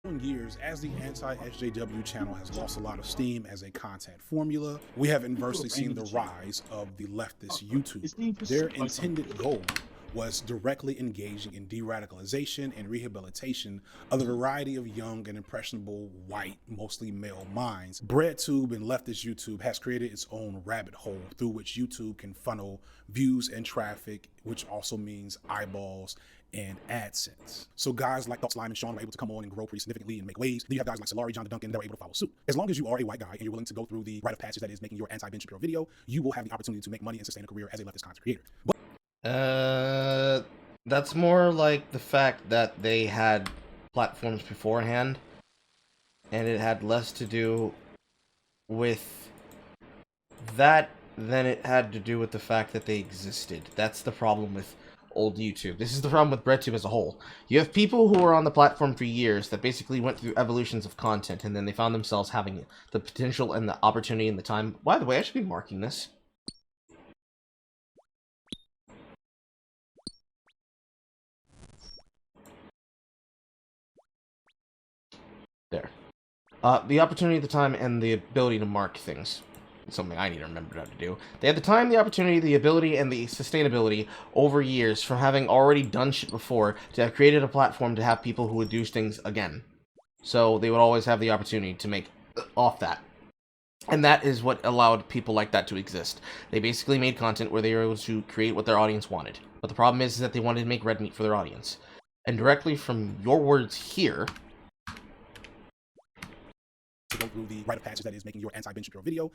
Years, as the anti-SJW channel has lost a lot of steam as a content formula, we have inversely seen the rise of the leftist YouTuber. Their intended goal was directly engaging in de-radicalization and rehabilitation of the variety of young and impressionable white, mostly male minds. BreadTube and leftist YouTube has created its own rabbit hole through which YouTube can funnel views and traffic, which also means eyeballs and AdSense. So guys like Slime and Sean were able to come on and grow pretty significantly and make waves. Then you have guys like Solari, John Duncan that were able to follow suit. As long as you are a white guy and you're willing to go through the rite of passage that is making your anti-Ben Shapiro video, you will have the opportunity to make money and sustain a career as a leftist content creator. That's more like the fact that they had platforms beforehand, and it had less to do with that than it had to do with the fact that they existed. That's the problem with old YouTube. This is the problem with BreadTube as a whole. You have people who were on the platform for years that basically went through evolutions of content, and then they found themselves having the potential and the opportunity and the time. By the way, I should be marking this. There. The opportunity, the time, and the ability to mark things. Something I need to remember how to do. They had the time, the opportunity, the ability, and the sustainability over years from having already done shit before to have created a platform to have people who would do things again. So they would always have the opportunity to make off that. And that is what allowed people like that to exist. They basically made content where they were able to create what their audience wanted. But the problem is that they wanted to make red meat for their audience. And directly from your words here, to go through the rite of passage that is making your anti-Ben Shapiro video,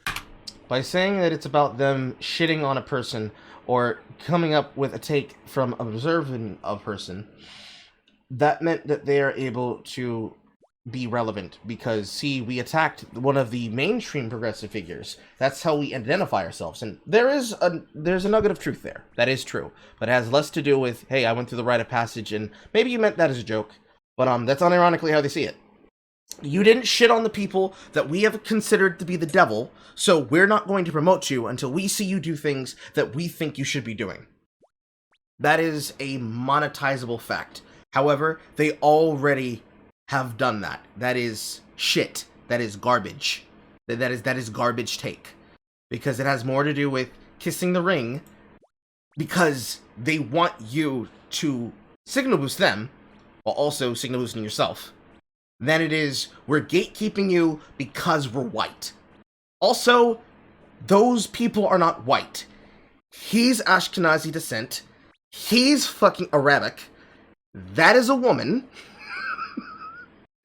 by saying that it's about them shitting on a person or coming up with a take from observing a person, that meant that they are able to be relevant because, see, we attacked one of the mainstream progressive figures. That's how we identify ourselves, and there's a nugget of truth there. That is true, but it has less to do with, hey, I went through the rite of passage, and maybe you meant that as a joke, but that's unironically how they see it. You didn't shit on the people that we have considered to be the devil, so we're not going to promote you until we see you do things that we think you should be doing. That is a monetizable fact. However, they already have done that. That is shit. That is garbage. That is garbage take. Because it has more to do with kissing the ring, because they want you to signal boost them, while also signal boosting yourself, than it is, we're gatekeeping you because we're white. Also, those people are not white. He's Ashkenazi descent. He's fucking Arabic. That is a woman.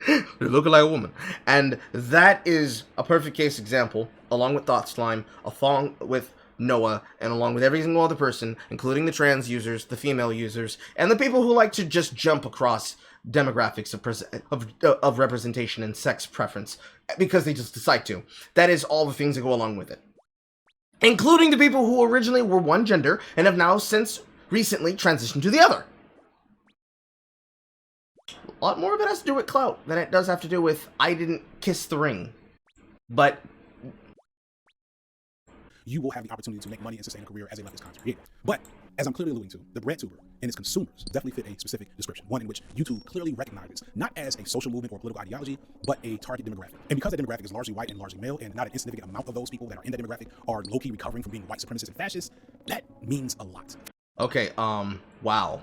They look like a woman. And that is a perfect case example, along with Thought Slime, along with Noah, and along with every single other person, including the trans users, the female users, and the people who like to just jump across demographics of representation and sex preference because they just decide to. That is all the things that go along with it, including the people who originally were one gender and have now since recently transitioned to the other. A lot more of it has to do with clout than it does have to do with I didn't kiss the ring. But you will have the opportunity to make money and sustain a career as a leftist content creator. But as I'm clearly alluding to, the BreadTuber and its consumers definitely fit a specific description, one in which YouTube clearly recognizes not as a social movement or political ideology, but a target demographic. And because that demographic is largely white and largely male, and not an insignificant amount of those people that are in that demographic are low-key recovering from being white supremacists and fascists, that means a lot. Okay, wow.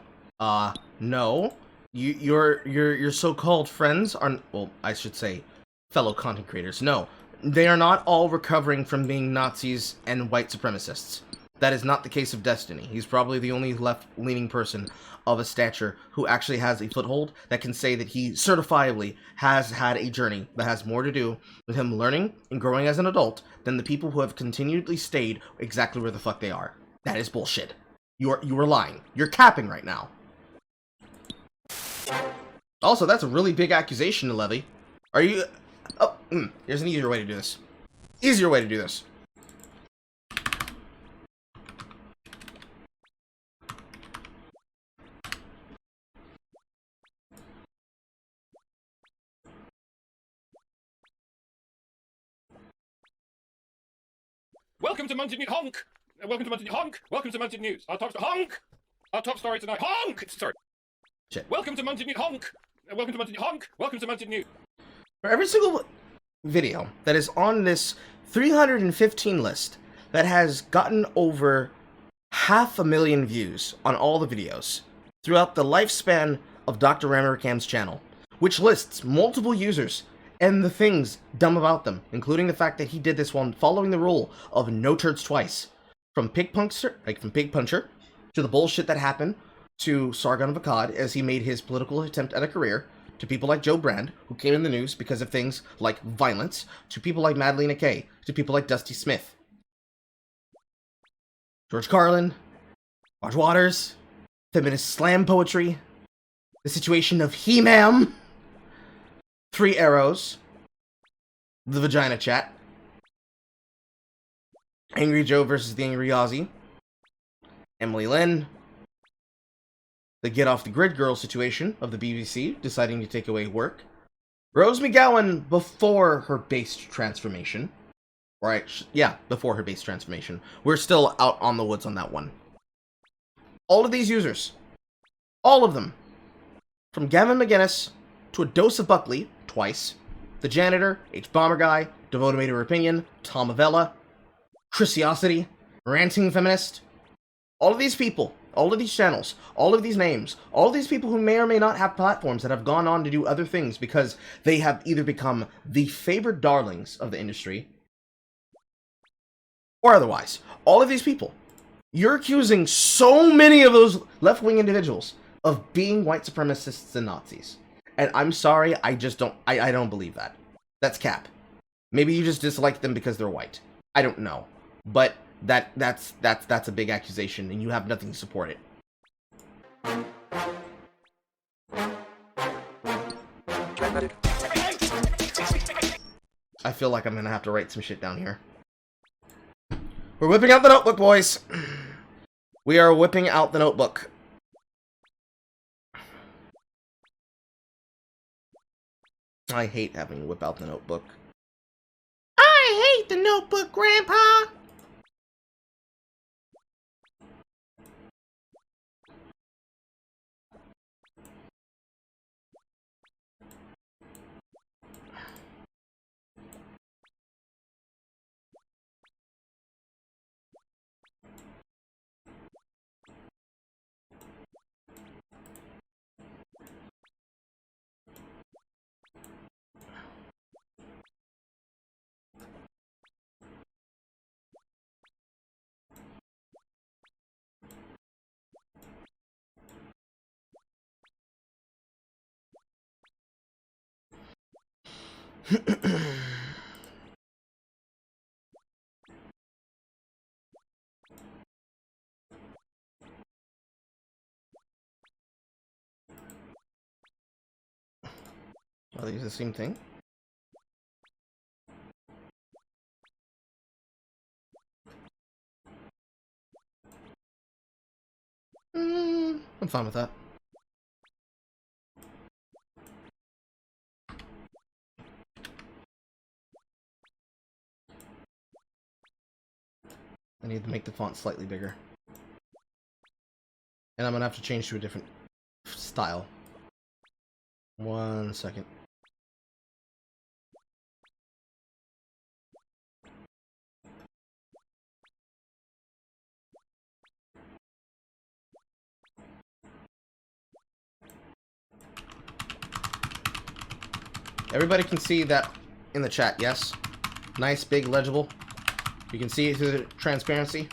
No. Your so-called friends are, well, I should say, fellow content creators. No, they are not all recovering from being Nazis and white supremacists. That is not the case of Destiny. He's probably the only left-leaning person of a stature who actually has a foothold that can say that he certifiably has had a journey that has more to do with him learning and growing as an adult than the people who have continually stayed exactly where the fuck they are. That is bullshit. You are lying. You're capping right now. Also, that's a really big accusation to levy. Are you... Oh, here's an easier way to do this. Easier way to do this. Welcome to Mountain News Honk! Welcome to Mountain Honk! Welcome to Mountain News. Our top story tonight. Honk! Sorry. Shit. Welcome to Mountain News Honk! Welcome to Mountain Honk. Welcome to Mountain New. For every single video that is on this 315 list that has gotten over 500,000 views on all the videos throughout the lifespan of Dr. Rammerkam's channel, which lists multiple users and the things dumb about them, including the fact that he did this one following the rule of no turds twice. From Pig Puncher to the bullshit that happened to Sargon of Akkad as he made his political attempt at a career, to people like Joe Brand, who came in the news because of things like violence, to people like Madalena Kay, to people like Dusty Smith, George Carlin, Marge Waters, feminist slam poetry, the situation of He-Ma'am, Three Arrows, the Vagina Chat, Angry Joe versus the Angry Ozzy, Emily Lynn, the Get Off the Grid Girl situation of the BBC deciding to take away work, Rose McGowan before her base transformation. Right, yeah, before her base transformation. We're still out on the woods on that one. All of these users, all of them, from Gavin McGinnis to a dose of Buckley, twice, the Janitor, H. Bomber Guy, Devoted Made Her Opinion, Tom Avella, Chrisiosity, Ranting Feminist, all of these people, all of these channels, all of these names, all of these people who may or may not have platforms that have gone on to do other things because they have either become the favored darlings of the industry or otherwise. All of these people, you're accusing so many of those left-wing individuals of being white supremacists and Nazis. And I'm sorry, I just don't, I don't believe that. That's cap. Maybe you just dislike them because they're white. I don't know. But that's a big accusation, and you have nothing to support it. I feel like I'm gonna have to write some shit down here. We're whipping out the notebook, boys. We are whipping out the notebook. I hate having to whip out the notebook. I hate the notebook, Grandpa! Are these the same thing? I'm fine with that. I need to make the font slightly bigger. And I'm gonna have to change to a different style. 1 second. Everybody can see that in the chat, yes? Nice, big, legible. You can see it through the transparency.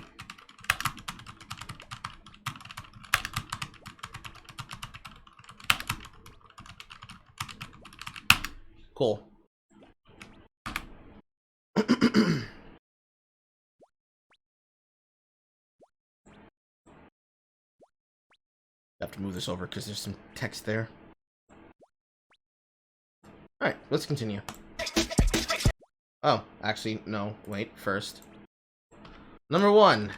Cool. I have to move this over because there's some text there. Alright, let's continue. Oh, actually, no, wait, first. Number 1.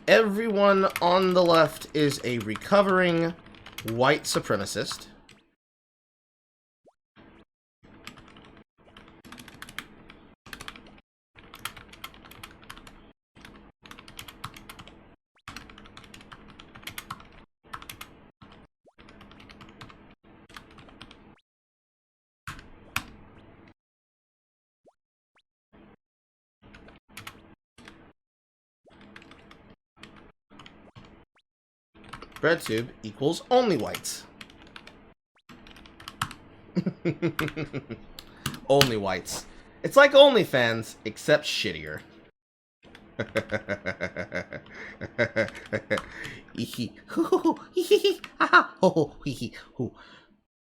Everyone on the left is a recovering white supremacist. BreadTube equals only whites. Only whites. It's like OnlyFans, except shittier.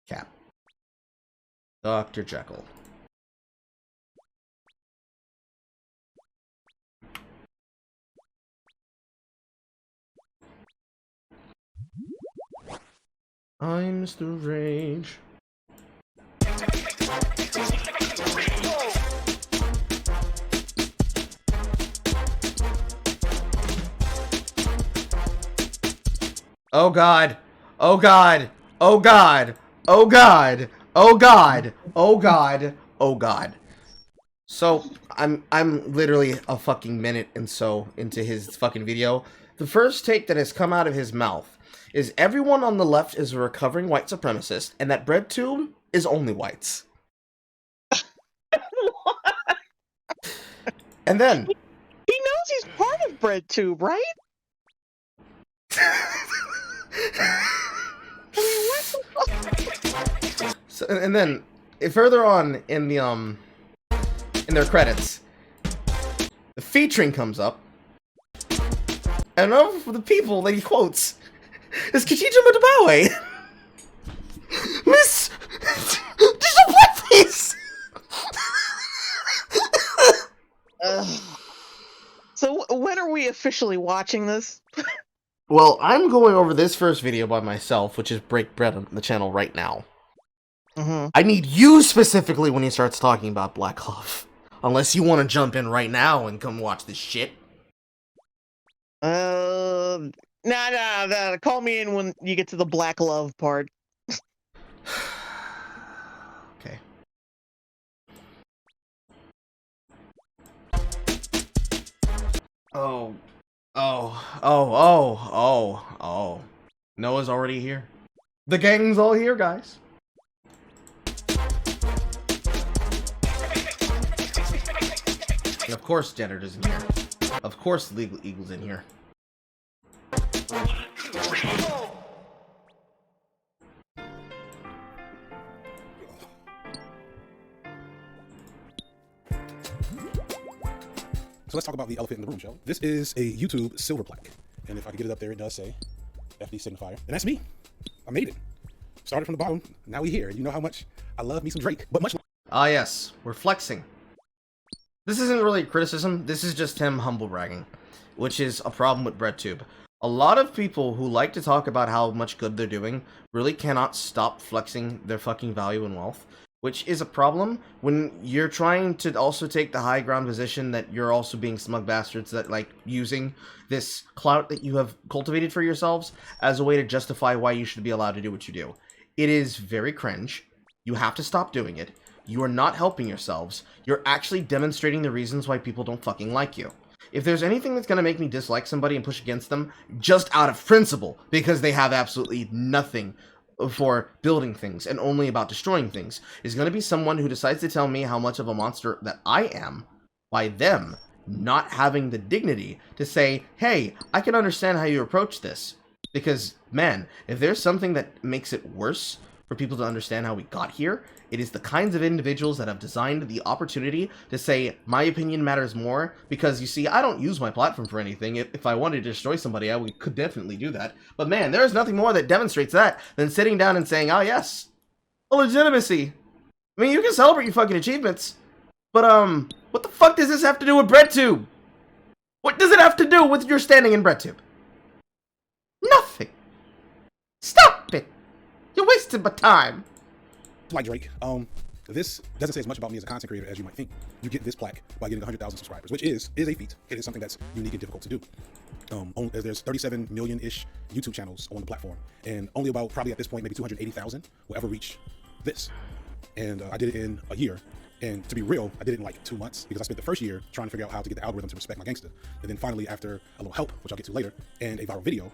Cap. Dr. Jekyll. I'm Mr. Rage. Oh god. Oh god. Oh god. Oh god. Oh god. Oh god. Oh god. So, I'm literally a fucking minute and so into his fucking video. The first take that has come out of his mouth is everyone on the left is a recovering white supremacist, and that BreadTube is only whites. And then he knows he's part of BreadTube, right? I mean, what the fuck? So, and then further on in the in their credits, the featuring comes up, and of the people that he quotes is Khadija Mutabawe. Miss, just a blackface. So when are we officially watching this? Well, I'm going over this first video by myself, which is Break Bread on the channel right now. I need you specifically when he starts talking about Black Love. Unless you want to jump in right now and come watch this shit. Nah. Call me in when you get to the Black Love part. Okay. Oh. Noah's already here. The gang's all here, guys. And of course Janitor's in here. Of course Legal Eagle's in here. So let's talk about the elephant in the room, shall we? This is a YouTube silver plaque. And if I can get it up there, it does say FD Signifier. And that's me. I made it. Started from the bottom. Now we here. You know how much I love me some Drake. But much. Ah, yes. We're flexing. This isn't really criticism. This is just him humble bragging, which is a problem with BreadTube. A lot of people who like to talk about how much good they're doing really cannot stop flexing their fucking value and wealth, which is a problem when you're trying to also take the high ground position that you're also being smug bastards that like using this clout that you have cultivated for yourselves as a way to justify why you should be allowed to do what you do. It is very cringe. You have to stop doing it. You are not helping yourselves. You're actually demonstrating the reasons why people don't fucking like you. If there's anything that's going to make me dislike somebody and push against them just out of principle because they have absolutely nothing for building things and only about destroying things, is going to be someone who decides to tell me how much of a monster that I am by them not having the dignity to say, hey, I can understand how you approach this. Because, man, if there's something that makes it worse for people to understand how we got here, it is the kinds of individuals that have designed the opportunity to say, my opinion matters more, because, you see, I don't use my platform for anything. If I wanted to destroy somebody, could definitely do that. But man, there is nothing more that demonstrates that than sitting down and saying, oh yes, a legitimacy. I mean, you can celebrate your fucking achievements, but what the fuck does this have to do with BreadTube? What does it have to do with your standing in BreadTube? Nothing. Stop it. You're wasting my time. Like Drake, this doesn't say as much about me as a content creator as you might think. You get this plaque by getting 100,000 subscribers, which is a feat. It is something that's unique and difficult to do. There's 37 million-ish YouTube channels on the platform, and only about, probably at this point, maybe 280,000 will ever reach this. And I did it in a year. And to be real, I did it in like 2 months because I spent the first year trying to figure out how to get the algorithm to respect my gangster. And then finally, after a little help, which I'll get to later, and a viral video.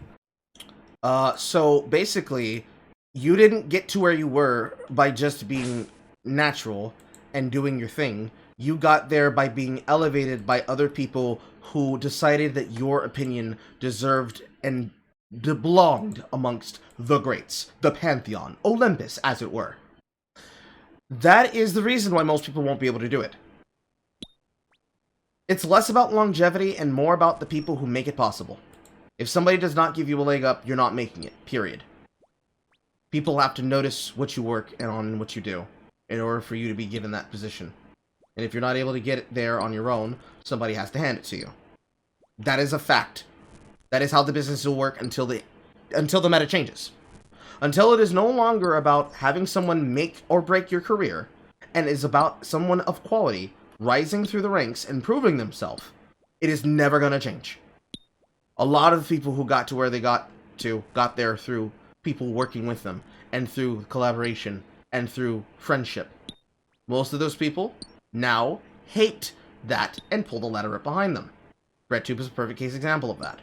So basically, you didn't get to where you were by just being natural and doing your thing. You got there by being elevated by other people who decided that your opinion deserved and belonged amongst the greats, the pantheon, Olympus, as it were. That is the reason why most people won't be able to do it. It's less about longevity and more about the people who make it possible. If somebody does not give you a leg up, you're not making it, period. People have to notice what you work and on what you do in order for you to be given that position. And if you're not able to get it there on your own, somebody has to hand it to you. That is a fact. That is how the business will work until the meta changes. Until it is no longer about having someone make or break your career, and is about someone of quality rising through the ranks and proving themselves, it is never going to change. A lot of the people who got to where they got there through people working with them, and through collaboration, and through friendship. Most of those people now hate that and pull the ladder up behind them. RedTube is a perfect case example of that.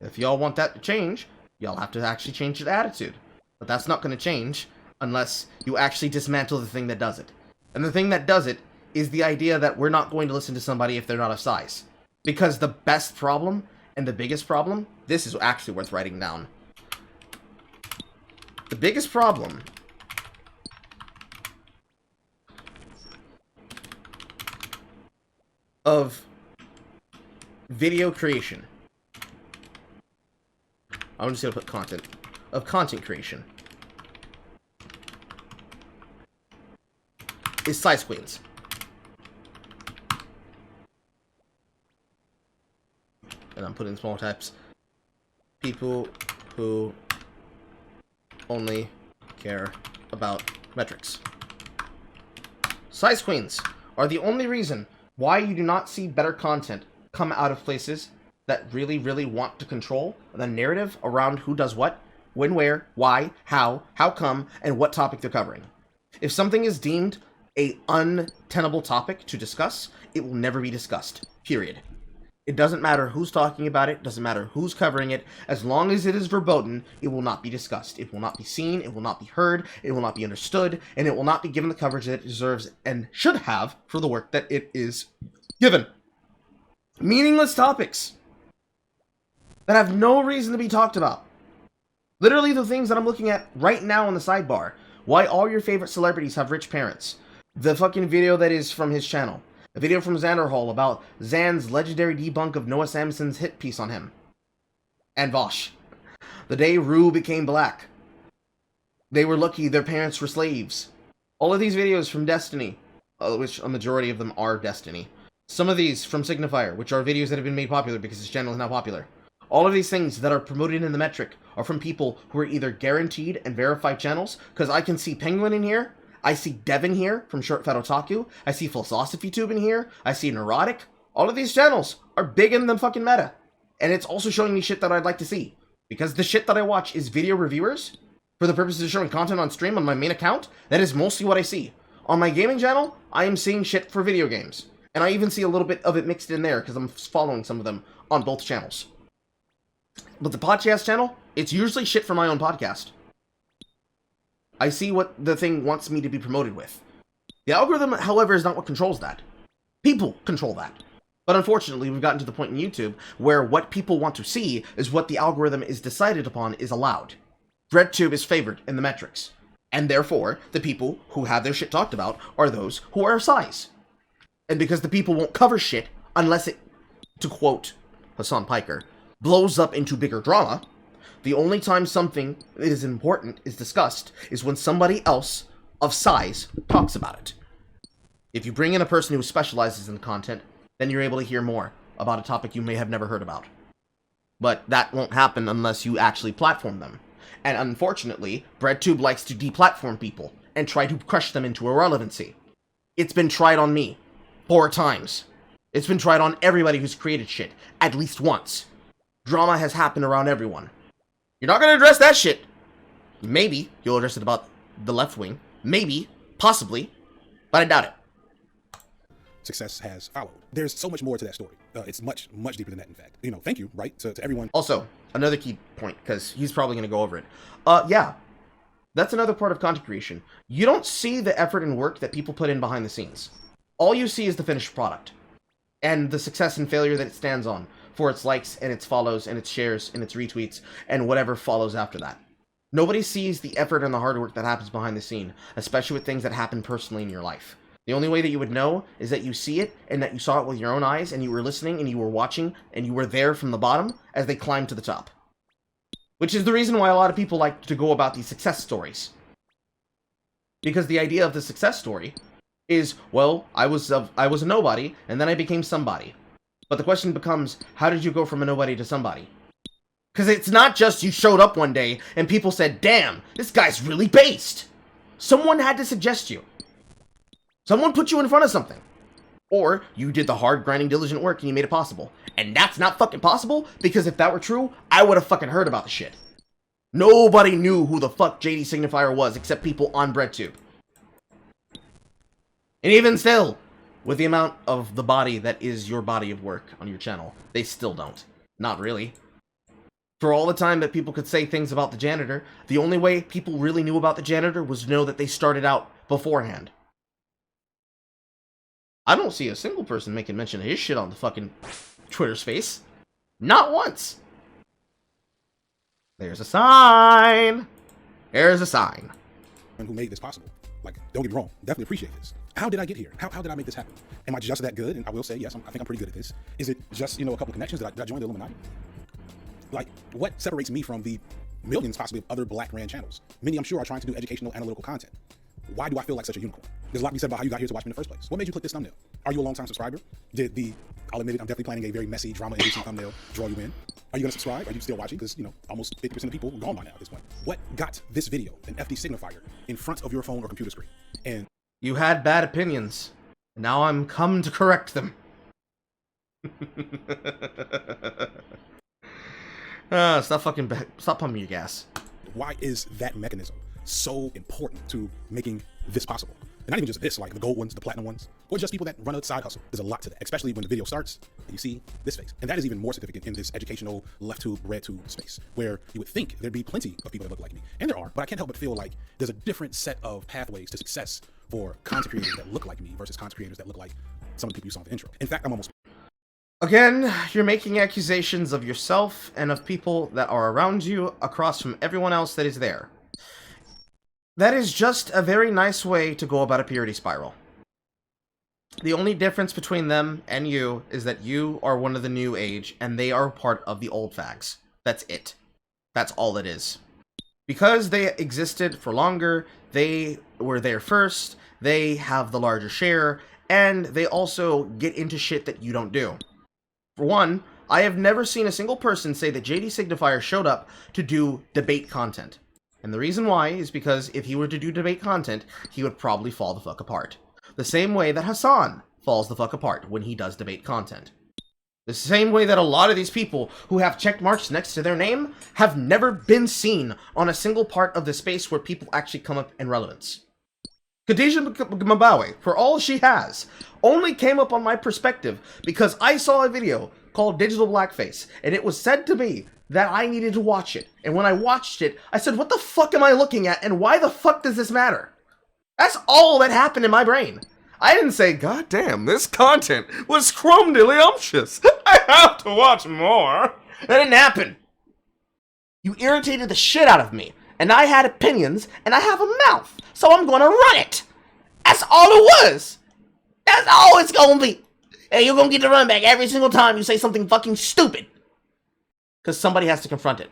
If y'all want that to change, y'all have to actually change your attitude. But that's not going to change unless you actually dismantle the thing that does it. And the thing that does it is the idea that we're not going to listen to somebody if they're not of size. Because the best problem, and the biggest problem, this is actually worth writing down. The biggest problem of video creation, I'm just going to put content, of content creation, is size queens. And I'm putting small types. People who only care about metrics. Size queens are the only reason why you do not see better content come out of places that really, really want to control the narrative around who does what, when, where, why, how come, and what topic they're covering. If something is deemed a untenable topic to discuss, it will never be discussed. Period. It doesn't matter who's talking about it, doesn't matter who's covering it, as long as it is verboten, it will not be discussed. It will not be seen, it will not be heard, it will not be understood, and it will not be given the coverage that it deserves and should have for the work that it is given. Meaningless topics that have no reason to be talked about. Literally the things that I'm looking at right now on the sidebar. Why all your favorite celebrities have rich parents. The fucking video that is from his channel. A video from Xanderhall about Zan's legendary debunk of Noah Samson's hit piece on him. And Vosh. The day Rue became black. They were lucky their parents were slaves. All of these videos from Destiny, which a majority of them are Destiny. Some of these from Signifying, which are videos that have been made popular because his channel is now popular. All of these things that are promoted in the metric are from people who are either guaranteed and verified channels, because I can see Penguin in here, I see Devin here from Short Fat Otaku, I see PhilosophyTube in here, I see Neurotic. All of these channels are big in the fucking meta. And it's also showing me shit that I'd like to see. Because the shit that I watch is video reviewers, for the purposes of showing content on stream on my main account. That is mostly what I see. On my gaming channel, I am seeing shit for video games. And I even see a little bit of it mixed in there, because I'm following some of them on both channels. But the podcast channel, it's usually shit for my own podcast. I see what the thing wants me to be promoted with. The algorithm, however, is not what controls that. People control that. But unfortunately, we've gotten to the point in YouTube where what people want to see is what the algorithm is decided upon is allowed. RedTube is favored in the metrics. And therefore, the people who have their shit talked about are those who are of size. And because the people won't cover shit unless it, to quote Hassan Piker, blows up into bigger drama, the only time something that is important is discussed is when somebody else of size talks about it. If you bring in a person who specializes in the content, then you're able to hear more about a topic you may have never heard about. But that won't happen unless you actually platform them. And unfortunately, BreadTube likes to deplatform people and try to crush them into irrelevancy. It's been tried on me 4 times. It's been tried on everybody who's created shit at least once. Drama has happened around everyone. You're not going to address that shit. Maybe you'll address it about the left wing. Maybe. Possibly. But I doubt it. Success has followed. There's so much more to that story. It's much, much deeper than that, in fact. Thank you, right, to everyone. Also, another key point, because he's probably going to go over it. Yeah. That's another part of content creation. You don't see the effort and work that people put in behind the scenes. All you see is the finished product. And the success and failure that it stands on. for its likes and its follows and its shares and its retweets and whatever follows after that. Nobody sees the effort and the hard work that happens behind the scene, especially with things that happen personally in your life. The only way that you would know is that you see it and that you saw it with your own eyes and you were listening and you were watching and you were there from the bottom as they climbed to the top. Which is the reason why a lot of people like to go about these success stories. Because the idea of the success story is, well, I was a nobody and then I became somebody. But the question becomes, how did you go from a nobody to somebody? Because it's not just you showed up one day and people said, damn, this guy's really based. Someone had to suggest you. Someone put you in front of something. Or you did the hard, grinding, diligent work and you made it possible. And that's not fucking possible, because if that were true, I would have fucking heard about the shit. Nobody knew who the fuck JD Signifier was except people on BreadTube. And even still, with the amount of the body that is your body of work on your channel, they still don't. Not really. For all the time that people could say things about the janitor, the only way people really knew about the janitor was to know that they started out beforehand. I don't see a single person making mention of his shit on the fucking Twitter space. Not once. There's a sign. There's a sign. And who made this possible? Like, don't get me wrong, definitely appreciate this. How did I get here? How did I make this happen? Am I just that good? And I will say, yes, I think I'm pretty good at this. Is it just, a couple of connections? Did I join the Illuminati? Like, what separates me from the millions, possibly, of other Black ran channels? Many, I'm sure, are trying to do educational, analytical content. Why do I feel like such a unicorn? There's a lot to be said about how you got here to watch me in the first place. What made you click this thumbnail? Are you a long-time subscriber? I'll admit it, I'm definitely planning a very messy, drama-inducing thumbnail draw you in. Are you gonna subscribe? Are you still watching? Because, almost 50% of people are gone by now at this point. What got this video, an FD signifier, in front of your phone or computer screen? And you had bad opinions. Now I'm come to correct them. Stop pumping your gas. Why is that mechanism so important to making this possible? And not even just this, like the gold ones, the platinum ones, or just people that run a side hustle. There's a lot to that, especially when the video starts and you see this face. And that is even more significant in this educational left tube, red tube space, where you would think there'd be plenty of people that look like me. And there are, but I can't help but feel like there's a different set of pathways to success for content creators that look like me versus content creators that look like some of the people you saw in the intro. In fact, I'm almost... Again, you're making accusations of yourself and of people that are around you across from everyone else that is there. That is just a very nice way to go about a purity spiral. The only difference between them and you is that you are one of the new age and they are part of the old fags. That's it. That's all it is. Because they existed for longer, they were there first, they have the larger share, and they also get into shit that you don't do. For one, I have never seen a single person say that JD Signifier showed up to do debate content. And the reason why is because if he were to do debate content, he would probably fall the fuck apart. The same way that Hassan falls the fuck apart when he does debate content. The same way that a lot of these people who have check marks next to their name have never been seen on a single part of the space where people actually come up in relevance. Khadija Mabawi, for all she has, only came up on my perspective because I saw a video called Digital Blackface, and it was said to me that I needed to watch it. And when I watched it, I said, what the fuck am I looking at, and why the fuck does this matter? That's all that happened in my brain. I didn't say, God damn, this content was scrumdiddlyumptious. I have to watch more. That didn't happen. You irritated the shit out of me, and I had opinions, and I have a mouth, so I'm gonna run it. That's all it was. That's all it's gonna be. And you're gonna get the run back every single time you say something fucking stupid. Because somebody has to confront it.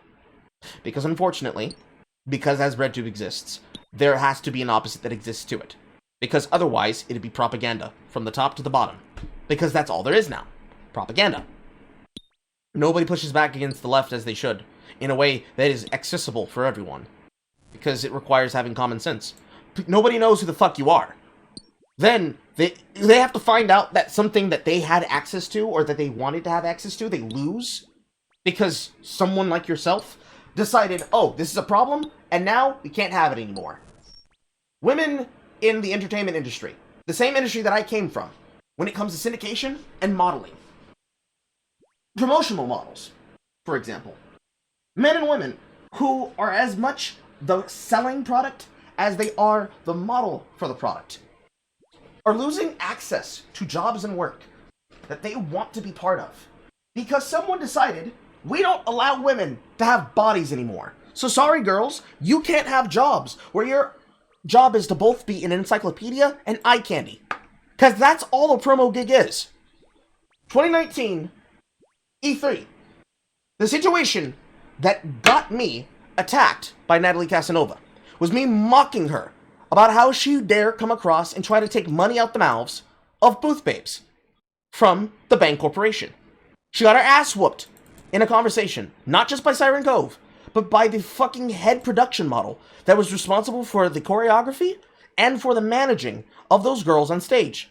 Because unfortunately, because as RedTube exists, there has to be an opposite that exists to it. Because otherwise, it'd be propaganda, from the top to the bottom. Because that's all there is now. Propaganda. Nobody pushes back against the left as they should, in a way that is accessible for everyone. Because it requires having common sense. Nobody knows who the fuck you are. Then, they have to find out that something that they had access to, or that they wanted to have access to, they lose. Because someone like yourself decided, oh, this is a problem, and now we can't have it anymore. Women in the entertainment industry, the same industry that I came from, when it comes to syndication and modeling. Promotional models, for example. Men and women who are as much the selling product as they are the model for the product, are losing access to jobs and work that they want to be part of because someone decided we don't allow women to have bodies anymore. So sorry, girls, you can't have jobs where your job is to both be an encyclopedia and eye candy. Because that's all a promo gig is. 2019 E3. The situation that got me attacked by Natalie Casanova was me mocking her about how she dare come across and try to take money out the mouths of booth babes from the Bang Corporation. She got her ass whooped in a conversation, not just by Siren Cove, but by the fucking head production model that was responsible for the choreography and for the managing of those girls on stage.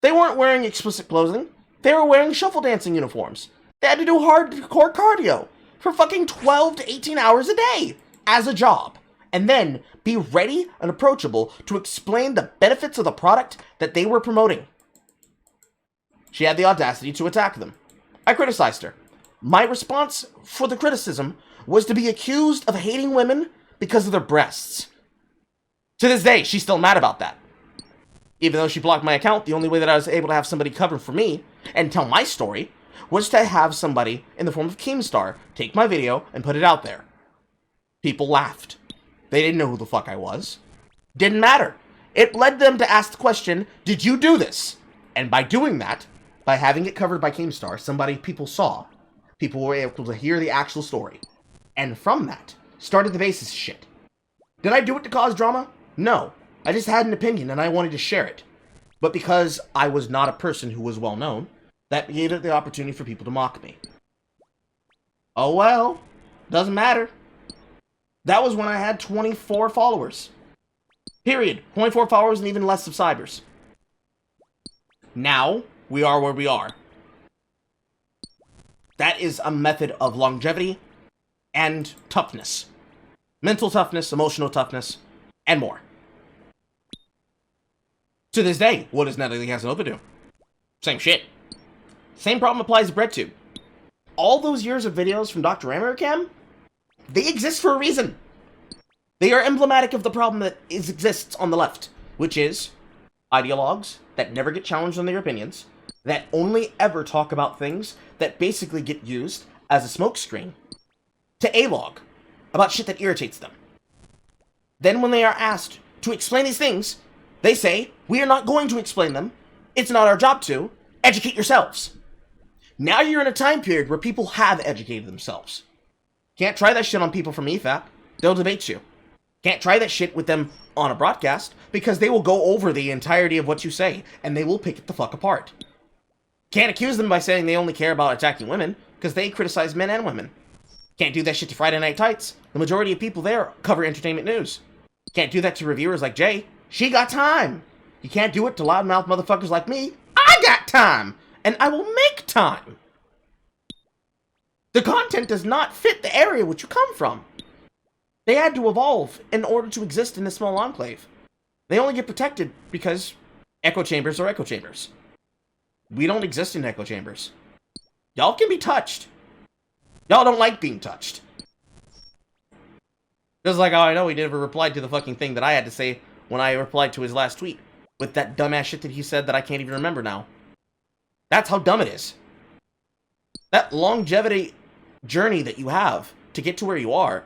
They weren't wearing explicit clothing, they were wearing shuffle dancing uniforms. They had to do hardcore cardio for fucking 12 to 18 hours a day as a job, and then be ready and approachable to explain the benefits of the product that they were promoting. She had the audacity to attack them. I criticized her. My response for the criticism was to be accused of hating women because of their breasts. To this day, she's still mad about that. Even though she blocked my account, the only way that I was able to have somebody cover for me and tell my story was to have somebody in the form of Keemstar take my video and put it out there. People laughed. They didn't know who the fuck I was. Didn't matter. It led them to ask the question, did you do this? And by doing that, by having it covered by Keemstar, people saw, people were able to hear the actual story. And from that, started the basis shit. Did I do it to cause drama? No. I just had an opinion and I wanted to share it. But because I was not a person who was well known, that gave it the opportunity for people to mock me. Oh well, doesn't matter. That was when I had 24 followers. Period. 24 followers and even less subscribers. Now, we are where we are. That is a method of longevity and toughness. Mental toughness, emotional toughness, and more. To this day, what does Natalie Casanova do? Same shit. Same problem applies to BreadTube. All those years of videos from Dr. Americam, they exist for a reason. They are emblematic of the problem that exists on the left, which is ideologues that never get challenged on their opinions, that only ever talk about things that basically get used as a smokescreen to A-log about shit that irritates them. Then when they are asked to explain these things, they say, we are not going to explain them. It's not our job to. Educate yourselves. Now you're in a time period where people have educated themselves. Can't try that shit on people from EFAP. They'll debate you. Can't try that shit with them on a broadcast because they will go over the entirety of what you say and they will pick it the fuck apart. Can't accuse them by saying they only care about attacking women because they criticize men and women. Can't do that shit to Friday Night Tights. The majority of people there cover entertainment news. Can't do that to reviewers like Jay. She got time. You can't do it to loudmouth motherfuckers like me. I got time. And I will make time. The content does not fit the area which you come from. They had to evolve in order to exist in this small enclave. They only get protected because echo chambers are echo chambers. We don't exist in echo chambers. Y'all can be touched. Y'all don't like being touched. Just like how I know he never replied to the fucking thing that I had to say when I replied to his last tweet with that dumbass shit that he said that I can't even remember now. That's how dumb it is. That longevity journey that you have to get to where you are,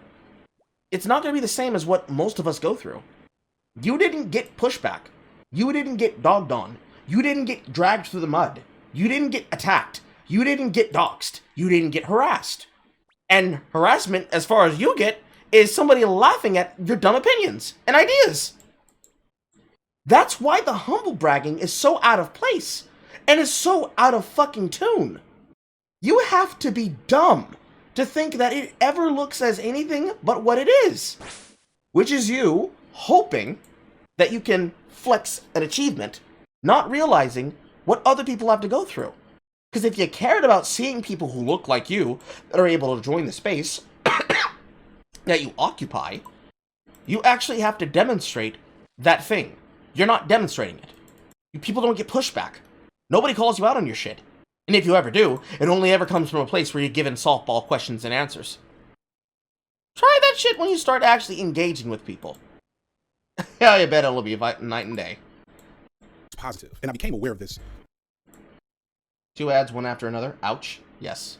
it's not going to be the same as what most of us go through. You didn't get pushback. You didn't get dogged on. You didn't get dragged through the mud. You didn't get attacked. You didn't get doxxed. You didn't get harassed. And harassment, as far as you get, is somebody laughing at your dumb opinions and ideas. That's why the humble bragging is so out of place and is so out of fucking tune. You have to be dumb to think that it ever looks as anything but what it is, which is you hoping that you can flex an achievement, not realizing what other people have to go through. Because if you cared about seeing people who look like you that are able to join the space that you occupy, you actually have to demonstrate that thing. You're not demonstrating it. People don't get pushback. Nobody calls you out on your shit. And if you ever do, it only ever comes from a place where you're given softball questions and answers. Try that shit when you start actually engaging with people. Yeah, I bet it'll be night and day. It's positive. And I became aware of this 2 ads, one after another. Ouch. Yes.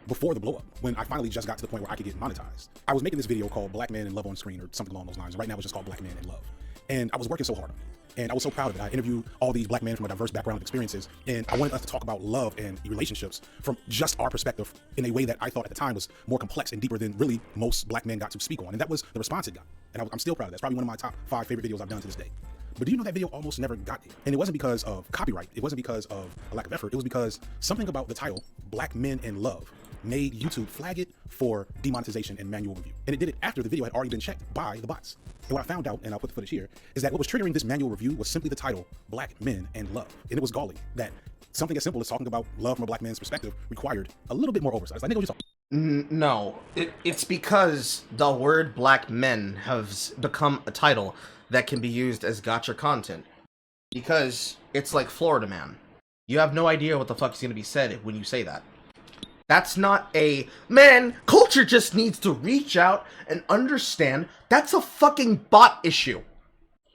Before the blow up, when I finally just got to the point where I could get monetized, I was making this video called Black Men and Love on Screen or something along those lines. Right now it's just called Black Men and Love. And I was working so hard on it. And I was so proud of it. I interviewed all these black men from a diverse background of experiences. And I wanted us to talk about love and relationships from just our perspective in a way that I thought at the time was more complex and deeper than really most black men got to speak on. And that was the response it got. And I'm still proud of that. It's probably one of my top 5 favorite videos I've done to this day. But do you know that video almost never got there? And it wasn't because of copyright. It wasn't because of a lack of effort. It was because something about the title, Black Men and Love, made YouTube flag it for demonetization and manual review. And it did it after the video had already been checked by the bots. And what I found out, and I'll put the footage here, is that what was triggering this manual review was simply the title, Black Men and Love. And it was galling that something as simple as talking about love from a black man's perspective required a little bit more oversight. Like, nigga, what you talking? No. It's because the word black men has become a title that can be used as gotcha content. Because it's like Florida Man. You have no idea what the fuck is going to be said when you say that. That's not a, man, culture just needs to reach out and understand that's a fucking bot issue.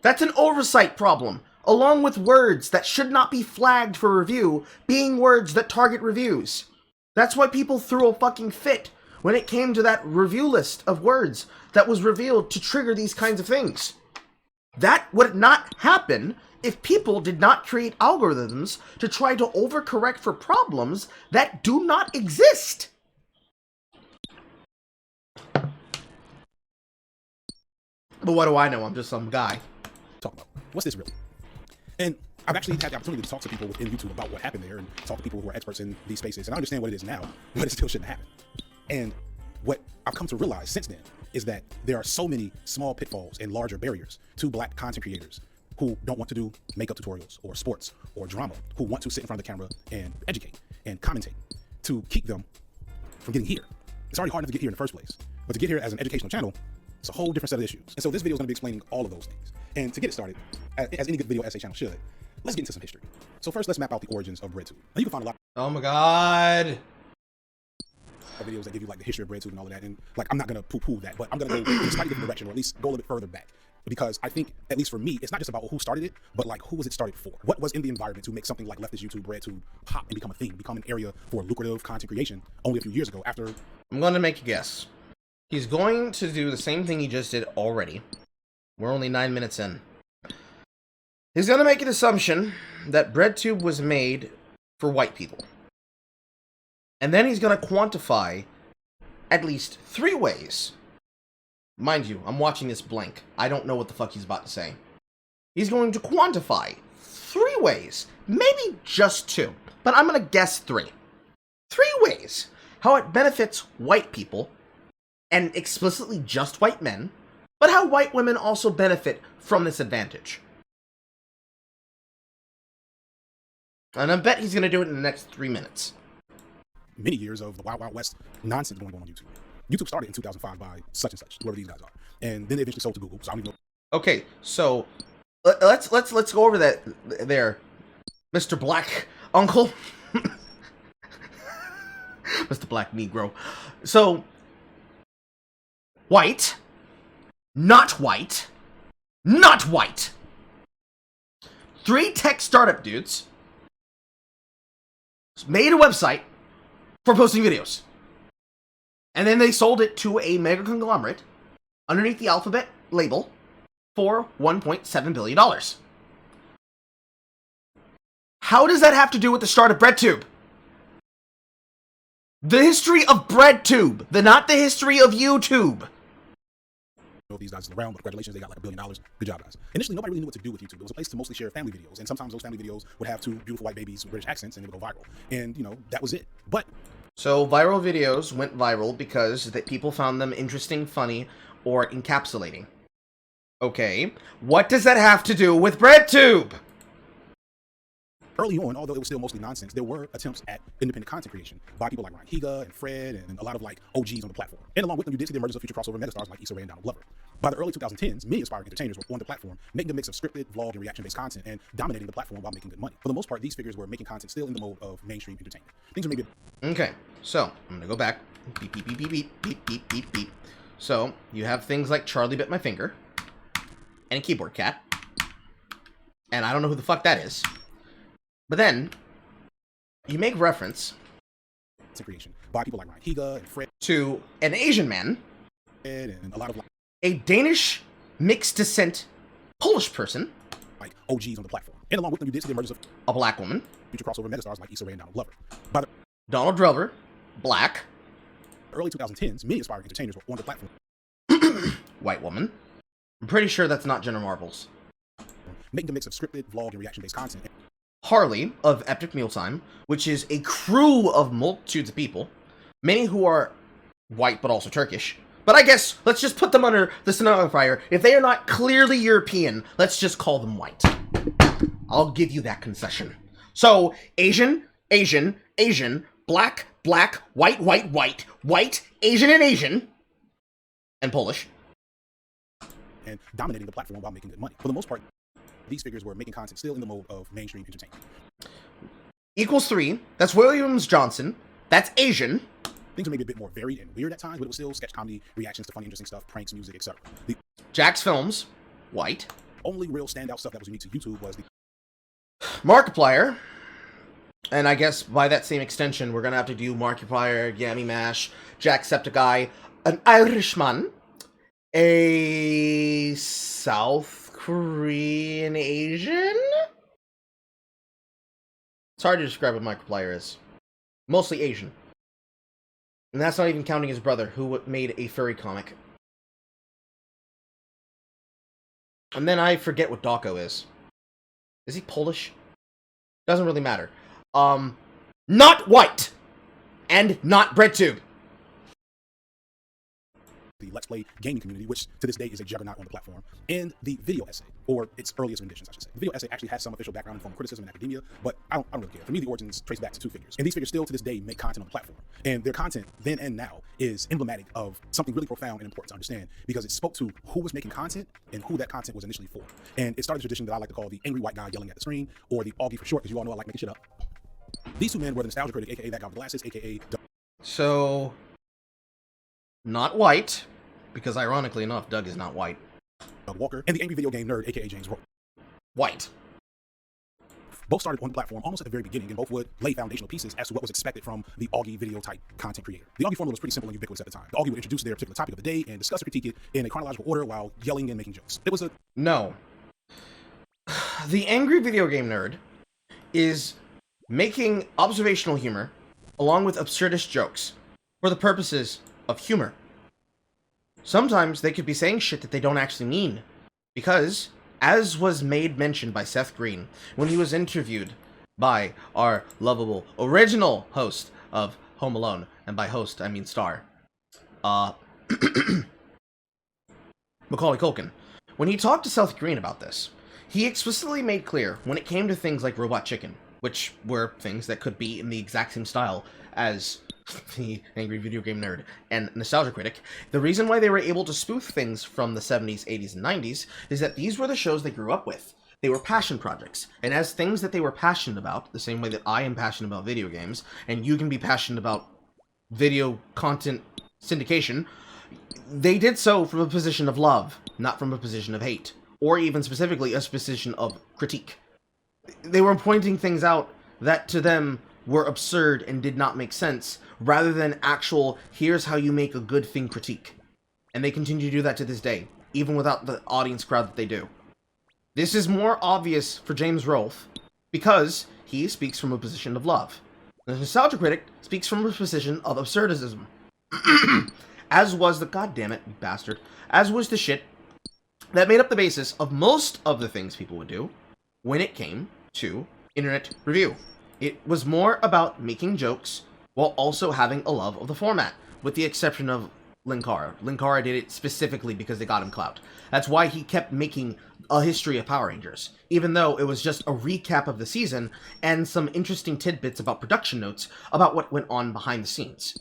That's an oversight problem, along with words that should not be flagged for review being words that target reviews. That's why people threw a fucking fit when it came to that review list of words that was revealed to trigger these kinds of things. That would not happen if people did not create algorithms to try to overcorrect for problems that do not exist. But what do I know? I'm just some guy. Talk about what's this really? And I've actually had the opportunity to talk to people within YouTube about what happened there and talk to people who are experts in these spaces. And I understand what it is now, but it still shouldn't happen. And what I've come to realize since then is that there are so many small pitfalls and larger barriers to black content creators who don't want to do makeup tutorials or sports or drama, who want to sit in front of the camera and educate and commentate to keep them from getting here. It's already hard enough to get here in the first place, but to get here as an educational channel, it's a whole different set of issues. And so this video is going to be explaining all of those things. And to get it started, as any good video essay channel should, let's get into some history. So first, let's map out the origins of BreadTube. Now you can find a lot Oh my god. of videos that give you like the history of BreadTube and all of that. And like, I'm not going to poo-poo that, but I'm going to go in a slightly different direction, or at least go a little bit further back. Because I think, at least for me, it's not just about who started it, but like, who was it started for? What was in the environment to make something like leftist YouTube, BreadTube pop and become a thing, become an area for lucrative content creation only a few years ago after... I'm going to make a guess. He's going to do the same thing he just did already. We're only 9 minutes in. He's going to make an assumption that BreadTube was made for white people. And then he's going to quantify at least 3 ways. Mind you, I'm watching this blank. I don't know what the fuck he's about to say. He's going to quantify 3 ways. Maybe just 2. But I'm going to guess 3. 3 ways how it benefits white people, and explicitly just white men, but how white women also benefit from this advantage. And I bet he's going to do it in the next 3 minutes. Many years of the Wild Wild West nonsense going on YouTube. YouTube started in 2005 by such and such, whoever these guys are. And then they eventually sold to Google, so I don't even know. Okay, so let's go over that there, Mr. Black Uncle. Mr. Black Negro. So, white, not white, not white. 3 tech startup dudes made a website for posting videos. And then they sold it to a mega conglomerate underneath the Alphabet label for $1.7 billion. How does that have to do with the start of BreadTube? The history of BreadTube, not the history of YouTube. Know these guys are around, but congratulations, they got like $1 billion. Good job, guys. Initially, nobody really knew what to do with YouTube. It was a place to mostly share family videos, and sometimes those family videos would have 2 beautiful white babies with British accents, and they would go viral. And, you know, that was it. But so viral videos went viral because that people found them interesting, funny, or encapsulating. Okay, what does that have to do with BreadTube? early on, although it was still mostly nonsense, there were attempts at independent content creation by people like Ryan Higa and Fred and a lot of like OGs on the platform. And along with them, you did see the emergence of future crossover megastars like Issa Rae and Donald Glover. By the early 2010s, many aspiring entertainers were on the platform, making a mix of scripted, vlog, and reaction-based content and dominating the platform while making good money. For the most part, these figures were making content still in the mode of mainstream entertainment. Things were maybe... Okay, so I'm gonna go back. Beep, beep, beep, beep, beep, beep, beep, beep, beep. So you have things like Charlie Bit My Finger and a keyboard cat. And I don't know who the fuck that is. But then You make reference creation by people like Ryan Higa and Fred to an Asian man, and a lot of a Danish mixed descent Polish person, like OGs on the platform. And along with them, you did see the emergence of a black woman, future crossover megastars like Issa Rae and Donald Glover. By the Donald Glover, black, early 2010s, many aspiring entertainers were on the platform. white woman. I'm pretty sure that's not Jenna Marbles. Making a mix of scripted, vlog, and reaction-based content. Harley of Epic Mealtime, which is a crew of multitudes of people, many who are white but also Turkish. But I guess let's just put them under the signifier. If they are not clearly European, let's just call them white. I'll give you that concession. So, Asian, Asian, Asian, black, black, white, white, white, white, Asian and Asian, and Polish. And dominating the platform while making good money. For the most part, these figures were making content still in the mode of mainstream entertainment. Equals 3. That's Williams Johnson. That's Asian. Things were maybe a bit more varied and weird at times, but it was still sketch comedy, reactions to funny, interesting stuff, pranks, music, etc. The Jack's Films, white. only real standout stuff that was unique to YouTube was the Markiplier. And I guess by that same extension, we're going to have to do Markiplier, Yami Mash, Jacksepticeye, an Irishman, a South Korean Asian? It's hard to describe what Markiplier is. Mostly Asian. And that's not even counting his brother, who made a furry comic. And then I forget what Dawko is. Is he Polish? Doesn't really matter. Not white! And not breadtube. the Let's Play gaming community, which to this day is a juggernaut on the platform, and the video essay, or its earliest renditions, I should say. The video essay actually has some official background in form of criticism and academia, but I don't really care. For me, the origins trace back to two figures, and these figures still to this day make content on the platform. And their content, then and now, is emblematic of something really profound and important to understand, because it spoke to who was making content and who that content was initially for. And it started a tradition that I like to call the angry white guy yelling at the screen, or the Augie for short, because you all know I like making shit up. These two men were the nostalgia critic, aka that guy with glasses, aka So, not white, because ironically enough, Doug is not white. Doug Walker, and the angry video game nerd, aka James Rowe. White. Both started on the platform almost at the very beginning, and both would lay foundational pieces as to what was expected from the Augie video type content creator. The Augie formula was pretty simple and ubiquitous at the time. The Augie would introduce their particular topic of the day and discuss or critique it in a chronological order while yelling and making jokes. It was a... No. The angry video game nerd is making observational humor along with absurdist jokes for the purposes of humor. Sometimes they could be saying shit that they don't actually mean, because, as was made mention by Seth Green when he was interviewed by our lovable original host of Home Alone, and by host I mean star, Macaulay Culkin. When he talked to Seth Green about this, he explicitly made clear when it came to things like Robot Chicken, which were things that could be in the exact same style as the angry video game nerd and nostalgia critic, the reason why they were able to spoof things from the 70s, 80s, and 90s is that these were the shows they grew up with. They were passion projects, and as things that they were passionate about, the same way that I am passionate about video games, and you can be passionate about video content syndication, they did so from a position of love, not from a position of hate, or even specifically a position of critique. They were pointing things out that to them were absurd and did not make sense, rather than actual, here's how you make a good thing critique. And they continue to do that to this day, even without the audience crowd that they do. This is more obvious for James Rolfe, because he speaks from a position of love. The nostalgia critic speaks from a position of absurdism. As was the, goddammit, you bastard, as was the shit that made up the basis of most of the things people would do when it came to internet review. It was more about making jokes while also having a love of the format, with the exception of Linkara. Linkara did it specifically because they got him clout. That's why he kept making a history of Power Rangers, even though it was just a recap of the season and some interesting tidbits about production notes about what went on behind the scenes.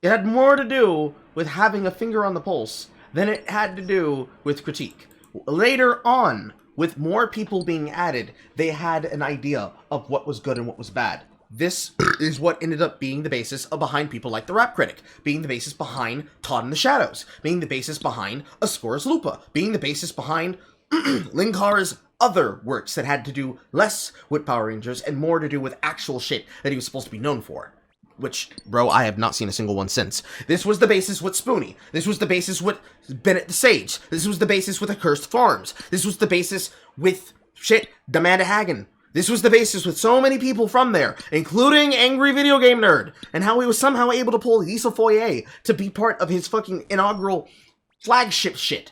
It had more to do with having a finger on the pulse than it had to do with critique. Later on, with more people being added, they had an idea of what was good and what was bad. This is what ended up being the basis of behind people like The Rap Critic, being the basis behind Todd in the Shadows, being the basis behind A Score's Lupa, being the basis behind Linkara's other works that had to do less with Power Rangers and more to do with actual shit that he was supposed to be known for. Which, bro, I have not seen a single one since. This was the basis with Spoonie. This was the basis with Bennett the Sage. This was the basis with Accursed Farms. This was the basis with, Amanda Hagen. This was the basis with so many people from there, including Angry Video Game Nerd, and how he was somehow able to pull Lisa Foyer to be part of his fucking inaugural flagship shit.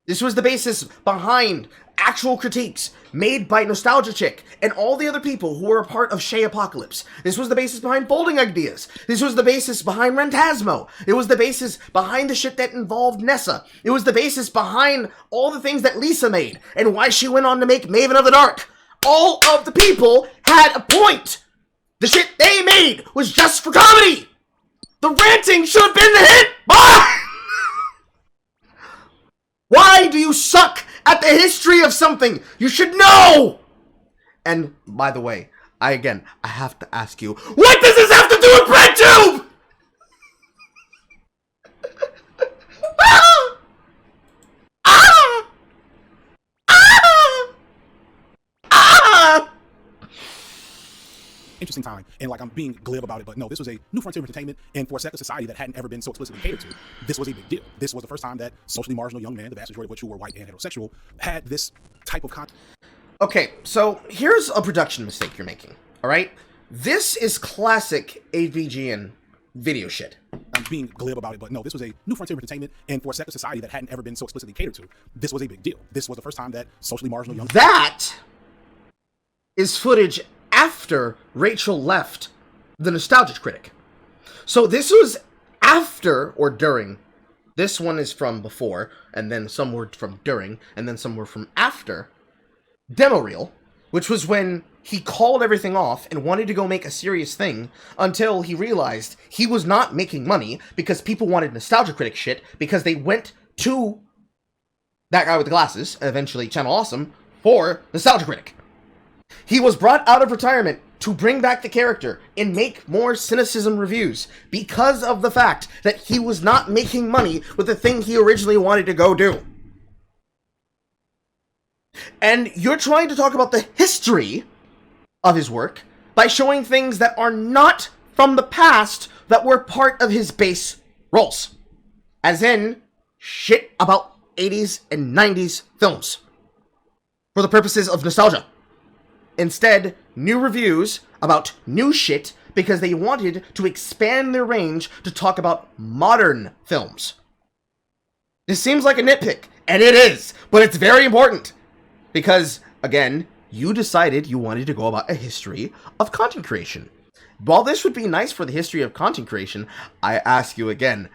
This was the basis behind actual critiques made by Nostalgia Chick and all the other people who were a part of Shay Apocalypse. This was the basis behind Folding Ideas. This was the basis behind Rentasmo. It was the basis behind the shit that involved Nessa. It was the basis behind all the things that Lisa made and why she went on to make Maven of the Dark. All of the people had a point. The shit they made was just for comedy. The ranting should have been the hit. Why do you suck at the history of something? You should know! And, by the way, I have to ask you, what does this have to do with BreadTube? Interesting time, and like I'm being glib about it, but no, this was a new frontier of entertainment, and for a sector society that hadn't ever been so explicitly catered to, this was a big deal. This was the first time that socially marginal young men, the vast majority of which who were white and heterosexual, had this type of content. Okay, so here's a production mistake you're making, alright? This is classic AVGN video shit. I'm being glib about it, but no, this was a new frontier of entertainment, and for a sector society that hadn't ever been so explicitly catered to, this was a big deal. This was the first time that socially marginal young... That is footage after Rachel left the Nostalgia Critic. So this was after or during. This one is from before, and then some were from during, and then some were from after Demo Reel, which was when he called everything off and wanted to go make a serious thing until he realized he was not making money because people wanted Nostalgia Critic shit because they went to that guy with the glasses, eventually Channel Awesome, for Nostalgia Critic. He was brought out of retirement to bring back the character and make more cynicism reviews because of the fact that he was not making money with the thing he originally wanted to go do. And you're trying to talk about the history of his work by showing things that are not from the past that were part of his base roles. As in, shit about 80s and 90s films. For the purposes of nostalgia. Instead, new reviews about new shit because they wanted to expand their range to talk about modern films. This seems like a nitpick, and it is, but it's very important. Because, again, you decided you wanted to go about a history of content creation. While this would be nice for the history of content creation, I ask you again,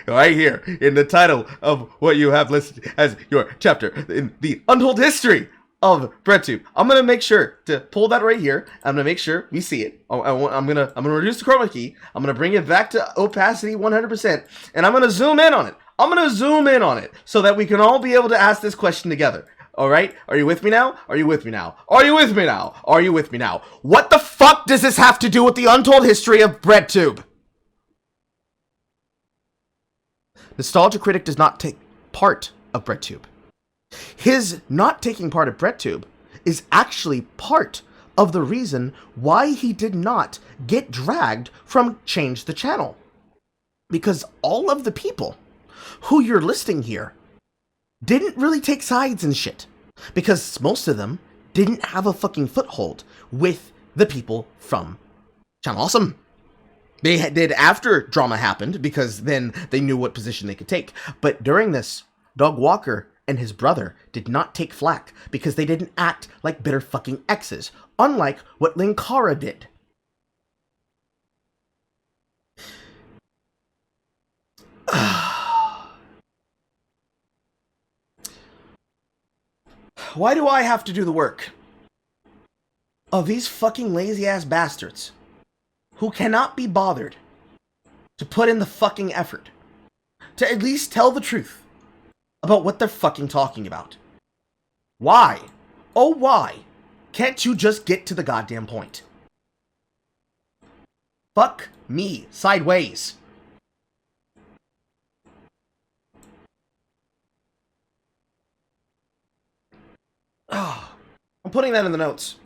right here, in the title of what you have listed as your chapter, in the Untold History of BreadTube. I'm gonna make sure to pull that right here. I'm gonna make sure we see it. I'm gonna reduce the chroma key. I'm gonna bring it back to opacity 100%, and I'm gonna zoom in on it. I'm gonna zoom in on it so that we can all be able to ask this question together. All right? Are you with me now? Are you with me now? Are you with me now? Are you with me now? What the fuck does this have to do with the untold history of BreadTube? Nostalgia Critic does not take part of BreadTube. His not taking part of BreadTube is actually part of the reason why he did not get dragged from Change the Channel. Because all of the people who you're listing here didn't really take sides and shit. Because most of them didn't have a fucking foothold with the people from Channel Awesome. They did after drama happened, because then they knew what position they could take. But during this, Doug Walker and his brother did not take flack because they didn't act like bitter fucking exes, unlike what Linkara did. Why do I have to do the work of these fucking lazy-ass bastards who cannot be bothered to put in the fucking effort to at least tell the truth about what they're fucking talking about? Why? Oh, why can't you just get to the goddamn point? Fuck me sideways. putting that in the notes.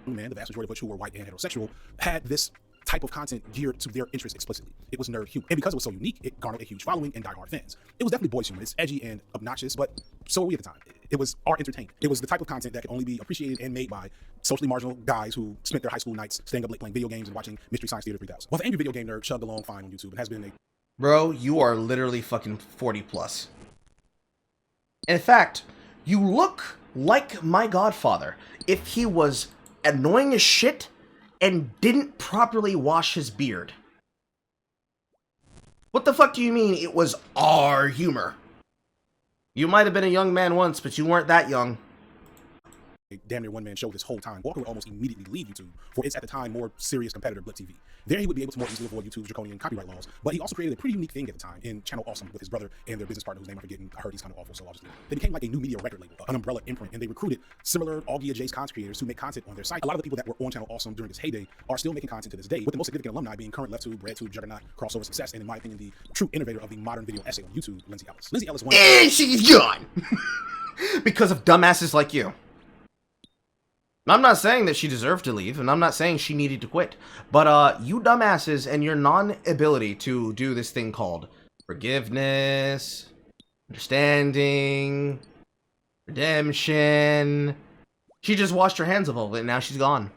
Man, the vast majority of which who were white and heterosexual, had this type of content geared to their interests explicitly. It was nerd humor. And because it was so unique, it garnered a huge following and diehard fans. It was definitely boys humor. It's edgy and obnoxious, but so were we at the time. It was our entertainment. It was the type of content that could only be appreciated and made by socially marginal guys who spent their high school nights staying up late playing video games and watching Mystery Science Theater 3000. Well, the angry video game nerd chugged along fine on YouTube and has been a... Bro, you are literally fucking 40 plus. In fact, you look like my godfather if he was annoying as shit and didn't properly wash his beard. What the fuck do you mean it was our humor? You might have been a young man once, but you weren't that young. damn near one-man show this whole time, Walker would almost immediately leave YouTube for its, at the time, more serious competitor, Blip TV. There he would be able to more easily avoid YouTube's draconian copyright laws, but he also created a pretty unique thing at the time in Channel Awesome with his brother and their business partner, whose name I'm forgetting. I heard he's kind of awful, so I'll just... They became like a new media record label, an umbrella imprint, and they recruited similar Augie J's content creators to make content on their site. A lot of the people that were on Channel Awesome during its heyday are still making content to this day, with the most significant alumni being current LeftTube, RedTube, Juggernaut, crossover success, and in my opinion, the true innovator of the modern video essay on YouTube, Lindsay Ellis. Lindsay Ellis won... And she's gone! Because of dumbasses like you. I'm not saying that she deserved to leave, and I'm not saying she needed to quit. But, you dumbasses and your non-ability to do this thing called forgiveness, understanding, redemption. She just washed her hands of all of it, and now she's gone.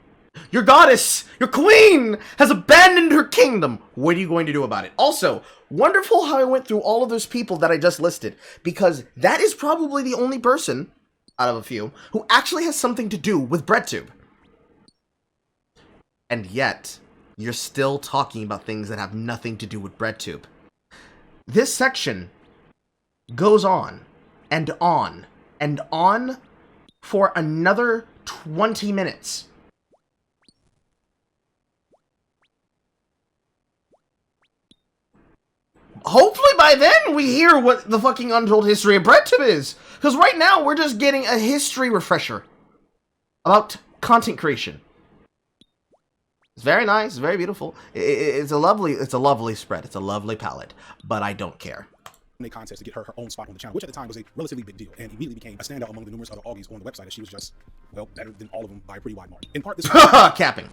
Your goddess, your queen, has abandoned her kingdom. What are you going to do about it? Also, wonderful how I went through all of those people that I just listed, because that is probably the only person out of a few, who actually has something to do with BreadTube. And yet, you're still talking about things that have nothing to do with BreadTube. This section goes on, and on, and on for another 20 minutes. Hopefully by then we hear what the fucking untold history of BreadTube is. Because right now we're just getting a history refresher about content creation. It's very nice, very beautiful. It's a lovely spread. It's a lovely palette. But I don't care. A contest to get her own spot on the channel, which at the time was a relatively big deal, and immediately became a standout among the numerous other Augies on the website, as she was just, well, better than all of them by a pretty wide margin. In part, this capping.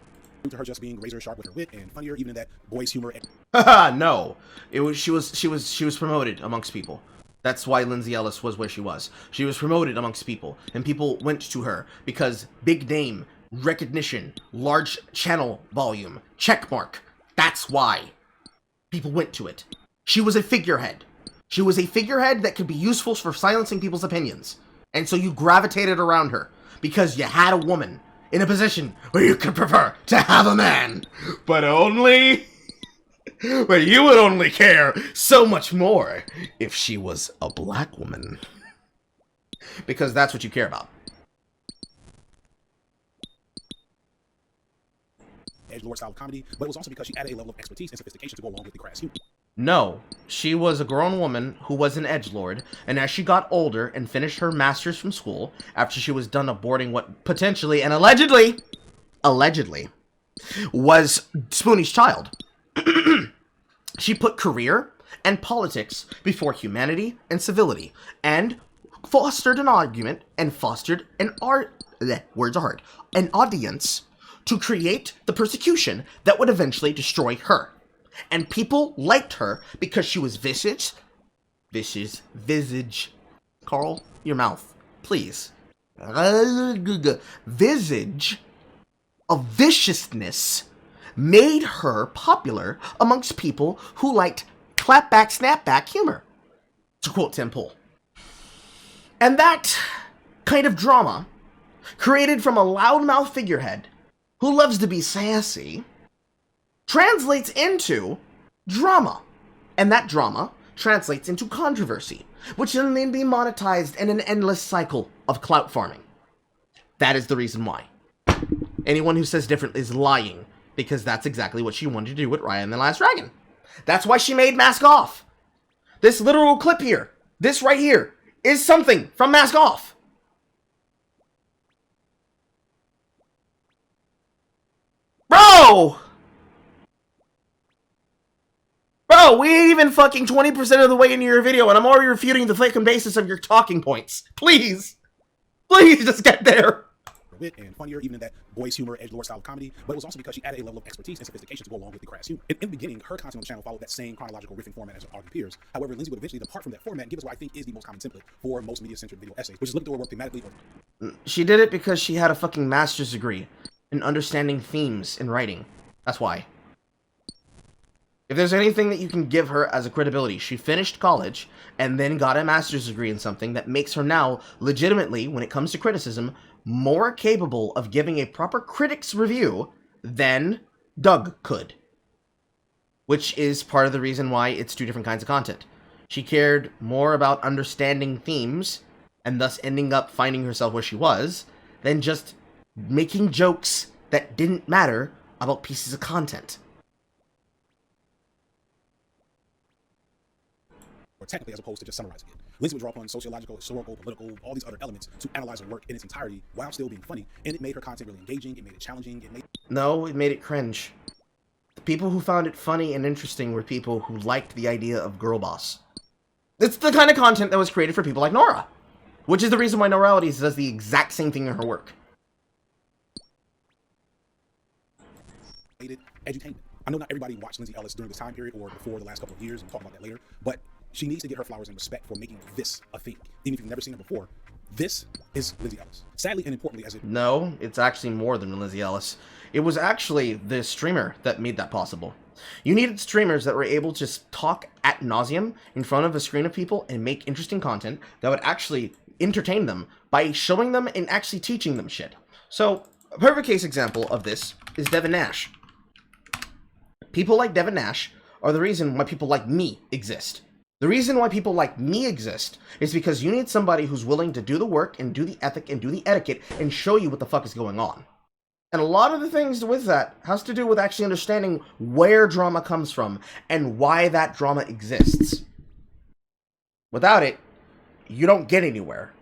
To her just being razor sharp with her wit and funnier even in that boys humor. No, it was she was promoted amongst people. That's why Lindsay Ellis was where she was. She was promoted amongst people, and people went to her because big name, recognition, large channel volume, check mark. That's why people went to it. She was a figurehead. She was a figurehead that could be useful for silencing people's opinions, and so you gravitated around her because you had a woman in a position where you could prefer to have a man, but only... but you would only care so much more if she was a black woman. Because that's what you care about. Edgelord style of comedy, but it was also because she added a level of expertise and sophistication to go along with the crass humor. No, she was a grown woman who was an edgelord, and as she got older and finished her master's from school, after she was done aborting what potentially and allegedly was Spoonie's child, she put career and politics before humanity and civility, and fostered an argument and fostered an an audience to create the persecution that would eventually destroy her. And people liked her because she was visage. Carl, your mouth, please. Visage of viciousness made her popular amongst people who liked clapback, snapback humor, to quote Tim Pool. And that kind of drama, created from a loudmouth figurehead who loves to be sassy, translates into drama. And that drama translates into controversy, which will then be monetized in an endless cycle of clout farming. That is the reason why. Anyone who says different is lying, because that's exactly what she wanted to do with Raya and the Last Dragon. That's why she made Mask Off. This literal clip here, this right here, is something from Mask Off. Bro! Bro, we ain't even fucking 20% of the way into your video, and I'm already refuting the fucking basis of your talking points. Please! Please just get there! Wit and funnier, even in that boys humor, edgelord style of comedy, but it was also because she added a level of expertise and sophistication to go along with the crass humor. In the beginning, her content on the channel followed that same chronological riffing format as her other peers. However, Lindsay would eventually depart from that format and give us what I think is the most common template for most media-centered video essays, which is look through her work thematically. She did it because she had a fucking master's degree in understanding themes in writing. That's why. If there's anything that you can give her as a credibility, she finished college and then got a master's degree in something that makes her now, legitimately, when it comes to criticism, more capable of giving a proper critic's review than Doug could. Which is part of the reason why it's two different kinds of content. She cared more about understanding themes, and thus ending up finding herself where she was, than just making jokes that didn't matter about pieces of content. Or technically, as opposed to just summarizing it. Lindsay would draw upon sociological, historical, political, all these other elements to analyze her work in its entirety while still being funny, and it made her content really engaging, it made it challenging, No, it made it cringe. The people who found it funny and interesting were people who liked the idea of girl boss. It's the kind of content that was created for people like Nora, which is the reason why Noralities does the exact same thing in her work. Edutainment. I know not everybody watched Lindsay Ellis during this time period or before the last couple of years, and we'll talk about that later, but she needs to get her flowers and respect for making this a thing. Even if you've never seen her before, this is Lindsay Ellis. Sadly and importantly, as it... No, it's actually more than Lindsay Ellis. It was actually the streamer that made that possible. You needed streamers that were able to talk ad nauseum in front of a screen of people and make interesting content that would actually entertain them by showing them and actually teaching them shit. So, a perfect case example of this is Devin Nash. People like Devin Nash are the reason why people like me exist. The reason why people like me exist is because you need somebody who's willing to do the work and do the ethic and do the etiquette and show you what the fuck is going on. And a lot of the things with that has to do with actually understanding where drama comes from and why that drama exists. Without it, you don't get anywhere.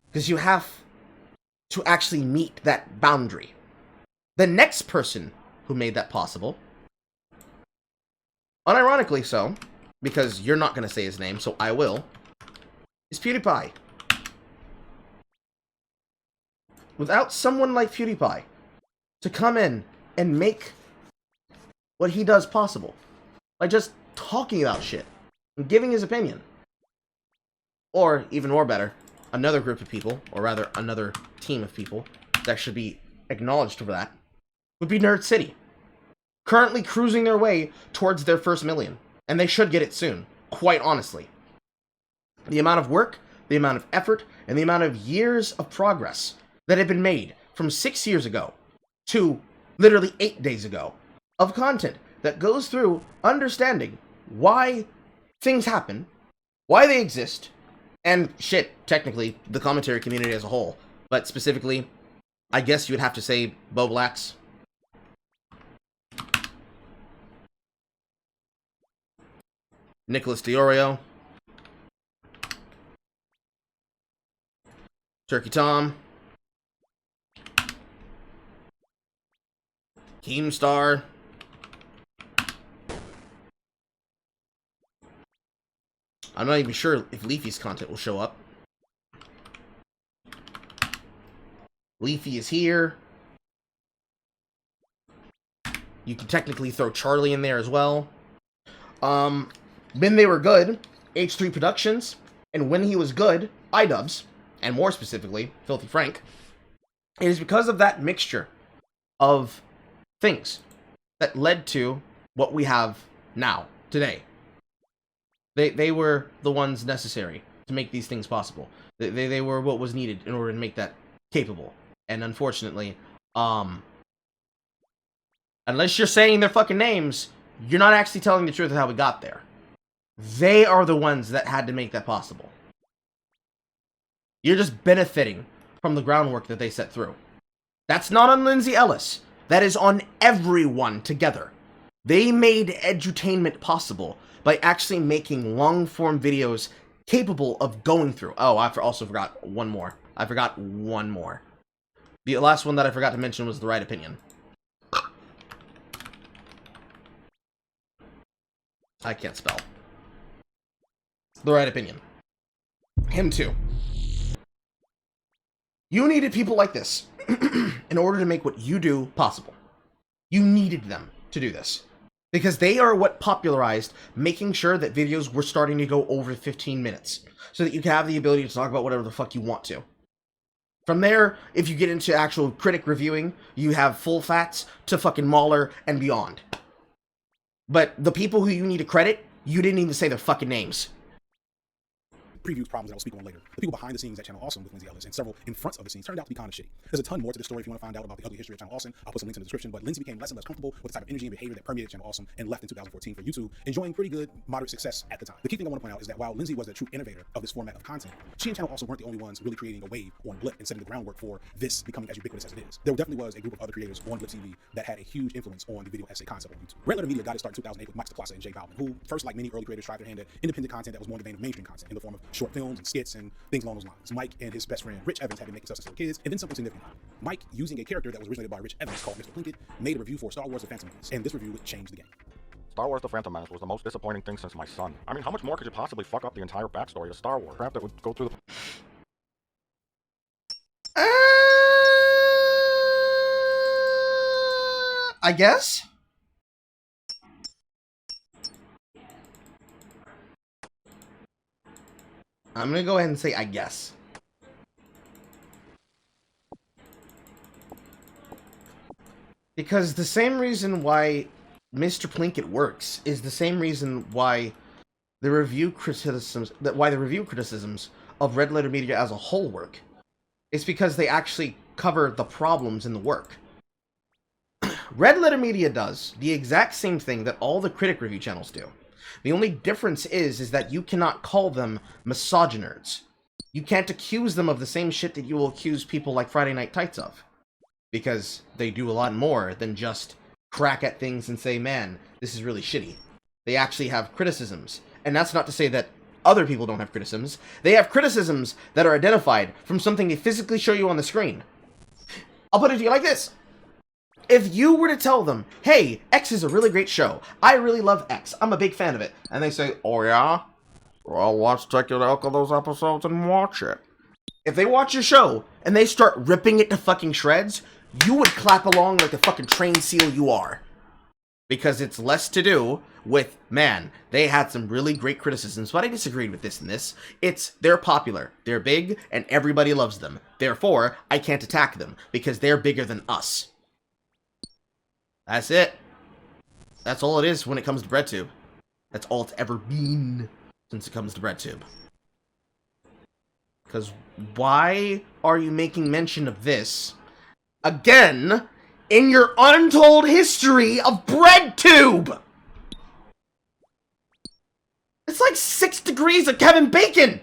Because you have to actually meet that boundary. The next person who made that possible, unironically so, because you're not going to say his name, so I will, is PewDiePie. Without someone like PewDiePie to come in and make what he does possible, by just talking about shit and giving his opinion, or even more better, another group of people, or rather another team of people that should be acknowledged for that, would be Nerd City, currently cruising their way towards their first million. And they should get it soon, quite honestly. The amount of work, the amount of effort, and the amount of years of progress that have been made from 6 years ago to literally 8 days ago of content that goes through understanding why things happen, why they exist, and shit, technically, the commentary community as a whole. But specifically, I guess you would have to say Bo Blacks. Nicholas Diorio, Turkey Tom, Keemstar, I'm not even sure if Leafy's content will show up. Leafy is here. You can technically throw Charlie in there as well. When they were good, H3 Productions, and when he was good, iDubbbz, and more specifically, Filthy Frank. It is because of that mixture of things that led to what we have now, today. They were the ones necessary to make these things possible. They were what was needed in order to make that capable. And unfortunately, unless you're saying their fucking names, you're not actually telling the truth of how we got there. They are the ones that had to make that possible. You're just benefiting from the groundwork that they set through. That's not on Lindsay Ellis. That is on everyone together. They made edutainment possible by actually making long-form videos capable of going through. Oh, I also forgot one more. The last one that I forgot to mention was The Right Opinion. I can't spell. The Right Opinion. Him too. You needed people like this in order to make what you do possible. You needed them to do this. Because they are what popularized making sure that videos were starting to go over 15 minutes. So that you can have the ability to talk about whatever the fuck you want to. From there, if you get into actual critic reviewing, you have Full Fats to fucking Mauler and beyond. But the people who you need to credit, you didn't even say their fucking names. Previews problems that I'll speak on later. The people behind the scenes at Channel Awesome with Lindsay Ellis and several in front of the scenes turned out to be kind of shitty. There's a ton more to the story if you want to find out about the ugly history of Channel Awesome. I'll put some links in the description, but Lindsay became less and less comfortable with the type of energy and behavior that permeated Channel Awesome and left in 2014 for YouTube, enjoying pretty good, moderate success at the time. The key thing I want to point out is that while Lindsay was the true innovator of this format of content, she and Channel Awesome weren't the only ones really creating a wave on Blip and setting the groundwork for this becoming as ubiquitous as it is. There definitely was a group of other creators on Blip TV that had a huge influence on the video essay concept on YouTube. Red Letter Media got its start in 2008 with Mike Plaza and Jay Bauman, who first, like many early creators, tried their hand at independent content that was more in the vein of mainstream content in the form of short films and skits and things along those lines. Mike and his best friend Rich Evans had been making stuff since they were kids, and then something significant happened. Mike, using a character that was originated by Rich Evans called Mr. Plinkett, made a review for Star Wars: The Phantom Menace, and this review would change the game. Star Wars: The Phantom Menace was the most disappointing thing since my son. I mean, how much more could you possibly fuck up the entire backstory of Star Wars? Crap that would go through the... I guess? I'm gonna go ahead and say I guess. Because the same reason why Mr. Plinkett works is the same reason why the review criticisms of Red Letter Media as a whole work. It's because they actually cover the problems in the work. Red Letter Media does the exact same thing that all the critic review channels do. The only difference is that you cannot call them misogynerds. You can't accuse them of the same shit that you will accuse people like Friday Night Tights of. Because they do a lot more than just crack at things and say, man, this is really shitty. They actually have criticisms. And that's not to say that other people don't have criticisms. They have criticisms that are identified from something they physically show you on the screen. I'll put it to you like this. If you were to tell them, hey, X is a really great show. I really love X. I'm a big fan of it. And they say, oh yeah? Well, let's take a look at those episodes and watch it. If they watch your show and they start ripping it to fucking shreds, you would clap along like the fucking trained seal you are. Because it's less to do with, man, they had some really great criticisms, but I disagreed with this and this. It's, they're popular, they're big, and everybody loves them. Therefore, I can't attack them, because they're bigger than us. That's it. That's all it is when it comes to BreadTube. That's all it's ever been since it comes to BreadTube. Because why are you making mention of this again in your untold history of BreadTube? It's like 6 degrees of Kevin Bacon!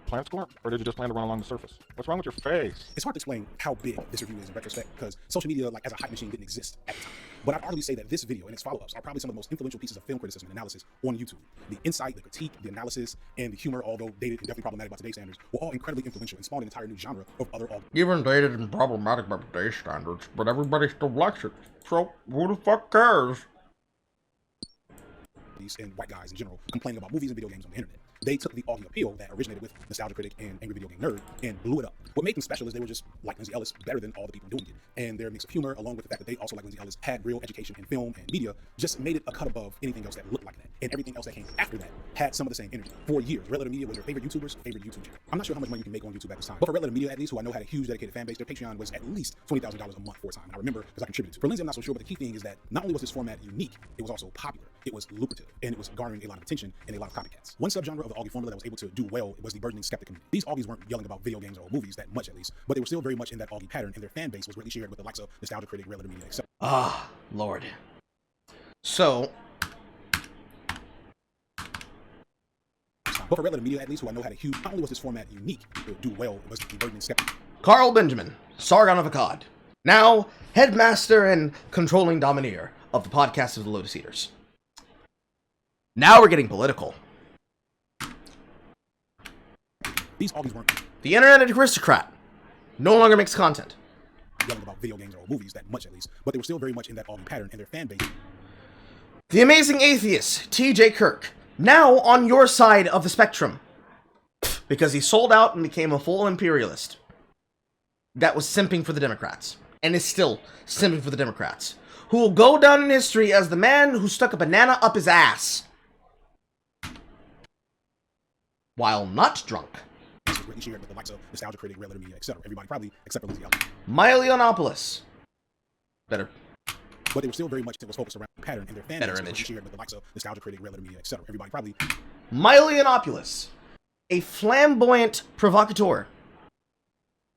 Plan to score? Or did you just plan to run along the surface? What's wrong with your face? It's hard to explain how big this review is in retrospect because social media, like as a hype machine, didn't exist at the time. But I'd arguably say that this video and its follow-ups are probably some of the most influential pieces of film criticism and analysis on YouTube. The insight, the critique, the analysis, and the humor, although dated and definitely problematic by today's standards, were all incredibly influential and spawned an entire new genre of other Even dated and problematic by today's standards, but everybody still likes it. So who the fuck cares? and white guys in general complaining about movies and video games on the internet. They took the Augie appeal that originated with Nostalgia Critic and Angry Video Game Nerd and blew it up. What made them special is they were just like Lindsay Ellis, better than all the people doing it. And their mix of humor, along with the fact that they also, like Lindsay Ellis, had real education in film and media, just made it a cut above anything else that looked like that. And everything else that came after that had some of the same energy. For years, Red Letter Media was their favorite YouTuber's favorite YouTube channel. I'm not sure how much money you can make on YouTube at this time, but for Red Letter Media, at least, who I know had a huge dedicated fan base, their Patreon was at least $20,000 a month for a time. And I remember because I contributed. For Lindsay, I'm not so sure, but the key thing is that not only was this format unique, it was also popular. It was lucrative, and it was garnering a lot of attention and a lot of copycats. One subgenre of the Augie formula that was able to do well was the burgeoning skeptic community. These Augies weren't yelling about video games or movies that much, at least, but they were still very much in that Augie pattern, and their fan base was greatly shared with the likes of Nostalgia Critic, Red Letter Media, etc. Ah, Lord. So, But for regular media, at least, who I know had a huge, not only was this format unique, it would do well, it was the burgeoning skeptic. Carl Benjamin, Sargon of Akkad, now headmaster and controlling domineer of the podcast of the Lotus Eaters. Now we're getting political. These always weren't The internet aristocrat no longer makes content. yelling about video games or movies that much, at least, but they were still very much in that all pattern, and their fan base. The amazing atheist, T.J. Kirk, now on your side of the spectrum. Because he sold out and became a full imperialist. That was simping for the Democrats. And is still simping for the Democrats. Who will go down in history as the man who stuck a banana up his ass. While not drunk. Greatly shared with the likes of Nostalgia Critic, Reality Media, etc. Everybody probably, except for Lizzie Ellis. Myleonopolis. Better. But they were still very much was focused around the pattern, and their fan Better base image. was shared with the likes of Nostalgia Critic, Reality Media, etc. Everybody probably. Myleonopolis. A flamboyant provocateur.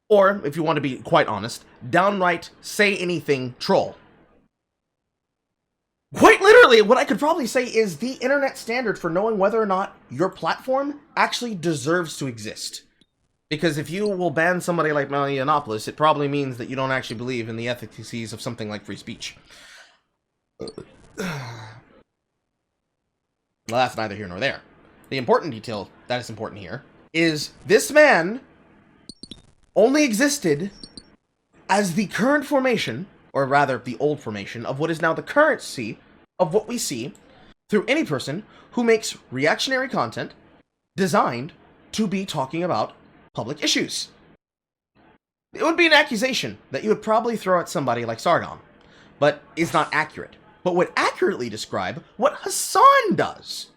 Or, if you want to be quite honest, downright say anything troll. Quite literally, what I could probably say is the internet standard for knowing whether or not your platform actually deserves to exist. Because if you will ban somebody like Myleonopolis, it probably means that you don't actually believe in the efficacies of something like free speech. Well, that's neither here nor there. The important detail that is important here is this man only existed as the current formation, or rather the old formation, of what is now the currency of what we see through any person who makes reactionary content designed to be talking about public issues. It would be an accusation that you would probably throw at somebody like Sargon, but is not accurate, but would accurately describe what Hassan does.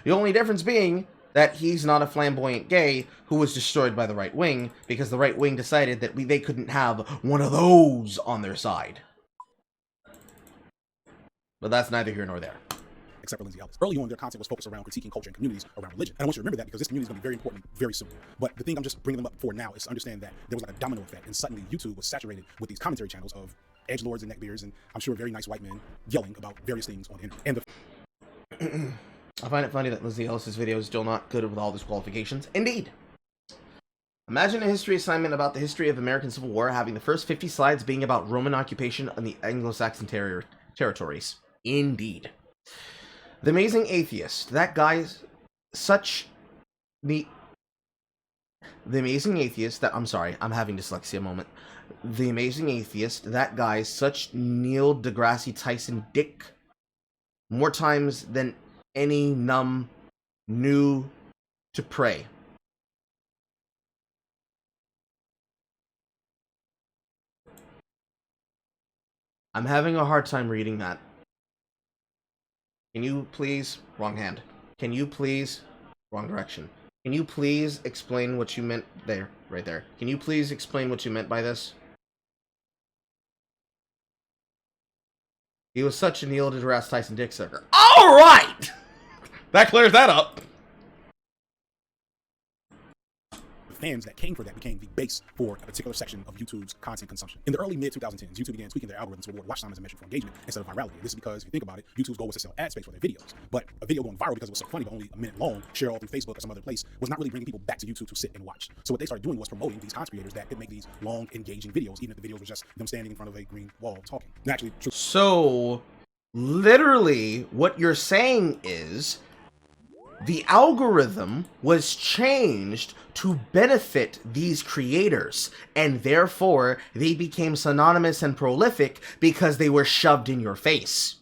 The only difference being that he's not a flamboyant gay who was destroyed by the right wing because the right wing decided that they couldn't have one of those on their side. But that's neither here nor there. Except for Lindsay Ellis. Early on, their content was focused around critiquing culture and communities around religion. And I want you to remember that because this community is going to be very important very soon. But the thing I'm just bringing them up for now is to understand that there was like a domino effect, and suddenly YouTube was saturated with these commentary channels of edgelords and neckbeards, and I'm sure very nice white men yelling about various things on the internet. And I find it funny that Lindsay Ellis' video is still not good with all these qualifications. Indeed. Imagine a history assignment about the history of American Civil War having the first 50 slides being about Roman occupation on the Anglo-Saxon territories. Indeed. The Amazing Atheist. That guy's such the Amazing Atheist that I'm sorry, I'm having dyslexia moment. The Amazing Atheist. That guy's such Neil deGrasse Tyson dick more times than any numb knew to pray. I'm having a hard time reading that. Can you please... Wrong hand. Can you please... Wrong direction. Can you please explain what you meant... There. Right there. Can you please explain what you meant by this? He was such a Neil deGrasse Tyson dick sucker. Alright! That clears that up. the fans that came for that became the base for a particular section of YouTube's content consumption. In the early mid-2010s, YouTube began tweaking their algorithms to reward watch time as a measure for engagement instead of virality. This is because, if you think about it, YouTube's goal was to sell ad space for their videos. But a video going viral because it was so funny but only a minute long, shared all through Facebook or some other place, was not really bringing people back to YouTube to sit and watch. So what they started doing was promoting these content creators that could make these long, engaging videos, even if the videos were just them standing in front of a green wall talking. And actually, So, literally, what you're saying is the algorithm was changed to benefit these creators, and therefore they became synonymous and prolific because they were shoved in your face.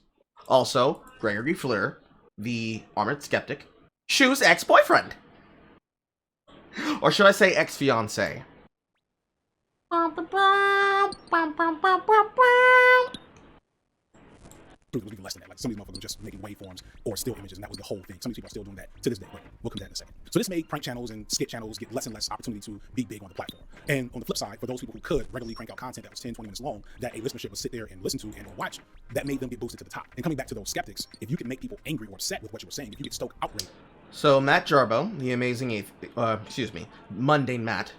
Also, Gregory Fleur, the armored skeptic, Shu's ex-boyfriend. Or should I say ex-fiancé? it was even less than that. Like, some of these motherfuckers were just making waveforms or still images, and that was the whole thing. Some of these people are still doing that to this day. But we'll come to that in a second. So this made prank channels and skit channels get less and less opportunity to be big on the platform. And on the flip side, for those people who could regularly crank out content that was 10, 20 minutes long, that a listenership would sit there and listen to and or watch, that made them get boosted to the top. And coming back to those skeptics, if you can make people angry or upset with what you were saying, if you get stoke outrage. So Matt Jarbo, the amazing Mundane Matt,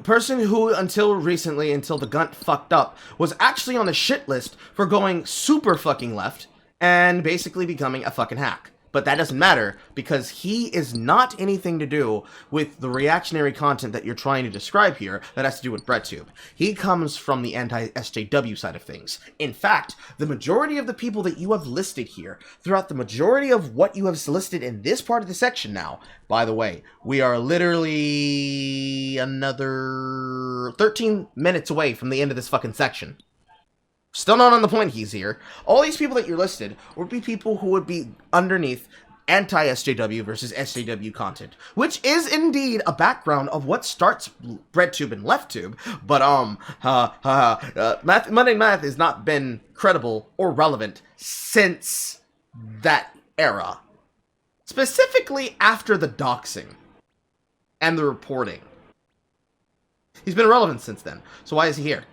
person who until recently, until the Gunt fucked up, was actually on the shit list for going super fucking left and basically becoming a fucking hack. But that doesn't matter, because he is not anything to do with the reactionary content that you're trying to describe here that has to do with BreadTube. He comes from the anti-SJW side of things. In fact, the majority of the people that you have listed here, throughout the majority of what you have listed in this part of the section now, by the way, we are literally another 13 minutes away from the end of this fucking section. Still not on the point he's here. All these people that you're listed would be people who would be underneath anti-SJW versus SJW content, which is indeed a background of what starts BreadTube and LeftTube, but Monday Math has not been credible or relevant since that era. Specifically after the doxing and the reporting. He's been irrelevant since then, so why is he here?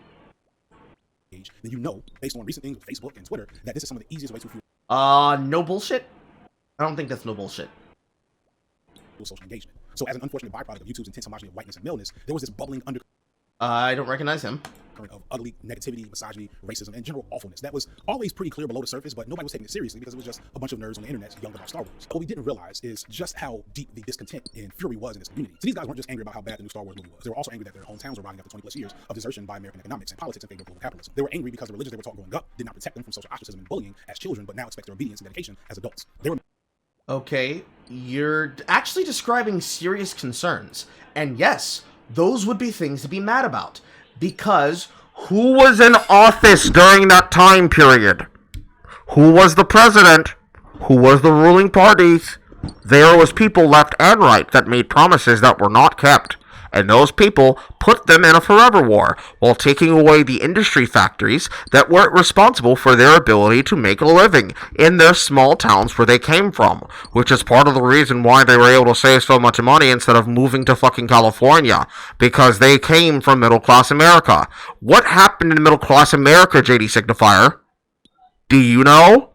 Then you know, based on recent things with Facebook and Twitter, that this is some of the easiest ways to fuel no bullshit? I don't think that's no bullshit. social engagement. So as an unfortunate byproduct of YouTube's intense homogeny of whiteness and maleness, there was this bubbling undercurrent I don't recognize him. of ugly negativity, misogyny, racism, and general awfulness that was always pretty clear below the surface, but nobody was taking it seriously because it was just a bunch of nerds on the internet yelling about Star Wars. What we didn't realize is just how deep the discontent and fury was in this community. So these guys weren't just angry about how bad the new Star Wars movie was. They were also angry that their hometowns were rotting after 20 plus years of desertion by American economics and politics in favor of global capitalism. They were angry because the religions they were taught growing up did not protect them from social ostracism and bullying as children, but now expect their obedience and dedication as adults. They were Okay, you're actually describing serious concerns. And yes, those would be things to be mad about. Because Who was in office during that time period? Who was the president? Who was the ruling parties? There was people left and right that made promises that were not kept. And those people put them in a forever war, while taking away the industry factories that were responsible for their ability to make a living in their small towns where they came from, which is part of the reason why they were able to save so much money instead of moving to fucking California, because they came from middle-class America. What happened in middle-class America, JD Signifier? Do you know?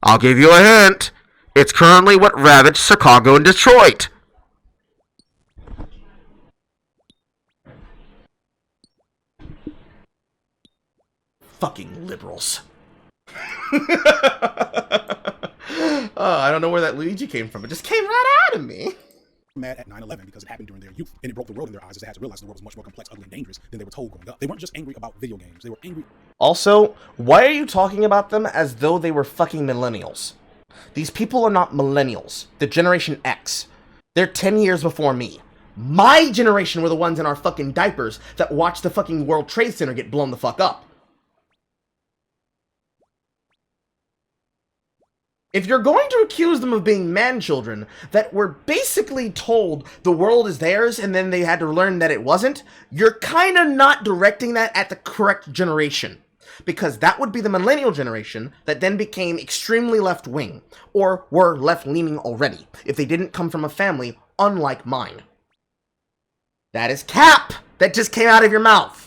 I'll give you a hint. It's currently what ravaged Chicago and Detroit. fucking liberals. I don't know where that Luigi came from. It just came right out of me. mad at 9/11 because it happened during their youth, and it broke the world in their eyes as they had to realize the world was much more complex, ugly, and dangerous than they were told growing up. They weren't just angry about video games. They were angry. Also, why are you talking about them as though they were fucking millennials? These people are not millennials. They're Generation X. They're 10 years before me. My generation were the ones in our fucking diapers that watched the fucking World Trade Center get blown the fuck up. If you're going to accuse them of being man-children that were basically told the world is theirs and then they had to learn that it wasn't, you're kind of not directing that at the correct generation. Because that would be the millennial generation that then became extremely left-wing, or were left-leaning already, if they didn't come from a family unlike mine. That is cap! That just came out of your mouth!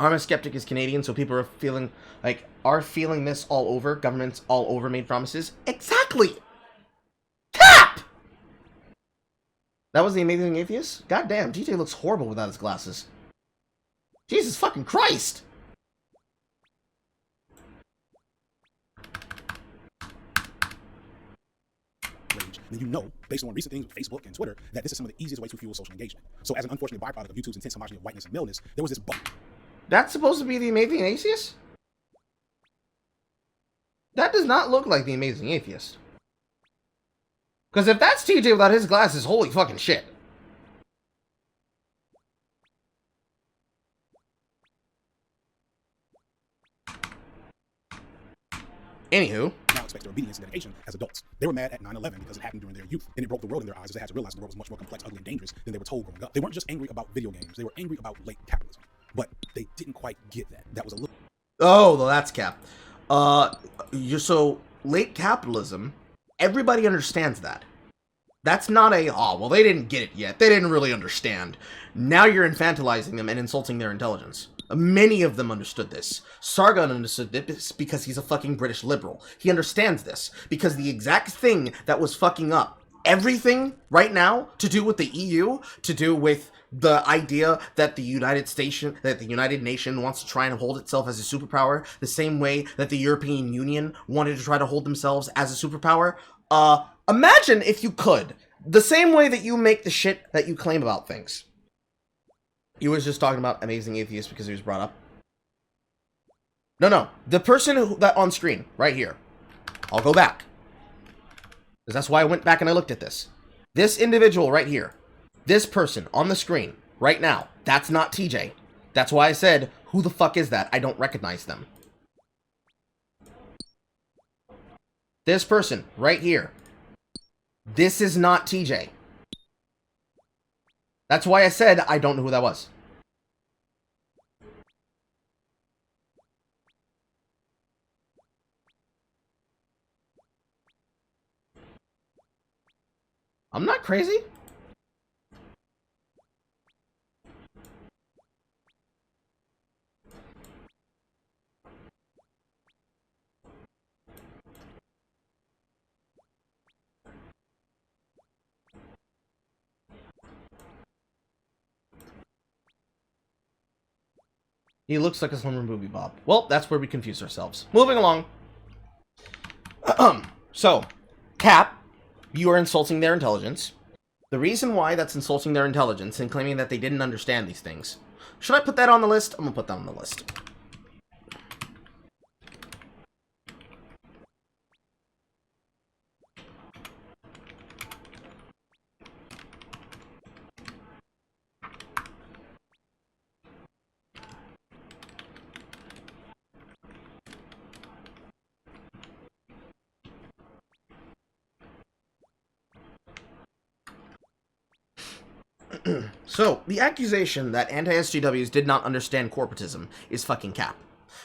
I'm a skeptic is Canadian, so people are feeling this all over. Governments all over made promises. Exactly! Cap! That was the Amazing Atheist? Goddamn, DJ looks horrible without his glasses. Jesus fucking Christ! Rage. And you know, based on recent things with Facebook and Twitter, that this is some of the easiest ways to fuel social engagement. So as an unfortunate byproduct of YouTube's intense homogeny of whiteness and maleness, there was this That's supposed to be the Amazing Atheist? That does not look like the Amazing Atheist. Because if that's TJ without his glasses, holy fucking shit. Anywho. Now expect their obedience and dedication as adults. They were mad at 9/11 because it happened during their youth, and it broke the world in their eyes as they had to realize the world was much more complex, ugly, and dangerous than they were told growing up. They weren't just angry about video games. They were angry about late capitalism. But they didn't quite get that. That was a little... Oh, well, that's cap. So, late capitalism, everybody understands that. That's not a, oh, well, they didn't get it yet. They didn't really understand. Now you're infantilizing them and insulting their intelligence. Many of them understood this. Sargon understood this because he's a fucking British liberal. He understands this because the exact thing that was fucking up everything right now to do with the EU, to do with The idea that the United Nation wants to try and hold itself as a superpower, the same way that the European Union wanted to try to hold themselves as a superpower. Imagine if you could. The same way that you make the shit that you claim about things. You was just talking about Amazing Atheist because he was brought up. No. The person that on screen, right here. I'll go back. Because that's why I went back and I looked at this. This individual right here. This person on the screen, right now. That's not TJ. That's why I said, who the fuck is that? I don't recognize them. This person, right here. This is not TJ. That's why I said I don't know who that was. I'm not crazy. He looks like a Summer movie Bob. Well, that's where we confuse ourselves. Moving along. So, Cap, you are insulting their intelligence. The reason why that's insulting their intelligence and claiming that they didn't understand these things. Should I put that on the list? I'm gonna put that on the list. So, the accusation that anti-SJWs did not understand corporatism is fucking cap.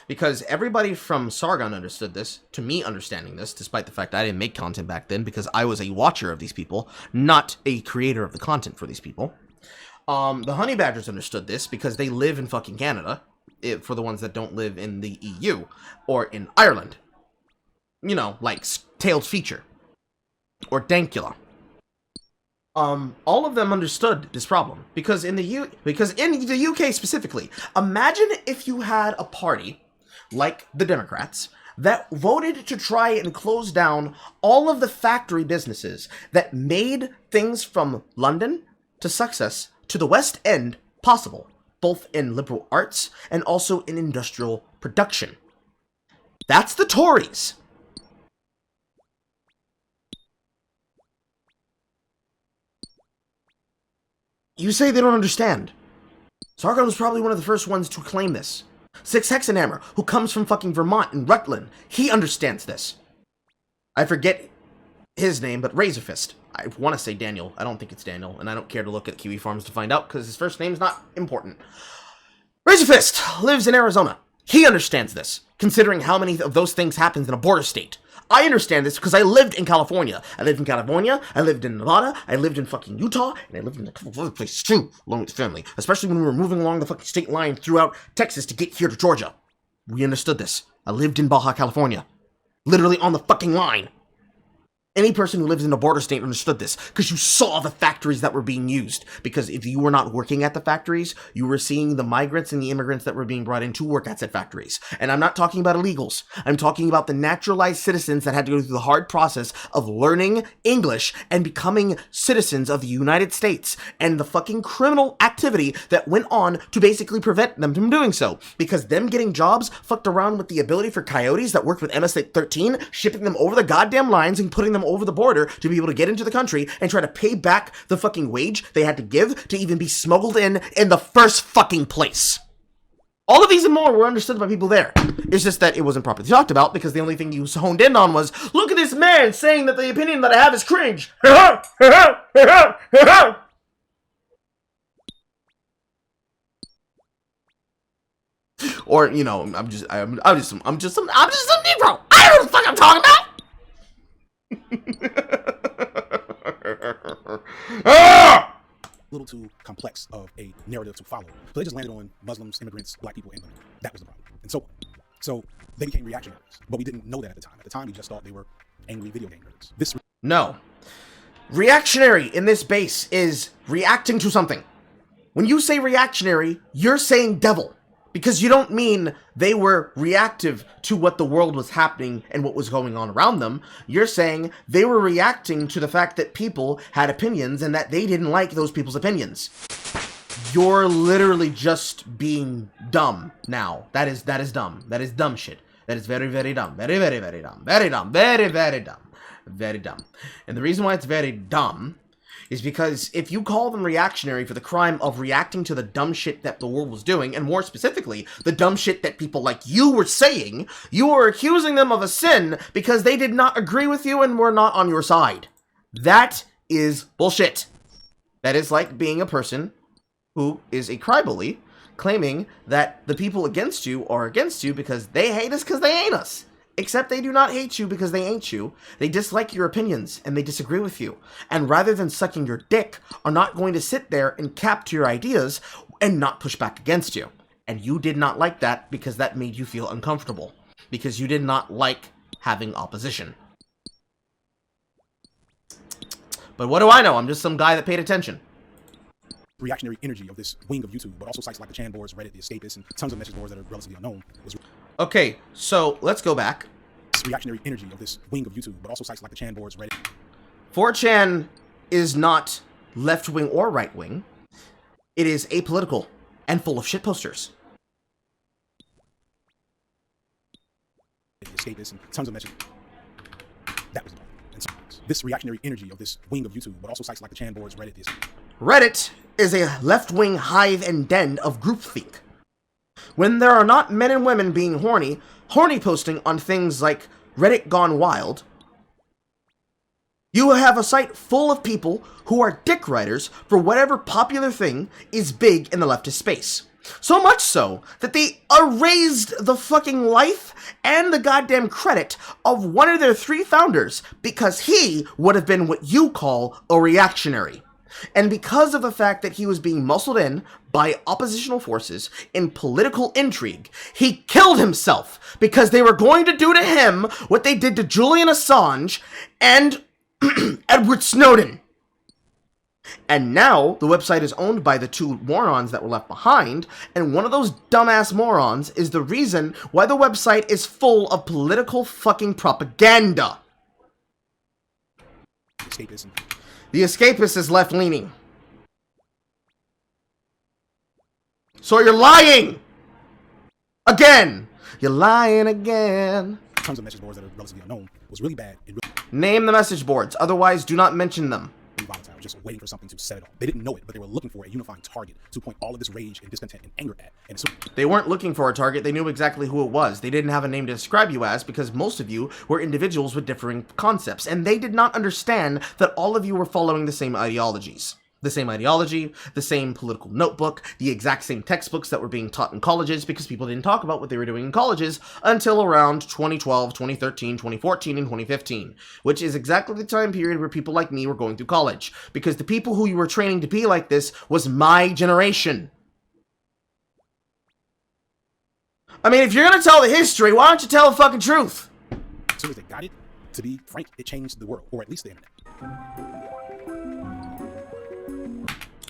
Because everybody from Sargon understood this, to me understanding this, despite the fact I didn't make content back then because I was a watcher of these people, not a creator of the content for these people. The Honey Badgers understood this because they live in fucking Canada, for the ones that don't live in the EU, or in Ireland. You know, like Tailed Feature, or Dankula. All of them understood this problem because in the UK specifically, imagine if you had a party like the Democrats that voted to try and close down all of the factory businesses that made things from London to Sussex to the West End possible, both in liberal arts and also in industrial production. That's the Tories. You say they don't understand. Sargon was probably one of the first ones to claim this. Six Hexenhammer, who comes from fucking Vermont and Rutland, he understands this. I forget his name, but Razorfist. I want to say Daniel. I don't think it's Daniel, and I don't care to look at Kiwi Farms to find out, because his first name's not important. Razorfist lives in Arizona. He understands this, considering how many of those things happens in a border state. I understand this because I lived in California. I lived in California, I lived in Nevada, I lived in fucking Utah, and I lived in a couple of other places too, along with family. Especially when we were moving along the fucking state line throughout Texas to get here to Georgia. We understood this. I lived in Baja California. Literally on the fucking line. Any person who lives in a border state understood this, because you saw the factories that were being used. Because if you were not working at the factories, you were seeing the migrants and the immigrants that were being brought in to work at said factories. And I'm not talking about illegals. I'm talking about the naturalized citizens that had to go through the hard process of learning English and becoming citizens of the United States, and the fucking criminal activity that went on to basically prevent them from doing so. Because them getting jobs fucked around with the ability for coyotes that worked with MS-13, shipping them over the goddamn lines and putting them over the border to be able to get into the country and try to pay back the fucking wage they had to give to even be smuggled in the first fucking place. All of these and more were understood by people there. It's just that it wasn't properly talked about because the only thing you honed in on was, look at this man saying that the opinion that I have is cringe. Or, you know, I'm just some Negro. I don't know what the fuck I'm talking about. A little too complex of a narrative to follow. So they just landed on Muslims, immigrants, black people, and women. That was the problem. And so on. So they became reactionaries. But we didn't know that at the time. At the time, we just thought they were angry video game nerds. No. Reactionary in this base is reacting to something. When you say reactionary, you're saying devil. Because you don't mean they were reactive to what the world was happening and what was going on around them. You're saying they were reacting to the fact that people had opinions and that they didn't like those people's opinions. You're literally just being dumb now. That is dumb. That is dumb shit. That is very, very dumb. Very, very, very dumb. Very dumb. Very, very dumb. Very dumb. And the reason why it's very dumb is because if you call them reactionary for the crime of reacting to the dumb shit that the world was doing, and more specifically, the dumb shit that people like you were saying, you are accusing them of a sin because they did not agree with you and were not on your side. That is bullshit. That is like being a person who is a crybully, claiming that the people against you are against you because they hate us because they ain't us. Except they do not hate you because they ain't you. They dislike your opinions and they disagree with you. And rather than sucking your dick, are not going to sit there and cap to your ideas and not push back against you. And you did not like that because that made you feel uncomfortable. Because you did not like having opposition. But what do I know? I'm just some guy that paid attention. Reactionary energy of this wing of YouTube, but also sites like the Chan boards, Reddit, the Escapists, and tons of message boards that are relatively unknown. Okay, so let's go back. Reactionary energy of this wing of YouTube, but also sites like the Chan boards, Reddit. 4chan is not left-wing or right-wing. It is apolitical and full of shitposters. Escapists and tons of message. That was this reactionary energy of this wing of YouTube, but also sites like the Chan boards, Reddit. Reddit is a left-wing hive and den of groupthink. When there are not men and women being horny posting on things like Reddit Gone Wild, you have a site full of people who are dick writers for whatever popular thing is big in the leftist space. So much so that they erased the fucking life and the goddamn credit of one of their 3 founders because he would have been what you call a reactionary. And because of the fact that he was being muscled in by oppositional forces in political intrigue, he killed himself because they were going to do to him what they did to Julian Assange and Edward Snowden. And now the website is owned by the 2 morons that were left behind, and one of those dumbass morons is the reason why the website is full of political fucking propaganda. Escapism. The Escapist is left-leaning. So you're lying! Again! You're lying again. Tons of message boards that are relatively unknown. Was really bad. Name the message boards, otherwise do not mention them. Volatile, just waiting for something to set it off. They didn't know it, but they were looking for a unifying target to point all of this rage and discontent and anger at. And so they weren't looking for a target, they knew exactly who it was. They didn't have a name to describe you as because most of you were individuals with differing concepts, and they did not understand that all of you were following the same ideologies. The same ideology, the same political notebook, the exact same textbooks that were being taught in colleges because people didn't talk about what they were doing in colleges until around 2012, 2013, 2014, and 2015, which is exactly the time period where people like me were going through college, because the people who you were training to be like this was my generation. I mean, if you're gonna tell the history, why don't you tell the fucking truth? As soon as they got it, to be frank, it changed the world, or at least the internet.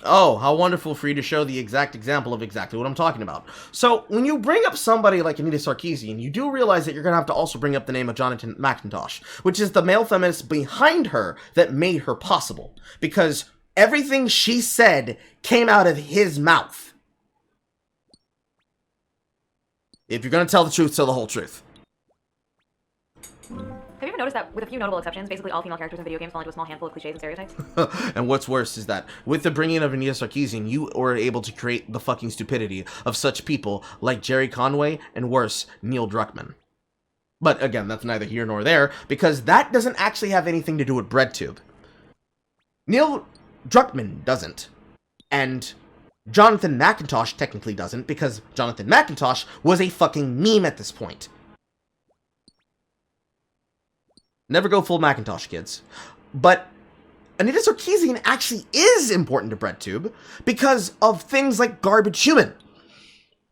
Oh, how wonderful for you to show the exact example of exactly what I'm talking about. So, when you bring up somebody like Anita Sarkeesian, you do realize that you're going to have to also bring up the name of Jonathan McIntosh, which is the male feminist behind her that made her possible. Because everything she said came out of his mouth. If you're going to tell the truth, tell the whole truth. Have you ever noticed that, with a few notable exceptions, basically all female characters in video games fall into a small handful of cliches and stereotypes? And what's worse is that, with the bringing of Anita Sarkeesian, you were able to create the fucking stupidity of such people like Jerry Conway, and worse, Neil Druckmann. But again, that's neither here nor there, because that doesn't actually have anything to do with BreadTube. Neil Druckmann doesn't. And Jonathan McIntosh technically doesn't, because Jonathan McIntosh was a fucking meme at this point. Never go full Macintosh, kids. But Anita Sarkeesian actually is important to BreadTube because of things like Garbage Human.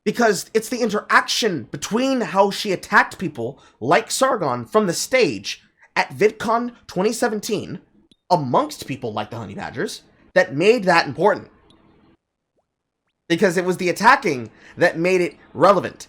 Because it's the interaction between how she attacked people like Sargon from the stage at VidCon 2017 amongst people like the Honey Badgers that made that important. because it was the attacking that made it relevant.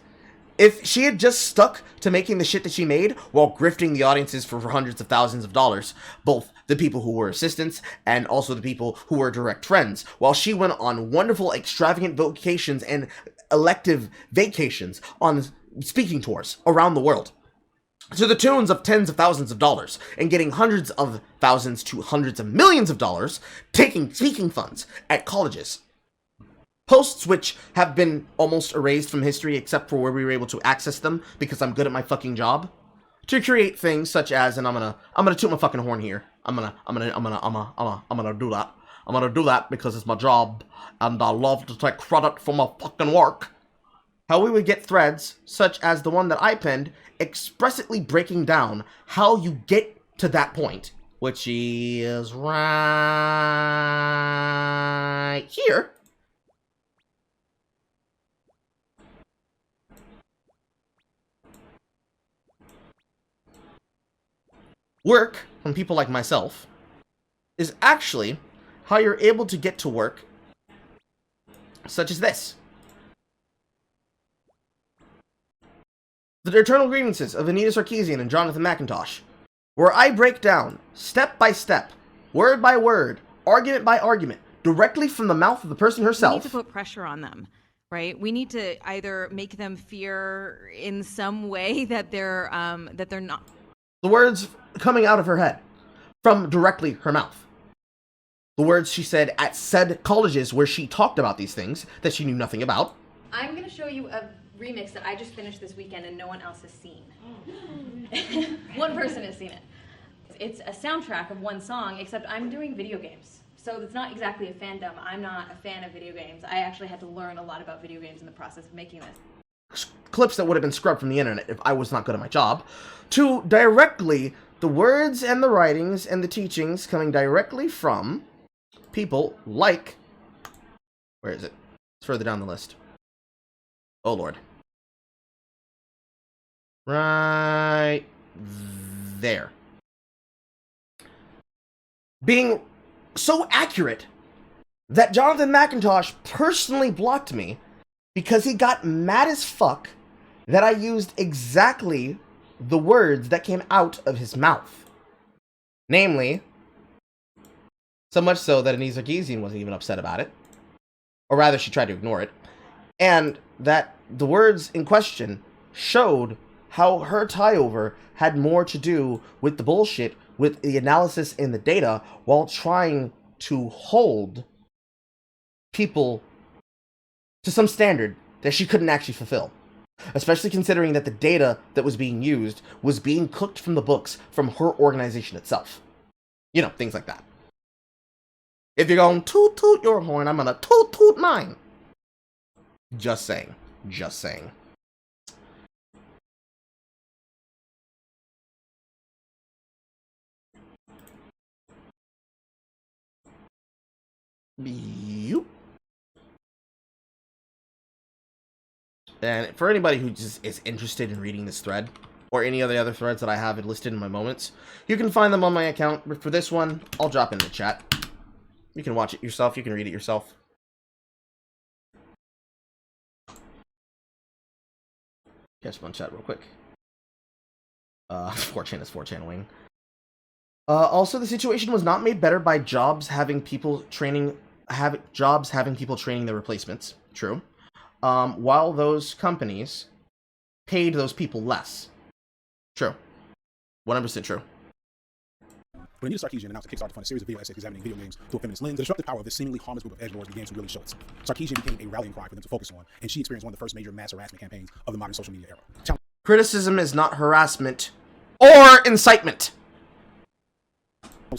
If she had just stuck to making the shit that she made while grifting the audiences for hundreds of thousands of dollars, both the people who were assistants and also the people who were direct friends, while she went on wonderful, extravagant vacations and elective vacations on speaking tours around the world, to the tunes of tens of thousands of dollars, and getting hundreds of thousands to hundreds of millions of dollars, taking speaking funds at colleges. Posts which have been almost erased from history except for where we were able to access them because I'm good at my fucking job. To create things such as, and I'm gonna toot my fucking horn here. I'm gonna do that. I'm gonna do that because it's my job and I love to take credit for my fucking work. How we would get threads such as the one that I penned expressly breaking down how you get to that point, which is right here. Work, from people like myself, is actually how you're able to get to work, such as this. The Eternal Grievances of Anita Sarkeesian and Jonathan McIntosh, where I break down, step by step, word by word, argument by argument, directly from the mouth of the person herself. We need to put pressure on them, right? We need to either make them fear in some way that they're not. The words coming out of her head, from directly her mouth. The words she said at said colleges where she talked about these things that she knew nothing about. I'm going to show you a remix that I just finished this weekend and no one else has seen. One person has seen it. It's a soundtrack of one song, except I'm doing video games. So it's not exactly a fandom. I'm not a fan of video games. I actually had to learn a lot about video games in the process of making this. Clips that would have been scrubbed from the internet if I was not good at my job, to directly the words and the writings and the teachings coming directly from people like, where is it? It's further down the list. Oh Lord. Right there. Being so accurate that Jonathan McIntosh personally blocked me because he got mad as fuck that I used exactly the words that came out of his mouth. Namely, so much so that Anita Sarkeesian wasn't even upset about it. Or rather, she tried to ignore it. And that the words in question showed how her tie-over had more to do with the bullshit, with the analysis and the data, while trying to hold people to some standard that she couldn't actually fulfill. Especially considering that the data that was being used was being cooked from the books from her organization itself. You know, things like that. If you're going toot toot your horn, I'm gonna toot toot mine. Just saying. Just saying. Yoop. And for anybody who just is interested in reading this thread, or any of the other threads that I have listed in my moments, you can find them on my account. But for this one, I'll drop in the chat. You can watch it yourself, you can read it yourself. Catch one chat real quick. 4chan is 4channeling. Also, the situation was not made better by jobs having people training their replacements. True. While those companies paid those people less. True. 100% true. When Anita Sarkeesian announced a Kickstarter to fund a series of video essays examining video games through a feminist lens, the disruptive power of this seemingly harmless group of edgelords began to really show itself. Sarkeesian became a rallying cry for them to focus on, and she experienced one of the first major mass harassment campaigns of the modern social media era. Criticism is not harassment or incitement.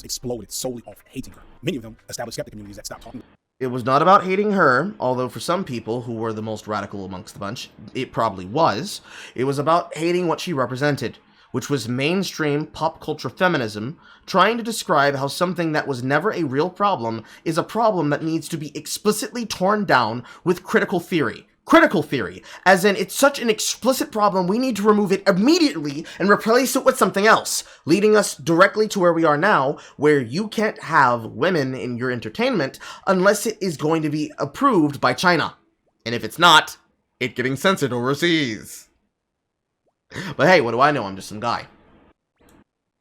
Exploded solely off hating her. Many of them established skeptic communities that stopped talking. It was not about hating her, although for some people who were the most radical amongst the bunch, it probably was. It was about hating what she represented, which was mainstream pop culture feminism, trying to describe how something that was never a real problem is a problem that needs to be explicitly torn down with critical theory. Critical theory, as in it's such an explicit problem we need to remove it immediately and replace it with something else, leading us directly to where we are now, where you can't have women in your entertainment unless it is going to be approved by China. And if it's not, it's getting censored overseas. But hey, what do I know? I'm just some guy.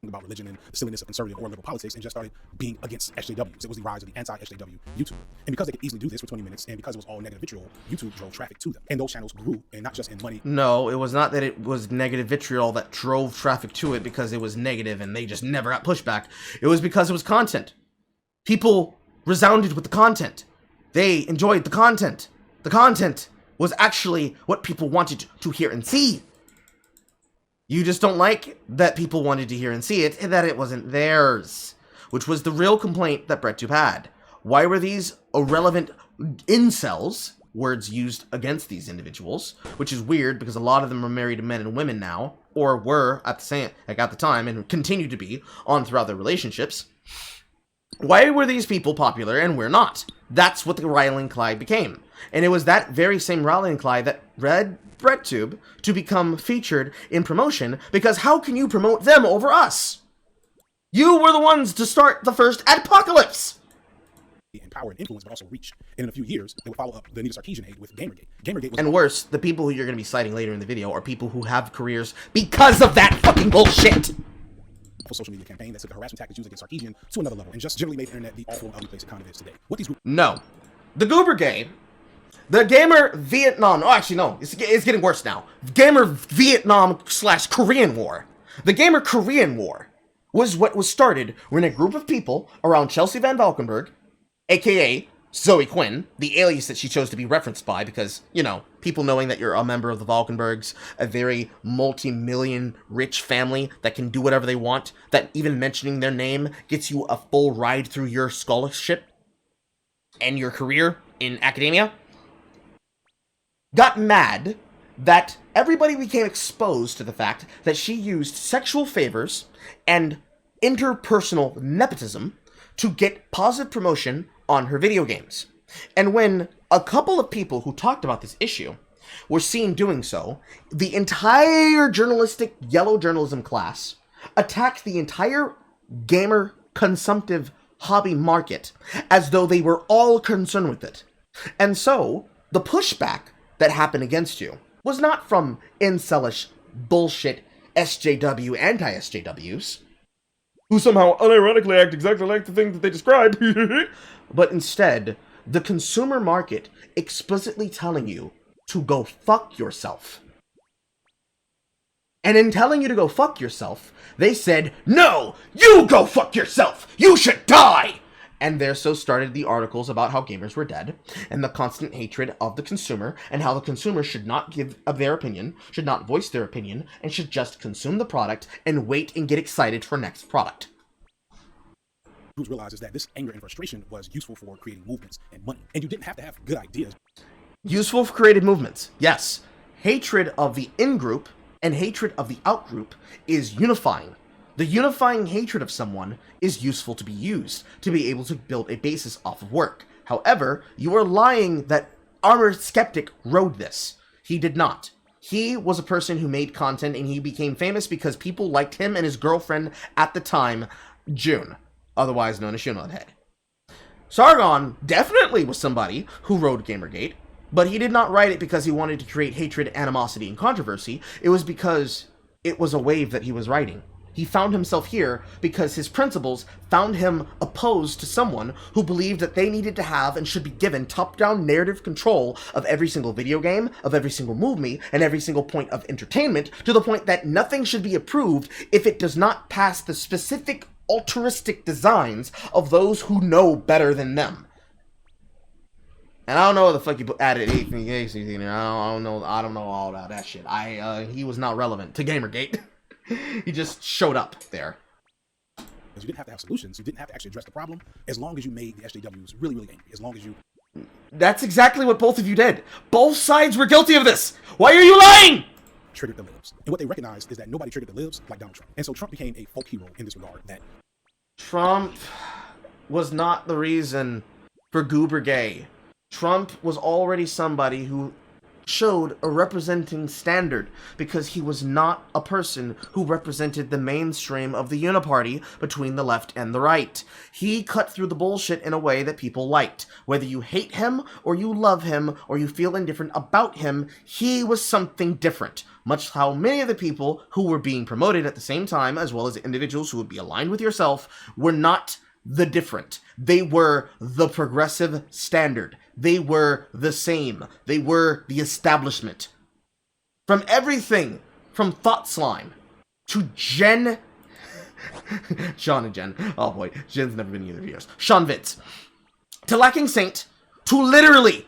About religion and the silliness of conservative or liberal politics and just started being against SJWs. It was the rise of the anti-SJW YouTube. And because they could easily do this for 20 minutes and because it was all negative vitriol, YouTube drove traffic to them. And those channels grew, and not just in money. No, it was not that it was negative vitriol that drove traffic to it because it was negative and they just never got pushback. It was because it was content. People resounded with the content. They enjoyed the content. The content was actually what people wanted to hear and see. You just don't like that people wanted to hear and see it, and that it wasn't theirs. Which was the real complaint that BreadTube had. Why were these irrelevant incels, words used against these individuals, which is weird because a lot of them are married men and women now, or were at the time, and continue to be on throughout their relationships. Why were these people popular and we're not? That's what the rallying cry became. And it was that very same rallying cry that led BreadTube to become featured in promotion, because how can you promote them over us? You were the ones to start the first apocalypse! And power and influence, but also reach. And in a few years, they would follow up the Anita Sarkeesian hate with Gamergate. Gamergate was... And worse, the people who you're going to be citing later in the video are people who have careers because of that fucking bullshit! For social media campaign that took the harassment tactics used against Sarkeesian to another level and just generally made the internet the awful and ugly place it kind of is today. What these groups... No. The Goober Gay, the Gamer Vietnam... Oh, actually, no. It's getting worse now. Gamer Vietnam / Korean War. The Gamer Korean War was what was started when a group of people around Chelsea Van Valkenburg, a.k.a. Zoe Quinn, the alias that she chose to be referenced by because, you know, people knowing that you're a member of the Valkenburgs, a very multi-million rich family that can do whatever they want, that even mentioning their name gets you a full ride through your scholarship and your career in academia, got mad that everybody became exposed to the fact that she used sexual favors and interpersonal nepotism to get positive promotion on her video games. And when a couple of people who talked about this issue were seen doing so, the entire journalistic yellow journalism class attacked the entire gamer consumptive hobby market as though they were all concerned with it. And so, the pushback that happened against you was not from incelish bullshit SJW anti-SJWs, who somehow unironically act exactly like the thing that they describe, but instead, the consumer market explicitly telling you to go fuck yourself. And in telling you to go fuck yourself, they said, "No, you go fuck yourself! You should die!" And there so started the articles about how gamers were dead, and the constant hatred of the consumer, and how the consumer should not give their opinion, should not voice their opinion, and should just consume the product and wait and get excited for next product. Groups realizes that this anger and frustration was useful for creating movements and money. And you didn't have to have good ideas. Useful for creative movements, yes. Hatred of the in-group and hatred of the out-group is unifying. The unifying hatred of someone is useful to be used, to be able to build a basis off of work. However, you are lying that Armored Skeptic wrote this. He did not. He was a person who made content, and he became famous because people liked him and his girlfriend at the time, June, otherwise known as Shunonhead. Sargon definitely was somebody who wrote Gamergate, but he did not write it because he wanted to create hatred, animosity, and controversy. It was because it was a wave that he was riding. He found himself here because his principles found him opposed to someone who believed that they needed to have and should be given top-down narrative control of every single video game, of every single movie, and every single point of entertainment, to the point that nothing should be approved if it does not pass the specific altruistic designs of those who know better than them. And I don't know what the fuck you added anything in there. I don't know all about that shit. He was not relevant to Gamergate. He just showed up there. Because you didn't have to have solutions. You didn't have to actually address the problem. As long as you made the SJWs really, really angry. As long as you... That's exactly what both of you did. Both sides were guilty of this. Why are you lying? Triggered the libs. And what they recognized is that nobody triggered the libs like Donald Trump. And so Trump became a folk hero in this regard. That Trump was not the reason for Goober Gay. Trump was already somebody who showed a representing standard because he was not a person who represented the mainstream of the uniparty between the left and the right. He cut through the bullshit in a way that people liked. Whether you hate him, or you love him, or you feel indifferent about him, he was something different. Much how many of the people who were being promoted at the same time, as well as individuals who would be aligned with yourself, were not the different. They were the progressive standard. They were the same. They were the establishment. From everything from Thought Slime to Jen... Sean and Jen. Oh boy, Jen's never been in either of yours. Sean Vitz. To Lacking Saint. To literally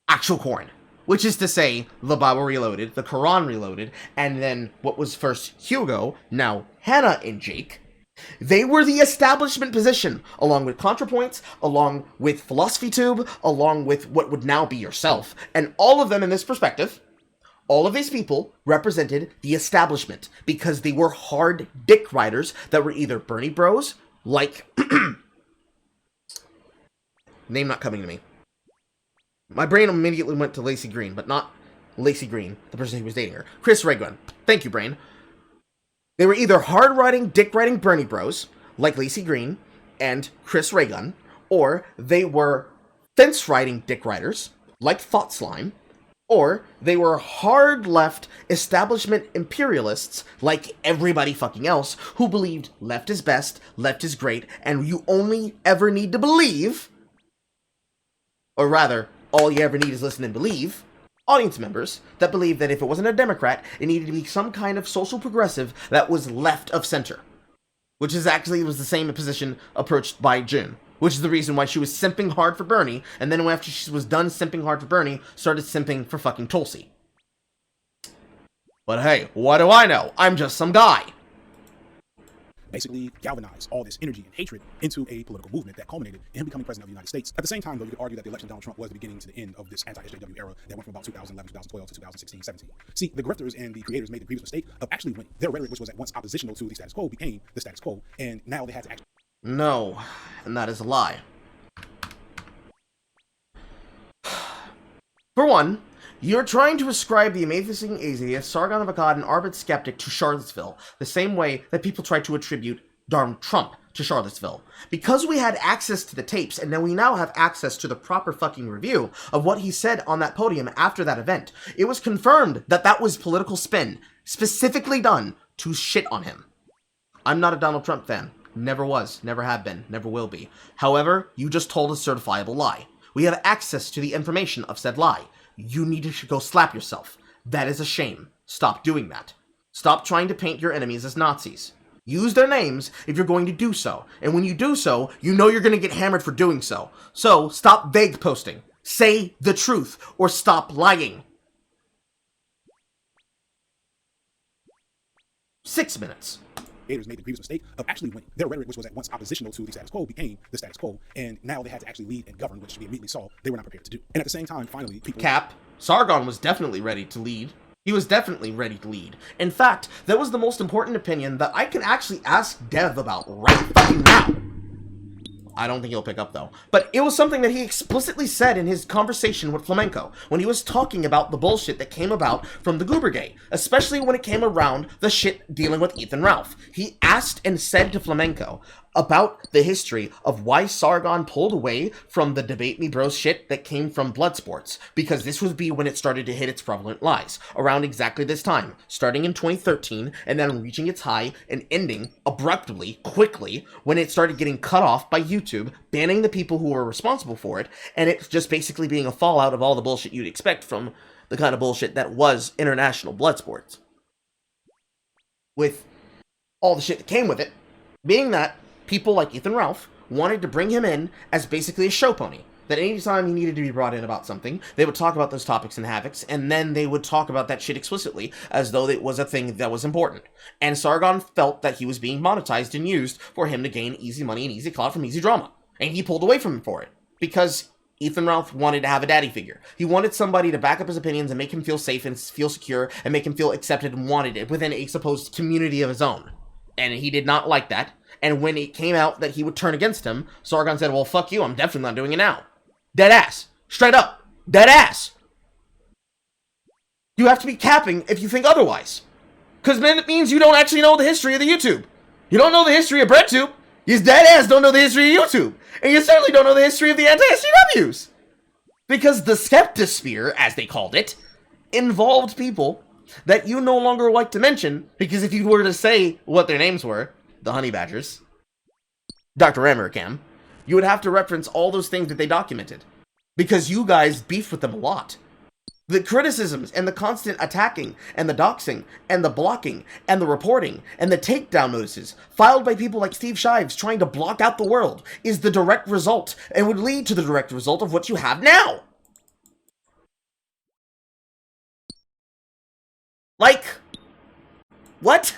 actual Corn. Which is to say, the Bible Reloaded, the Quran Reloaded, and then what was first Hugo, now Hannah and Jake. They were the establishment position, along with ContraPoints, along with PhilosophyTube, along with what would now be yourself. And all of them in this perspective, all of these people represented the establishment, because they were hard dick riders that were either Bernie bros, like... name not coming to me. My brain immediately went to Lacey Green, but not Lacey Green, the person who was dating her. Chris Reagan. Thank you, brain. They were either hard-riding, dick-riding Bernie bros, like Lacey Green and Chris Reagan, or they were fence-riding dick riders, like Thought Slime, or they were hard-left establishment imperialists, like everybody fucking else, who believed left is best, left is great, and you only ever need to believe, or rather, all you ever need is listen and believe, audience members that believe that if it wasn't a Democrat, it needed to be some kind of social progressive that was left of center. Which is actually was the same position approached by June. Which is the reason why she was simping hard for Bernie, and then after she was done simping hard for Bernie, started simping for fucking Tulsi. But hey, what do I know? I'm just some guy. Basically galvanized all this energy and hatred into a political movement that culminated in him becoming president of the United States. At the same time, though, you could argue that the election of Donald Trump was the beginning to the end of this anti-SJW era that went from about 2011, 2012 to 2016, 17. See, the grifters and the creators made the grievous mistake of actually winning. Their rhetoric, which was at once oppositional to the status quo, became the status quo, and now they had to actually... No, and that is a lie. For one, you're trying to ascribe the amazing atheist, Sargon of Akkad, and Arbit skeptic to Charlottesville, the same way that people try to attribute Donald Trump to Charlottesville. Because we had access to the tapes, and then we now have access to the proper fucking review of what he said on that podium after that event, it was confirmed that that was political spin, specifically done to shit on him. I'm not a Donald Trump fan. Never was, never have been, never will be. However, you just told a certifiable lie. We have access to the information of said lie. You need to go slap yourself. That is a shame. Stop doing that. Stop trying to paint your enemies as Nazis. Use their names if you're going to do so. And when you do so, you know you're going to get hammered for doing so. So, stop vague posting. Say the truth, or stop lying. 6 minutes. Creators made the grievous mistake of actually winning. Their rhetoric, which was at once oppositional to the status quo, became the status quo, and now they had to actually lead and govern, which we immediately saw they were not prepared to do. And at the same time, finally, people... Cap. Sargon was definitely ready to lead. He was definitely ready to lead. In fact, that was the most important opinion that I can actually ask Dev about right fucking now. I don't think he'll pick up, though. But it was something that he explicitly said in his conversation with Flamenco, when he was talking about the bullshit that came about from the Goobergate, especially when it came around the shit dealing with Ethan Ralph. He asked and said to Flamenco about the history of why Sargon pulled away from the Debate Me Bros shit that came from Bloodsports, because this would be when it started to hit its prevalent lies, around exactly this time, starting in 2013, and then reaching its high and ending abruptly, quickly, when it started getting cut off by YouTube, banning the people who were responsible for it, and it just basically being a fallout of all the bullshit you'd expect from the kind of bullshit that was international Bloodsports. With all the shit that came with it, being that people like Ethan Ralph wanted to bring him in as basically a show pony. That anytime he needed to be brought in about something, they would talk about those topics and havocs, and then they would talk about that shit explicitly, as though it was a thing that was important. And Sargon felt that he was being monetized and used for him to gain easy money and easy clout from easy drama. And he pulled away from him for it. Because Ethan Ralph wanted to have a daddy figure. He wanted somebody to back up his opinions and make him feel safe and feel secure, and make him feel accepted and wanted it within a supposed community of his own. And he did not like that. And when it came out that he would turn against him, Sargon said, well, fuck you, I'm definitely not doing it now. Dead ass. Straight up. Dead ass. You have to be capping if you think otherwise. Because then it means you don't actually know the history of the YouTube. You don't know the history of BreadTube. You dead ass don't know the history of YouTube. And you certainly don't know the history of the anti-SJWs. Because the Skeptosphere, as they called it, involved people that you no longer like to mention, because if you were to say what their names were, the Honey Badgers, Dr. Americam, you would have to reference all those things that they documented. Because you guys beefed with them a lot. The criticisms and the constant attacking and the doxing and the blocking and the reporting and the takedown notices filed by people like Steve Shives trying to block out the world is the direct result and would lead to the direct result of what you have now. Like, what?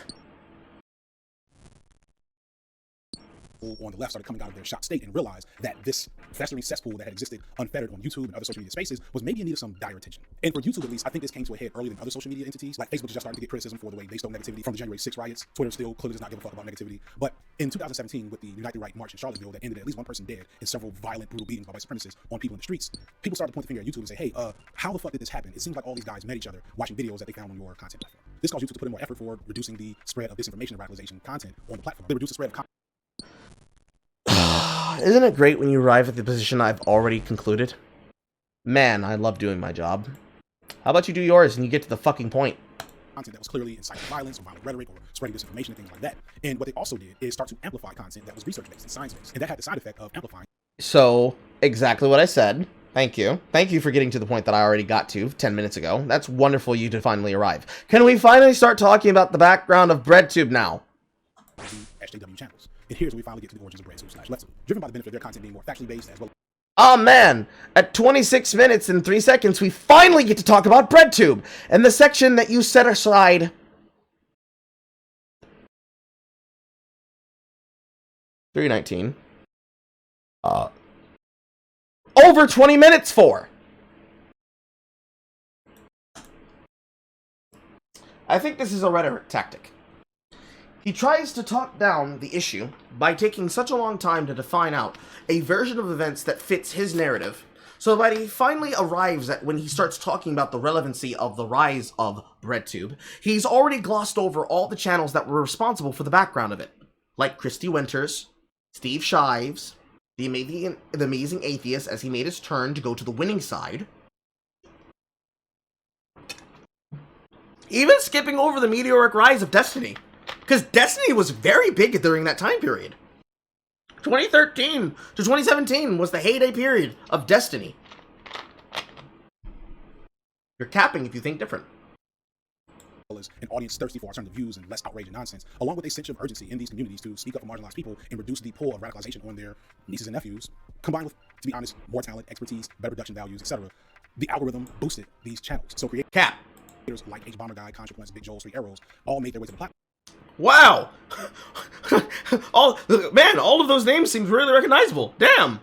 On the left started coming out of their shocked state and realized that this festering cesspool that had existed unfettered on YouTube and other social media spaces was maybe in need of some dire attention. And for YouTube, at least, I think this came to a head earlier than other social media entities. Like Facebook just started to get criticism for the way they stole negativity from the January 6 riots. Twitter still clearly does not give a fuck about negativity. But in 2017, with the Unite the Right march in Charlottesville that ended at least one person dead and several violent, brutal beatings by white supremacists on people in the streets, people started to point the finger at YouTube and say, hey, how the fuck did this happen? It seems like all these guys met each other watching videos that they found on your content platform. This caused YouTube to put in more effort for reducing the spread of disinformation and radicalization content on the platform. They reduced the spread of content. Isn't it great when you arrive at the position I've already concluded? Man, I love doing my job. How about you do yours and you get to the fucking point? Content that was clearly inciting violence or violent rhetoric or spreading disinformation and things like that. And what they also did is start to amplify content that was research-based and science-based. And that had the side effect of amplifying. So, exactly what I said. Thank you. Thank you for getting to the point that I already got to 10 minutes ago. That's wonderful you to finally arrive. Can we finally start talking about the background of BreadTube now? SJW channels. And here's where we finally get to the origins of BreadTube/LeftTube, driven by the benefit of their content being more factually based as well. Oh man, at 26 minutes and 3 seconds, we finally get to talk about BreadTube and the section that you set aside 319 over 20 minutes for. I think this is a rhetoric tactic. He tries to talk down the issue by taking such a long time to define out a version of events that fits his narrative, so that he finally arrives at when he starts talking about the relevancy of the rise of BreadTube, he's already glossed over all the channels that were responsible for the background of it, like Christy Winters, Steve Shives, the amazing atheist as he made his turn to go to the winning side, even skipping over the meteoric rise of Destiny. Because Destiny was very big during that time period. 2013 to 2017 was the heyday period of Destiny. You're capping if you think different. As an audience thirsty for alternative views and less outrage and nonsense, along with a sense of urgency in these communities to speak up for marginalized people and reduce the pull of radicalization on their nieces and nephews, combined with, to be honest, more talent, expertise, better production values, etc., the algorithm boosted these channels. So creators like H Bomber Guy, Consequence, Big Joel, Three Arrows, all made their way to the platform. Wow! all of those names seem really recognizable. Damn!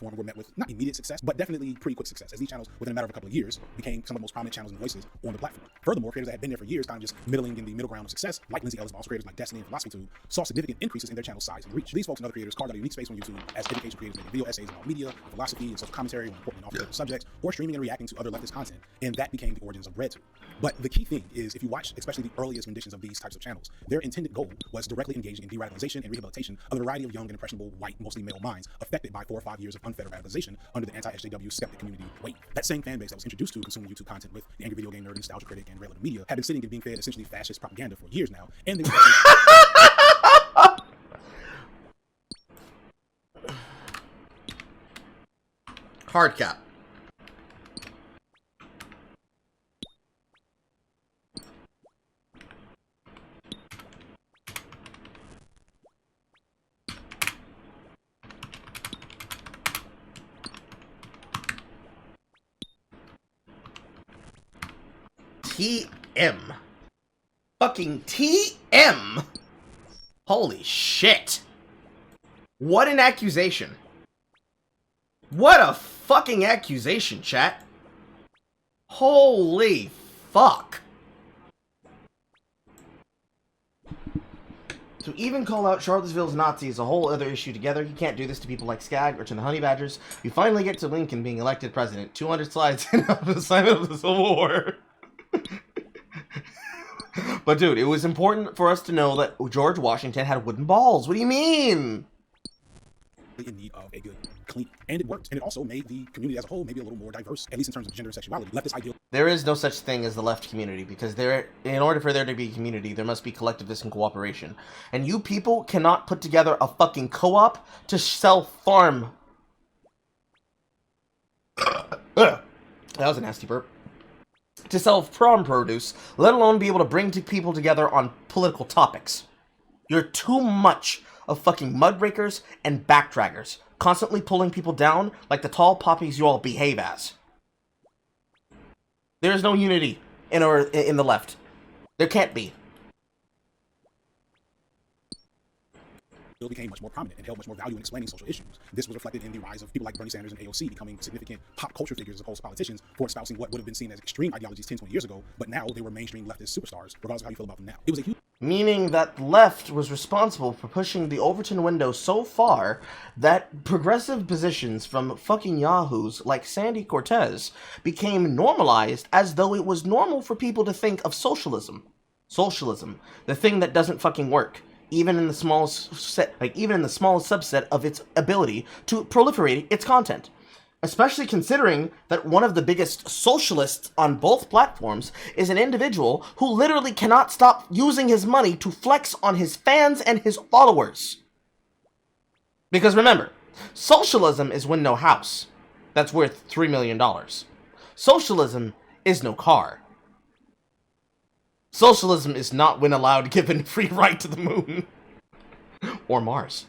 Were met with not immediate success, but definitely pretty quick success, as these channels, within a matter of a couple of years, became some of the most prominent channels and voices on the platform. Furthermore, creators that had been there for years, kind of just middling in the middle ground of success, like Lindsay Ellis Balls creators like Destiny and PhilosophyTube, saw significant increases in their channel size and reach. These folks and other creators carved out a unique space on YouTube as education creators making video essays about media, philosophy, and social commentary on important and off-topic subjects, or streaming and reacting to other leftist content, and that became the origins of BreadTube. But the key thing is, if you watch especially the earliest renditions of these types of channels, their intended goal was directly engaging in de-radicalization and rehabilitation of a variety of young and impressionable white, mostly male minds affected by 4 or 5 years of unfettered radicalization under the anti-SJW skeptic community weight. That same fan base that was introduced to consuming YouTube content with the angry video game nerd, nostalgia critic, and regular media had been sitting and being fed essentially fascist propaganda for years now, and they were hard cap. TM. Fucking TM. Holy shit. What an accusation. What a fucking accusation, chat. Holy fuck. To even call out Charlottesville's Nazis a whole other issue together, you can't do this to people like Skag or to the Honey Badgers. You finally get to Lincoln being elected president. 200 slides in the assignment of the Civil War. But dude, it was important for us to know that George Washington had wooden balls. What do you mean? In need of a good, clean, and it worked. And it also made the community as a whole maybe a little more diverse, at least in terms of gender and sexuality. Left this ideal. There is no such thing as the left community, because in order for there to be a community, there must be collectivism and cooperation. And you people cannot put together a fucking co-op to sell farm. That was a nasty burp. To sell farm produce, let alone be able to bring people together on political topics. You're too much of fucking mudbreakers and backdraggers, constantly pulling people down like the tall poppies you all behave as. There is no unity in the left. There can't be. Became much more prominent and held much more value in explaining social issues. This was reflected in the rise of people like Bernie Sanders and AOC becoming significant pop culture figures as opposed to politicians for espousing what would have been seen as extreme ideologies 10, 20 years ago, but now they were mainstream leftist superstars, regardless of how you feel about them now. It was a huge... Meaning that the left was responsible for pushing the Overton window so far that progressive positions from fucking yahoos like Sandy Cortez became normalized as though it was normal for people to think of socialism. Socialism, the thing that doesn't fucking work. Even in the smallest subset of its ability to proliferate its content. Especially considering that one of the biggest socialists on both platforms is an individual who literally cannot stop using his money to flex on his fans and his followers. Because remember, socialism is when no house that's worth $3 million. Socialism is no car. Socialism is not when allowed given free right to the moon. Or Mars.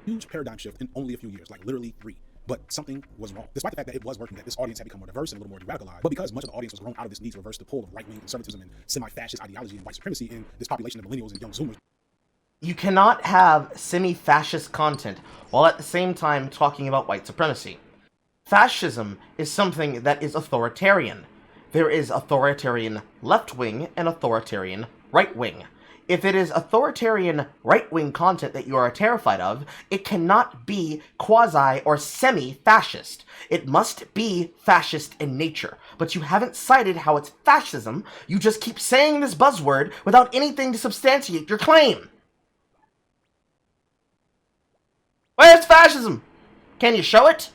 Huge paradigm shift in only a few years, like literally 3. But something was wrong. Despite the fact that it was working, that this audience had become more diverse and a little more de-radicalized, but because much of the audience was grown out of this need to reverse the pull of right-wing conservatism and semi-fascist ideology and white supremacy in this population of millennials and young zoomers. You cannot have semi-fascist content while at the same time talking about white supremacy. Fascism is something that is authoritarian. There is authoritarian left-wing and authoritarian right-wing. If it is authoritarian right-wing content that you are terrified of, it cannot be quasi or semi-fascist. It must be fascist in nature. But you haven't cited how it's fascism. You just keep saying this buzzword without anything to substantiate your claim. Where's fascism? Can you show it?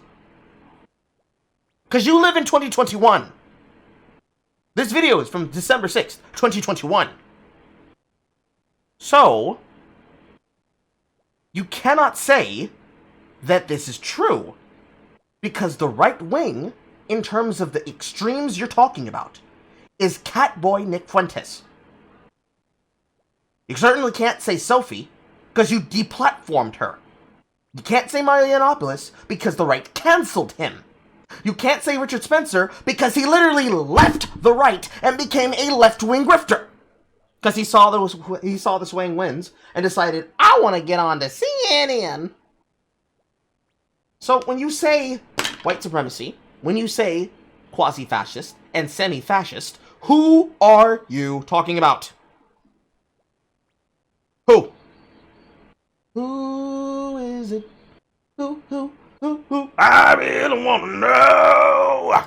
Because you live in 2021. This video is from December 6th, 2021. So, you cannot say that this is true, because the right wing, in terms of the extremes you're talking about, is Catboy Nick Fuentes. You certainly can't say Sophie, because you deplatformed her. You can't say Mario Yiannopoulos, because the right cancelled him. You can't say Richard Spencer, because he literally left the right and became a left-wing grifter. Because he saw the swaying winds and decided, I want to get on to CNN. So when you say white supremacy, when you say quasi-fascist and semi-fascist, who are you talking about? Who? Who is it? Who? I really want to know.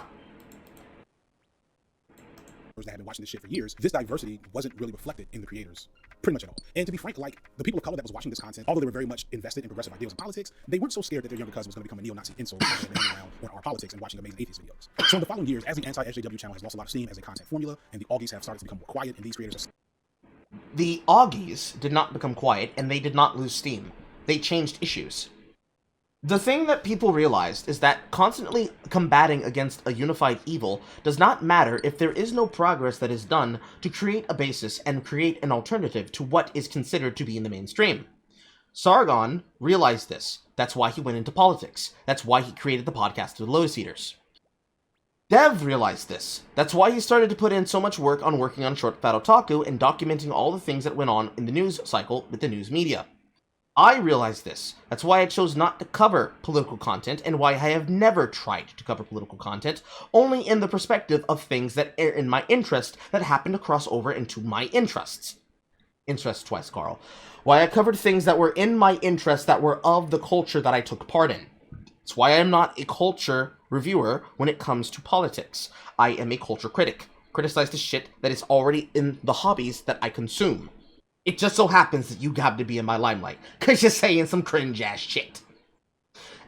That have been watching this shit for years, this diversity wasn't really reflected in the creators, pretty much at all. And to be frank, like, the people of color that was watching this content, although they were very much invested in progressive ideals and politics, they weren't so scared that their younger cousin was going to become a neo-Nazi insult and hanging around on our politics and watching amazing atheist videos. So in the following years, as the anti-SJW channel has lost a lot of steam as a content formula, and the Augies have started to become more quiet, and these creators are... The Augies did not become quiet, and they did not lose steam. They changed issues. The thing that people realized is that constantly combating against a unified evil does not matter if there is no progress that is done to create a basis and create an alternative to what is considered to be in the mainstream. Sargon realized this. That's why he went into politics. That's why he created the podcast of the Lotus Eaters. Dev realized this. That's why he started to put in so much work on working on Short Fat Otaku and documenting all the things that went on in the news cycle with the news media. I realized this. That's why I chose not to cover political content, and why I have never tried to cover political content, only in the perspective of things that are in my interest that happen to cross over into my interests. interest twice, Carl. Why I covered things that were in my interest that were of the culture that I took part in. It's why I'm not a culture reviewer when it comes to politics. I am a culture critic. Criticize the shit that is already in the hobbies that I consume. It just so happens that you have to be in my limelight, because you're saying some cringe-ass shit.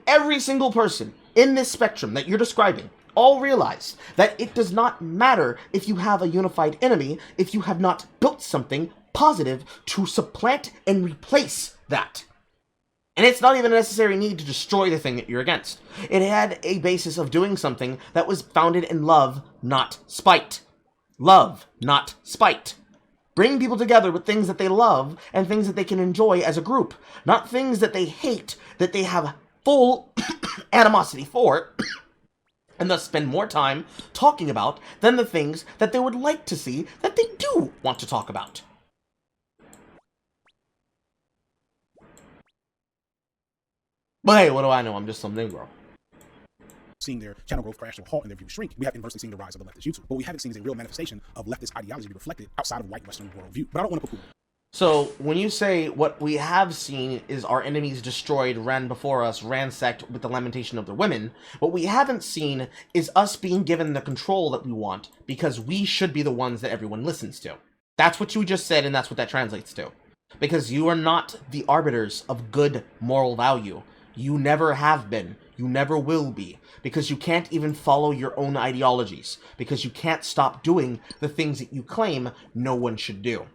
Every single person in this spectrum that you're describing all realize that it does not matter if you have a unified enemy if you have not built something positive to supplant and replace that. And it's not even a necessary need to destroy the thing that you're against. It had a basis of doing something that was founded in love, not spite. Love, not spite. Bring people together with things that they love and things that they can enjoy as a group, not things that they hate, that they have full animosity for, and thus spend more time talking about than the things that they would like to see that they do want to talk about. But hey, what do I know? I'm just some Negro. Seeing their channel growth crash to a halt and their views shrink, we have inversely seen the rise of the leftist YouTube. What we haven't seen is a real manifestation of leftist ideology be reflected outside of white Western worldview. But I don't want to poo-poo. So, when you say what we have seen is our enemies destroyed, ran before us, ransacked with the lamentation of their women, what we haven't seen is us being given the control that we want, because we should be the ones that everyone listens to. That's what you just said, and that's what that translates to. Because you are not the arbiters of good moral value. You never have been. You never will be. Because you can't even follow your own ideologies. Because you can't stop doing the things that you claim no one should do.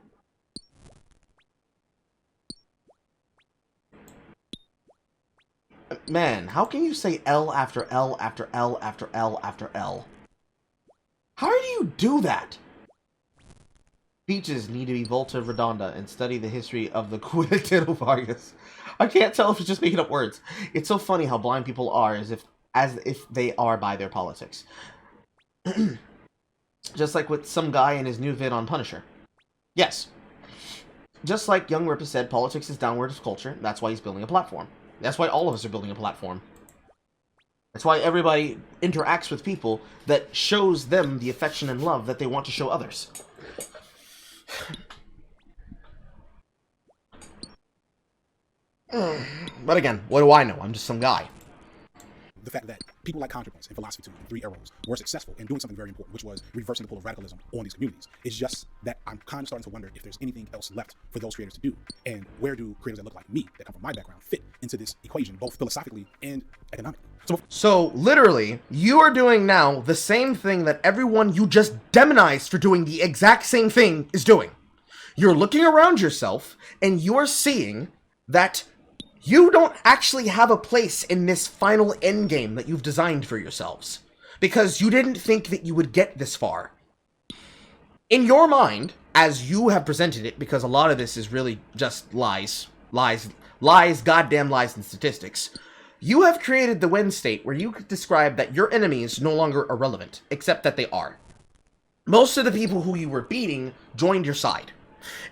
Man, how can you say L after L after L after L after L? How do you do that? Speeches need to be Volta Redonda and study the history of the Quintero Vargas. I can't tell if it's just making up words. It's so funny how blind people are as if they are by their politics. Just like with some guy in his new vid on Punisher. Yes. Just like Young Rip has said, politics is downward of culture. That's why he's building a platform. That's why all of us are building a platform. That's why everybody interacts with people that shows them the affection and love that they want to show others. But again, what do I know? I'm just some guy. The fact that people like ContraPoints and Philosophy 2 and Three Arrows were successful in doing something very important, which was reversing the pull of radicalism on these communities. It's just that I'm kind of starting to wonder if there's anything else left for those creators to do, and where do creators that look like me, that come from my background, fit into this equation, both philosophically and economically. So literally, you are doing now the same thing that everyone you just demonized for doing the exact same thing is doing. You're looking around yourself, and you're seeing that you don't actually have a place in this final endgame that you've designed for yourselves. Because you didn't think that you would get this far. In your mind, as you have presented it, because a lot of this is really just lies, goddamn lies and statistics, you have created the win state where you could describe that your enemies no longer are relevant, except that they are. Most of the people who you were beating joined your side.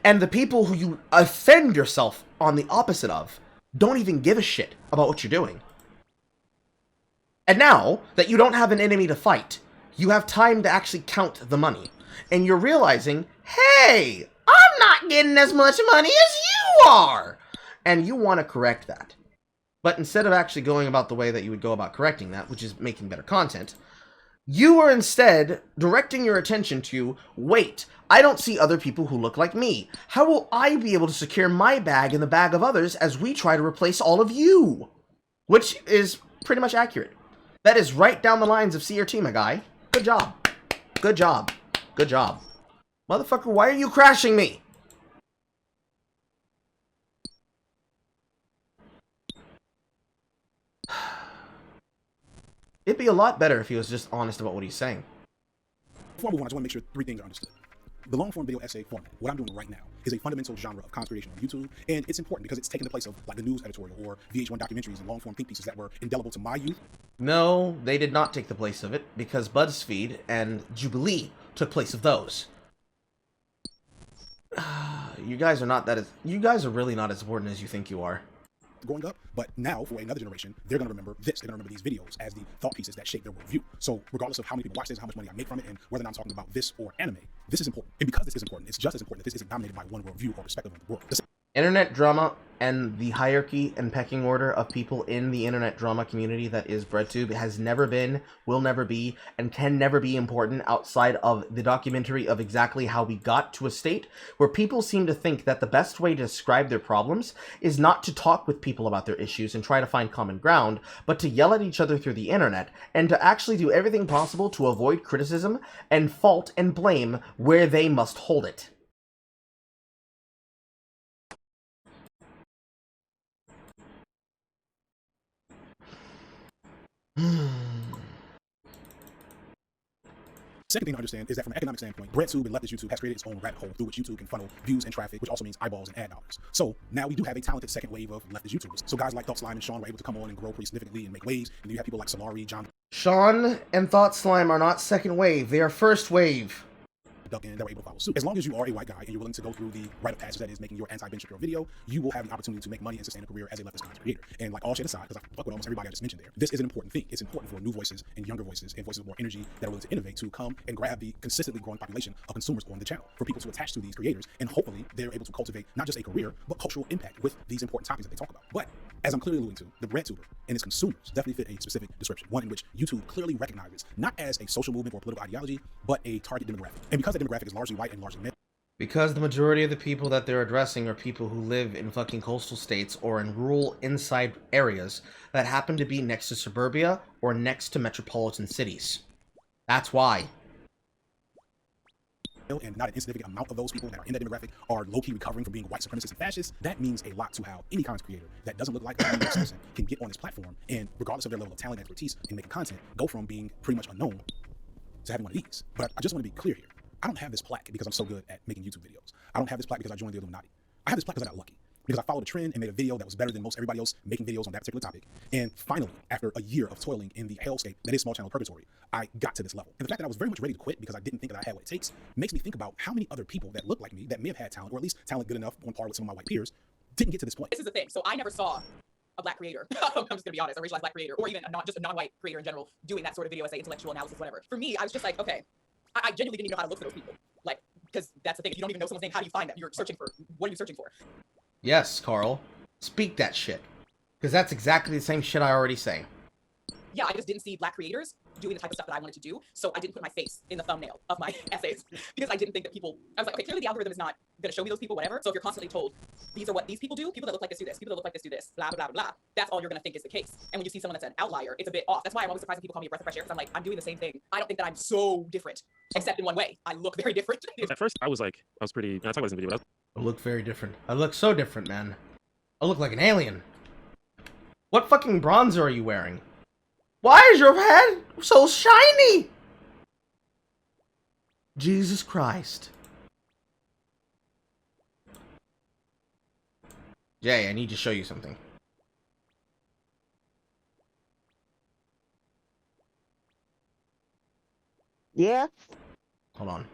And the people who you offend yourself on the opposite of don't even give a shit about what you're doing. And now that you don't have an enemy to fight, you have time to actually count the money. And you're realizing, hey, I'm not getting as much money as you are! And you want to correct that. But instead of actually going about the way that you would go about correcting that, which is making better content, you are instead directing your attention to, wait, I don't see other people who look like me. How will I be able to secure my bag in the bag of others as we try to replace all of you? Which is pretty much accurate. That is right down the lines of CRT, my guy. Good job. Good job. Good job. Motherfucker, why are you crashing me? It'd be a lot better if he was just honest about what he's saying. Before I move on, I just want to make sure three things are understood. The long-form video essay format, what I'm doing right now, is a fundamental genre of content creation on YouTube, and it's important because it's taking the place of like the news editorial or VH1 documentaries and long-form think pieces that were indelible to my youth. No, they did not take the place of it, because BuzzFeed and Jubilee took place of those. You guys are really not as important as you think you are. growing up, but now for another generation, they're going to remember this. They're going to remember these videos as the thought pieces that shape their worldview. So regardless of how many people watch this, how much money I make from it, and whether or not I'm talking about this or anime, this is important. And because this is important, it's just as important that this isn't dominated by one worldview or perspective of the world. Internet drama and the hierarchy and pecking order of people in the internet drama community that is BreadTube has never been, will never be, and can never be important outside of the documentary of exactly how we got to a state where people seem to think that the best way to describe their problems is not to talk with people about their issues and try to find common ground, but to yell at each other through the internet, and to actually do everything possible to avoid criticism and fault and blame where they must hold it. Second thing to understand is that from an economic standpoint, BreadTube and leftist YouTube has created its own rabbit hole through which YouTube can funnel views and traffic, which also means eyeballs and ad dollars. So now we do have a talented second wave of leftist YouTubers. So guys like Thought Slime and Sean were able to come on and grow pretty significantly and make waves. And then you have people like Solari, John Sean and Thought Slime are not second wave, they are first wave. Duckin that were able to follow suit. As long as you are a white guy and you're willing to go through the rite of passage that is making your anti-Ben Shapiro video, you will have the opportunity to make money and sustain a career as a leftist content creator. And like all shit aside, because I fuck with almost everybody I just mentioned there, this is an important thing. It's important for new voices and younger voices and voices with more energy that are willing to innovate to come and grab the consistently growing population of consumers on the channel, for people to attach to these creators, and hopefully they're able to cultivate not just a career, but cultural impact with these important topics that they talk about. But as I'm clearly alluding to, the BreadTuber and its consumers definitely fit a specific description, one in which YouTube clearly recognizes not as a social movement or political ideology, but a target demographic. And because the demographic is largely white and largely male, because the majority of the people that they're addressing are people who live in fucking coastal states or in rural inside areas that happen to be next to suburbia or next to metropolitan cities. That's why. and not an insignificant amount of those people that are in that demographic are low-key recovering from being white supremacists and fascists, that means a lot to how any content creator that doesn't look like a New citizen can get on this platform and, regardless of their level of talent and expertise in making content, go from being pretty much unknown to having one of these. But I just want to be clear here. I don't have this plaque because I'm so good at making YouTube videos. I don't have this plaque because I joined the Illuminati. I have this plaque because I got lucky. Because I followed a trend and made a video that was better than most everybody else making videos on that particular topic. And finally, after a year of toiling in the hellscape that is small channel purgatory, I got to this level. And the fact that I was very much ready to quit because I didn't think that I had what it takes makes me think about how many other people that look like me, that may have had talent, or at least talent good enough on par with some of my white peers, didn't get to this point. This is the thing. So I never saw a black creator, I'm just gonna be honest, a racialized black creator, or even just a non-white creator in general, doing that sort of video essay, intellectual analysis, whatever. For me, I was just like, okay, I genuinely didn't even know how to look for those people. Like, because that's the thing. If you don't even know someone's name, how do you find them? You're searching for, what are you searching for? Yes, Carl. Speak that shit. Because that's exactly the same shit I already say. Yeah, I just didn't see black creators doing the type of stuff that I wanted to do, so I didn't put my face in the thumbnail of my essays because I didn't think that people, I was like, okay, clearly the algorithm is not going to show me those people, whatever, so if you're constantly told, these are what these people do, people that look like this do this, people that look like this do this, blah, blah, blah, blah, that's all you're going to think is the case. And when you see someone that's an outlier, it's a bit off. That's why I'm always surprised when people call me a breath of fresh air, because I'm like, I'm doing the same thing. I don't think that I'm so different, except in one way. I look very different. At first, I was pretty, I talked about this in the video, but I look very different. I look so different, man. I look like an alien. What fucking bronzer are you wearing? Why is your head so shiny? Jesus Christ. Jay, I need to show you something. Yeah? Hold on.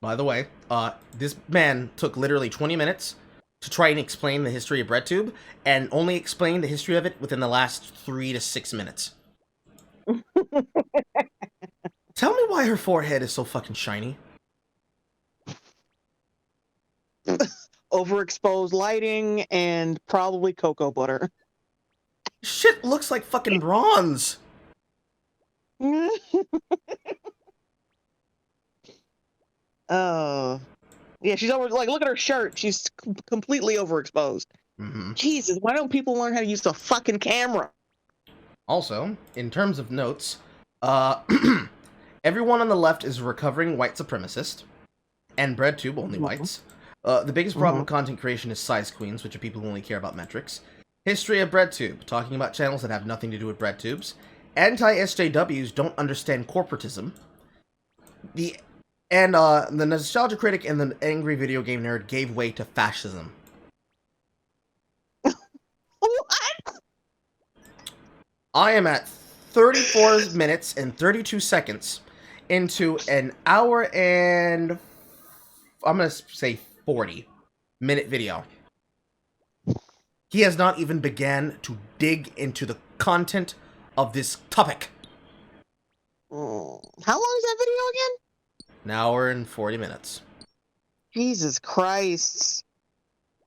By the way, this man took literally 20 minutes to try and explain the history of BreadTube, and only explained the history of it within the last 3 to 6 minutes. Tell me why her forehead is so fucking shiny. Overexposed lighting and probably cocoa butter. Shit looks like fucking bronze. Oh. Yeah, she's over, like, look at her shirt. She's completely overexposed. Mm-hmm. Jesus, why don't people learn how to use the fucking camera? Also, in terms of notes, everyone on the left is a recovering white supremacist, and BreadTube, only whites. The biggest problem with content creation is size queens, which are people who only care about metrics. History of BreadTube, talking about channels that have nothing to do with BreadTubes. Anti-SJWs don't understand corporatism. The nostalgia critic and the angry video game nerd gave way to fascism. What? I am at 34 minutes and 32 seconds into an hour and, I'm going to say 40-minute video. He has not even began to dig into the content of this topic. How long is that video again? An hour and 40 minutes. Jesus Christ.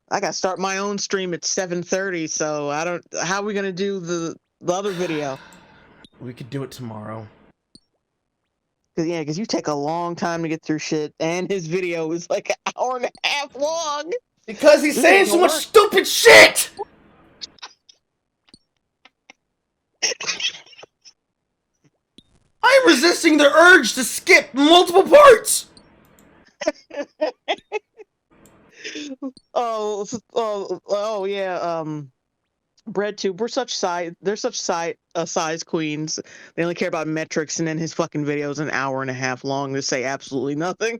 I gotta start my own stream at 7:30, so I don't. How are we gonna do the other video? We could do it tomorrow. Because you take a long time to get through shit, and his video is like an hour and a half long. Because he's saying so much stupid shit! I'm resisting the urge to skip multiple parts! Oh yeah, BreadTube, they're such size queens. They only care about metrics, and then his fucking video is an hour and a half long to say absolutely nothing.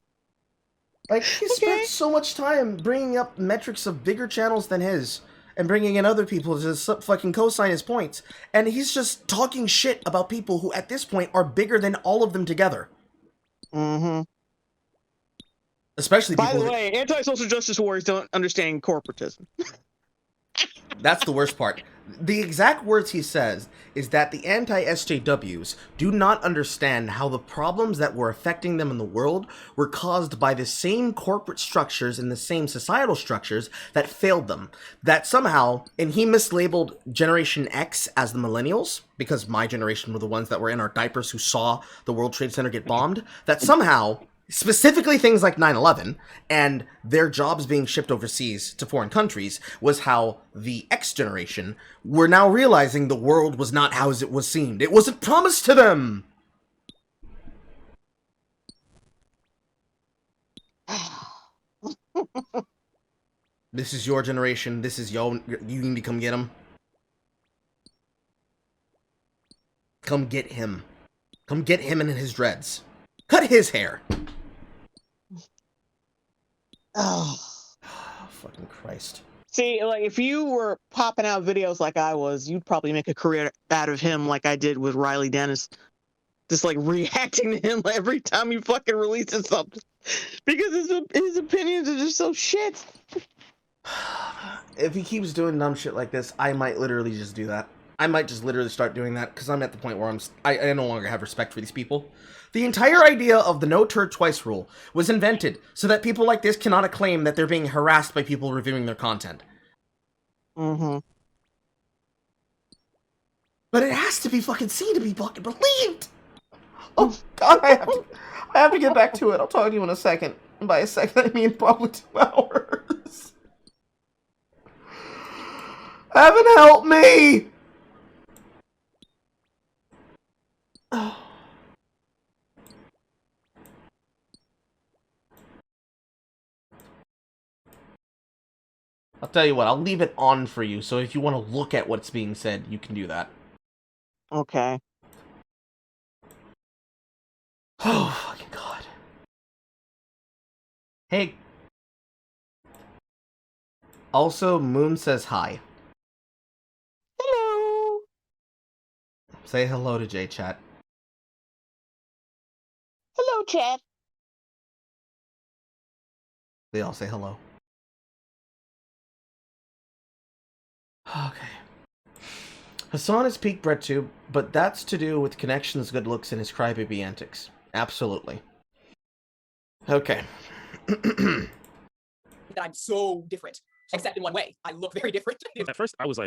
Like, he spent so much time bringing up metrics of bigger channels than his, and bringing in other people to fucking co-sign his points, and he's just talking shit about people who, at this point, are bigger than all of them together. Mm-hmm. Especially people. By the way, anti-social justice warriors don't understand corporatism. That's the worst part. The exact words he says is that the anti-SJWs do not understand how the problems that were affecting them in the world were caused by the same corporate structures and the same societal structures that failed them. That somehow, and he mislabeled Generation X as the millennials, because my generation were the ones that were in our diapers who saw the World Trade Center get bombed, that somehow, specifically things like 9/11 and their jobs being shipped overseas to foreign countries, was how the X generation were now realizing the world was not how it was seemed. It wasn't promised to them. This is your generation. This is you need to come get him. Come get him. Come get him in his dreads. Cut his hair. Oh, fucking Christ. See, like, if you were popping out videos like I was, you'd probably make a career out of him like I did with Riley Dennis. Just, like, reacting to him every time he fucking releases something. Because his opinions are just so shit. If he keeps doing dumb shit like this, I might literally just do that. I might just literally start doing that, because I'm at the point where I no longer have respect for these people. The entire idea of the no turd twice rule was invented so that people like this cannot claim that they're being harassed by people reviewing their content. Mm-hmm. But it has to be fucking seen to be fucking believed! Oh god, I have to get back to it. I'll talk to you in a second. And by a second, I mean probably 2 hours. Heaven help me! Oh. I'll tell you what, I'll leave it on for you, so if you want to look at what's being said, you can do that. Okay. Oh, fucking god. Hey. Also, Moon says hi. Hello. Say hello to J-Chat. Hello, chat. They all say hello. Okay. Hassan has peaked BreadTube, but that's to do with connections, good looks, and his crybaby antics. Absolutely. Okay. That I'm so different, except in one way. I look very different. At first, I was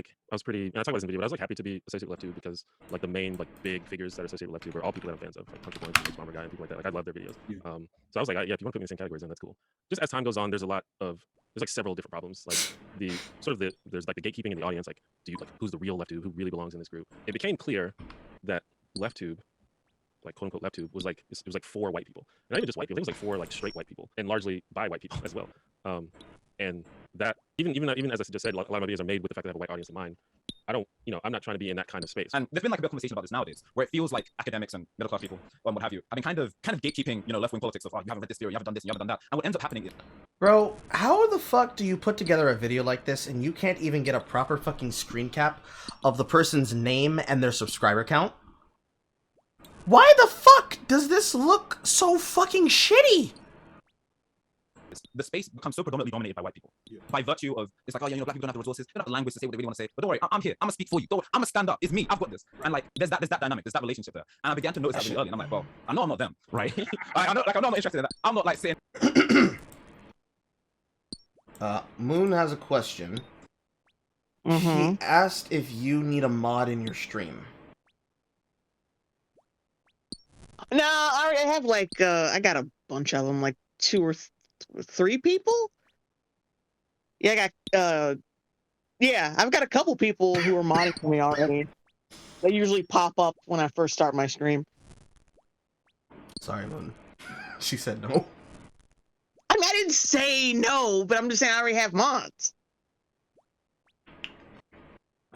pretty, and I talk about this in the video, but I was like happy to be associated with LeftTube because like the main like big figures that are associated with LeftTube are all people that I'm fans of, like Hunter Point, Mitch Bomber Guy, and people like that. Like I love their videos. Yeah. So I was like, yeah, if you want to put me in the same categories, then that's cool. Just as time goes on, there's like several different problems. Like there's like the gatekeeping in the audience. Like, who's the real LeftTube? Who really belongs in this group? It became clear that LeftTube, like quote unquote LeftTube, was like it was like 4 white people, and not even just white people. It was like 4 like straight white people, and largely by white people as well. And that even as I just said, a lot of my videos are made with the fact that I have a white audience in mind. I don't, I'm not trying to be in that kind of space. And there's been like a bit of conversation about this nowadays, where it feels like academics and middle class people, and what have you, have been kind of gatekeeping, left wing politics of, oh, you haven't read this theory, you haven't done this, you haven't done that. And what ends up happening is, Bro, how the fuck do you put together a video like this and you can't even get a proper fucking screen cap of the person's name and their subscriber count? Why the fuck does this look so fucking shitty? the space becomes so predominantly dominated by white people. By virtue of, it's like, oh, black people don't have the resources, they don't have the language to say what they really want to say. But don't worry, I'm here. I'm gonna speak for you. I'm gonna stand up. It's me. I've got this. And like, there's that dynamic, there's that relationship there. And I began to notice that really early. And I'm like, well, I know I'm not them, right? I know I'm not interested in that. I'm not like saying. Moon has a question. He asked if you need a mod in your stream. No, I already have like I got a bunch of them, like 2 or 3 people. Yeah, I got yeah, I've got a couple people who are modding for me already. They usually pop up when I first start my stream. Sorry, Moon. She said no. I mean, I didn't say no, but I'm just saying I already have mods.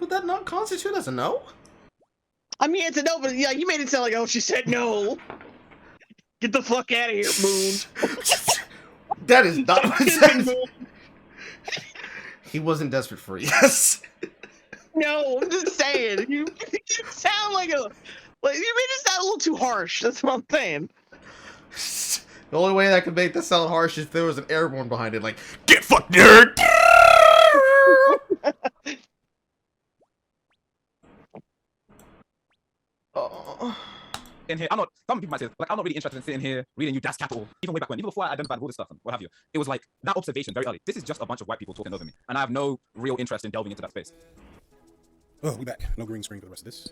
Would that not constitute as a no? I mean, it's a no, but yeah, you made it sound like, oh, she said no. Get the fuck out of here, Moon. That is not what it says. He wasn't desperate for it, yes. No, I'm just saying. You sound like you made it sound a little too harsh. That's what I'm saying. The only way that could make this sound harsh is if there was an airborne behind it, like, get fucked, nerd! In here, I'm not. Some people might say, like, I'm not really interested in sitting here reading you Das Capital. Even way back when, even before I identified all this stuff and what have you, it was like that observation very early. This is just a bunch of white people talking over me, and I have no real interest in delving into that space. Oh, we back. No green screen for the rest of this.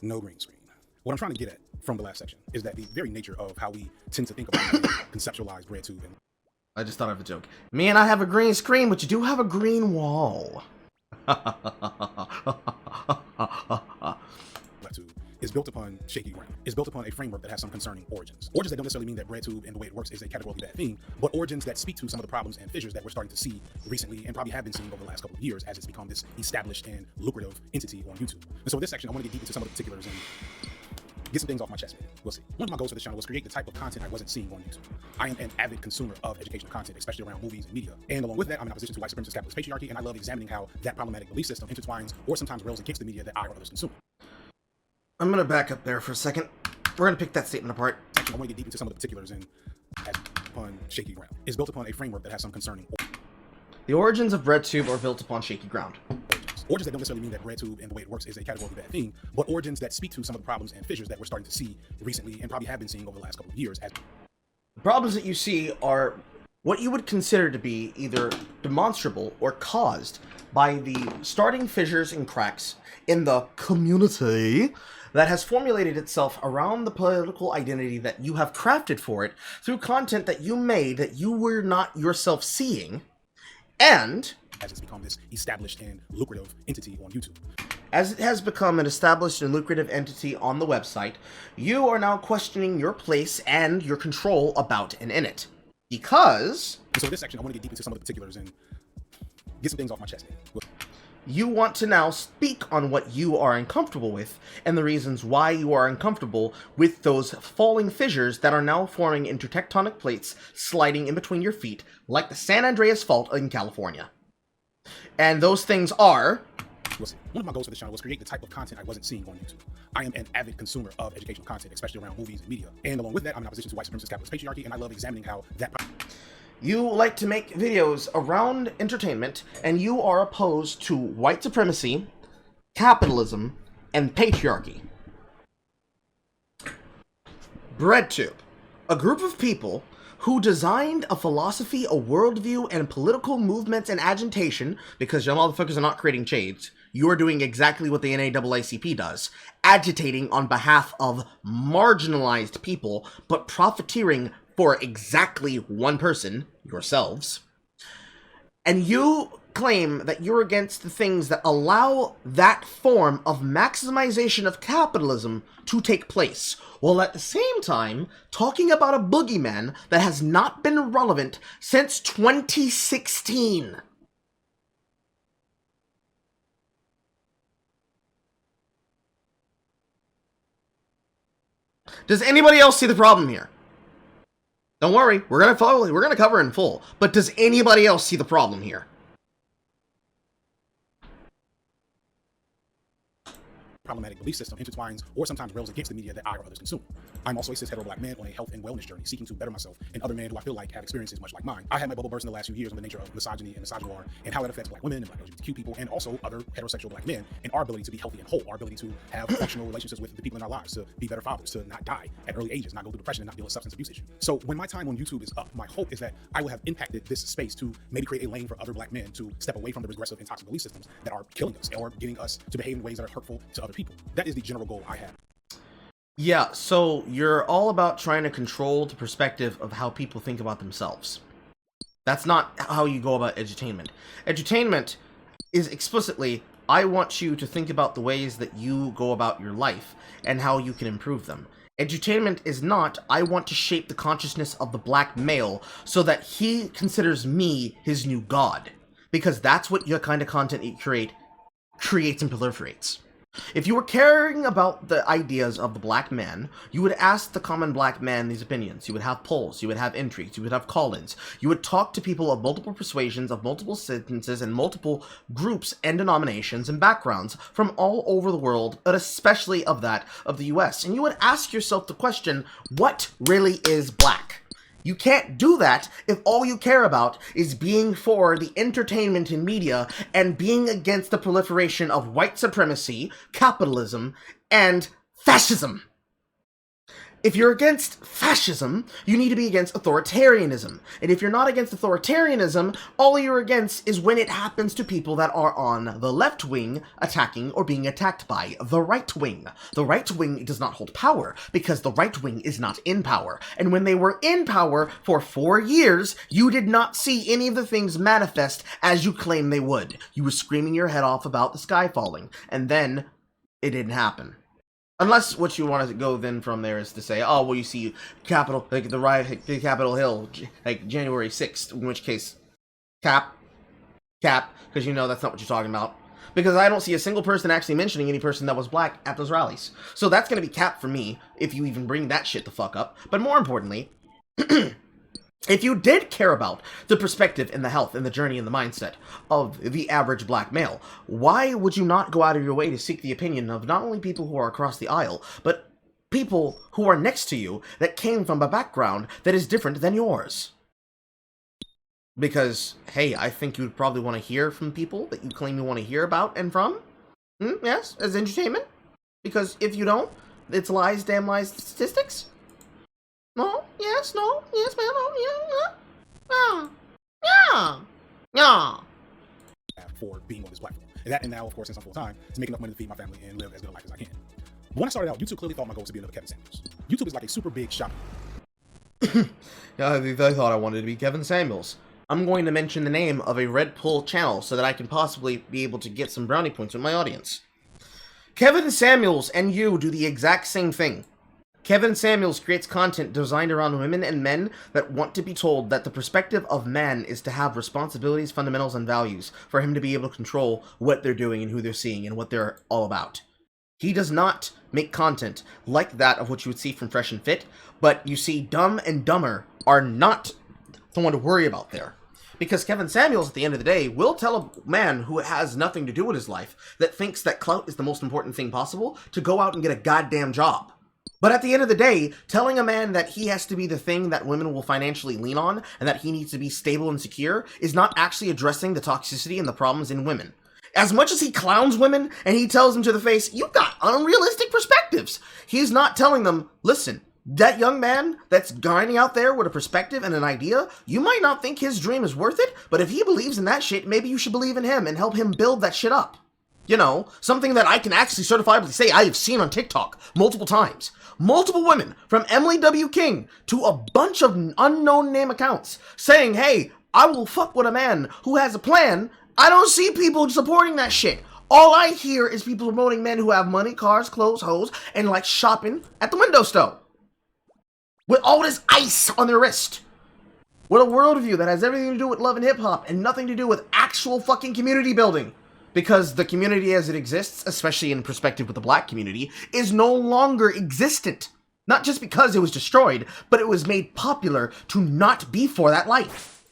No green screen. What I'm trying to get at from the last section is that the very nature of how we tend to think about conceptualize BreadTube and I just thought of a joke. Man, I have a green screen, but you do have a green wall. BreadTube is built upon shaky ground. It's built upon a framework that has some concerning origins. Origins that don't necessarily mean that BreadTube and the way it works is a categorically bad thing, but origins that speak to some of the problems and fissures that we're starting to see recently and probably have been seeing over the last couple of years as it's become this established and lucrative entity on YouTube. And so in this section, I want to get deep into some of the particulars and get some things off my chest, man. We'll see. One of my goals for this channel was create the type of content I wasn't seeing on YouTube. I am an avid consumer of educational content, especially around movies and media. And along with that, I'm in opposition to white supremacist capitalist patriarchy, and I love examining how that problematic belief system intertwines or sometimes rails against the media that I or others consume. I'm gonna back up there for a second. We're gonna pick that statement apart. Actually, I want to get deep into some of the particulars and as upon shaky ground. It's built upon a framework that has some concerning The origins of BreadTube are built upon shaky ground. Origins that don't necessarily mean that BreadTube and the way it works is a categorically bad thing, but origins that speak to some of the problems and fissures that we're starting to see recently and probably have been seeing over the last couple of years. The problems that you see are what you would consider to be either demonstrable or caused by the starting fissures and cracks in the community that has formulated itself around the political identity that you have crafted for it through content that you made that you were not yourself seeing, and as it's become this established and lucrative entity on YouTube. As it has become an established and lucrative entity on the website, you are now questioning your place and your control about and in it. Because so in this section, I want to get deep into some of the particulars and get some things off my chest, man. You want to now speak on what you are uncomfortable with and the reasons why you are uncomfortable with those falling fissures that are now forming into tectonic plates sliding in between your feet like the San Andreas Fault in California. And those things are... One of my goals for this channel was create the type of content I wasn't seeing on YouTube. I am an avid consumer of educational content, especially around movies and media. And along with that, I'm in opposition to white supremacist capitalist patriarchy, and I love examining how that... You like to make videos around entertainment, and you are opposed to white supremacy, capitalism, and patriarchy. BreadTube, a group of people who designed a philosophy, a worldview, and political movements and agitation, because y'all motherfuckers are not creating shades, you are doing exactly what the NAACP does, agitating on behalf of marginalized people, but profiteering for exactly one person, yourselves. And you claim that you're against the things that allow that form of maximization of capitalism to take place, while at the same time talking about a boogeyman that has not been relevant since 2016. Does anybody else see the problem here? Don't worry, we're gonna cover in full, but does anybody else see the problem here? Problematic belief system intertwines or sometimes rails against the media that I or others consume. I'm also a cis hetero black man on a health and wellness journey, seeking to better myself and other men who I feel like have experiences much like mine. I had my bubble burst in the last few years on the nature of misogyny and misogynoir and how it affects black women and black LGBTQ people, and also other heterosexual black men, and our ability to be healthy and whole, our ability to have functional relationships with the people in our lives, to be better fathers, to not die at early ages, not go through depression, and not deal with substance abuse issues. So when my time on YouTube is up, my hope is that I will have impacted this space to maybe create a lane for other black men to step away from the regressive and toxic belief systems that are killing us or getting us to behave in ways that are hurtful to other people. That is the general goal I have. Yeah, so you're all about trying to control the perspective of how people think about themselves. That's not how you go about edutainment. Edutainment is explicitly, I want you to think about the ways that you go about your life and how you can improve them. Edutainment is not, I want to shape the consciousness of the black male so that he considers me his new god. Because that's what your kind of content you creates and proliferates. If you were caring about the ideas of the black man, you would ask the common black man these opinions. You would have polls, you would have intrigues, you would have call-ins. You would talk to people of multiple persuasions, of multiple sentences, and multiple groups and denominations and backgrounds from all over the world, but especially of that of the US. And you would ask yourself the question, what really is black? You can't do that if all you care about is being for the entertainment and media and being against the proliferation of white supremacy, capitalism, and fascism. If you're against fascism, you need to be against authoritarianism. And if you're not against authoritarianism, all you're against is when it happens to people that are on the left wing attacking or being attacked by the right wing. The right wing does not hold power because the right wing is not in power. And when they were in power for 4 years, you did not see any of the things manifest as you claim they would. You were screaming your head off about the sky falling, and then it didn't happen. Unless what you want to go then from there is to say, oh, well, you see Capitol, like the riot, the Capitol Hill, like January 6th, in which case, cap, because you know that's not what you're talking about. Because I don't see a single person actually mentioning any person that was black at those rallies. So that's going to be cap for me, if you even bring that shit the fuck up. But more importantly, if you did care about the perspective and the health and the journey and the mindset of the average black male, why would you not go out of your way to seek the opinion of not only people who are across the aisle, but people who are next to you that came from a background that is different than yours? Because, hey, I think you'd probably want to hear from people that you claim you want to hear about and from. Yes, as entertainment. Because if you don't, it's lies, damn lies, statistics. No, yes, no, yes, man, no, yeah. For being on this platform. And now, of course, since I'm full-time, is making enough money to feed my family and live as good a life as I can. But when I started out, YouTube clearly thought my goal was to be another Kevin Samuels. YouTube is like a super big shop. Yeah, they thought I wanted to be Kevin Samuels. I'm going to mention the name of a Red Pill channel so that I can possibly be able to get some brownie points with my audience. Kevin Samuels and you do the exact same thing. Kevin Samuels creates content designed around women and men that want to be told that the perspective of man is to have responsibilities, fundamentals, and values for him to be able to control what they're doing and who they're seeing and what they're all about. He does not make content like that of what you would see from Fresh and Fit, but you see Dumb and Dumber are not the one to worry about there. Because Kevin Samuels, at the end of the day, will tell a man who has nothing to do with his life that thinks that clout is the most important thing possible to go out and get a goddamn job. But at the end of the day, telling a man that he has to be the thing that women will financially lean on and that he needs to be stable and secure is not actually addressing the toxicity and the problems in women. As much as he clowns women and he tells them to the face, you've got unrealistic perspectives, he's not telling them, listen, that young man that's grinding out there with a perspective and an idea, you might not think his dream is worth it, but if he believes in that shit, maybe you should believe in him and help him build that shit up. You know, something that I can actually certifiably say I have seen on TikTok multiple times. Multiple women, from Emily W. King to a bunch of unknown name accounts, saying, hey, I will fuck with a man who has a plan. I don't see people supporting that shit. All I hear is people promoting men who have money, cars, clothes, hoes, and like shopping at the window store. With all this ice on their wrist. With a worldview that has everything to do with love and hip-hop and nothing to do with actual fucking community building. Because the community as it exists, especially in perspective with the black community, is no longer existent. Not just because it was destroyed, but it was made popular to not be for that life.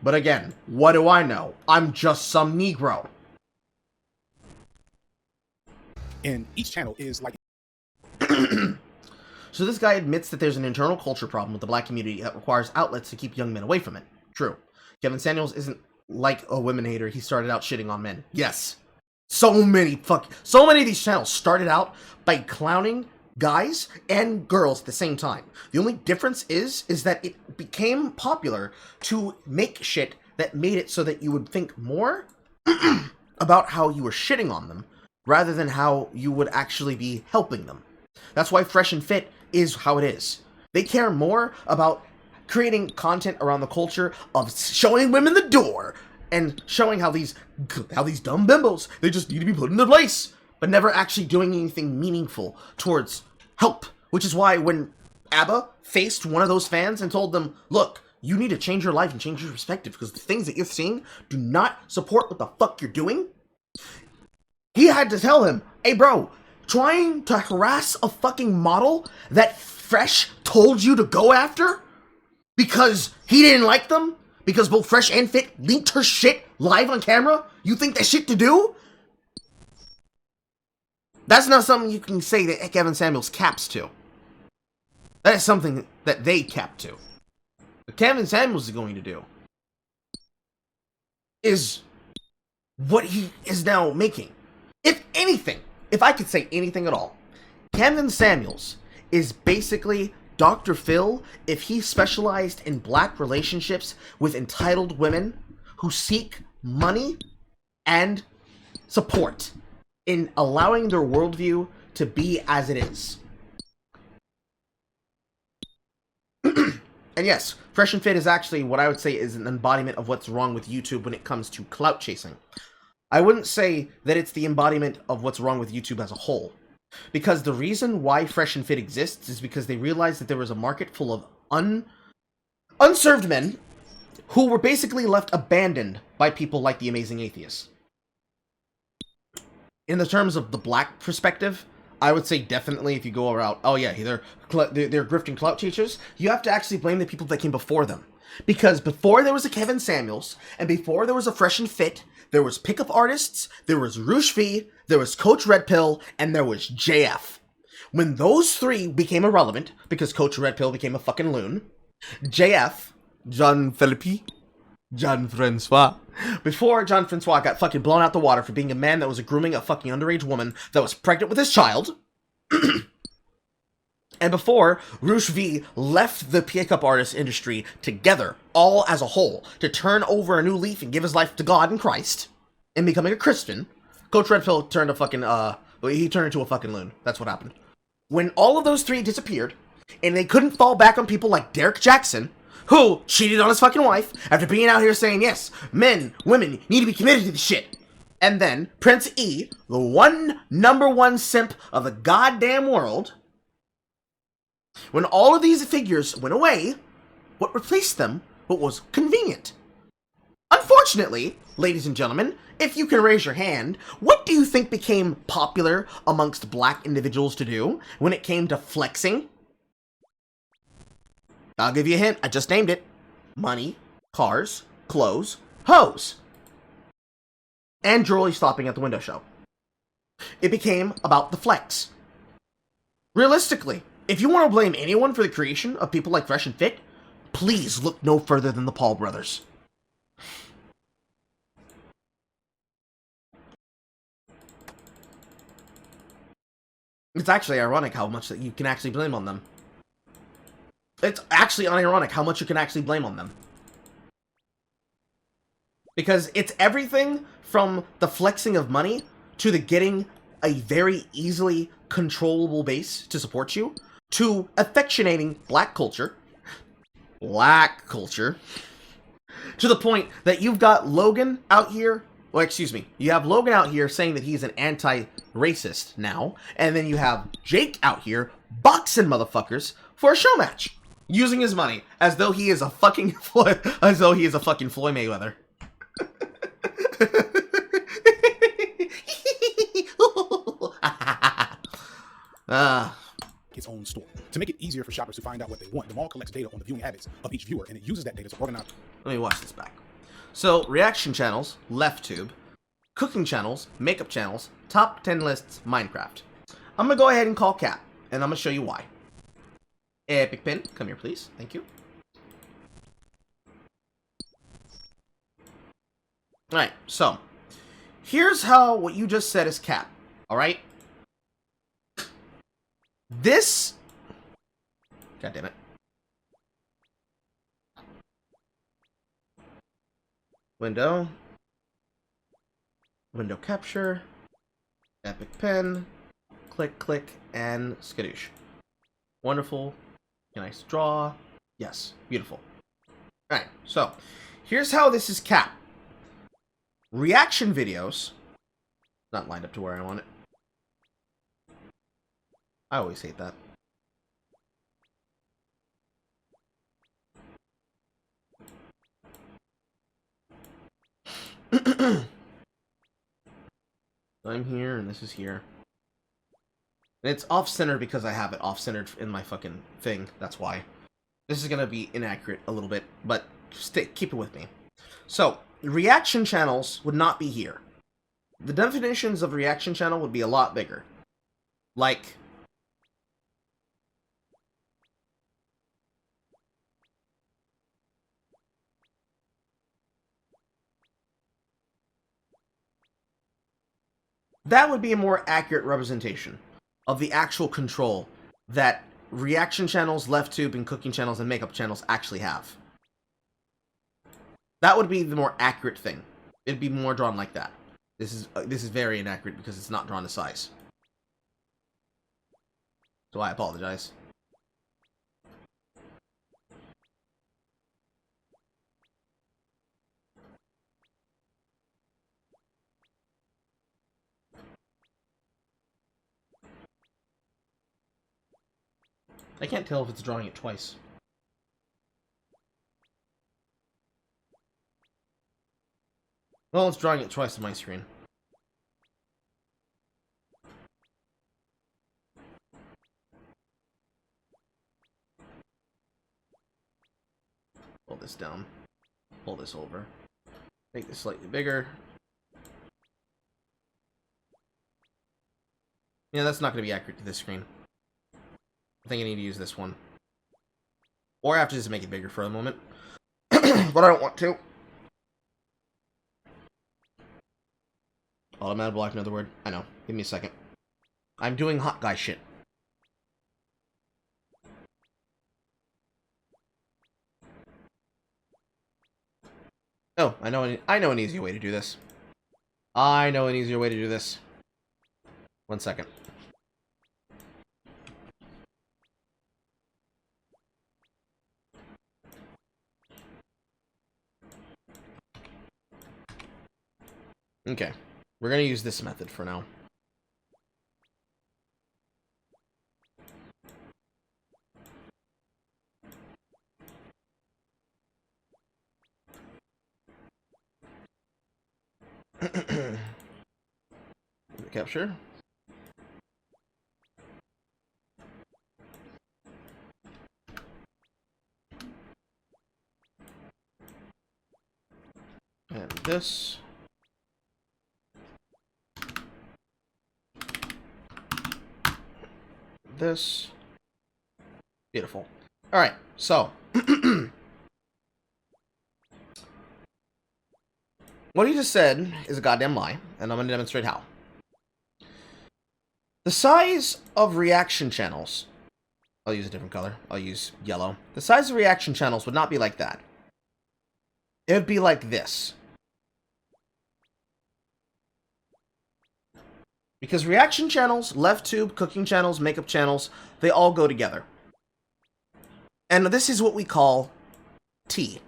But again, what do I know? I'm just some Negro. And each channel is like So this guy admits that there's an internal culture problem with the black community that requires outlets to keep young men away from it. True. Kevin Samuels isn't like a women hater. He started out shitting on men. Yes. So many of these channels started out by clowning guys and girls at the same time. The only difference is that it became popular to make shit that made it so that you would think more about how you were shitting on them rather than how you would actually be helping them. That's why Fresh and Fit is how it is. They care more about creating content around the culture of showing women the door and showing how these dumb bimbos, they just need to be put in their place, but never actually doing anything meaningful towards help. Which is why when ABBA faced one of those fans and told them, look, you need to change your life and change your perspective because the things that you're seeing do not support what the fuck you're doing, he had to tell him, hey bro, trying to harass a fucking model that Fresh told you to go after because he didn't like them, because both Fresh and Fit leaked her shit live on camera, you think that's shit to do? That's not something you can say that Kevin Samuels caps to. That is something that they cap to. What Kevin Samuels is going to do is what he is now making. If anything, if I could say anything at all, Kevin Samuels is basically Dr. Phil if he specialized in black relationships with entitled women who seek money and support in allowing their worldview to be as it is. And yes, Fresh and Fit is actually what I would say is an embodiment of what's wrong with YouTube when it comes to clout chasing. I wouldn't say that it's the embodiment of what's wrong with YouTube as a whole. Because the reason why Fresh and Fit exists is because they realized that there was a market full of unserved men who were basically left abandoned by people like the Amazing Atheists. In the terms of the black perspective, I would say definitely if you go around, oh yeah, they're grifting clout chasers, you have to actually blame the people that came before them. Because before there was a Kevin Samuels, and before there was a Fresh and Fit, there was pickup artists, there was Roosh V, there was Coach Red Pill, and there was JF. When those three became irrelevant, because Coach Red Pill became a fucking loon, JF, John Francois, before John Francois got fucking blown out the water for being a man that was grooming a fucking underage woman that was pregnant with his child, and before Roosh V left the pickup artist industry together, all as a whole, to turn over a new leaf and give his life to God and Christ, and becoming a Christian, Coach Red Pill turned he turned into a fucking loon. That's what happened. When all of those three disappeared, and they couldn't fall back on people like Derek Jackson, who cheated on his fucking wife after being out here saying, yes, men, women need to be committed to this shit. And then Prince E, the number one simp of the goddamn world, when all of these figures went away, what replaced them was convenient. Unfortunately, ladies and gentlemen, if you can raise your hand, what do you think became popular amongst black individuals to do when it came to flexing? I'll give you a hint. I just named it. Money, cars, clothes, hoes. And jewelry stopping at the window show. It became about the flex. Realistically, if you want to blame anyone for the creation of people like Fresh and Fit, please look no further than the Paul brothers. It's actually ironic how much that you can actually blame on them. It's actually unironic how much you can actually blame on them. Because it's everything from the flexing of money to the getting a very easily controllable base to support you, to affectionating black culture, to the point that you've got Logan out here, you have Logan out here saying that he's an anti-racist now, and then you have Jake out here boxing motherfuckers for a show match, using his money as though he is a fucking Floyd Mayweather. Its own store. To make it easier for shoppers to find out what they want, the mall collects data on the viewing habits of each viewer, and it uses that data to organize. Let me watch this back. So, reaction channels, LeftTube, cooking channels, makeup channels, top 10 lists, Minecraft. I'm gonna go ahead and call cap. And I'm going to show you why. Epic Pen, come here, please. Thank you. Alright, so. Here's how what you just said is cap. Alright? This... God damn it. Window. Window capture. Epic Pen. Click, click, and skadoosh. Wonderful. Nice draw. Yes, beautiful. Alright, so here's how this is capped. Reaction videos. Not lined up to where I want it. I always hate that. I'm here and this is here. And it's off-center because I have it off-centered in my fucking thing. That's why. This is going to be inaccurate a little bit, but keep it with me. So, reaction channels would not be here. The definitions of reaction channel would be a lot bigger. Like... that would be a more accurate representation of the actual control that reaction channels, left tube, and cooking channels and makeup channels actually have. That would be the more accurate thing. It'd be more drawn like that. This is very inaccurate because it's not drawn to size. So I apologize. I can't tell if it's drawing it twice. Well, it's drawing it twice on my screen. Pull this down. Pull this over. Make this slightly bigger. Yeah, that's not going to be accurate to this screen. I think I need to use this one. Or I have to just make it bigger for a moment. But I don't want to. Oh, I'm out of block, another word. I know. Give me a second. I'm doing hot guy shit. Oh, I know an easier way to do this. I know an easier way to do this. 1 second. Okay. We're going to use this method for now. Capture. And this. This. Beautiful. Alright, so. What he just said is a goddamn lie, and I'm going to demonstrate how. The size of reaction channels, I'll use a different color, I'll use yellow. The size of reaction channels would not be like that. It would be like this. Because reaction channels, left tube, cooking channels, makeup channels, they all go together. And this is what we call T.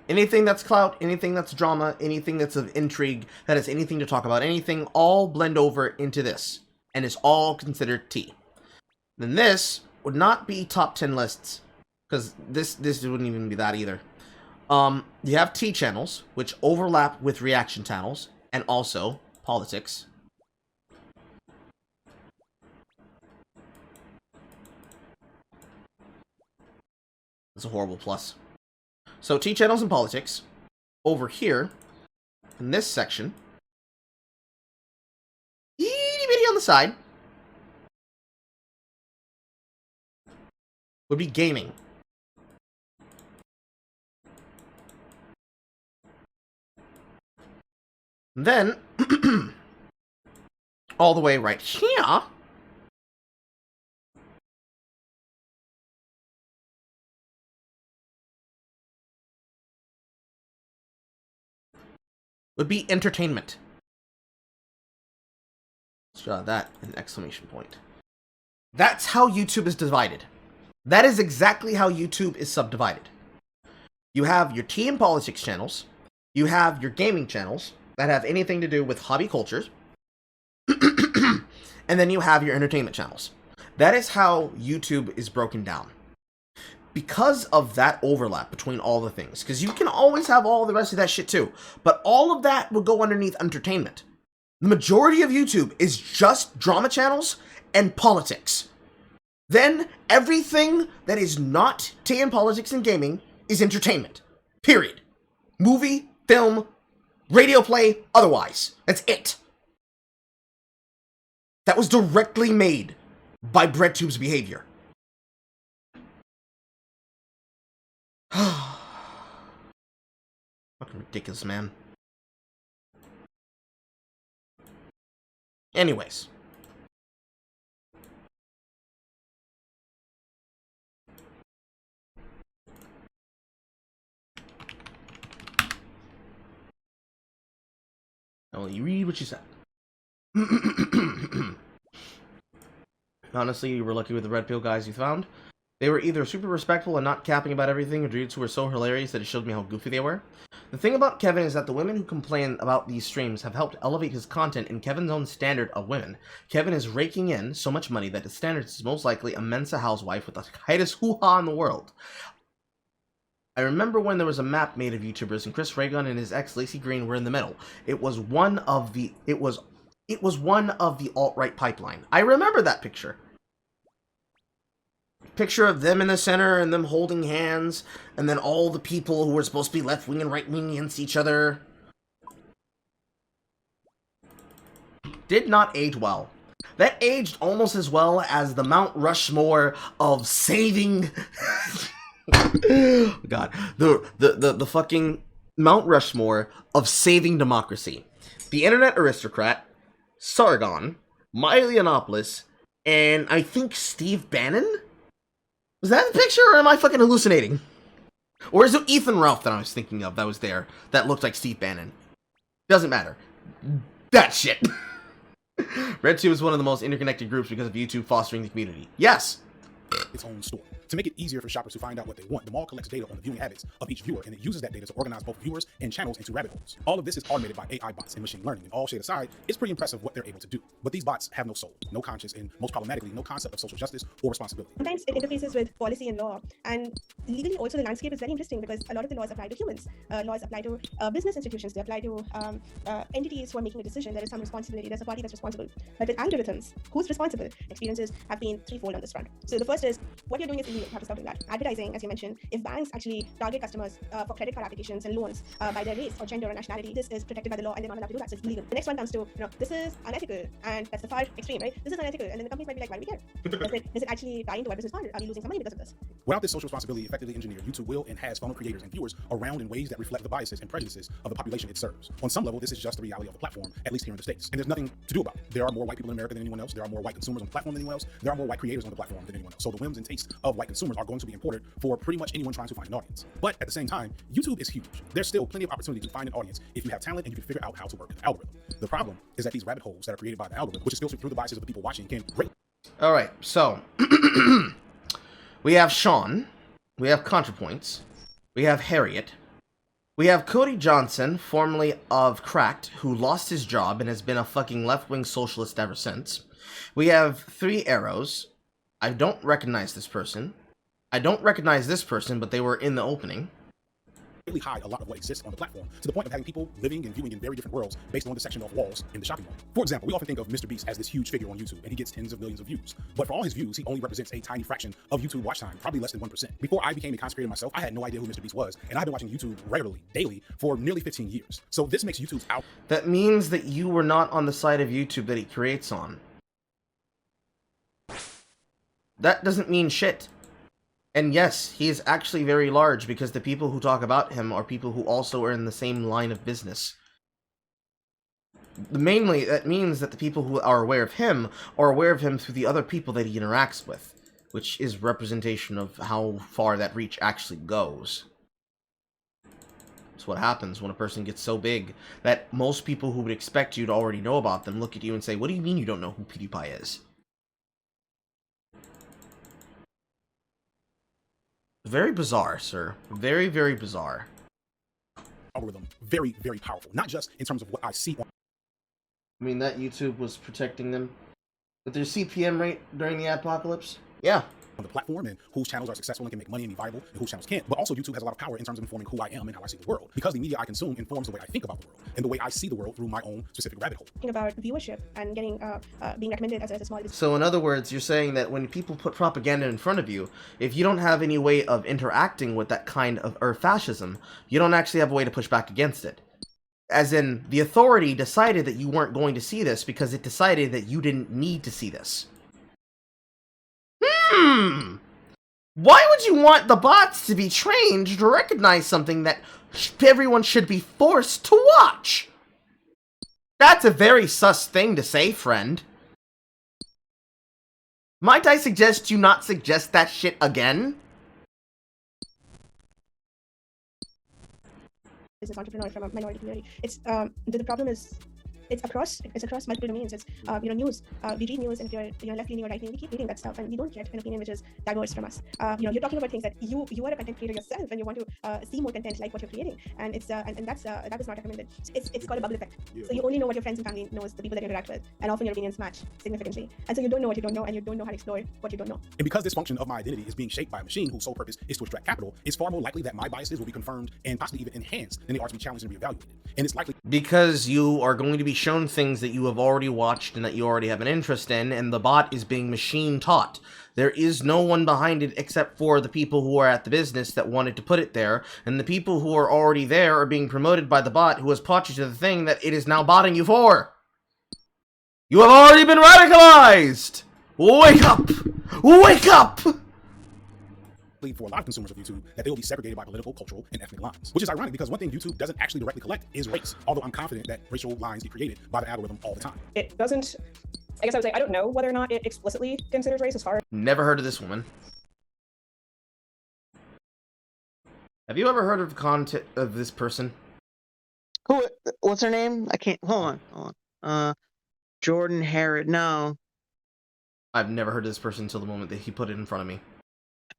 Anything that's clout, anything that's drama, anything that's of intrigue, that has anything to talk about, anything, all blend over into this. And is all considered T. Then this would not be top 10 lists. Because this wouldn't even be that either. You have T channels, which overlap with reaction channels, and also politics. That's a horrible plus. So T channels and politics. Over here, in this section, itty bitty on the side, would be gaming. Then, all the way right here, would be entertainment. Let's draw that an exclamation point. That's how YouTube is divided. That is exactly how YouTube is subdivided. You have your tea and politics channels. You have your gaming channels that have anything to do with hobby cultures. And then you have your entertainment channels. That is how YouTube is broken down. Because of that overlap between all the things. Because you can always have all the rest of that shit too. But all of that will go underneath entertainment. The majority of YouTube is just drama channels and politics. Then everything that is not tea and politics and gaming is entertainment. Period. Movie, film, radio play, otherwise. That's it. That was directly made by BreadTube's behavior. Fucking ridiculous, man. Anyways. Well, you read what you said. Honestly, you were lucky with the red pill guys you found. They were either super respectful and not capping about everything, or dudes who were so hilarious that it showed me how goofy they were. The thing about Kevin is that the women who complain about these streams have helped elevate his content in Kevin's own standard of women. Kevin is raking in so much money that his standards is most likely a Mensa housewife with the tightest hoo-ha in the world. I remember when there was a map made of YouTubers and Chris Reagan and his ex Lacey Green were in the middle. It was one of the alt-right pipeline. I remember that picture. Picture of them in the center and them holding hands, and then all the people who were supposed to be left-wing and right-wing against each other. Did not age well. That aged almost as well as the Mount Rushmore of saving... God, the fucking Mount Rushmore of saving democracy. The Internet Aristocrat, Sargon, Maya Yiannopoulos, and I think Steve Bannon? Was that the picture, or am I fucking hallucinating? Or is it Ethan Ralph that I was thinking of that was there, that looked like Steve Bannon? Doesn't matter. That shit. RedTube is one of the most interconnected groups because of YouTube fostering the community. Yes! Its own store. To make it easier for shoppers to find out what they want, the mall collects data on the viewing habits of each viewer, and it uses that data to organize both viewers and channels into rabbit holes. All of this is automated by AI bots and machine learning, and all shade aside, it's pretty impressive what they're able to do. But these bots have no soul, no conscience, and most problematically, no concept of social justice or responsibility. Sometimes it interfaces with policy and law, and legally also the landscape is very interesting because a lot of the laws apply to humans. Laws apply to business institutions, they apply to entities who are making a decision. There is some responsibility, there's a party that's responsible. But with algorithms, who's responsible? Experiences have been threefold on this front. So the first is, what you're doing is illegal, you have to stop doing that. Advertising, as you mentioned, if banks actually target customers for credit card applications and loans by their race or gender or nationality, this is protected by the law and they're not allowed to do that, so it's illegal. The next one comes to, this is unethical, and that's the far extreme, right? This is unethical, and then the companies might be like, why do we care? Does it actually tie into our business model? Are we losing some money because of this? Without this social responsibility effectively engineered, YouTube will and has funnel creators and viewers around in ways that reflect the biases and prejudices of the population it serves. On some level, this is just the reality of the platform, at least here in the States. And there's nothing to do about it. There are more white people in America than anyone else. There are more white consumers on the platform than anyone else. There are more white creators on the platform than anyone else. So the whims and tastes of white consumers are going to be imported for pretty much anyone trying to find an audience. But at the same time, YouTube is huge. There's still plenty of opportunity to find an audience if you have talent and you can figure out how to work the algorithm. The problem is that these rabbit holes that are created by the algorithm, which is filtered through the biases of the people watching, can break. All right, so we have Sean, we have ContraPoints, we have Harriet, we have Cody Johnson, formerly of Cracked, who lost his job and has been a fucking left-wing socialist ever since. We have Three Arrows. I don't recognize this person. I don't recognize this person, but they were in the opening. Really hide a lot of what exists on the platform, to the point of having people living and viewing in very different worlds based on the section of walls in the shopping mall. For example, we often think of Mr. Beast as this huge figure on YouTube, and he gets tens of millions of views. But for all his views, he only represents a tiny fraction of YouTube watch time, probably less than 1%. Before I became a content creator myself, I had no idea who Mr. Beast was, and I've been watching YouTube regularly, daily, for nearly 15 years. So this makes YouTube's out. That means that you were not on the side of YouTube that he creates on. That doesn't mean shit. And yes, he is actually very large because the people who talk about him are people who also are in the same line of business. Mainly, that means that the people who are aware of him are aware of him through the other people that he interacts with, which is representation of how far that reach actually goes. It's what happens when a person gets so big that most people who would expect you to already know about them look at you and say, "What do you mean you don't know who PewDiePie is?" Very bizarre, sir. Very, very bizarre. Algorithm, very, very powerful. Not just in terms of what I see on. I mean, that YouTube was protecting them with their CPM rate during the apocalypse. Yeah. On the platform, and whose channels are successful and can make money and be viable, and whose channels can't. But also YouTube has a lot of power in terms of informing who I am and how I see the world, because the media I consume informs the way I think about the world and the way I see the world through my own specific rabbit hole. About viewership and getting being recommended as a small. So in other words, you're saying that when people put propaganda in front of you, if you don't have any way of interacting with that kind of fascism, you don't actually have a way to push back against it. As in, the authority decided that you weren't going to see this because it decided that you didn't need to see this. Why would you want the bots to be trained to recognize something that everyone should be forced to watch? That's a very sus thing to say, friend. Might I suggest you not suggest that shit again? Business entrepreneur from a minority community. It's the problem is it's across multiple domains. It's news. We read news, and if you're left leaning or right leaning, we keep reading that stuff, and we don't get an opinion which is diverse from us. You're talking about things that you are a content creator yourself, and you want to see more content like what you're creating, and it's that is not recommended. It's called a bubble effect. So you only know what your friends and family knows, the people that you interact with, and often your opinions match significantly, and so you don't know what you don't know, and you don't know how to explore what you don't know. And because this function of my identity is being shaped by a machine whose sole purpose is to extract capital, it's far more likely that my biases will be confirmed and possibly even enhanced than they are to be challenged and reevaluated. And it's likely because you are going to be shown things that you have already watched and that you already have an interest in, and the bot is being machine taught. There is no one behind it except for the people who are at the business that wanted to put it there, and the people who are already there are being promoted by the bot who has taught you to the thing that it is now botting you for. You have already been radicalized! Wake up! Wake up! for a lot of consumers of YouTube that they will be segregated by political, cultural, and ethnic lines. Which is ironic because one thing YouTube doesn't actually directly collect is race, although I'm confident that racial lines get created by the algorithm all the time. It doesn't, I guess I would say, I don't know whether or not it explicitly considers race as far as... Never heard of this woman. Have you ever heard of the content of this person? Who? What's her name? I can't. Hold on. Jordan Harrod. No. I've never heard of this person until the moment that he put it in front of me.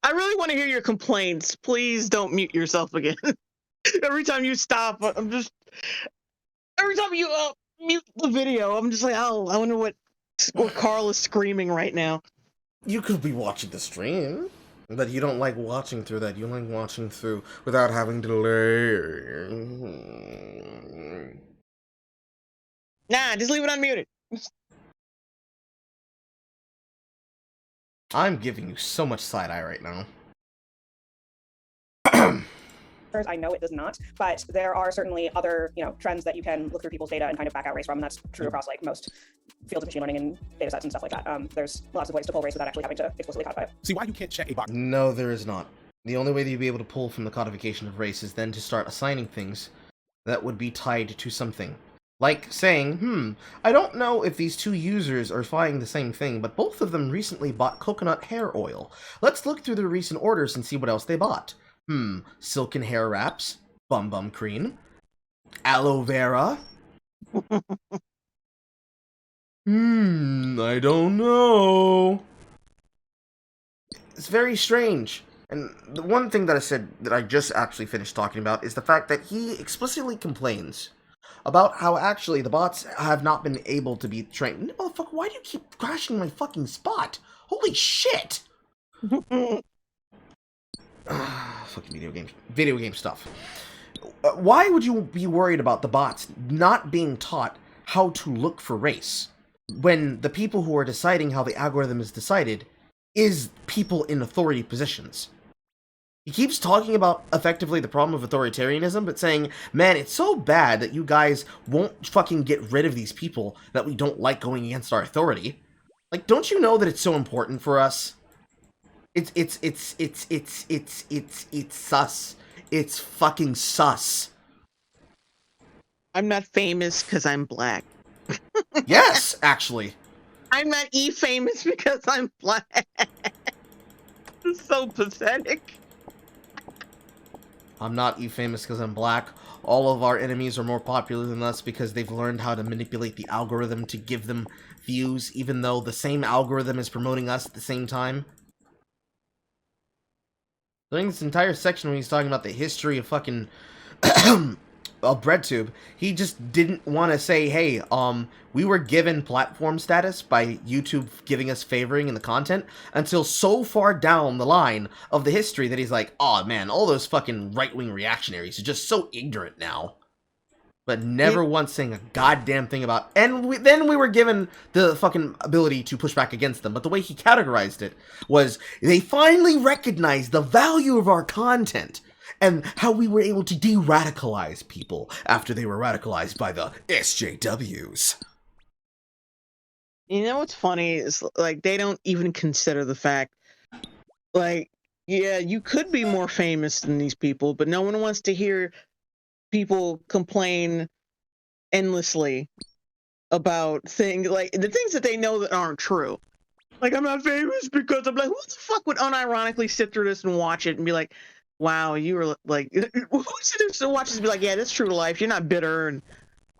I really want to hear your complaints. Please don't mute yourself again. Every time you stop, I'm just... Every time you mute the video, I'm just like, oh, I wonder what Carl is screaming right now. You could be watching the stream, but you don't like watching through that. You like watching through without having delay. Nah, just leave it unmuted. I'm giving you so much side-eye right now. I know it does not, but there are certainly other, trends that you can look through people's data and kind of back out race from, and that's true across like most fields of machine learning and data sets and stuff like that. There's lots of ways to pull race without actually having to explicitly codify it. See why you can't check a box? No, there is not. The only way that you'd be able to pull from the codification of race is then to start assigning things that would be tied to something. Like saying, I don't know if these two users are buying the same thing, but both of them recently bought coconut hair oil. Let's look through their recent orders and see what else they bought. Silken hair wraps, bum bum cream, aloe vera. I don't know. It's very strange. And the one thing that I said that I just actually finished talking about is the fact that he explicitly complains about how actually the bots have not been able to be trained. Motherfucker, why do you keep crashing my fucking spot? Holy shit! Fucking video game stuff. Why would you be worried about the bots not being taught how to look for race when the people who are deciding how the algorithm is decided is people in authority positions? He keeps talking about, effectively, the problem of authoritarianism, but saying, man, it's so bad that you guys won't fucking get rid of these people that we don't like going against our authority. Like, don't you know that it's so important for us? It's sus. It's fucking sus. I'm not famous because I'm black. Yes, actually. I'm not famous because I'm black. It's so pathetic. I'm not famous because I'm black. All of our enemies are more popular than us because they've learned how to manipulate the algorithm to give them views, even though the same algorithm is promoting us at the same time. During this entire section when he's talking about the history of fucking BreadTube, he just didn't want to say, hey, we were given platform status by YouTube giving us favoring in the content until so far down the line of the history that he's like, oh man, all those fucking right-wing reactionaries are just so ignorant now. But never once saying a goddamn thing about... And then we were given the fucking ability to push back against them. But the way he categorized it was, they finally recognized the value of our content and how we were able to de-radicalize people after they were radicalized by the SJWs. You know what's funny is, like, they don't even consider the fact, like, yeah, you could be more famous than these people, but no one wants to hear people complain endlessly about things, like, the things that they know that aren't true. Like, I'm not famous because I'm like, who the fuck would unironically sit through this and watch it and be like, wow, you were like, who sits and watches and be like, yeah, that's true to life. You're not bitter and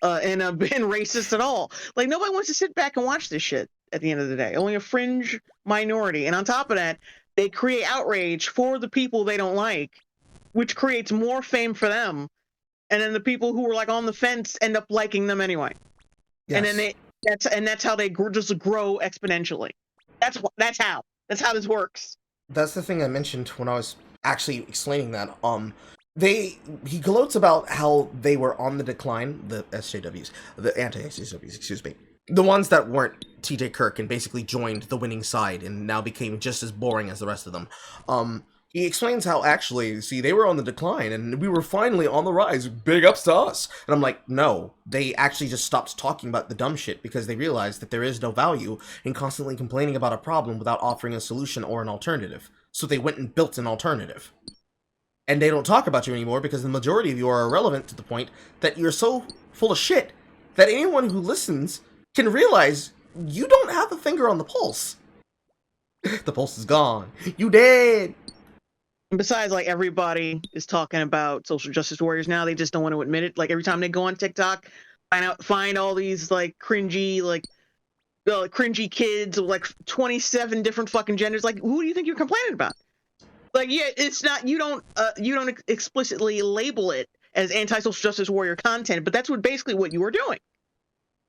racist at all. Like, nobody wants to sit back and watch this shit at the end of the day. Only a fringe minority. And on top of that, they create outrage for the people they don't like, which creates more fame for them. And then the people who were like on the fence end up liking them anyway. Yes. And then that's how they just grow exponentially. That's how this works. That's the thing I mentioned when I was actually explaining that. He gloats about how they were on the decline, the SJWs, the anti-SJWs, excuse me. The ones that weren't TJ Kirk and basically joined the winning side and now became just as boring as the rest of them. He explains how actually, see, they were on the decline and we were finally on the rise. Big ups to us. And I'm like, no, they actually just stopped talking about the dumb shit because they realized that there is no value in constantly complaining about a problem without offering a solution or an alternative. So they went and built an alternative. And they don't talk about you anymore because the majority of you are irrelevant to the point that you're so full of shit that anyone who listens can realize you don't have a finger on the pulse. The pulse is gone. You dead. And besides, like, everybody is talking about social justice warriors now. They just don't want to admit it. Like, every time they go on TikTok, find all these, like, cringy, cringy kids with, like, 27 different fucking genders. Like, who do you think you're complaining about? Like, yeah, it's not, you don't explicitly label it as anti-social justice warrior content, but that's basically what you were doing.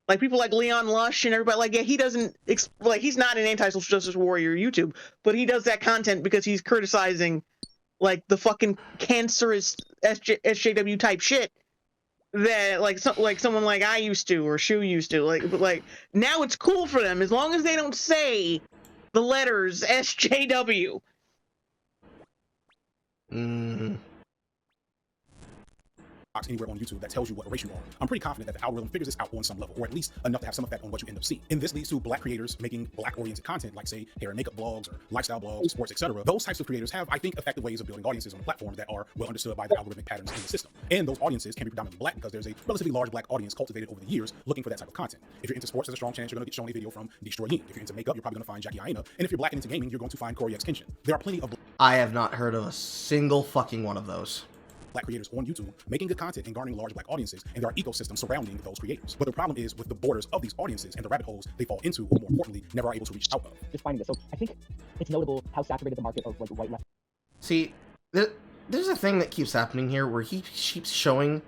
Like, people like Leon Lush and everybody, like, yeah, he doesn't, he's not an anti-social justice warrior YouTube, but he does that content because he's criticizing, like, the fucking cancerous SJW type shit that, like, someone like I used to, or Shu used to, but, like, now it's cool for them as long as they don't say the letters SJW. Anywhere on YouTube that tells you what race you are. I'm pretty confident that the algorithm figures this out on some level, or at least enough to have some effect on what you end up seeing. And this leads to black creators making black-oriented content, like, say, hair and makeup blogs, or lifestyle blogs, sports, etc. Those types of creators have, I think, effective ways of building audiences on the platform that are well understood by the algorithmic patterns in the system. And those audiences can be predominantly black because there's a relatively large black audience cultivated over the years looking for that type of content. If you're into sports, there's a strong chance you're going to get shown a video from Destroy Yin. If you're into makeup, you're probably going to find Jackie Aina. And if you're black and into gaming, you're going to find Corey X Kenshin. There are plenty of... I have not heard of a single fucking one of those. Black creators on YouTube making good content and garnering large black audiences, and there are ecosystems surrounding those creators. But the problem is with the borders of these audiences and the rabbit holes they fall into, or more importantly, never are able to reach out of. Just finding this. So I think it's notable how saturated the market of, like, white left. See, there's a thing that keeps happening here where he keeps showing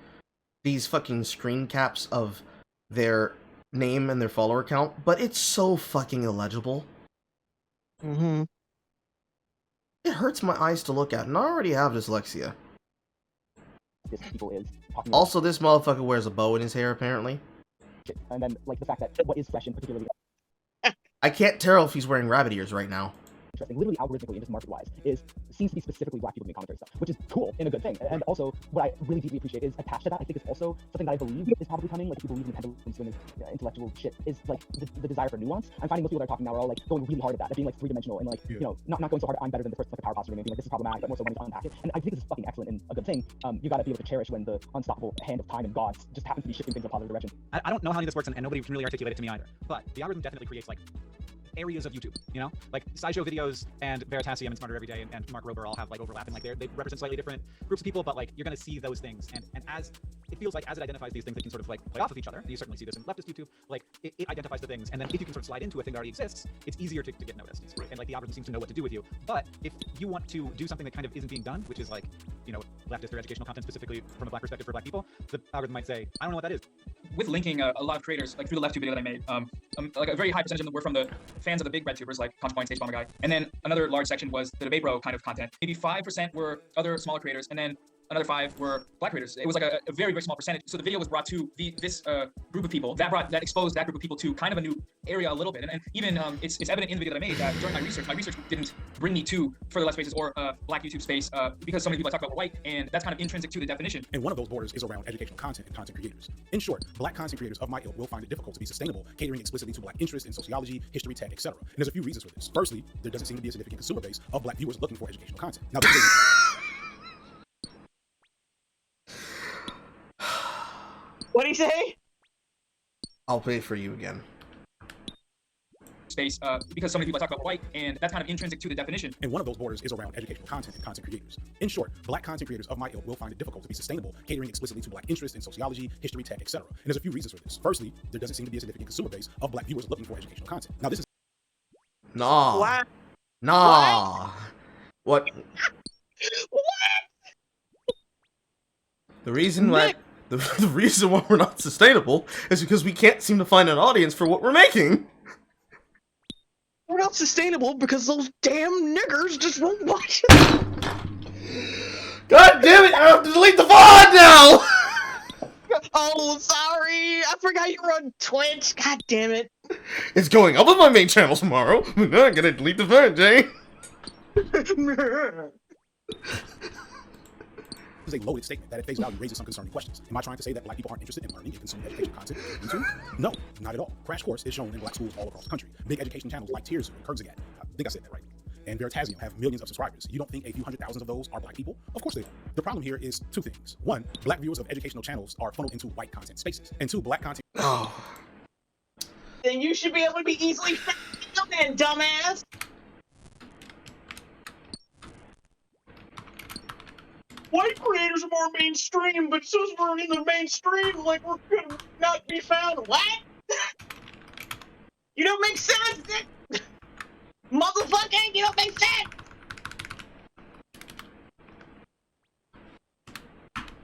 these fucking screen caps of their name and their follower count, but it's so fucking illegible. Mm-hmm. It hurts my eyes to look at, and I already have dyslexia. People is talking also, this motherfucker wears a bow in his hair, apparently. And then, like, the fact that what is fresh and particularly... I can't tell if he's wearing rabbit ears right now. interesting, literally algorithmically and just market-wise, seems to be specifically Black people making commentary stuff, which is cool and a good thing. And also, what I really deeply appreciate is attached to that, I think it's also something that I believe is probably coming, like people believe in the pendulum swing and intellectual shit, is like the desire for nuance. I'm finding most people that are talking now are all like going really hard at that, being like three-dimensional and like, you know, not going so hard, I'm better than this person, like a power posture, and being like, this is problematic, but more so wanting to unpack it. And I think this is fucking excellent and a good thing. You gotta be able to cherish when the unstoppable hand of time and gods just happens to be shifting things in a positive direction. I don't know how any of this works, and nobody can really articulate it to me either. But the algorithm definitely creates like areas of YouTube, you know, like SciShow videos and Veritasium and Smarter Every Day and Mark Rober all have like overlap, and like they represent slightly different groups of people, but like you're gonna see those things, and as it feels like as it identifies these things, they can sort of like play off of each other. You certainly see this in leftist YouTube, like it identifies the things, and then if you can sort of slide into a thing that already exists, it's easier to get noticed, and like the algorithm seems to know what to do with you. But if you want to do something that kind of isn't being done, which is like, you know, leftist or educational content specifically from a Black perspective for Black people, the algorithm might say, I don't know what that is. With linking a lot of creators, like through the left tube video that I made, like a very high percentage of them were from the fans of the big red tubers, like Contrapoint, Stage Bomber Guy. And then another large section was the debate bro kind of content. Maybe 5% were other smaller creators, and then another 5 were Black creators. It was like a very, very small percentage. So the video was brought to this group of people that exposed that group of people to kind of a new area a little bit. And even it's evident in the video that I made that during my research didn't bring me to further left spaces or Black YouTube space because so many people I talk about were white, and that's kind of intrinsic to the definition. And one of those borders is around educational content and content creators. In short, Black content creators of my ilk will find it difficult to be sustainable, catering explicitly to Black interests in sociology, history, tech, etc. And there's a few reasons for this. Firstly, there doesn't seem to be a significant consumer base of Black viewers looking for educational content. Now, What'd he say? I'll pay for you again. Space because so many people I talk about were white, and that's kind of intrinsic to the definition. And one of those borders is around educational content and content creators. In short, Black content creators of my ilk will find it difficult to be sustainable, catering explicitly to Black interests in sociology, history, tech, etc. And there's a few reasons for this. Firstly, there doesn't seem to be a significant consumer base of Black viewers looking for educational content. Now, this is Nah. What? Nah. What? What? The reason why the reason why we're not sustainable is because we can't seem to find an audience for what we're making. We're not sustainable because those damn niggers just won't watch it. God damn it! I have to delete the VOD now. Oh, sorry. I forgot you were on Twitch. God damn it. It's going up on my main channel tomorrow. I'm gonna delete the VOD, Jay. is a loaded statement that at face value raises some concerning questions. Am I trying to say that Black people aren't interested in learning and consuming education content on YouTube? No, not at all. Crash Course is shown in Black schools all across the country. Big education channels like Tears and Kurzagat, I think I said that right, and Veritasium have millions of subscribers. You don't think a few hundred thousand of those are Black people? Of course they are. The problem here is two things. One, Black viewers of educational channels are funneled into white content spaces. And two, Black content... Then you should be able to be easily found then, dumbass! White creators are more mainstream, but since we're in the mainstream, like, we're gonna not be found. What? You don't make sense! Motherfucker, you don't make sense!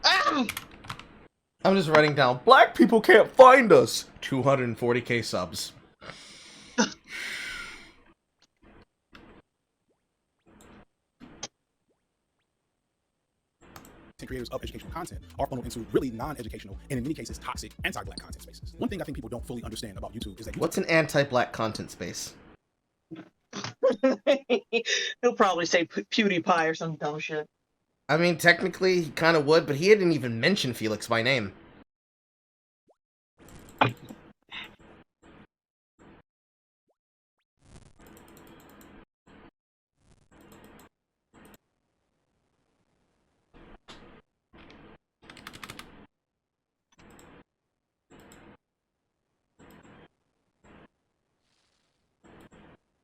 Ah! I'm just writing down, Black people can't find us! 240k subs. Creators of educational content are funneled into really non-educational and in many cases toxic anti-Black content spaces. One thing I think people don't fully understand about YouTube is that what's an anti-Black content space? He'll probably say PewDiePie or some dumb shit. I mean, technically he kind of would, but he didn't even mention Felix by name.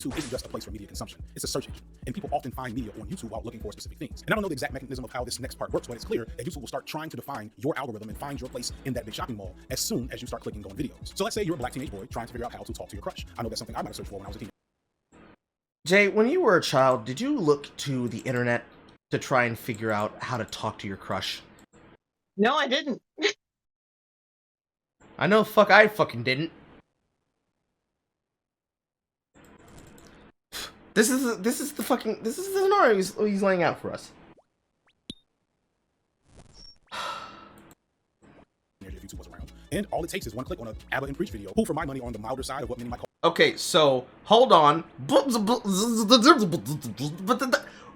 YouTube isn't just a place for media consumption, it's a search engine. And people often find media on YouTube while looking for specific things. And I don't know the exact mechanism of how this next part works, but it's clear that YouTube will start trying to define your algorithm and find your place in that big shopping mall as soon as you start clicking on videos. So let's say you're a Black teenage boy trying to figure out how to talk to your crush. I know that's something I might have searched for when I was a teenager. Jay, when you were a child, did you look to the internet to try and figure out how to talk to your crush? No, I didn't. I know I fucking didn't. This is the scenario he's laying out for us. If YouTube was around. And all it takes is one click on a ABBA and Preach video, who for my money are on the milder side of what many might call Okay, so hold on.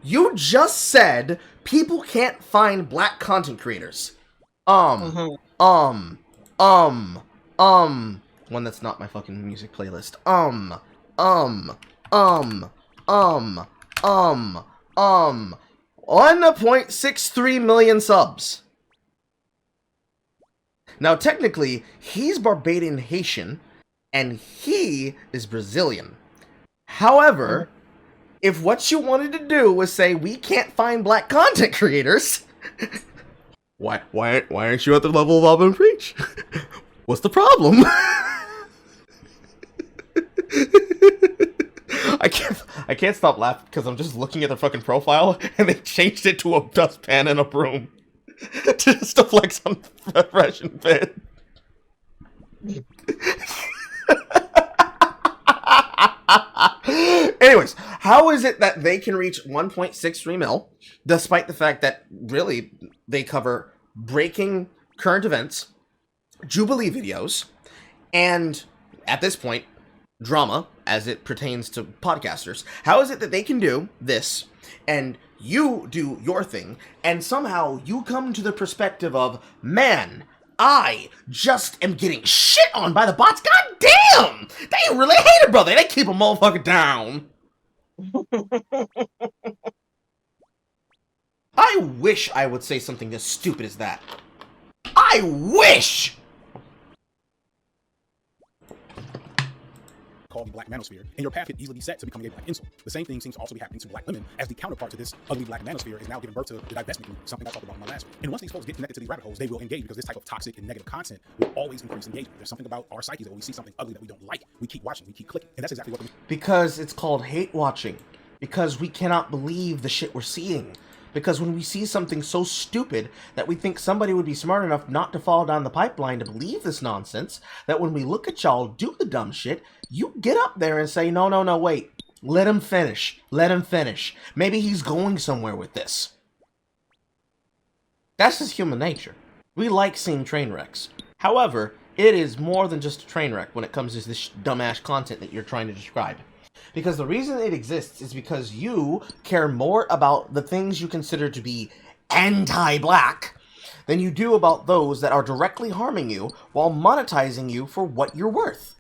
You just said people can't find black content creators. Um, one that's not my fucking music playlist. Um, um, um, 1.63 million subs. Now, technically, he's Barbadian Haitian, and he is Brazilian. However, if what you wanted to do was say we can't find black content creators, why aren't you at the level of Alvin Preach? What's the problem? I can't stop laughing because I'm just looking at the fucking profile and they changed it to a dustpan and a broom just to flex on Fresh and Fit. Anyways, how is it that they can reach 1.63 mil despite the fact that really they cover breaking current events, Jubilee videos, and at this point, drama as it pertains to podcasters? How is it that they can do this and you do your thing and somehow you come to the perspective of, man, I just am getting shit on by the bots? God damn! They really hate it, brother. They keep a motherfucker down. I wish I would say something as stupid as that. I wish! Called the Black Manosphere, and your path could easily be set to becoming a black incel. The same thing seems to also be happening to black women, as the counterpart to this ugly Black Manosphere is now giving birth to the divestment movement, something I talked about in my last one. And once these folks get connected to these rabbit holes, they will engage because this type of toxic and negative content will always increase engagement. There's something about our psyches that when we see something ugly that we don't like, we keep watching, we keep clicking, and that's exactly what. Because it's called hate watching. Because we cannot believe the shit we're seeing. Because when we see something so stupid that we think somebody would be smart enough not to fall down the pipeline to believe this nonsense, that when we look at y'all do the dumb shit, you get up there and say, no, wait. Let him finish. Let him finish. Maybe he's going somewhere with this. That's just human nature. We like seeing train wrecks. However, it is more than just a train wreck when it comes to this dumbass content that you're trying to describe. Because the reason it exists is because you care more about the things you consider to be anti-black than you do about those that are directly harming you while monetizing you for what you're worth.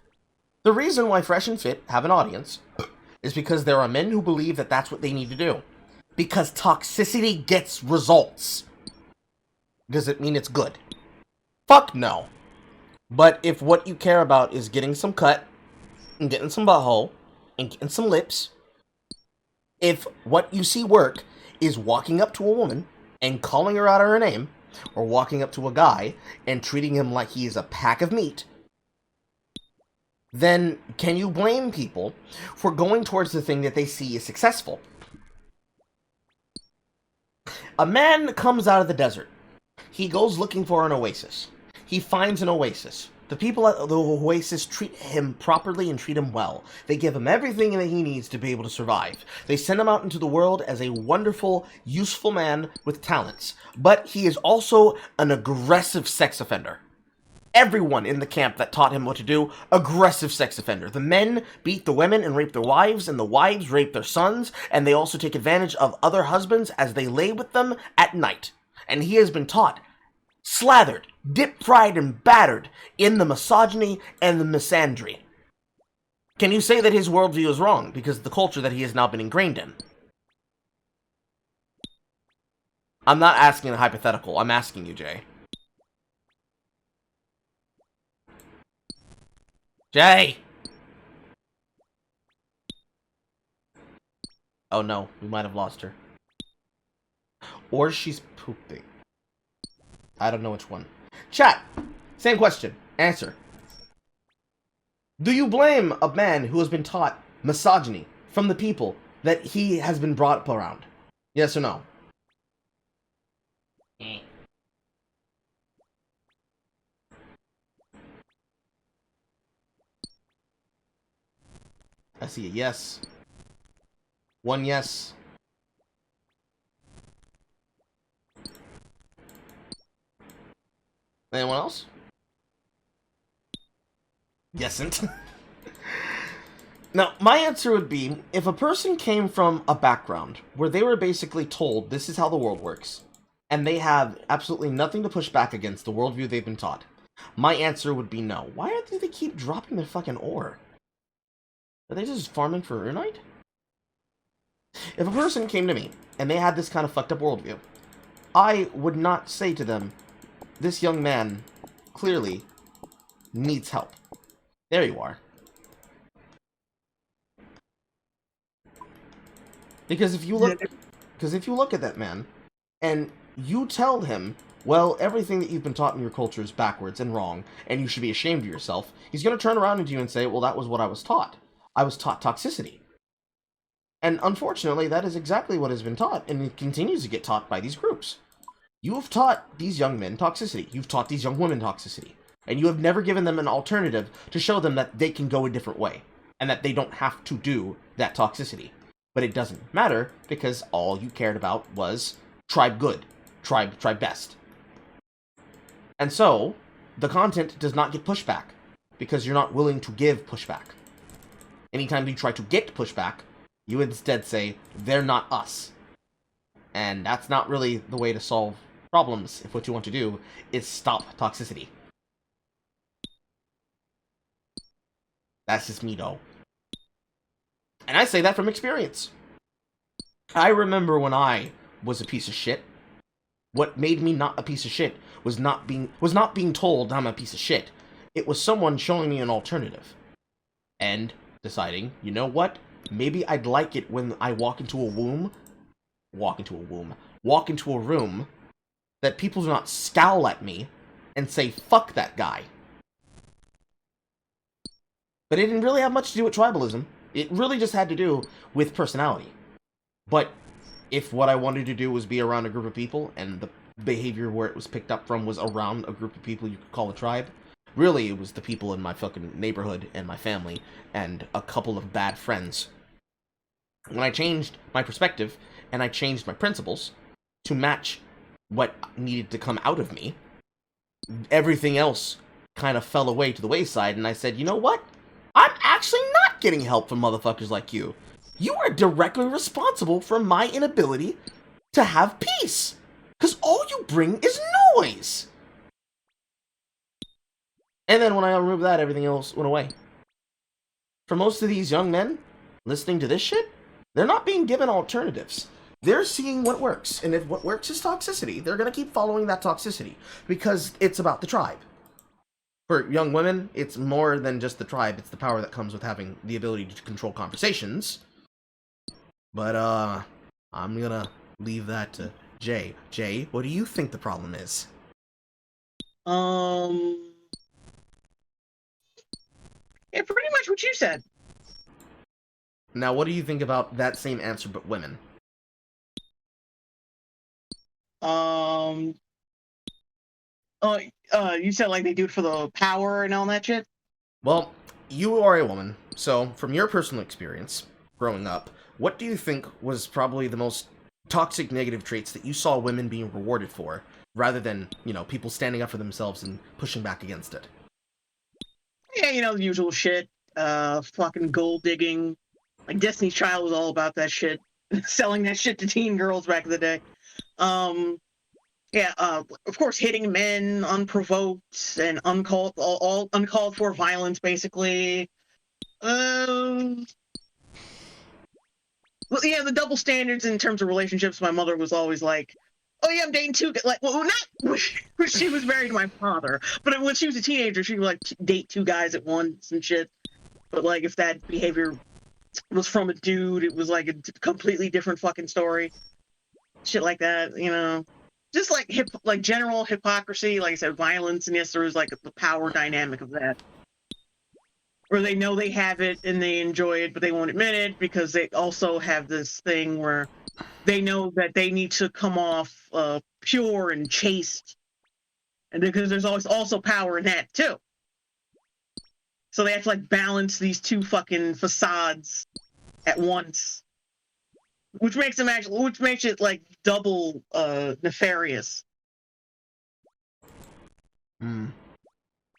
The reason why Fresh and Fit have an audience is because there are men who believe that that's what they need to do. Because toxicity gets results. Does it mean it's good? Fuck no. But if what you care about is getting some cut, and getting some butthole, and getting some lips, if what you see work is walking up to a woman and calling her out of her name, or walking up to a guy and treating him like he is a pack of meat, then can you blame people for going towards the thing that they see as successful? A man comes out of the desert. He goes looking for an oasis. He finds an oasis. The people at the oasis treat him properly and treat him well. They give him everything that he needs to be able to survive. They send him out into the world as a wonderful, useful man with talents. But he is also an aggressive sex offender. Everyone in the camp that taught him what to do, aggressive sex offender. The men beat the women and rape their wives, and the wives rape their sons, and they also take advantage of other husbands as they lay with them at night. And he has been taught, slathered, dip-fried, and battered in the misogyny and the misandry. Can you say that his worldview is wrong because of the culture that he has now been ingrained in? I'm not asking a hypothetical. I'm asking you, Jay. Jay! Oh no, we might have lost her. Or she's pooping. I don't know which one. Chat! Same question. Answer. Do you blame a man who has been taught misogyny from the people that he has been brought up around? Yes or no? I see a yes. One yes. Anyone else? Yesn't. Now, my answer would be, if a person came from a background where they were basically told this is how the world works, and they have absolutely nothing to push back against the worldview they've been taught, my answer would be no. Why do they keep dropping their fucking ore? Are they just farming for Runite? If a person came to me, and they had this kind of fucked up worldview, I would not say to them, this young man clearly needs help. There you are. Because if you look at that man, and you tell him, well, everything that you've been taught in your culture is backwards and wrong, and you should be ashamed of yourself, he's going to turn around into you and say, well, that was what I was taught. I was taught toxicity. And unfortunately, that is exactly what has been taught, and it continues to get taught by these groups. You have taught these young men toxicity. You've taught these young women toxicity. And you have never given them an alternative to show them that they can go a different way, and that they don't have to do that toxicity. But it doesn't matter, because all you cared about was tribe good, tribe best. And so, the content does not get pushback, because you're not willing to give pushback. Anytime you try to get pushback, you instead say, they're not us. And that's not really the way to solve problems if what you want to do is stop toxicity. That's just me, though. And I say that from experience. I remember when I was a piece of shit. What made me not a piece of shit was not being told I'm a piece of shit. It was someone showing me an alternative. And deciding, you know what? Maybe I'd like it when I walk into a room, that people do not scowl at me and say, fuck that guy. But it didn't really have much to do with tribalism. It really just had to do with personality. But if what I wanted to do was be around a group of people, and the behavior where it was picked up from was around a group of people you could call a tribe, really it was the people in my fucking neighborhood and my family, and a couple of bad friends. When I changed my perspective, and I changed my principles to match what needed to come out of me, everything else kind of fell away to the wayside, and I said, you know what? I'm actually not getting help from motherfuckers like you. You are directly responsible for my inability to have peace. Because all you bring is noise. And then when I removed that, everything else went away. For most of these young men listening to this shit, they're not being given alternatives. They're seeing what works. And if what works is toxicity, they're going to keep following that toxicity. Because it's about the tribe. For young women, it's more than just the tribe. It's the power that comes with having the ability to control conversations. But, I'm gonna leave that to Jay. Jay, what do you think the problem is? Yeah, pretty much what you said. Now, what do you think about that same answer, but women? You said like they do it for the power and all that shit? Well, you are a woman, so from your personal experience, growing up, what do you think was probably the most toxic negative traits that you saw women being rewarded for, rather than, you know, people standing up for themselves and pushing back against it? Yeah, you know, the usual shit. Fucking gold digging. Like Destiny's Child was all about that shit. Selling that shit to teen girls back in the day. Yeah, of course, hitting men unprovoked and all uncalled for violence, basically. Well, yeah, the double standards in terms of relationships. My mother was always like, "Oh yeah, I'm dating two." Like, well, not when she was married to my father, but when she was a teenager, she would like date two guys at once and shit. But like, if that behavior was from a dude, it was like a completely different fucking story. Shit like that, you know. Just like general hypocrisy, like I said, violence, and yes, there was like the power dynamic of that. Or they know they have it and they enjoy it, but they won't admit it because they also have this thing where they know that they need to come off pure and chaste, and because there's always also power in that too. So they have to like balance these two fucking facades at once, which makes it like double nefarious. And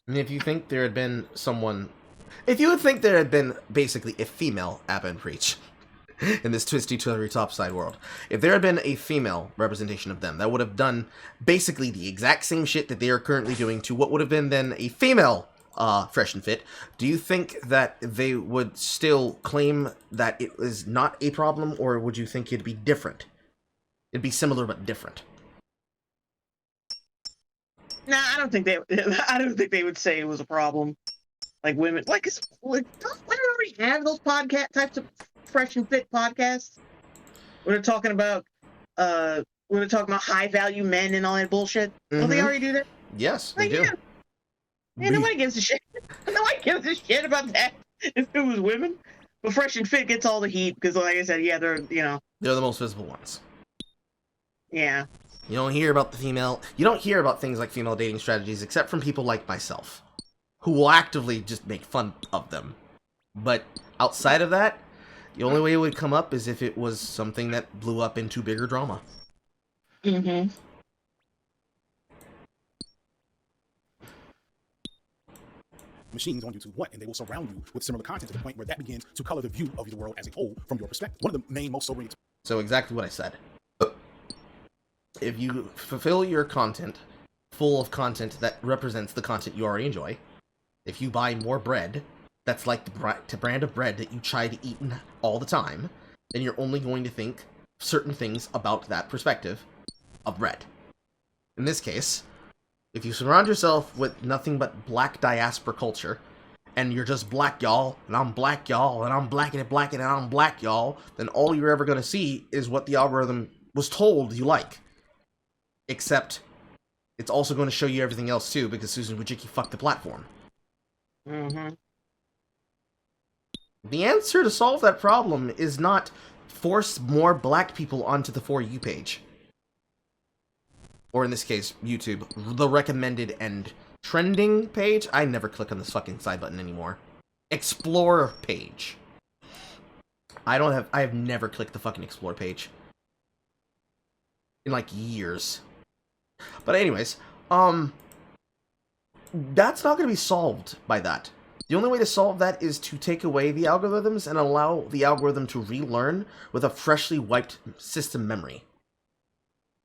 if you think there had been someone If you would think there had been basically a female Abba and Preach in this twisty turvy topside world, if there had been a female representation of them that would have done basically the exact same shit that they are currently doing to what would have been then a female Fresh and Fit, do you think that they would still claim that it was not a problem, or would you think it'd be different? It'd be similar but different. Nah, I don't think they would say it was a problem. Like women, don't women already have those podcast types of Fresh and Fit podcasts? Where they're talking about high value men and all that bullshit. Don't they already do that? Yes, they do. Yeah, nobody gives a shit. Nobody gives a shit about that if it was women. But Fresh and Fit gets all the heat because, like I said, yeah, they're the most visible ones. Yeah. You don't hear about things like female dating strategies except from people like myself, who will actively just make fun of them. But outside of that, the only way it would come up is if it was something that blew up into bigger drama. Mm-hmm. Machines on YouTube what, and they will surround you with similar content to the point where that begins to color the view of the world as a whole from your perspective. One of the main, most sobering. So exactly what I said. If you fulfill your content full of content that represents the content you already enjoy, if you buy more bread that's like the brand of bread that you try to eat all the time, then you're only going to think certain things about that perspective of bread. In this case, if you surround yourself with nothing but black diaspora culture, and you're just black y'all, and I'm black y'all, and I'm black and I'm black y'all, then all you're ever going to see is what the algorithm was told you like. Except, it's also going to show you everything else too, because Susan Wojcicki fucked the platform. Mm-hmm. The answer to solve that problem is not force more black people onto the For You page. Or in this case, YouTube, the recommended and trending page. I never click on this fucking side button anymore. Explore page. I have never clicked the fucking Explore page. In like years. But anyways, that's not going to be solved by that. The only way to solve that is to take away the algorithms and allow the algorithm to relearn with a freshly wiped system memory.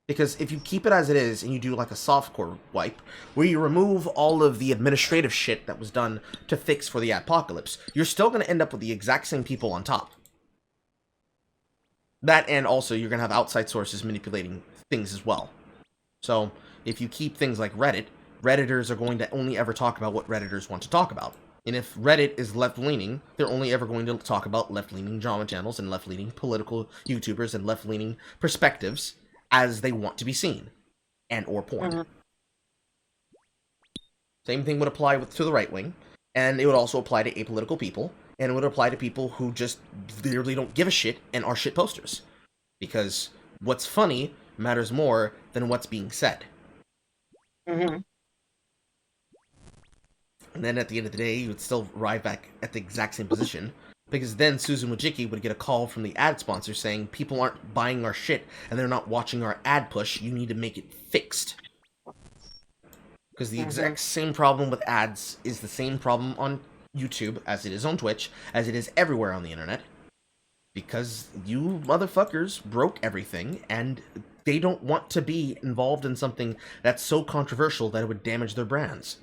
Because if you keep it as it is and you do like a softcore wipe, where you remove all of the administrative shit that was done to fix for the apocalypse, you're still going to end up with the exact same people on top. That, and also you're going to have outside sources manipulating things as well. So, if you keep things like Reddit, Redditors are going to only ever talk about what Redditors want to talk about. And if Reddit is left-leaning, they're only ever going to talk about left-leaning drama channels and left-leaning political YouTubers and left-leaning perspectives as they want to be seen. And or porn. Mm-hmm. Same thing would apply to the right wing, and it would also apply to apolitical people, and it would apply to people who just literally don't give a shit and are shit posters. Because what's funny matters more than what's being said. Mm-hmm. And then at the end of the day, you would still arrive back at the exact same position, because then Susan Wojcicki would get a call from the ad sponsor saying, people aren't buying our shit, and they're not watching our ad push, you need to make it fixed. Because the exact same problem with ads is the same problem on YouTube, as it is on Twitch, as it is everywhere on the internet. Because you motherfuckers broke everything, and they don't want to be involved in something that's so controversial that it would damage their brands.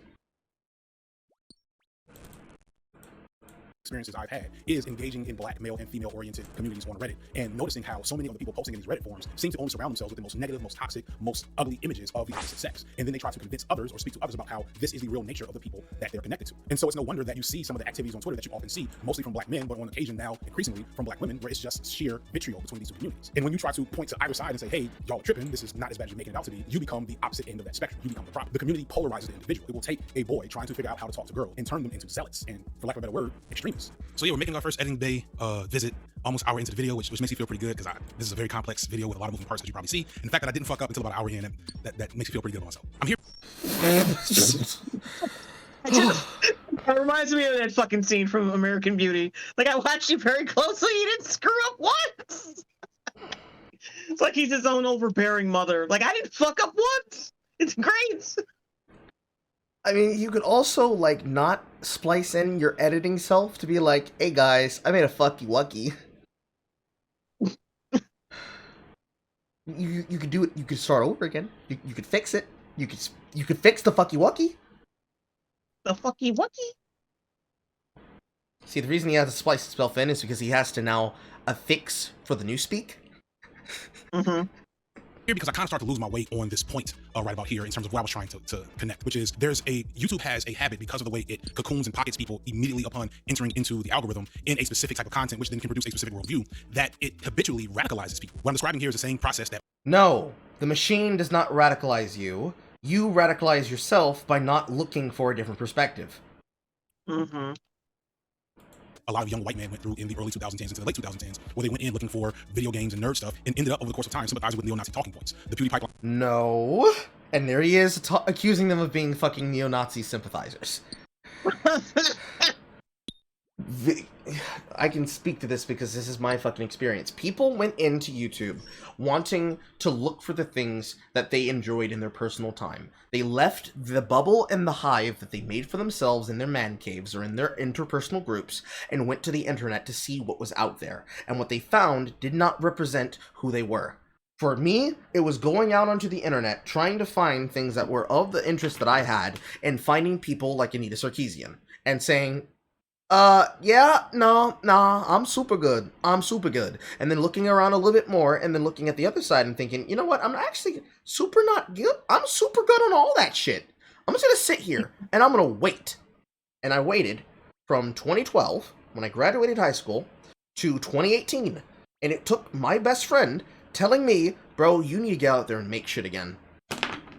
Experiences I've had is engaging in black male and female oriented communities on Reddit and noticing how so many of the people posting in these Reddit forums seem to only surround themselves with the most negative, most toxic, most ugly images of the opposite sex, and then they try to convince others or speak to others about how this is the real nature of the people that they're connected to. And so it's no wonder that you see some of the activities on Twitter that you often see, mostly from black men, but on occasion now increasingly from black women, where it's just sheer vitriol between these two communities. And when you try to point to either side and say, hey, y'all tripping, this is not as bad as you're making it out to be, you become the opposite end of that spectrum. You become the problem. The community polarizes the individual. It will take a boy trying to figure out how to talk to girls and turn them into zealots and, for lack of a better word, extremists. So yeah, we're making our first editing bay visit almost an hour into the video, which makes me feel pretty good, because this is a very complex video with a lot of moving parts, as you probably see. And the fact that I didn't fuck up until about an hour in, that makes me feel pretty good about myself. I'm here. It reminds me of that fucking scene from American Beauty. Like, I watched you very closely, you didn't screw up once! It's like he's his own overbearing mother. Like, I didn't fuck up once! It's great! I mean, you could also, like, not splice in your editing self to be like, hey guys, I made a fucky wucky. You could do it, you could start over again. You could fix it. You could fix the fucky wucky. The fucky wucky? See, the reason he has to splice himself in is because he has to now affix for the newspeak. Mm-hmm. Here, because I kind of start to lose my way on this point right about here in terms of where I was trying to connect, which is YouTube has a habit because of the way it cocoons and pockets people immediately upon entering into the algorithm in a specific type of content, which then can produce a specific worldview, that it habitually radicalizes people. What I'm describing here is the same process that... No, the machine does not radicalize you. You radicalize yourself by not looking for a different perspective. Mm-hmm. A lot of young white men went through in the early 2010s into the late 2010s, where they went in looking for video games and nerd stuff and ended up over the course of time sympathizing with neo-Nazi talking points. The PewDiePie pipeline. No. And there he is accusing them of being fucking neo-Nazi sympathizers. I can speak to this because this is my fucking experience. People went into YouTube wanting to look for the things that they enjoyed in their personal time. They left the bubble and the hive that they made for themselves in their man caves or in their interpersonal groups and went to the internet to see what was out there. And what they found did not represent who they were. For me, it was going out onto the internet, trying to find things that were of the interest that I had, and finding people like Anita Sarkeesian, and saying, yeah, no, nah, I'm super good. And then looking around a little bit more, and then looking at the other side and thinking, you know what, I'm actually super not good. I'm super good on all that shit. I'm just gonna sit here, and I'm gonna wait. And I waited from 2012, when I graduated high school, to 2018. And it took my best friend telling me, bro, you need to get out there and make shit again,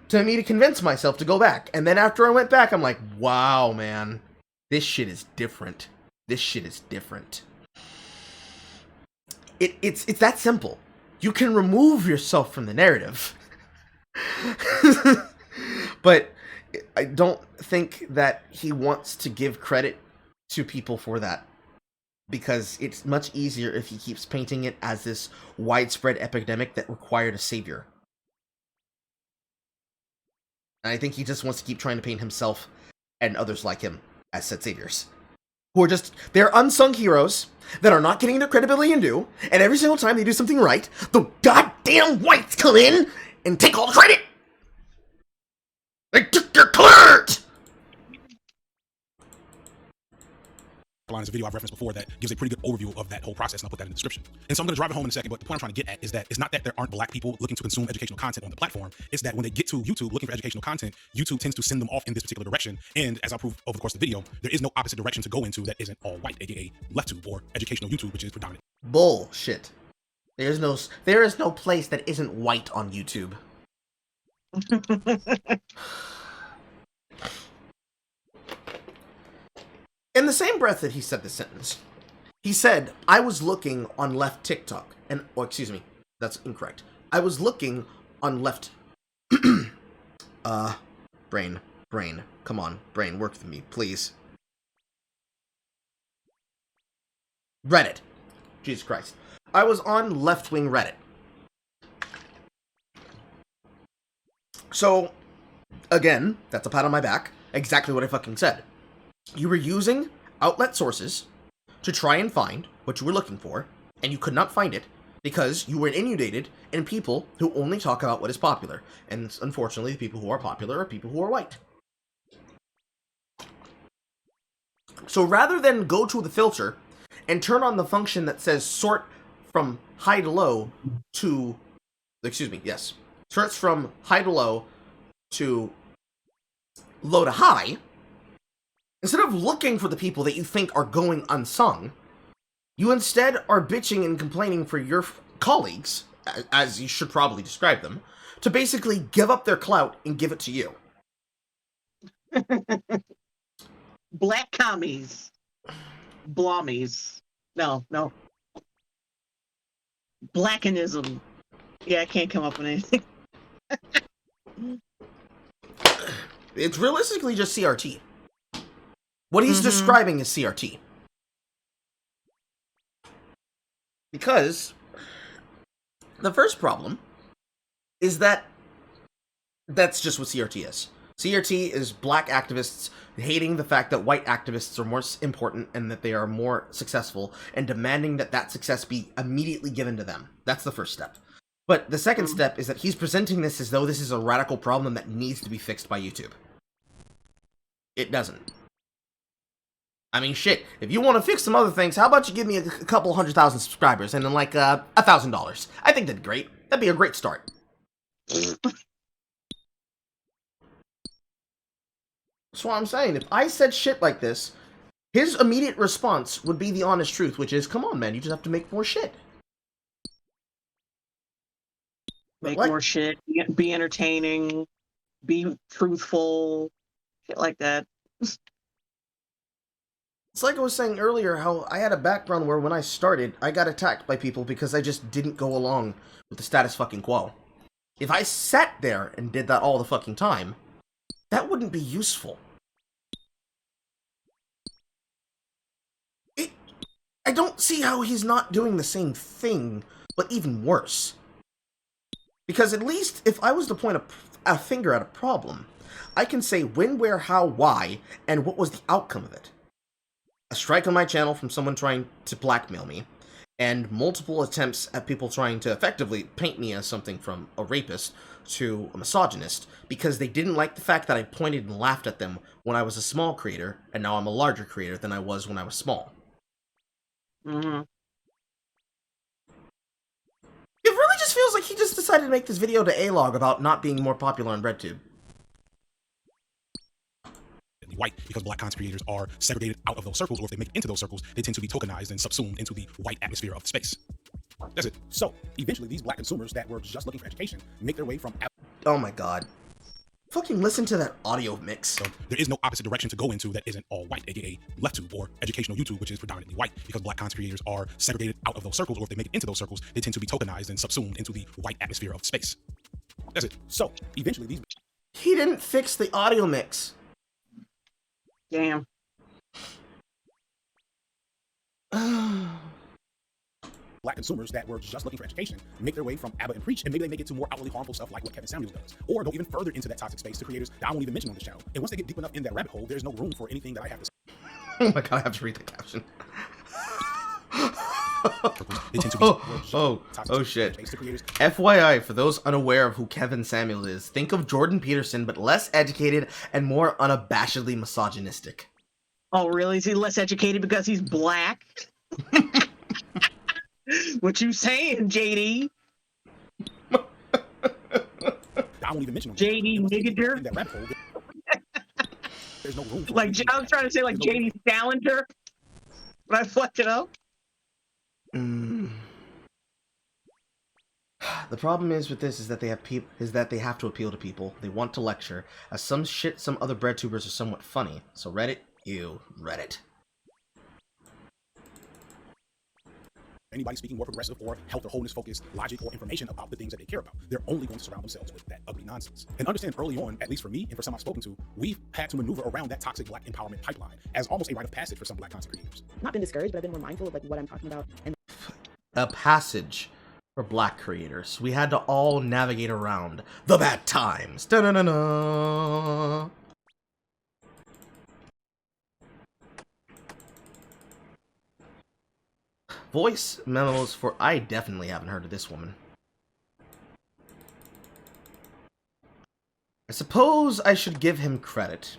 to me to convince myself to go back. And then after I went back, I'm like, wow, man. This shit is different. This shit is different. It's that simple. You can remove yourself from the narrative. But I don't think that he wants to give credit to people for that. Because it's much easier if he keeps painting it as this widespread epidemic that required a savior. And I think he just wants to keep trying to paint himself and others like him as said saviors. Who are just, they're unsung heroes that are not getting their credibility and due, and every single time they do something right, the goddamn whites come in and take all the credit! They took your credit! Is a video I've referenced before that gives a pretty good overview of that whole process, and I'll put that in the description. And so I'm going to drive it home in a second, but the point I'm trying to get at is that it's not that there aren't black people looking to consume educational content on the platform. It's that when they get to YouTube looking for educational content, YouTube tends to send them off in this particular direction. And as I'll prove over the course of the video, there is no opposite direction to go into that isn't all white, aka LeftTube or educational YouTube, which is predominant. Bullshit. There is no place that isn't white on YouTube. In the same breath that he said this sentence, he said, I was looking on left TikTok, and, oh, excuse me, that's incorrect. I was looking on left, brain, come on, brain, work with me, please. Reddit. Jesus Christ. I was on left-wing Reddit. So, again, that's a pat on my back, exactly what I fucking said. You were using outlet sources to try and find what you were looking for, and you could not find it because you were inundated in people who only talk about what is popular. And unfortunately, the people who are popular are people who are white. So rather than go to the filter and turn on the function that says sort from high to low to, sorts from high to low to low to high, instead of looking for the people that you think are going unsung, you instead are bitching and complaining for your colleagues, as you should probably describe them, to basically give up their clout and give it to you. Black commies. Blommies. No. Blackenism. Yeah, I can't come up with anything. It's realistically just CRT. What he's describing is CRT. Because the first problem is that that's just what CRT is. CRT is black activists hating the fact that white activists are more important and that they are more successful, and demanding that that success be immediately given to them. That's the first step. But the second step is that he's presenting this as though this is a radical problem that needs to be fixed by YouTube. It doesn't. I mean, shit, if you want to fix some other things, how about you give me a couple 100,000 subscribers and then, like, $1,000? I think that'd be great. That'd be a great start. That's what I'm saying. If I said shit like this, his immediate response would be the honest truth, which is, come on, man, you just have to make more shit. Make more shit, be entertaining, be truthful, shit like that. It's like I was saying earlier, how I had a background where when I started, I got attacked by people because I just didn't go along with the status fucking quo. If I sat there and did that all the fucking time, that wouldn't be useful. I don't see how he's not doing the same thing, but even worse. Because at least if I was to point a finger at a problem, I can say when, where, how, why, and what was the outcome of it. A strike on my channel from someone trying to blackmail me, and multiple attempts at people trying to effectively paint me as something from a rapist to a misogynist, because they didn't like the fact that I pointed and laughed at them when I was a small creator, and now I'm a larger creator than I was when I was small. Mm-hmm. It really just feels like he just decided to make this video to A-Log about not being more popular on RedTube. White, because black content creators are segregated out of those circles, or if they make it into those circles, they tend to be tokenized and subsumed into the white atmosphere of the space. That's it. So, eventually, these black consumers that were just looking for education make their way from... Oh my god. Fucking listen to that audio mix. So, there is no opposite direction to go into that isn't all white, aka LeftTube, or educational YouTube, which is predominantly white, because black content creators are segregated out of those circles, or if they make it into those circles, they tend to be tokenized and subsumed into the white atmosphere of the space. That's it. So, eventually, these... He didn't fix the audio mix. Damn. Black consumers that were just looking for education make their way from ABBA and Preach, and maybe they make it to more outwardly harmful stuff like what Kevin Samuels does, or go even further into that toxic space to creators that I won't even mention on this channel. And once they get deep enough in that rabbit hole, there's no room for anything that I have to say. Oh my god, I have to read the caption. Oh shit. FYI, for those unaware of who Kevin Samuels is, think of Jordan Peterson, but less educated and more unabashedly misogynistic. Oh, really? Is he less educated because he's black? What you saying, JD? I won't even mention JD Nigger. In that rabbit hole, there's no room for like, I was trying to say, like, JD Salinger, but I fucked it up. The problem is with this is that they have to appeal to people. They want to lecture. As some other breadtubers are somewhat funny. So Reddit, ew, Reddit. Anybody speaking more progressive or health or wholeness focused logic or information about the things that they care about, they're only going to surround themselves with that ugly nonsense. And understand early on, at least for me and for some I've spoken to, we've had to maneuver around that toxic black empowerment pipeline as almost a rite of passage for some black content creators. Not been discouraged, but I've been more mindful of like what I'm talking about. And a passage for black creators. We had to all navigate around the bad times. Da-na-na-na. Voice memos for... I definitely haven't heard of this woman. I suppose I should give him credit.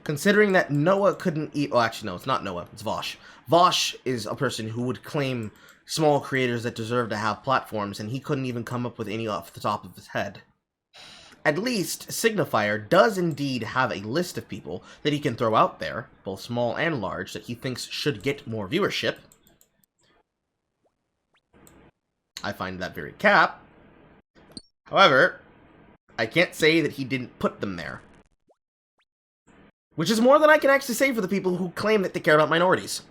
Considering that Noah couldn't eat... Oh, actually, no, it's not Noah. It's Vosh. Vosh is a person who would claim small creators that deserve to have platforms, and he couldn't even come up with any off the top of his head. At least, Signifier does indeed have a list of people that he can throw out there, both small and large, that he thinks should get more viewership. I find that very cap. However, I can't say that he didn't put them there. Which is more than I can actually say for the people who claim that they care about minorities.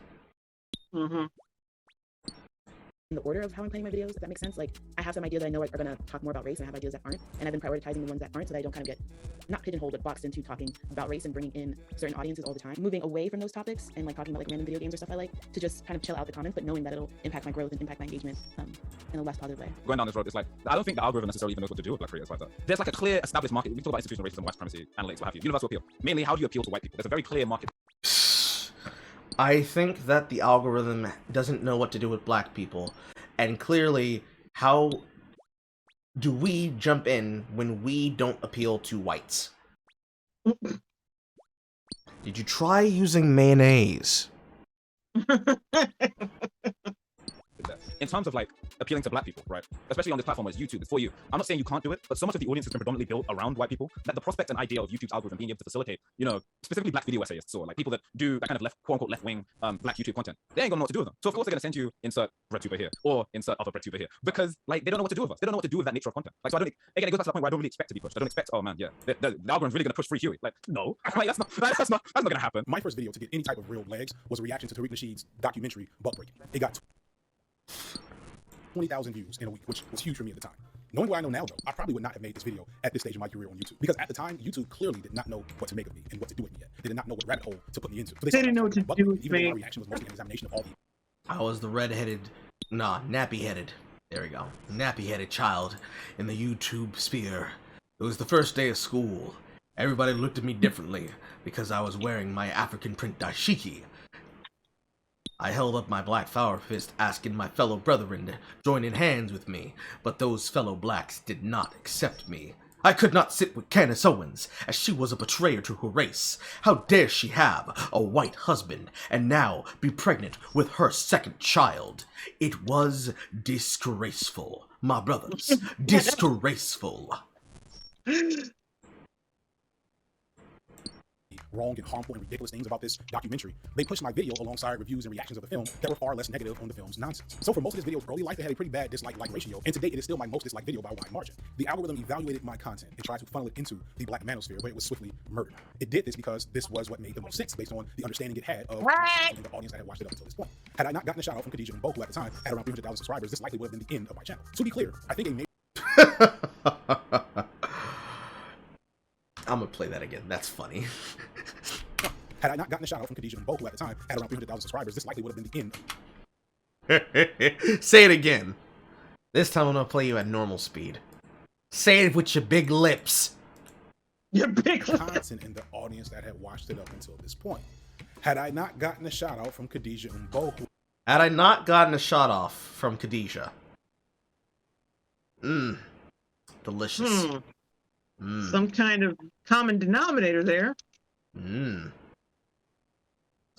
Mm-hmm. the order of how I'm planning my videos, if that makes sense. Like, I have some ideas that I know are going to talk more about race, and I have ideas that aren't, and I've been prioritizing the ones that aren't so that I don't kind of get, not pigeonholed, but boxed into talking about race and bringing in certain audiences all the time. Moving away from those topics and like talking about like random video games or stuff I like, to just kind of chill out the comments, but knowing that it'll impact my growth and impact my engagement in a less positive way. Going down this road, it's like, I don't think the algorithm necessarily even knows what to do with black creators like that. There's like a clear established market. We talk about institutional racism, white supremacy, analytics, what have you. Universal appeal. Mainly, how do you appeal to white people? There's a very clear market. I think that the algorithm doesn't know what to do with black people. And clearly, how do we jump in when we don't appeal to whites? Did you try using mayonnaise? In terms of like appealing to black people, right? Especially on this platform as YouTube, it's for you. I'm not saying you can't do it, but so much of the audience has been predominantly built around white people that the prospect and idea of YouTube's algorithm being able to facilitate, you know, specifically black video essayists or like people that do that kind of left, quote unquote, left wing black YouTube content, they ain't gonna know what to do with them. So of course they're gonna send you insert RedTuber here or insert other RedTuber here because like they don't know what to do with us. They don't know what to do with that nature of content. Like so I don't again it goes back to the point where I don't really expect to be pushed. I don't expect, oh man, yeah, the algorithm's really gonna push Free Huey. Like no, like that's not gonna happen. My first video to get any type of real legs was a reaction to Tariq Nasheed's documentary Butt Breaking. It got 20,000 views in a week, which was huge for me at the time. Knowing what I know now, though, I probably would not have made this video at this stage of my career on YouTube. Because at the time, YouTube clearly did not know what to make of me and what to do with me yet. They did not know what rabbit hole to put me into. So they didn't know what to do with even me. though my reaction was mostly an examination of all the... I was the nappy-headed. There we go. Nappy-headed child in the YouTube sphere. It was the first day of school. Everybody looked at me differently because I was wearing my African print dashiki. I held up my black flower fist, asking my fellow brethren to join in hands with me, but those fellow blacks did not accept me. I could not sit with Candace Owens, as she was a betrayer to her race. How dare she have a white husband, and now be pregnant with her second child? It was disgraceful, my brothers. Disgraceful. Wrong and harmful and ridiculous things about this documentary. They pushed my video alongside reviews and reactions of the film that were far less negative on the film's nonsense. So for most of this video's early life, it had a pretty bad dislike-like ratio, and to date, it is still my most disliked video by a wide margin. The algorithm evaluated my content and tried to funnel it into the black manosphere, where it was swiftly murdered. It did this because this was what made the most sense based on the understanding it had of the audience that had watched it up until this point. Had I not gotten a shout out from Khadijah and Bo, who at the time had around 300,000 subscribers, this likely would have been the end of my channel. To be clear, I think a major... I'm gonna play that again. That's funny. Had I not gotten a shout out from Khadijah and Bo, who at the time had around 300,000 subscribers, this likely would have been the end. Say it again. This time I'm gonna play you at normal speed. Say it with your big lips. Your big lips. Content in the audience that had watched it up until this point. Had I not gotten a shout out from Khadijah and Bo, Had I not gotten a shot off from Khadijah. Delicious. Some kind of common denominator there. It's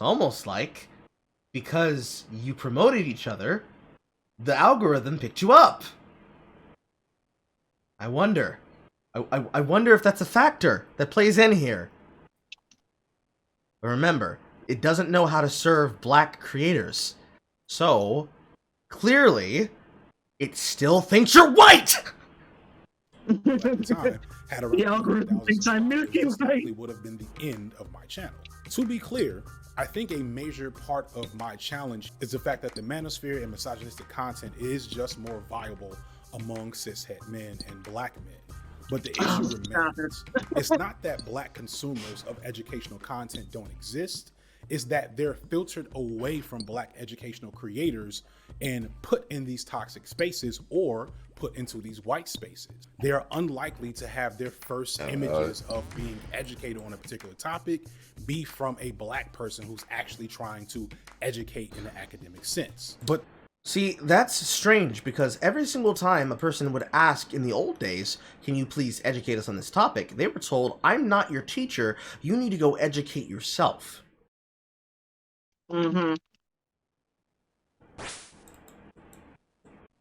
almost like, because you promoted each other, the algorithm picked you up. I wonder. I wonder if that's a factor that plays in here. But remember, it doesn't know how to serve black creators. So, clearly, it still thinks you're white! at the time, had around The algorithm thinks I'm Milky this Way. likely would have been the end of my channel. To be clear, I think a major part of my challenge is the fact that the manosphere and misogynistic content is just more viable among cishet men and black men. But the issue remains. It's not that black consumers of educational content don't exist. It's that they're filtered away from black educational creators and put in these toxic spaces or put into these white spaces. They are unlikely to have their first images of being educated on a particular topic be from a black person who's actually trying to educate in an academic sense. But see, that's strange, because every single time a person would ask in the old days, can you please educate us on this topic, they were told, I'm not your teacher, you need to go educate yourself.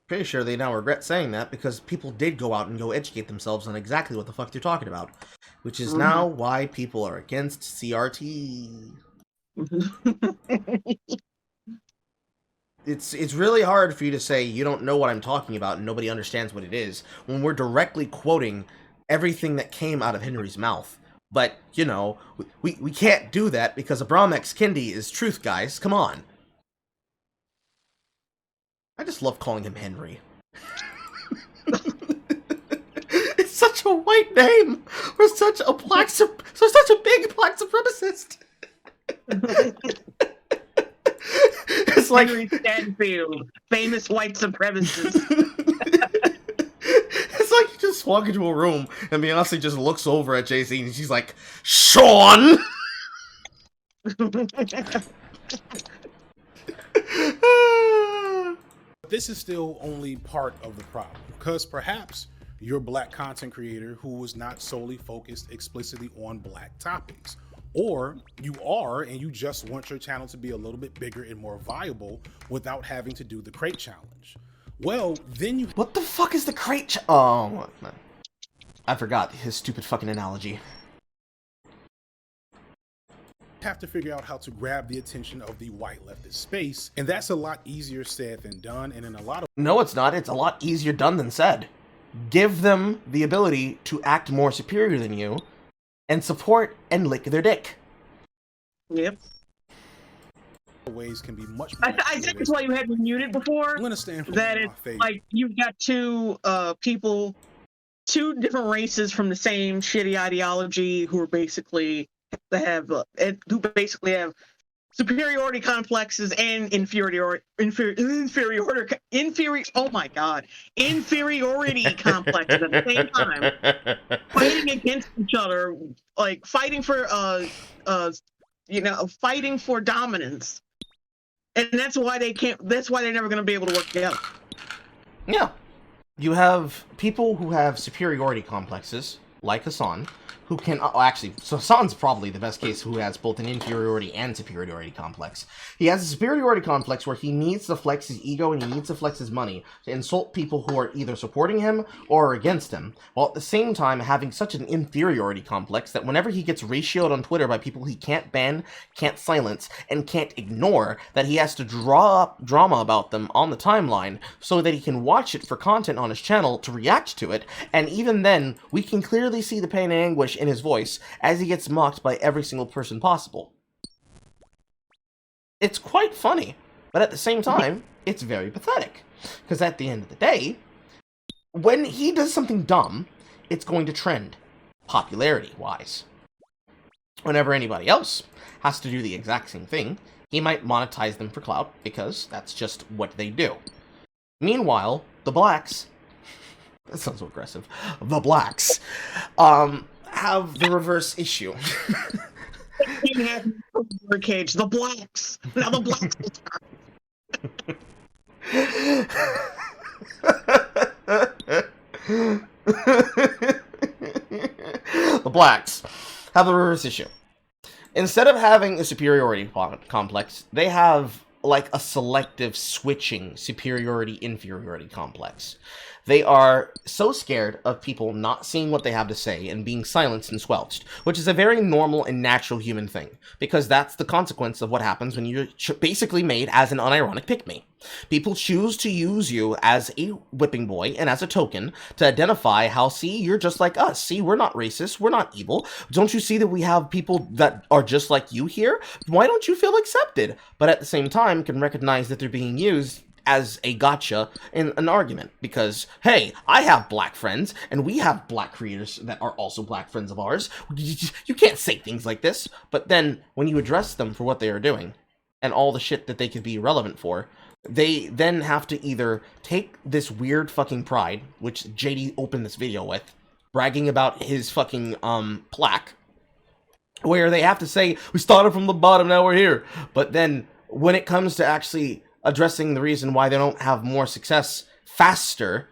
Pretty sure they now regret saying that, because people did go out and go educate themselves on exactly what the fuck they're talking about. Which is now why people are against CRT. It's really hard for you to say you don't know what I'm talking about and nobody understands what it is, when we're directly quoting everything that came out of Henry's mouth. But, you know, we can't do that because Abraham X. Kendi is truth, guys. Come on. I just love calling him Henry. It's such a white name for such a such a big black supremacist. It's like Henry Stanfield, famous white supremacist. It's like you just walk into a room and Beyonce just looks over at Jay-Z and she's like, Sean! This is still only part of the problem, because perhaps you're a black content creator who is not solely focused explicitly on black topics. Or you are, and you just want your channel to be a little bit bigger and more viable without having to do the crate challenge. Well, then you... What the fuck is the crate Oh, I forgot his stupid fucking analogy. have to figure out how to grab the attention of the white leftist space, and that's a lot easier said than done, and in a lot of... No, it's not. It's a lot easier done than said. Give them the ability to act more superior than you, and support and lick their dick. Yep. Ways can be much more... I think that's why you had me muted before. I'm gonna stand for that. It's like you've got two people, two different races from the same shitty ideology who are basically have superiority complexes and inferiority complexes at the same time, fighting against each other, like fighting for fighting for dominance. And that's why they can't. That's why they're never going to be able to work together. Yeah, you have people who have superiority complexes, like Hassan, who can actually. So Hassan's probably the best case who has both an inferiority and superiority complex. He has a superiority complex where he needs to flex his ego and he needs to flex his money to insult people who are either supporting him or against him, while at the same time having such an inferiority complex that whenever he gets ratioed on Twitter by people he can't ban, can't silence, and can't ignore, that he has to draw up drama about them on the timeline so that he can watch it for content on his channel to react to it, and even then, we can clearly see the pain and anguish in his voice as he gets mocked by every single person possible. It's quite funny, but at the same time, it's very pathetic. Because at the end of the day, when he does something dumb, it's going to trend, popularity-wise. Whenever anybody else has to do the exact same thing, he might monetize them for clout, because that's just what they do. Meanwhile, the blacks... That sounds so aggressive. The blacks, have the reverse issue. Cage, the blacks. Now the blacks. The blacks have the reverse issue. Instead of having a superiority complex, they have like a selective switching superiority-inferiority complex. They are so scared of people not seeing what they have to say and being silenced and squelched, which is a very normal and natural human thing, because that's the consequence of what happens when you're basically made as an unironic pick-me. People choose to use you as a whipping boy and as a token to identify how, see, you're just like us. See, we're not racist. We're not evil. Don't you see that we have people that are just like you here? Why don't you feel accepted? But at the same time, can recognize that they're being used as a gotcha in an argument, because, hey, I have black friends, and we have black creators that are also black friends of ours. You can't say things like this. But then, when you address them for what they are doing, and all the shit that they could be relevant for, they then have to either take this weird fucking pride, which JD opened this video with, bragging about his fucking, plaque, where they have to say, we started from the bottom, now we're here. But then, when it comes to actually addressing the reason why they don't have more success faster,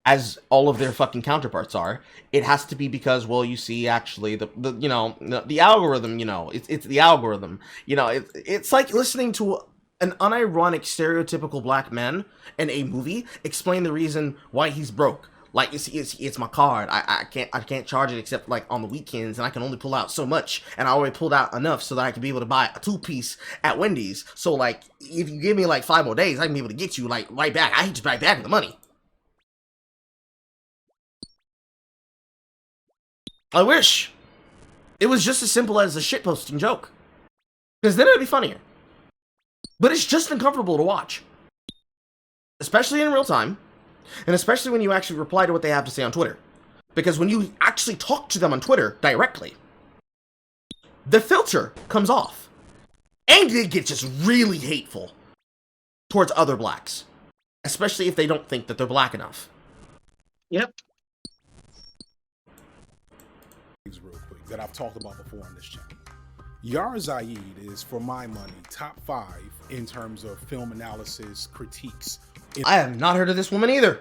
as all of their fucking counterparts are, it has to be because, well, you see, actually, the algorithm, it's the algorithm. It's like listening to an unironic, stereotypical black man in a movie explain the reason why he's broke. Like, it's my card. I can't charge it except like on the weekends, and I can only pull out so much, and I already pulled out enough so that I can be able to buy a 2-piece at Wendy's. So like, if you give me like 5 more days, I can be able to get you like right back. I hit you right back with the money. I wish it was just as simple as a shitposting joke, because then it'd be funnier. But it's just uncomfortable to watch. especially in real time, and especially when you actually reply to what they have to say on Twitter. Because when you actually talk to them on Twitter directly, the filter comes off. And it gets just really hateful towards other blacks. Especially if they don't think that they're black enough. Yep. Real quick that I've talked about before on this channel. Yara Zaid is, for my money, top 5 in terms of film analysis critiques. I have not heard of this woman either.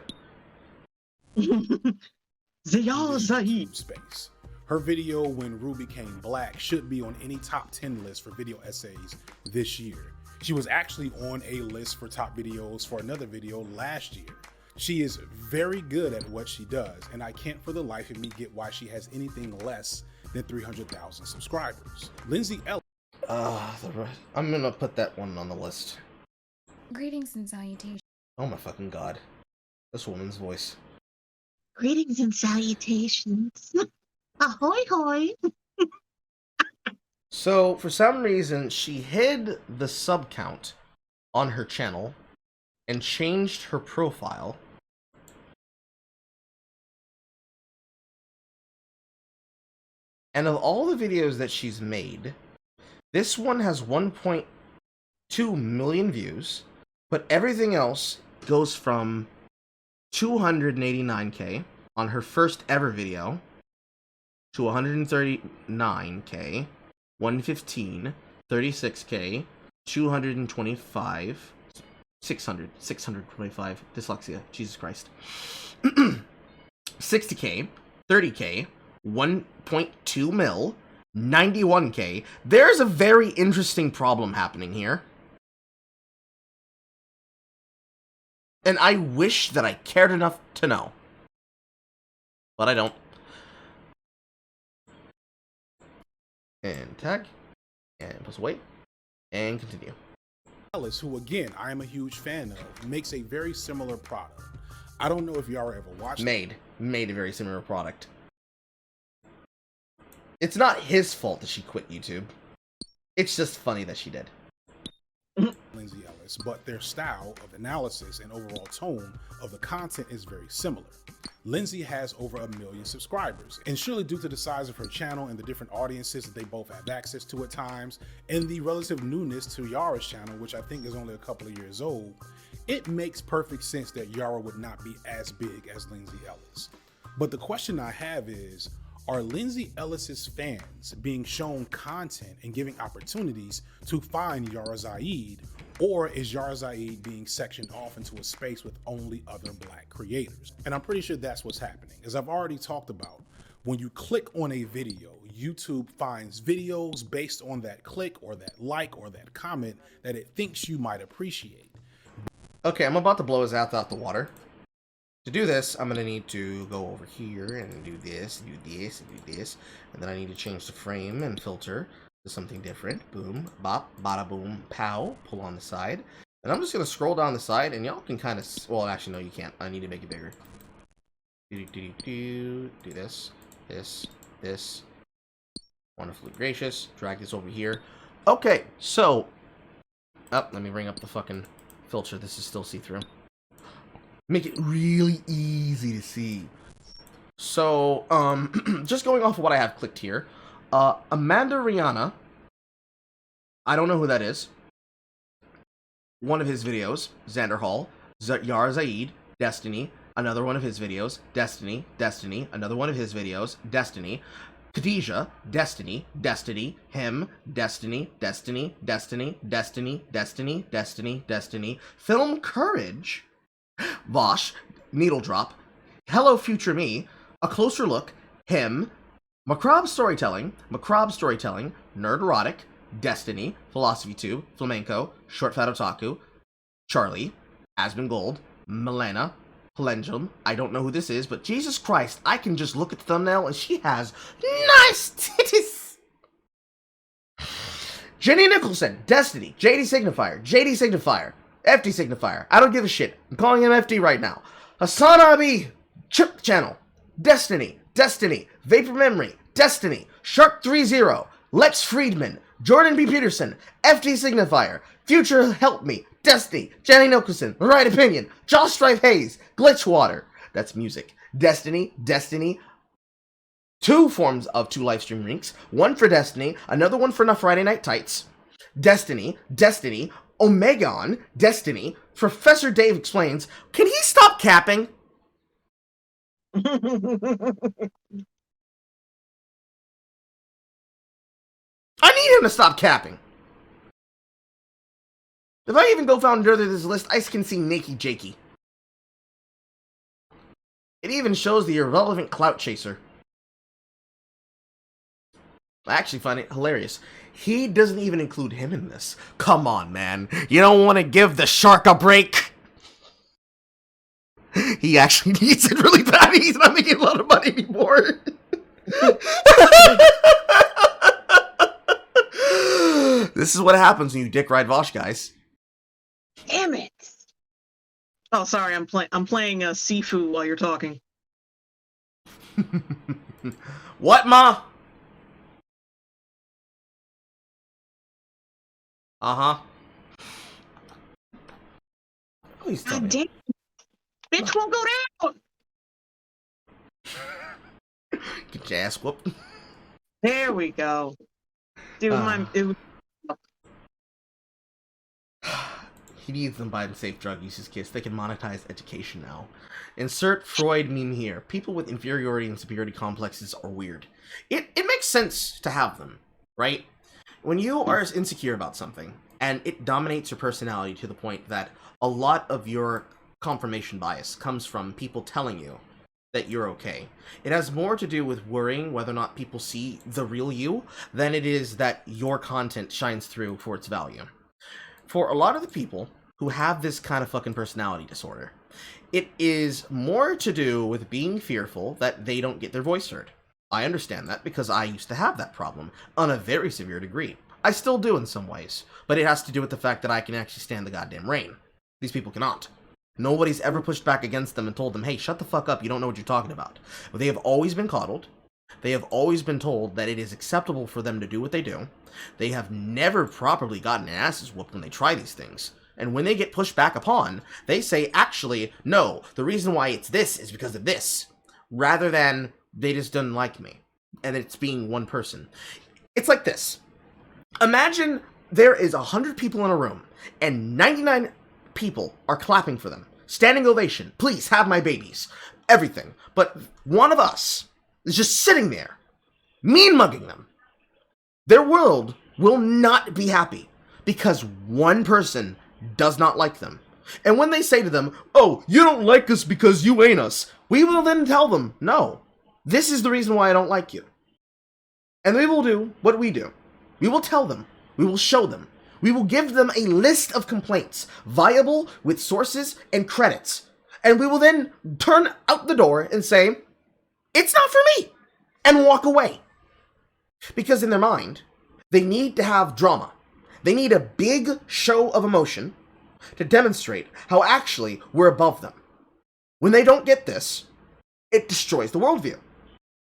Yara Zaid Space. Her video When Ruby Came Black should be on any top 10 list for video essays this year. She was actually on a list for top videos for another video last year. She is very good at what she does, and I can't for the life of me get why she has anything less than 300,000 subscribers. Lindsay Ellis. I'm gonna put that one on the list. Greetings and salutations. Oh my fucking god. This woman's voice. Greetings and salutations. Ahoy hoy. So, for some reason, she hid the sub count on her channel and changed her profile. And of all the videos that she's made, this one has 1.2 million views, but everything else goes from 289k on her first ever video to 139k, 115, 36k, 225, 625, dyslexia, Jesus Christ, 60k, 30k, 1.2 mil, 91k. There's a very interesting problem happening here. And I wish that I cared enough to know. But I don't. And tag. And plus wait. And continue. Ellis, who again, I am a huge fan of, makes a very similar product. I don't know if y'all ever watched Made a very similar product. It's not his fault that she quit YouTube. It's just funny that she did. Lindsay Ellis, but their style of analysis and overall tone of the content is very similar. Lindsay has over 1 million subscribers, and surely due to the size of her channel and the different audiences that they both have access to at times, and the relative newness to Yara's channel, which I think is only a couple of years old, it makes perfect sense that Yara would not be as big as Lindsay Ellis. But the question I have is, are Lindsay Ellis's fans being shown content and giving opportunities to find Yara Zaid, or is Yara Zaid being sectioned off into a space with only other black creators? And I'm pretty sure that's what's happening. As I've already talked about, when you click on a video, YouTube finds videos based on that click or that like or that comment that it thinks you might appreciate. Okay, I'm about to blow his ass out the water. To do this, I'm going to need to go over here and do this, and do this, and do this. And then I need to change the frame and filter to something different. Boom, bop, bada boom, pow. Pull on the side. And I'm just going to scroll down the side, and y'all can kind of... Well, actually, no, you can't. I need to make it bigger. Do this, this. Wonderfully gracious. Drag this over here. Okay, so... Oh, let me bring up the fucking filter. This is still see-through. Make it really easy to see. So, just going off of what I have clicked here, Amanda Rihanna, I don't know who that is. One of his videos, Xander Hall, Yara Zaid, Destiny, another one of his videos, Destiny, another one of his videos, Destiny, Khadijah, Destiny, him, Destiny, Film Courage, Vosh, Needle Drop, Hello Future Me, A Closer Look, him, Macabre Storytelling, Nerd Erotic, Destiny, Philosophy Tube, Flamenco, Short Fat Otaku, Charlie, Aspen Gold, Milena, Pelendulum, I don't know who this is, but Jesus Christ, I can just look at the thumbnail and she has nice titties! Jenny Nicholson, Destiny, JD Signifier, FD Signifier, I don't give a shit. I'm calling him FD right now. Hassan Abi, Chip Channel, Destiny, Vapor Memory, Destiny, Shark30, Lex Friedman, Jordan B. Peterson, FD Signifier, Future Help Me, Destiny, Jenny Nicholson, Right Opinion, Josh Strife Hayes, Glitchwater. That's music. Destiny, 2 forms of 2 live stream links. One for Destiny, another one for Friday Night Tights. Destiny, Omegon, Destiny. Professor Dave explains, can he stop capping? I need him to stop capping. If I even go further this list, I can see Nakey Jakey. It even shows the irrelevant Clout Chaser. I actually find it hilarious. He doesn't even include him in this. Come on, man. You don't want to give the shark a break? He actually needs it really bad. He's not making a lot of money anymore. This is what happens when you dick ride Vosh, guys. Damn it! Oh, sorry. I'm playing Sifu while you're talking. What, ma? Uh-huh. Oh, he's God damn. Bitch won't go down! Get your ass whooped. There we go. Dude, He needs them by the safe drug use his kids. They can monetize education now. Insert Freud meme here. People with inferiority and superiority complexes are weird. It makes sense to have them, right? When you are insecure about something, and it dominates your personality to the point that a lot of your confirmation bias comes from people telling you that you're okay. It has more to do with worrying whether or not people see the real you than it is that your content shines through for its value. For a lot of the people who have this kind of fucking personality disorder, it is more to do with being fearful that they don't get their voice heard. I understand that because I used to have that problem on a very severe degree. I still do in some ways, but it has to do with the fact that I can actually stand the goddamn rain. These people cannot. Nobody's ever pushed back against them and told them, hey, shut the fuck up, you don't know what you're talking about. But they have always been coddled. They have always been told that it is acceptable for them to do what they do. They have never properly gotten their asses whooped when they try these things. And when they get pushed back upon, they say, actually, no, the reason why it's this is because of this. Rather than, they just didn't like me. And it's being one person. It's like this. Imagine there is 100 people in a room, and 99 people are clapping for them. Standing ovation. Please have my babies. Everything. But one of us is just sitting there, mean mugging them. Their world will not be happy because one person does not like them. And when they say to them, oh, you don't like us because you ain't us, we will then tell them, no, this is the reason why I don't like you. And we will do what we do. We will tell them. We will show them. We will give them a list of complaints, viable with sources and credits. And we will then turn out the door and say, it's not for me, and walk away. Because in their mind, they need to have drama. They need a big show of emotion to demonstrate how actually we're above them. When they don't get this, it destroys the worldview.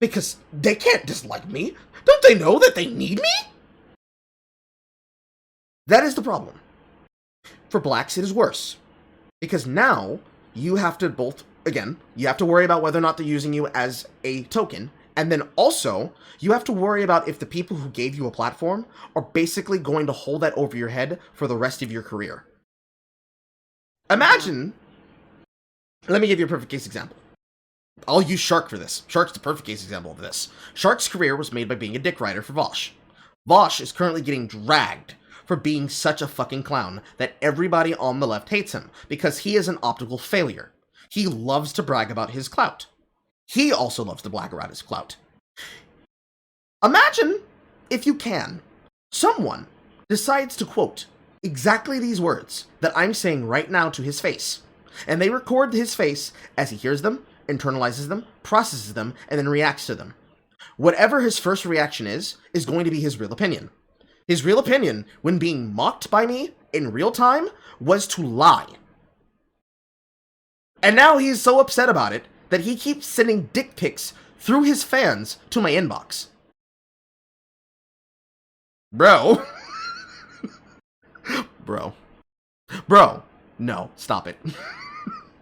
Because they can't dislike me. Don't they know that they need me? That is the problem. For blacks, it is worse. Because now, you have to both, again, you have to worry about whether or not they're using you as a token, and then also, you have to worry about if the people who gave you a platform are basically going to hold that over your head for the rest of your career. Imagine, let me give you a perfect case example. I'll use Shark for this. Shark's the perfect case example of this. Shark's career was made by being a dick rider for Vosh. Vosh is currently getting dragged for being such a fucking clown that everybody on the left hates him, because he is an optical failure. He loves to brag about his clout. He also loves to brag about his clout. Imagine, if you can, someone decides to quote exactly these words that I'm saying right now to his face, and they record his face as he hears them, internalizes them, processes them, and then reacts to them. Whatever his first reaction is going to be his real opinion. His real opinion, when being mocked by me in real time, was to lie. And now he's so upset about it that he keeps sending dick pics through his fans to my inbox. Bro. Bro. Bro, no, stop it.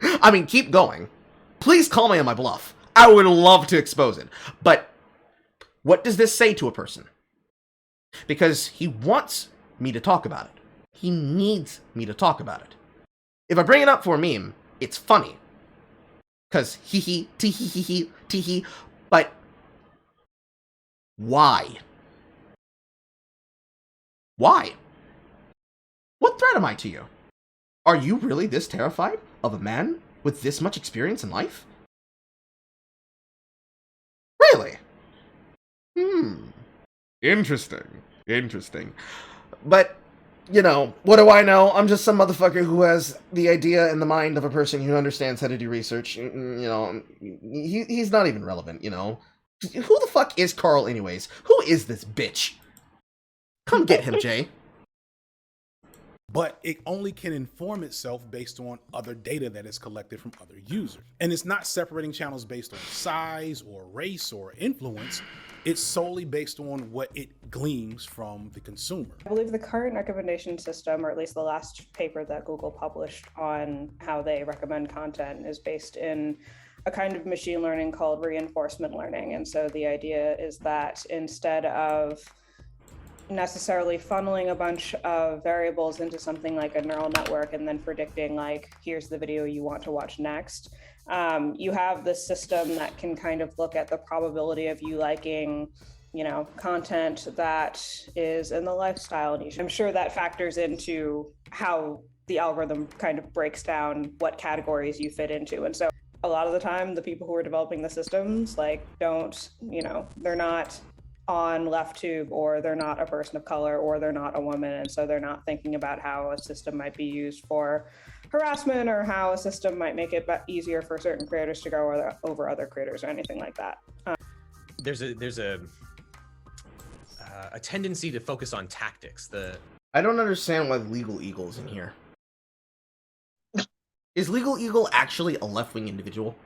I mean, keep going. Please call me on my bluff. I would love to expose it. But what does this say to a person? Because he wants me to talk about it. He needs me to talk about it. If I bring it up for a meme, it's funny. Because hee tee hee, but why? Why? What threat am I to you? Are you really this terrified of a man with this much experience in life? Really? Interesting. Interesting. But, you know, what do I know? I'm just some motherfucker who has the idea in the mind of a person who understands how to do research. You know, he's not even relevant, you know? Who the fuck is Carl anyways? Who is this bitch? Come get him, Jay. But it only can inform itself based on other data that is collected from other users. And it's not separating channels based on size or race or influence. It's solely based on what it gleans from the consumer. I believe the current recommendation system, or at least the last paper that Google published on how they recommend content, is based in a kind of machine learning called reinforcement learning. And so the idea is that instead of necessarily funneling a bunch of variables into something like a neural network and then predicting, like, here's the video you want to watch next, you have this system that can kind of look at the probability of you liking, you know, content that is in the lifestyle niche. I'm sure that factors into how the algorithm kind of breaks down what categories you fit into. And so a lot of the time, the people who are developing the systems, like, don't, you know, they're not on LeftTube, or they're not a person of color, or they're not a woman, and so they're not thinking about how a system might be used for harassment, or how a system might make it easier for certain creators to go over other creators, or anything like that. There's a tendency to focus on tactics. I don't understand why Legal Eagle's in here. Is Legal Eagle actually a left-wing individual?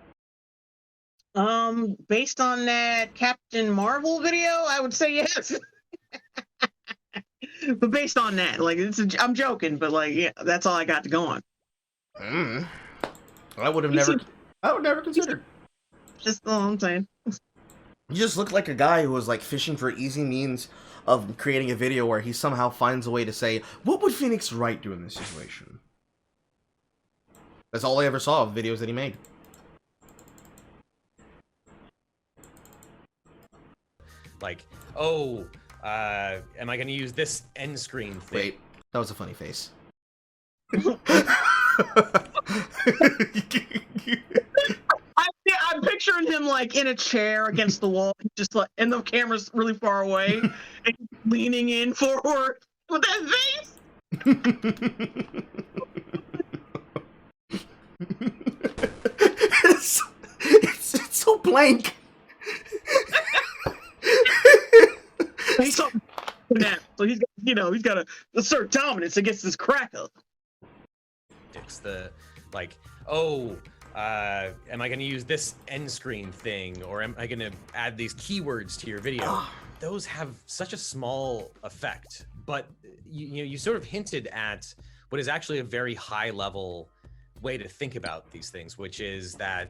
Based on that Captain Marvel video, I would say yes. But based on that, like, I'm joking, but like, yeah, that's all I got to go on. I would never considered. Just all I'm saying. You just look like a guy who was like fishing for easy means of creating a video where he somehow finds a way to say, what would Phoenix Wright do in this situation? That's all I ever saw of videos that he made. Like, oh, am I going to use this end screen thing? Wait, that was a funny face. I'm picturing him like in a chair against the wall, just like, and the camera's really far away, and leaning in forward with that face. It's so blank. He's so he's got, you know, he's got to assert dominance against this cracker. It's the, like, oh, am I going to use this end screen thing, or am I going to add these keywords to your video? Those have such a small effect, but you sort of hinted at what is actually a very high level way to think about these things, which is that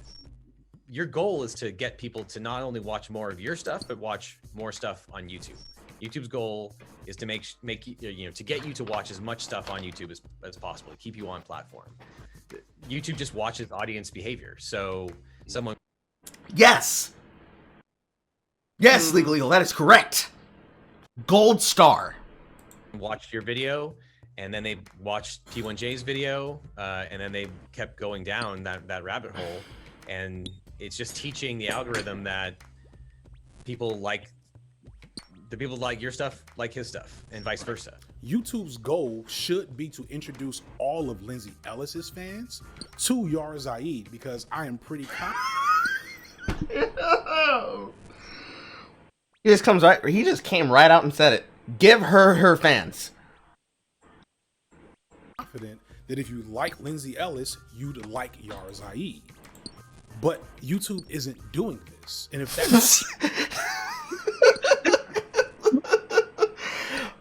your goal is to get people to not only watch more of your stuff, but watch more stuff on YouTube. YouTube's goal is to make to get you to watch as much stuff on YouTube as possible, to keep you on platform. YouTube just watches audience behavior. So someone... Yes! Yes, Legal Eagle, that is correct. Gold star. Watched your video, and then they watched P1J's video, and then they kept going down that rabbit hole. And it's just teaching the algorithm that people like your stuff, like his stuff, and vice versa. YouTube's goal should be to introduce all of Lindsay Ellis's fans to Yara Zaid, because I am pretty He just came right out and said it. Give her fans. confident that if you like Lindsay Ellis, you'd like Yara Zaid. But YouTube isn't doing this. And if that's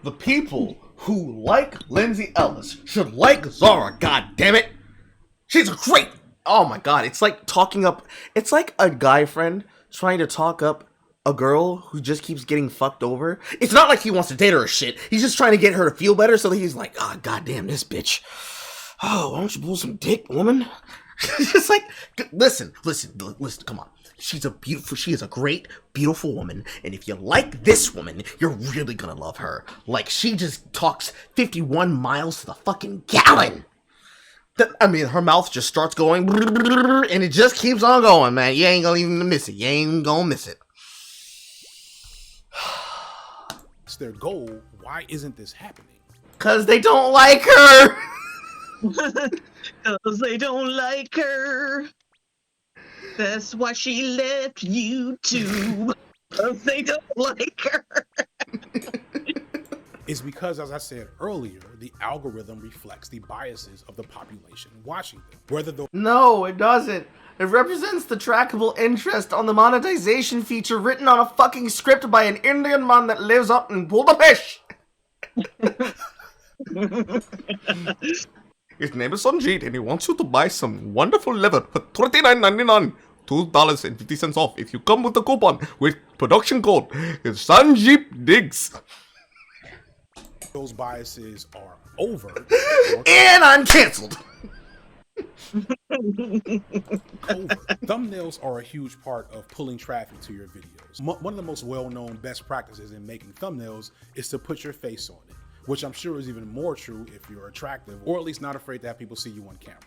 the people who like Lindsay Ellis should like Zara, god damn it. She's great. Oh my god, it's like talking up, it's like a guy friend trying to talk up a girl who just keeps getting fucked over. It's not like he wants to date her or shit. He's just trying to get her to feel better, so that he's like, oh goddamn this bitch. Oh, why don't you pull some dick, woman? It's just like, listen, come on. She is a great, beautiful woman, and if you like this woman, you're really gonna love her. Like, she just talks 51 miles to the fucking gallon. I mean, her mouth just starts going, and it just keeps on going, man. You ain't gonna even miss it. You ain't gonna miss it. It's their goal. Why isn't this happening? Because they don't like her. Because they don't like her. That's why she left YouTube. Because they don't like her. It's because, as I said earlier, the algorithm reflects the biases of the population watching them. Whether the No, it doesn't. It represents the trackable interest on the monetization feature written on a fucking script by an Indian man that lives up in Budapest. His name is Sanjeet, and he wants you to buy some wonderful liver for $39.99. $2.50 off if you come with the coupon with production code. It's Sanjeet Diggs. those biases are over, and I'm canceled. Thumbnails are a huge part of pulling traffic to your videos. One of the most well-known best practices in making thumbnails is to put your face on it, which I'm sure is even more true if you're attractive, or at least not afraid to have people see you on camera.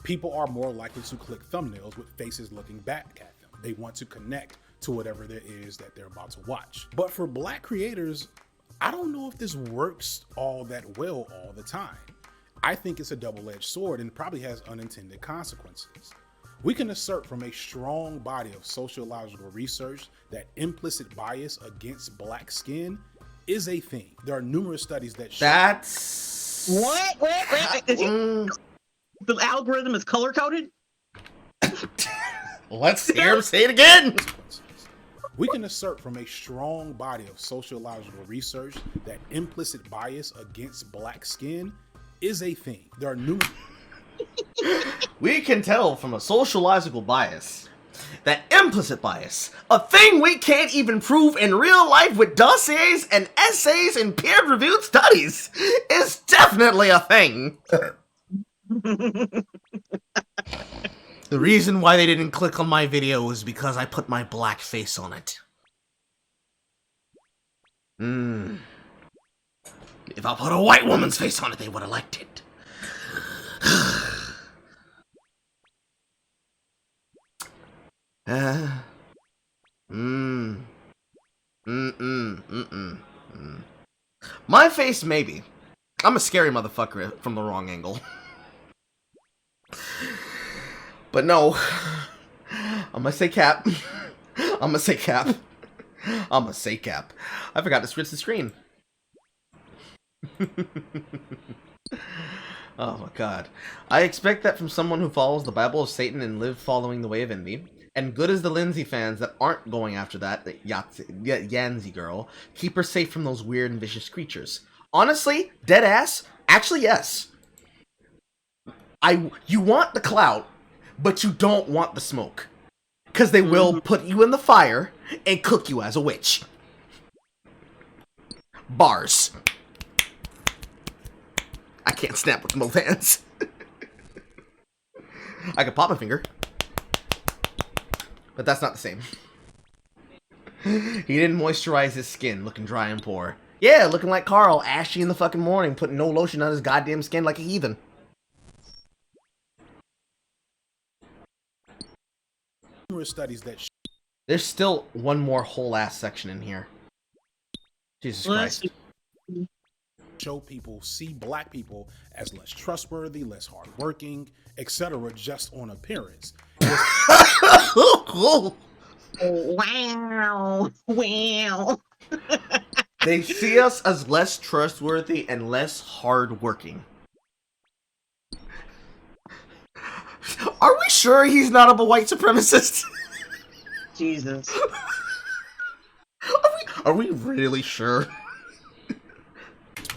People are more likely to click thumbnails with faces looking back at them. They want to connect to whatever there is that they're about to watch. But for Black creators, I don't know if this works all that well all the time. I think it's a double-edged sword and probably has unintended consequences. We can assert from a strong body of sociological research that implicit bias against Black skin is a thing. There are numerous studies that show that's wait. The algorithm is color-coded? Let's hear him say it again. We can assert from a strong body of sociological research that implicit bias against Black skin is a thing. There are numerous. We can tell from a sociological bias that implicit bias, a thing we can't even prove in real life with dossiers and essays and peer-reviewed studies, is definitely a thing. The reason why they didn't click on my video was because I put my Black face on it. If I put a white woman's face on it, they would have liked it. My face, maybe. I'm a scary motherfucker from the wrong angle. But no. I'm gonna say cap. I'm gonna say cap. I'm gonna say cap. I forgot to switch the screen. Oh my god. I expect that from someone who follows the Bible of Satan and live following the way of envy. And good as the Lindsay fans that aren't going after that Yanzi girl, keep her safe from those weird and vicious creatures. Honestly, dead ass, actually yes. You want the clout, but you don't want the smoke. Because they will put you in the fire and cook you as a witch. Bars. I can't snap with both hands. I could pop my finger. But that's not the same. He didn't moisturize his skin, looking dry and poor. Yeah, looking like Carl, ashy in the fucking morning, putting no lotion on his goddamn skin like a heathen. Studies that there's still one more whole ass section in here. Jesus Christ. Show people see Black people as less trustworthy, less hardworking, etc. just on appearance. Wow. They see us as less trustworthy and less hardworking. Are we sure he's not a white supremacist? Jesus. Are we really sure?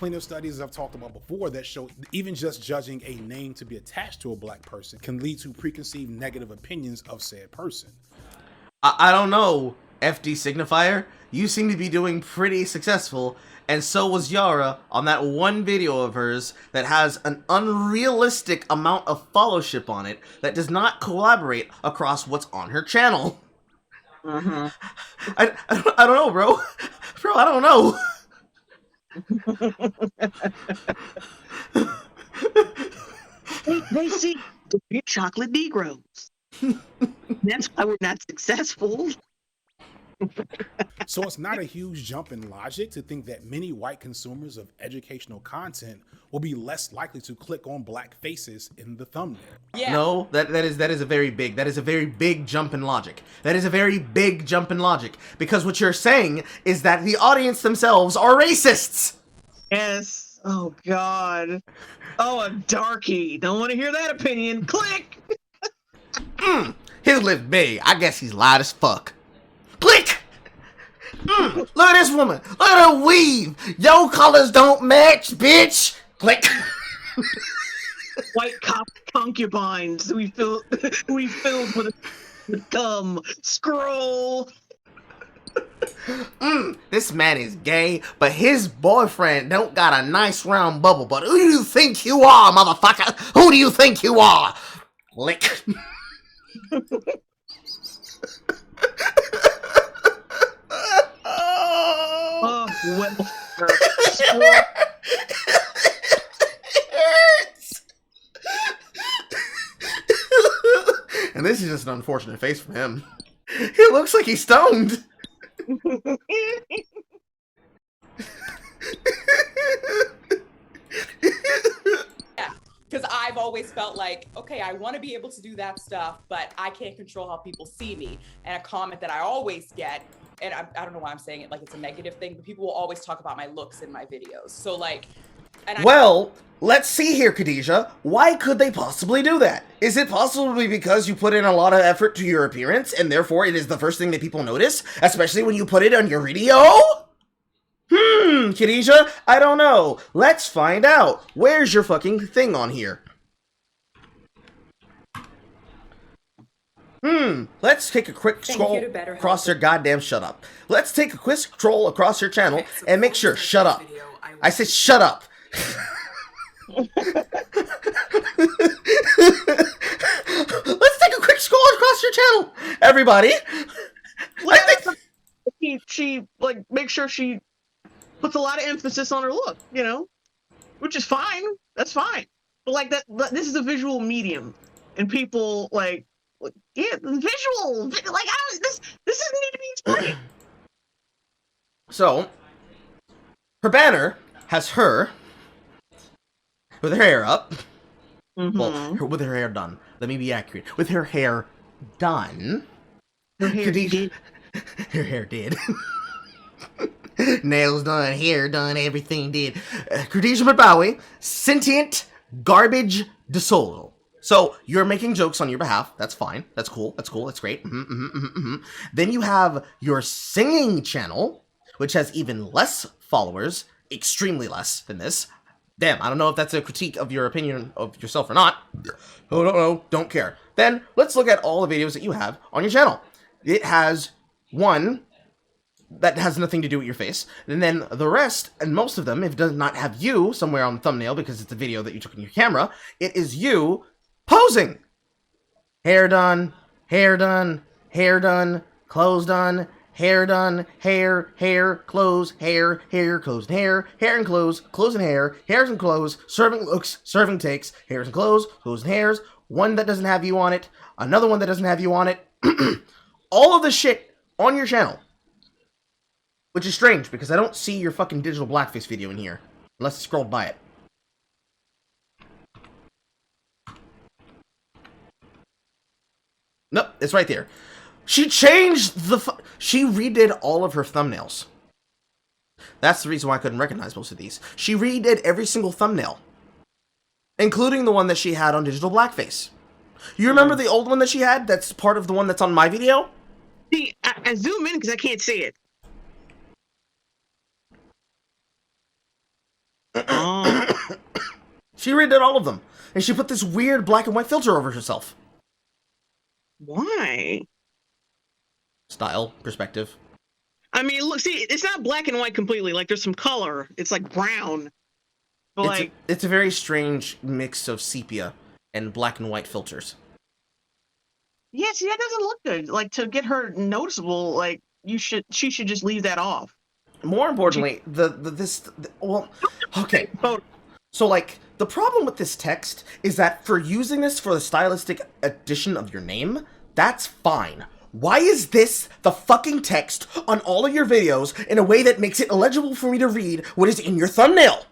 plenty of studies I've talked about before that show even just judging a name to be attached to a black person can lead to preconceived negative opinions of said person. I don't know, FD Signifier. You seem to be doing pretty successful, and so was Yara on that one video of hers that has an unrealistic amount of followership on it that does not collaborate across what's on her channel. Uh-huh. I don't know, bro. Bro, I don't know. They see the chocolate Negroes. That's why we're not successful. So it's not a huge jump in logic to think that many white consumers of educational content will be less likely to click on black faces in the thumbnail. Yeah. No, that is a very big jump in logic. That is a very big jump in logic, because what you're saying is that the audience themselves are racists. Yes. Oh God. Oh, a darky. Don't want to hear that opinion. Click. His lips big. I guess he's loud as fuck. Click. Look at this woman. Look at her weave. Your colors don't match, bitch. Click. White concubines. We filled with cum. Scroll. This man is gay, but his boyfriend don't got a nice round bubble. But who do you think you are, motherfucker? Who do you think you are? Click. Oh, well. And this is just an unfortunate face for him. He looks like he's stoned. Yeah, because I've always felt like, okay, I want to be able to do that stuff, but I can't control how people see me. And a comment that I always get, and I don't know why I'm saying it like it's a negative thing, but people will always talk about my looks in my videos. So like, Well, let's see here, Khadijah. Why could they possibly do that? Is it possibly because you put in a lot of effort to your appearance, and therefore it is the first thing that people notice, especially when you put it on your video? Khadijah, I don't know. Let's find out. Where's your fucking thing on here? Let's take a quick scroll across your goddamn shut up. Let's take a quick scroll across your channel and make sure, shut up. I said shut up. Let's take a quick scroll across your channel, everybody. She like make sure she puts a lot of emphasis on her look, you know, which is fine. That's fine. But like that, this is a visual medium, and people like, yeah, visual. Like this doesn't need to be explained. So, her banner has her with her hair up. Well, with her hair done. Let me be accurate. With her hair done. Her hair did. Her hair did. Nails done, hair done, everything did. Khadijah Mabawi, sentient garbage de solo. So, you're making jokes on your behalf. That's fine. That's cool. That's cool. That's great. Then you have your singing channel, which has even less followers. Extremely less than this. Damn, I don't know if that's a critique of your opinion of yourself or not. Oh, no, don't care. Then, let's look at all the videos that you have on your channel. It has one that has nothing to do with your face. And then the rest, and most of them, if it does not have you somewhere on the thumbnail because it's a video that you took on your camera, it is you posing. Hair done, hair done, hair done, clothes done, hair done, hair, clothes, hair, clothes and hair and clothes and hair, hairs and clothes, serving looks, serving takes, hairs and clothes and hairs, one that doesn't have you on it, another one that doesn't have you on it, all of the shit on your channel. Which is strange, because I don't see your fucking digital blackface video in here, unless I scrolled by it. Nope, it's right there. She changed she redid all of her thumbnails. That's the reason why I couldn't recognize most of these. She redid every single thumbnail, including the one that she had on digital blackface. You remember the old one that she had that's part of the one that's on my video? See, I zoom in because I can't see it. She redid all of them, and she put this weird black and white filter over herself. Why? Style, perspective. I mean, look, see, it's not black and white completely. Like, there's some color. It's like brown. But It's a very strange mix of sepia and black and white filters. Yeah, see, that doesn't look good. Like, to get her noticeable, like, she should just leave that off. More importantly, okay. So, like, the problem with this text is that for using this for the stylistic addition of your name, that's fine. Why is this the fucking text on all of your videos in a way that makes it illegible for me to read what is in your thumbnail?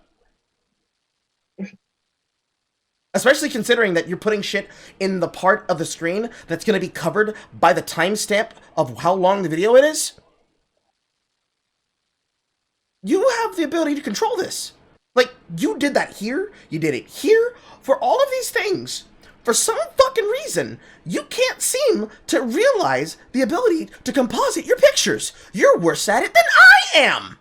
Especially considering that you're putting shit in the part of the screen that's going to be covered by the timestamp of how long the video it is. You have the ability to control this. Like, you did that here, you did it here. For all of these things, for some fucking reason, you can't seem to realize the ability to composite your pictures. You're worse at it than I am!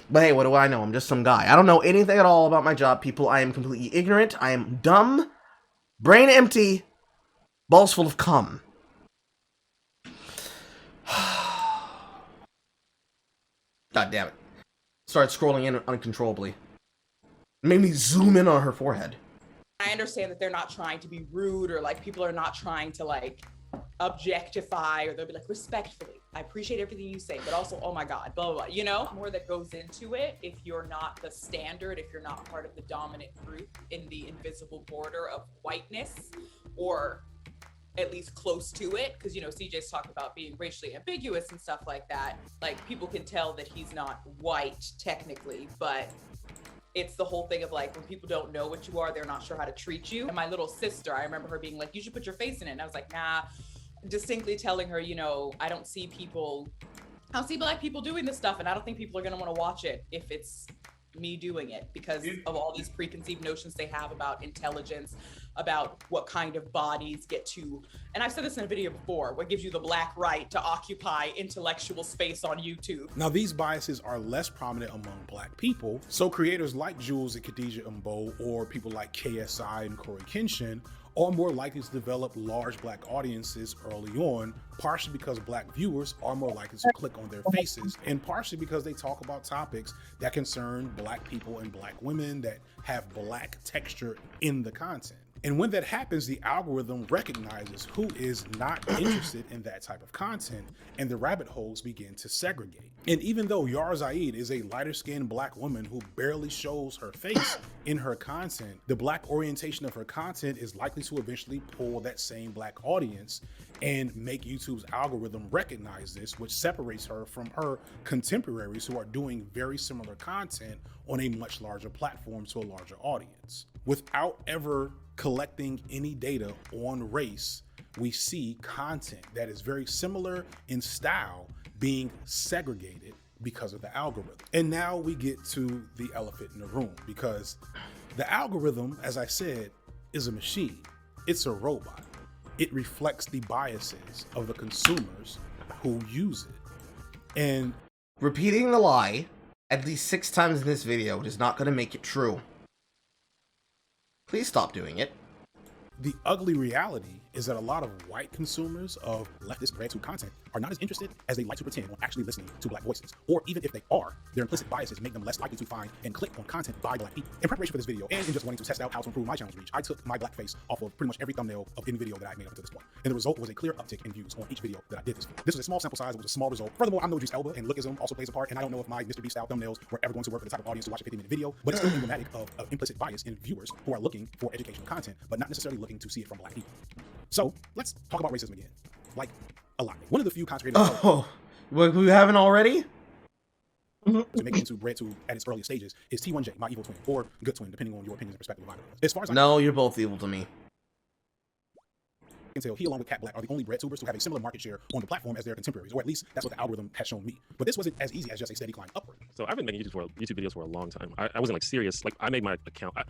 But hey, what do I know? I'm just some guy. I don't know anything at all about my job, people. I am completely ignorant. I am dumb, brain empty, balls full of cum. God damn it. Started scrolling in uncontrollably. It made me zoom in on her forehead. I understand that they're not trying to be rude or like people are not trying to like objectify or they'll be like respectfully. I appreciate everything you say, but also, oh my God, blah, blah, blah. You know, more that goes into it if you're not the standard, if you're not part of the dominant group in the invisible border of whiteness or at least close to it. Because, you know, CJ's talked about being racially ambiguous and stuff like that. Like people can tell that he's not white technically, but it's the whole thing of like, when people don't know what you are, they're not sure how to treat you. And my little sister, I remember her being like, you should put your face in it. And I was like, nah, distinctly telling her, you know, I don't see black people doing this stuff. And I don't think people are going to want to watch it if it's me doing it because of all these preconceived notions they have about intelligence, about what kind of bodies get to, and I've said this in a video before, what gives you the black right to occupy intellectual space on YouTube. Now, these biases are less prominent among black people, so creators like Jules and Khadijah Mbo or people like KSI and Corey Kenshin are more likely to develop large black audiences early on, partially because black viewers are more likely to click on their faces, and partially because they talk about topics that concern black people and black women that have black texture in the content. And when that happens, the algorithm recognizes who is not interested in that type of content, and the rabbit holes begin to segregate. And even though Yara Zaid is a lighter-skinned black woman who barely shows her face in her content, the black orientation of her content is likely to eventually pull that same black audience and make YouTube's algorithm recognize this, which separates her from her contemporaries who are doing very similar content on a much larger platform to a larger audience. Without ever collecting any data on race, we see content that is very similar in style being segregated because of the algorithm. And now we get to the elephant in the room, because the algorithm, as I said, is a machine. It's a robot. It reflects the biases of the consumers who use it. And repeating the lie at least 6 times in this video is not going to make it true. Please stop doing it. The ugly reality is that a lot of white consumers of leftist breadtube content are not as interested as they like to pretend on actually listening to black voices. Or even if they are, their implicit biases make them less likely to find and click on content by black people. In preparation for this video, and in just wanting to test out how to improve my channel's reach, I took my blackface off of pretty much every thumbnail of any video that I made up to this point. And the result was a clear uptick in views on each video that I did this for. This was a small sample size, it was a small result. Furthermore, I'm no Idris Elba, and lookism also plays a part, and I don't know if my Mr. Beast style thumbnails were ever going to work for the type of audience to watch a 50-minute video, but it's still emblematic of implicit bias in viewers who are looking for educational content, but not necessarily looking to see it from black people. So let's talk about racism again. Like, a lot. One of the few content creators we haven't already? To make it into breadtube at its earliest stages is T1J, my evil twin, or good twin, depending on your opinions and perspective of it. As far as no, you're both evil to me. I can tell, he along with Cat Black are the only breadtubers who have a similar market share on the platform as their contemporaries, or at least that's what the algorithm has shown me. But this wasn't as easy as just a steady climb upward. So I've been making YouTube videos for a long time. I wasn't like serious. Like I made my account. I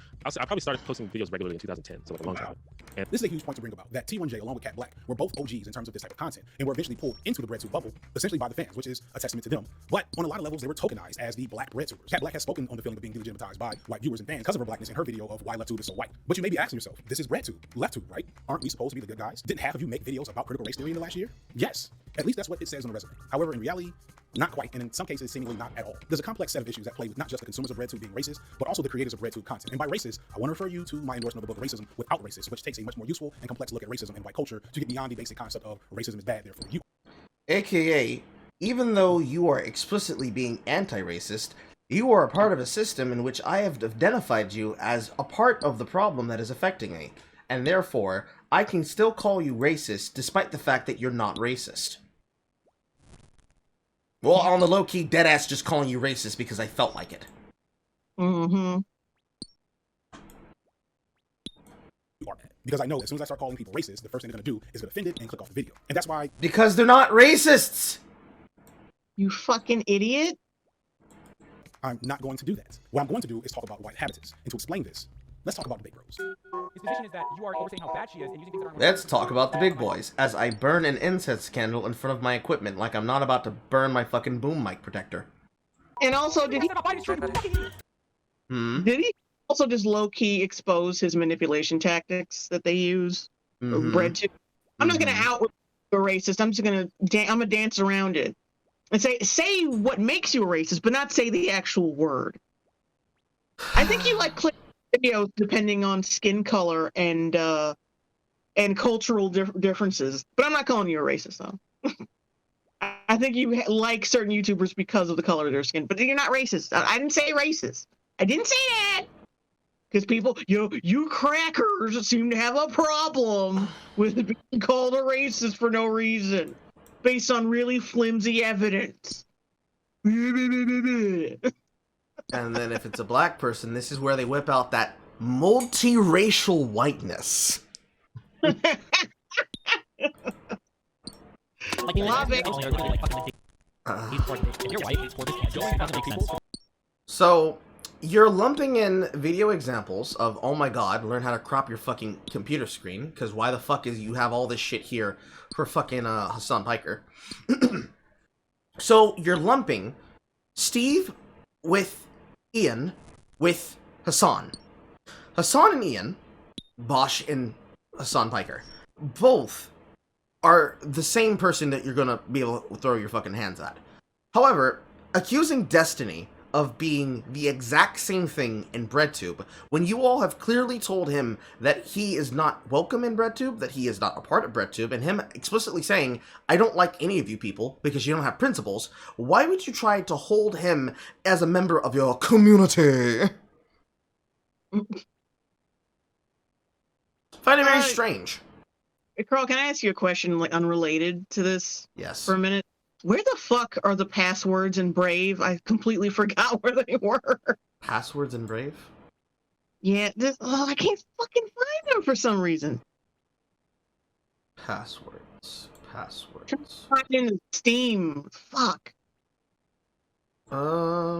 probably started posting videos regularly in 2010, so like a long time. And this is a huge point to bring about, that T1J along with Cat Black were both OGs in terms of this type of content, and were eventually pulled into the BreadTube bubble, essentially by the fans, which is a testament to them. But on a lot of levels, they were tokenized as the black BreadTubers. Cat Black has spoken on the feeling of being delegitimized by white viewers and fans because of her blackness in her video of why LeftTube is so white. But you may be asking yourself, this is BreadTube, LeftTube, right? Aren't we supposed to be the good guys? Didn't half of you make videos about critical race theory in the last year? Yes. At least that's what it says on the resume. However, in reality, not quite, and in some cases, seemingly not at all. There's a complex set of issues at play with not just the consumers of BreadTube being racist, but also the creators of BreadTube content. And by racist, I want to refer you to my endorsement of the book Racism Without Racist, which takes a much more useful and complex look at racism and white culture to get beyond the basic concept of racism is bad, therefore you. AKA, even though you are explicitly being anti-racist, you are a part of a system in which I have identified you as a part of the problem that is affecting me. And therefore, I can still call you racist despite the fact that you're not racist. Well, on the low-key, deadass just calling you racist because I felt like it. Mm-hmm. Because I know as soon as I start calling people racist, the first thing they're going to do is get offended and click off the video. And that's why... Because they're not racists! You fucking idiot. I'm not going to do that. What I'm going to do is talk about white habitus. And to explain this, let's talk about the big bros. His position is that you are overstating how bad she is and using things that aren't... Let's talk about the big boys, as I burn an incense candle in front of my equipment like I'm not about to burn my fucking boom mic protector. And also, did he also just low-key expose his manipulation tactics that they use? BreadTube. I'm not going to out a racist. I'm just going to dance around it. And say what makes you a racist, but not say the actual word. I think you like click videos depending on skin color and cultural differences. But I'm not calling you a racist, though. I think you like certain YouTubers because of the color of their skin, but you're not racist. I didn't say racist. I didn't say that. Because people, you crackers seem to have a problem with being called a racist for no reason, based on really flimsy evidence. And then if it's a black person, this is where they whip out that multiracial whiteness. So, you're lumping in video examples of, oh my god, learn how to crop your fucking computer screen, because why the fuck is you have all this shit here for fucking Hassan Piker. So, you're lumping Steve with Ian with Hassan. Hassan and Ian, Bosch and Hassan Piker, both are the same person that you're gonna be able to throw your fucking hands at. However, accusing Destiny of being the exact same thing in BreadTube, when you all have clearly told him that he is not welcome in BreadTube, that he is not a part of BreadTube, and him explicitly saying, I don't like any of you people because you don't have principles, why would you try to hold him as a member of your community? Find it very strange. Carl, can I ask you a question, like unrelated to this? Yes. For a minute. Where the fuck are the passwords in Brave? I completely forgot where they were. Passwords in Brave? Yeah, I can't fucking find them for some reason. Passwords. Find in Steam. Fuck. Are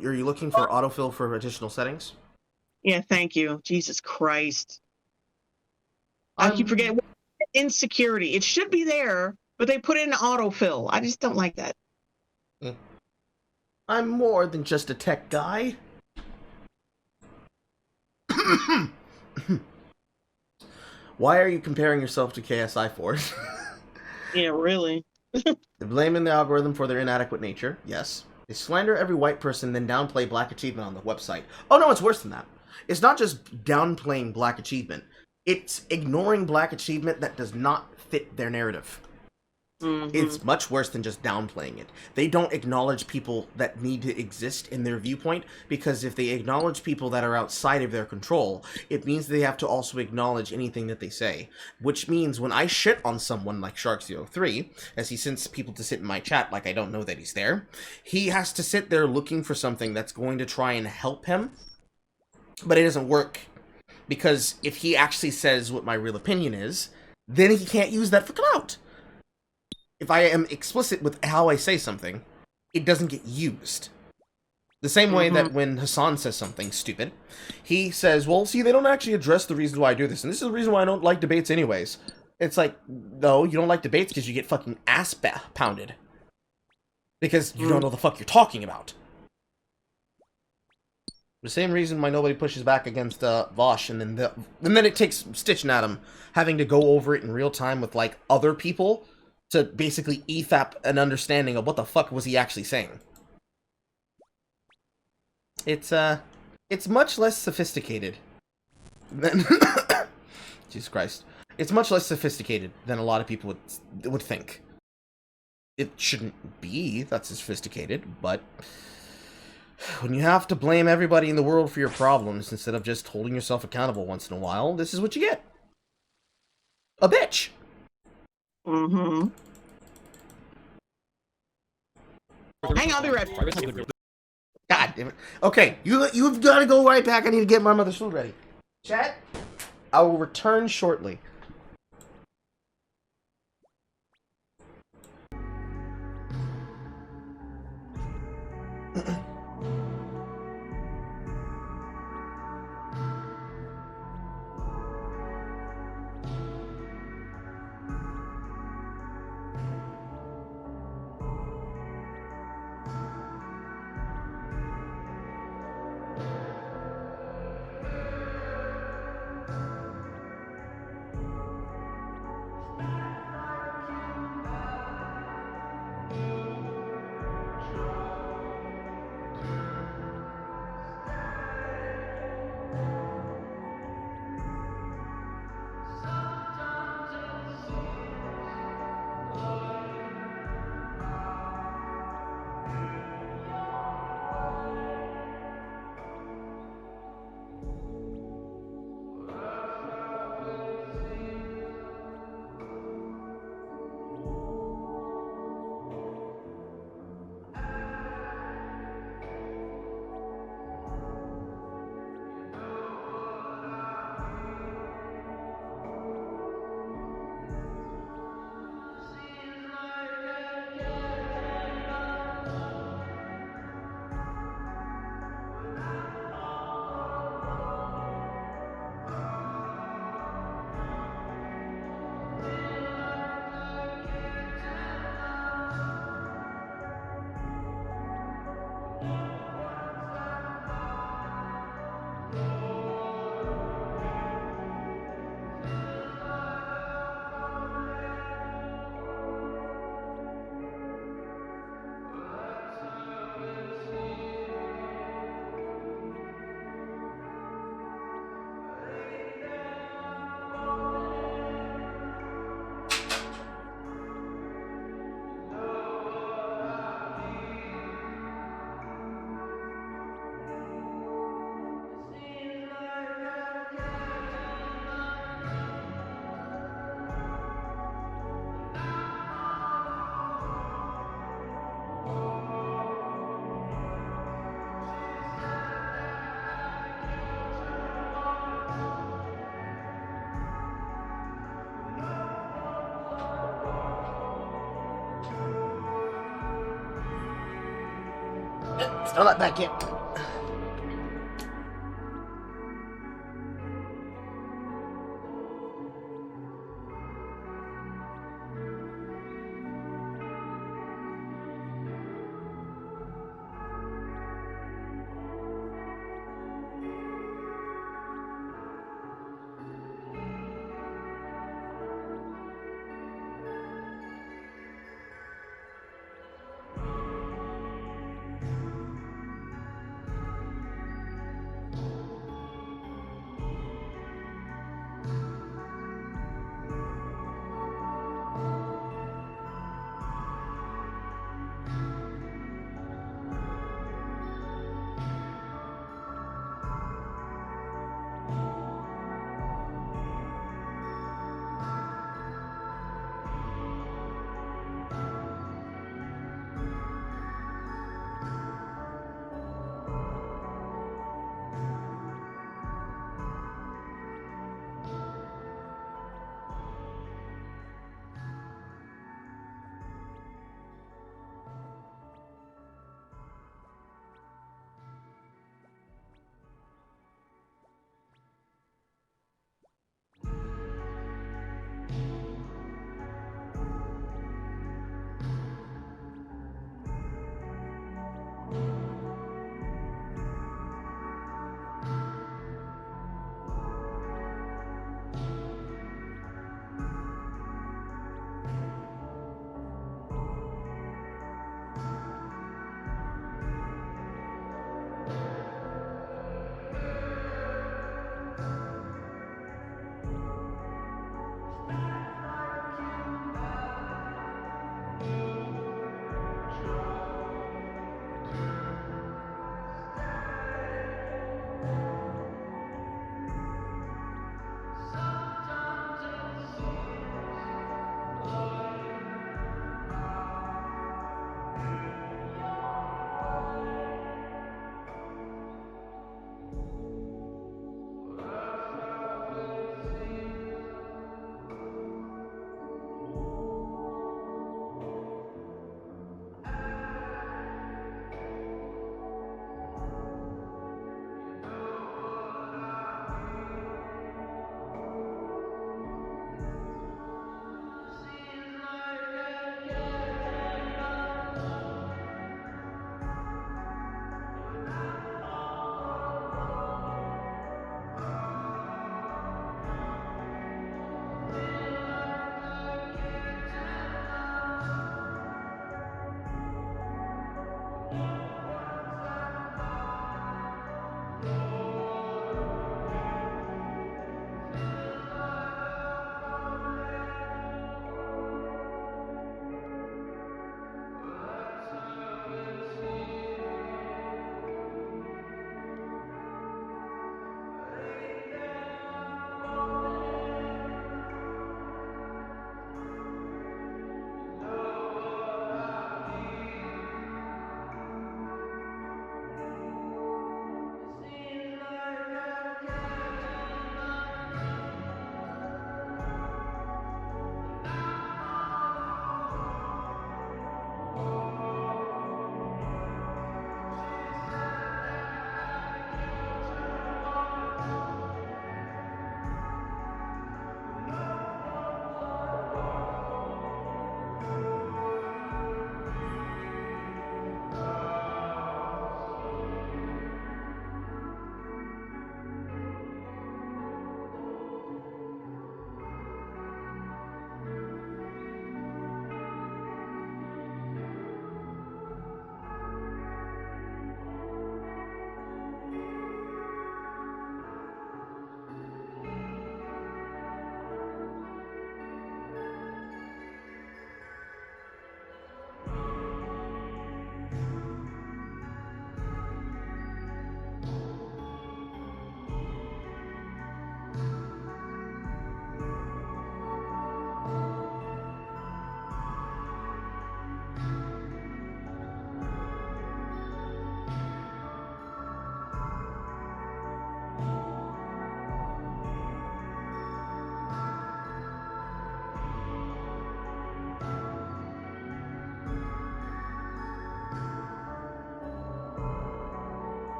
you looking for autofill for additional settings? Yeah, thank you. Jesus Christ. I keep forgetting. Insecurity. It should be there, but they put it in autofill. I just don't like that. I'm more than just a tech guy. Why are you comparing yourself to KSI Force? Yeah, really. They're blaming the algorithm for their inadequate nature. Yes. They slander every white person, then downplay black achievement on the website. Oh no, it's worse than that. It's not just downplaying black achievement. It's ignoring black achievement that does not fit their narrative. It's much worse than just downplaying it. They don't acknowledge people that need to exist in their viewpoint, because if they acknowledge people that are outside of their control, it means they have to also acknowledge anything that they say. Which means when I shit on someone like Sharks03, as he sends people to sit in my chat like I don't know that he's there, he has to sit there looking for something that's going to try and help him, but it doesn't work. Because if he actually says what my real opinion is, then he can't use that for clout. If I am explicit with how I say something, it doesn't get used. The same way that when Hassan says something stupid, he says, well, see, they don't actually address the reasons why I do this, and this is the reason why I don't like debates anyways. It's like, no, you don't like debates because you get fucking ass pounded. Because you don't know the fuck you're talking about. The same reason why nobody pushes back against Vosh, and then it takes Stitch and Adam having to go over it in real time with, like, other people to basically EFAP an understanding of what the fuck was he actually saying. It's much less sophisticated than Jesus Christ. It's much less sophisticated than a lot of people would think. It shouldn't be that sophisticated, but when you have to blame everybody in the world for your problems instead of just holding yourself accountable once in a while, this is what you get. A bitch. Hang on, I'll be right back. God damn it. Okay, you've got to go right back. I need to get my mother's food ready. Chat, I will return shortly. Still not back yet.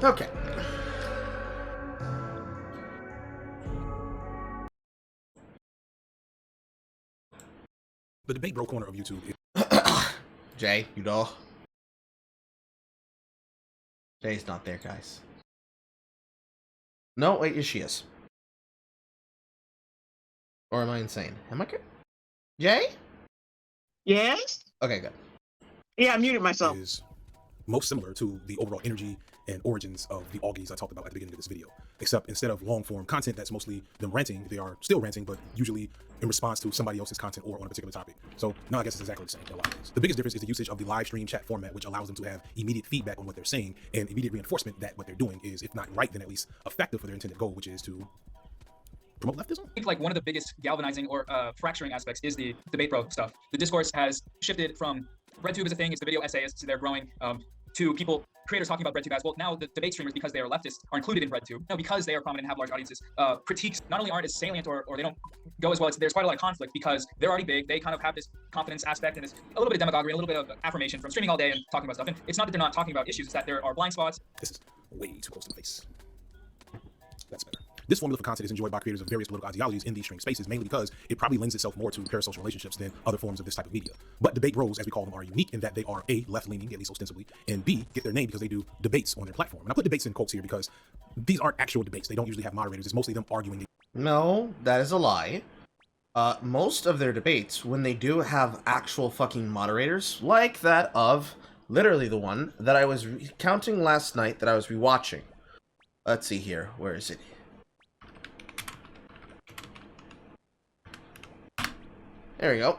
Okay. The debate bro corner of YouTube is Jay, you know. Jay's not there, guys. No, wait, yes, she is. Or am I insane? Am I good? Jay? Yes? Okay, good. Yeah, I muted myself. Is most similar to the overall energy and origins of the Augies I talked about at the beginning of this video. Except instead of long-form content that's mostly them ranting, they are still ranting, but usually in response to somebody else's content or on a particular topic. So no, I guess it's exactly the same in a lot of ways. The biggest difference is the usage of the live stream chat format, which allows them to have immediate feedback on what they're saying and immediate reinforcement that what they're doing is, if not right, then at least effective for their intended goal, which is to promote leftism? I think like one of the biggest galvanizing or fracturing aspects is the debate bro stuff. The discourse has shifted from RedTube is a thing, it's the video essayists, they're growing, to people, creators talking about RedTube as, well, now the debate streamers, because they are leftists, are included in RedTube. Now, because they are prominent and have large audiences, critiques not only aren't as salient or they don't go as well, there's quite a lot of conflict because they're already big, they kind of have this confidence aspect and this a little bit of demagoguery, a little bit of affirmation from streaming all day and talking about stuff. And it's not that they're not talking about issues, it's that there are blind spots. This is way too close to the face. That's better. This formula for content is enjoyed by creators of various political ideologies in these stream spaces, mainly because it probably lends itself more to parasocial relationships than other forms of this type of media. But debate bros, as we call them, are unique in that they are A, left-leaning, at least ostensibly, and B, get their name because they do debates on their platform. And I put debates in quotes here because these aren't actual debates. They don't usually have moderators. It's mostly them arguing. No, that is a lie. Most of their debates, when they do have actual fucking moderators, like that of literally the one that I was counting last night that I was rewatching. Let's see here. Where is it? There we go.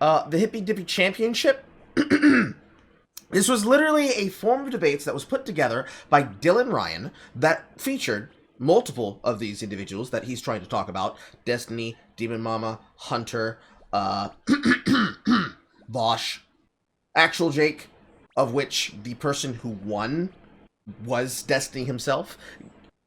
The Hippy Dippy Championship. This was literally a form of debates that was put together by Dylan Ryan that featured multiple of these individuals that he's trying to talk about. Destiny, Demon Mama, Hunter, Bosch, Actual Jake, of which the person who won was Destiny himself,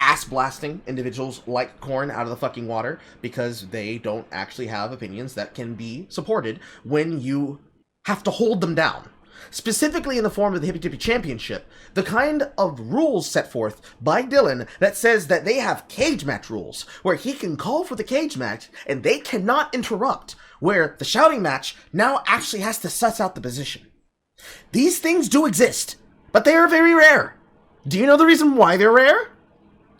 ass blasting individuals like Korn out of the fucking water because they don't actually have opinions that can be supported when you have to hold them down. Specifically in the form of the Hippy Dippy Championship, the kind of rules set forth by Dylan that says that they have cage match rules, where he can call for the cage match and they cannot interrupt, where the shouting match now actually has to suss out the position. These things do exist, but they are very rare. Do you know the reason why they're rare?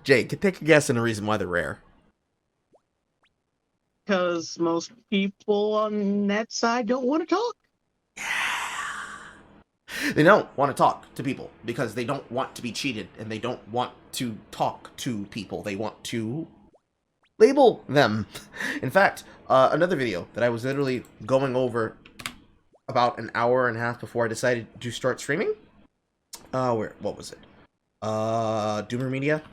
Jake, take a guess on the reason why they're rare. Because most people on that side don't want to talk. They don't want to talk to people because they don't want to be cheated and they don't want to talk to people. They want to label them. In fact, another video that I was literally going over about an hour and a half before I decided to start streaming. What was it? Doomer Media.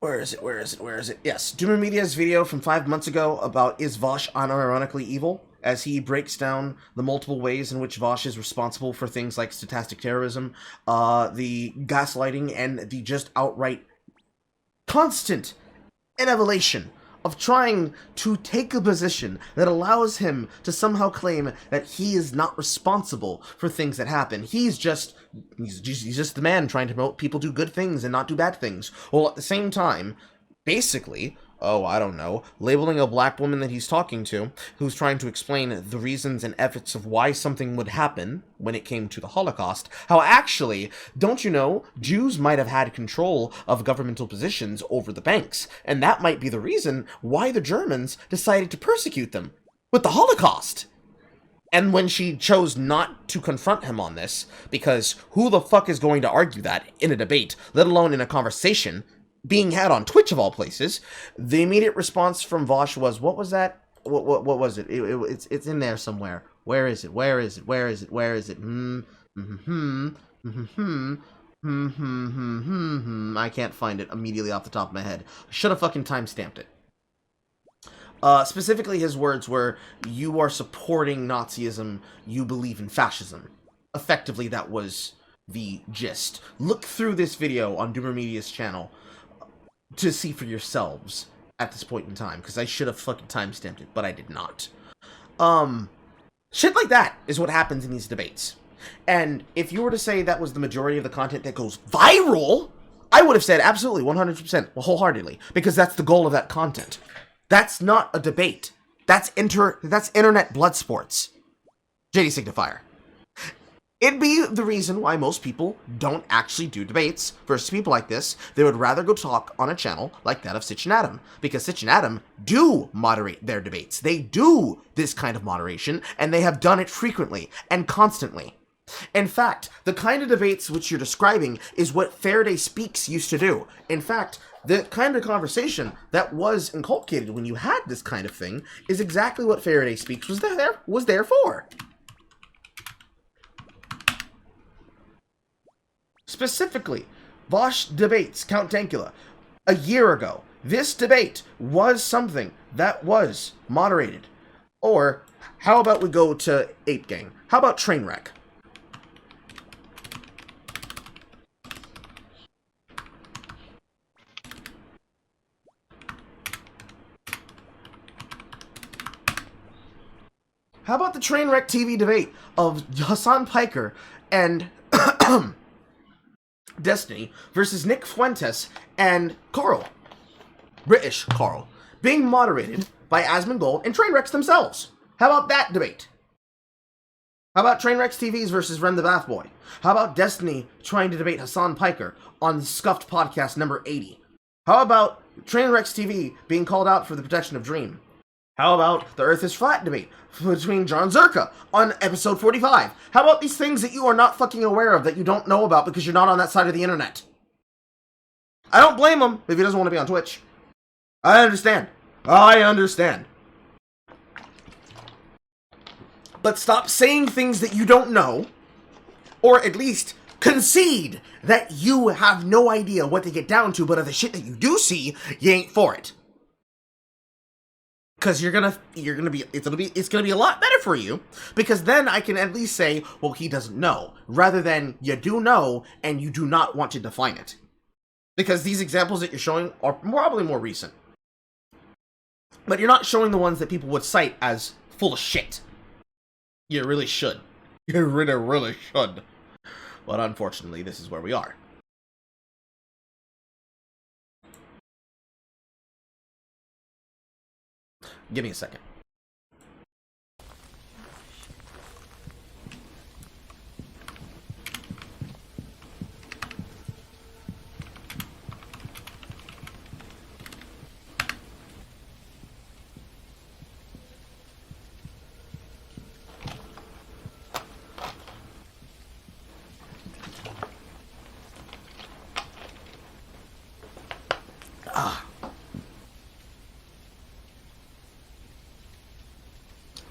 Where is it? Yes, Doomer Media's video from 5 months ago about is Vosh unironically evil, as he breaks down the multiple ways in which Vosh is responsible for things like stochastic terrorism, the gaslighting, and the just outright constant evolution of trying to take a position that allows him to somehow claim that he is not responsible for things that happen. He's just the man trying to promote people do good things and not do bad things. While at the same time, basically, labeling a black woman that he's talking to, who's trying to explain the reasons and efforts of why something would happen when it came to the Holocaust, how actually, don't you know, Jews might have had control of governmental positions over the banks, and that might be the reason why the Germans decided to persecute them with the Holocaust. And when she chose not to confront him on this, because who the fuck is going to argue that in a debate, let alone in a conversation being had on Twitch of all places, the immediate response from Vosh was, what was that? What was it? It's in there somewhere. Where is it? I can't find it immediately off the top of my head. I should have fucking timestamped it. Specifically, his words were, you are supporting Nazism, you believe in fascism. Effectively, that was the gist. Look through this video on Doomer Media's channel to see for yourselves at this point in time, because I should have fucking timestamped it, but I did not. Shit like that is what happens in these debates. And if you were to say that was the majority of the content that goes viral, I would have said absolutely 100%, wholeheartedly, because that's the goal of that content. That's not a debate. That's internet blood sports. JD Signifier. It'd be the reason why most people don't actually do debates versus people like this. They would rather go talk on a channel like that of Sitch and Adam, because Sitch and Adam do moderate their debates. They do this kind of moderation, and they have done it frequently and constantly. In fact, the kind of debates which you're describing is what Faraday Speaks used to do. In fact, the kind of conversation that was inculcated when you had this kind of thing is exactly what Faraday Speaks was there for. Specifically, Vosh debates Count Dankula. A year ago, this debate was something that was moderated. Or, how about we go to Ape Gang? How about Trainwreck? How about the Trainwreck TV debate of Hassan Piker and Destiny versus Nick Fuentes and Carl, British Carl, being moderated by Asmongold and Trainwrecks themselves? How about that debate? How about Trainwrecks TVs versus Ren the Bath Boy? How about Destiny trying to debate Hassan Piker on Scuffed Podcast number 80? How about Trainwrecks TV being called out for the protection of Dream? How about the Earth is Flat debate between John Zerka on episode 45? How about these things that you are not fucking aware of, that you don't know about because you're not on that side of the internet? I don't blame him if he doesn't want to be on Twitch. I understand. But stop saying things that you don't know, or at least concede that you have no idea what to get down to, but of the shit that you do see, you ain't for it. Because it's gonna be a lot better for you, because then I can at least say, well, he doesn't know, rather than you do know and you do not want to define it. Because these examples that you're showing are probably more recent. But you're not showing the ones that people would cite as full of shit. You really should. You really should. But unfortunately, this is where we are. Give me a second.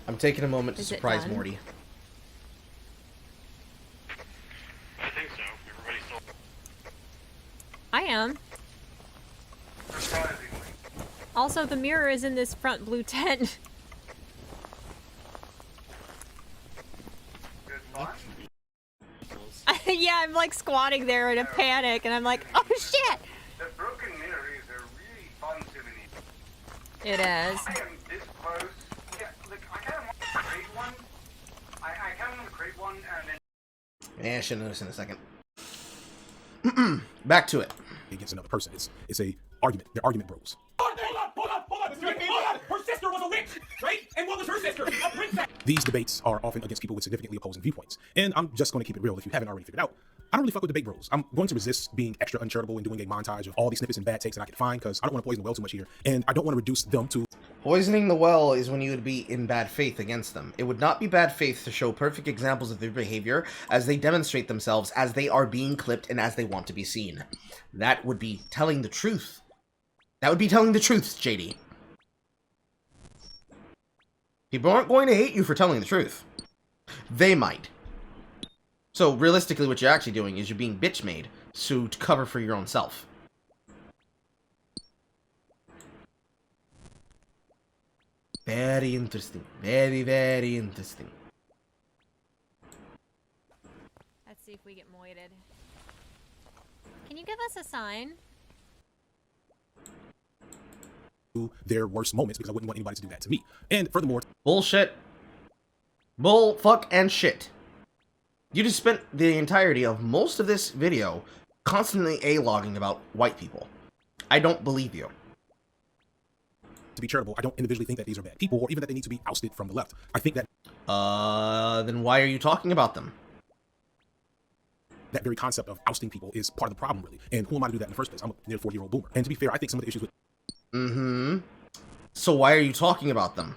I'm taking a moment to surprise Morty. I think so. Everybody's still. I am. Surprisingly. Also, the mirror is in this front blue tent. Good luck. Yeah, I'm like squatting there in a panic, and I'm like, oh shit! The broken mirror is a really fun souvenir. It is. I am this close. Yeah, like, I kind of want to create one. I kind of want to create one and then. Yeah, I should notice in a second. Back to it. Against another person. It's a argument. They're argument bros. Hold on. Her sister was a witch, right? And what was her sister? A princess. These debates are often against people with significantly opposing viewpoints. And I'm just going to keep it real. If you haven't already figured out, I don't really fuck with debate bros. I'm going to resist being extra uncharitable and doing a montage of all these snippets and bad takes that I can find, because I don't want to poison the well too much here. And I don't want to reduce them to... Poisoning the well is when you would be in bad faith against them. It would not be bad faith to show perfect examples of their behavior as they demonstrate themselves, as they are being clipped, and as they want to be seen. That would be telling the truth. That would be telling the truth, JD. People aren't going to hate you for telling the truth. They might. So, realistically, what you're actually doing is you're being bitch-made to cover for your own self. Very interesting. Very, very interesting. Let's see if we get moited. Can you give us a sign? Their worst moments, because I wouldn't want anybody to do that to me. And furthermore... Bullshit. Bull, fuck, and shit. You just spent the entirety of most of this video constantly A-logging about white people. I don't believe you. To be charitable, I don't individually think that these are bad people or even that they need to be ousted from the left. I think that... Then why are you talking about them? That very concept of ousting people is part of the problem, really. And who am I to do that in the first place? I'm a near 40-year-old boomer. And to be fair, I think some of the issues with... So why are you talking about them?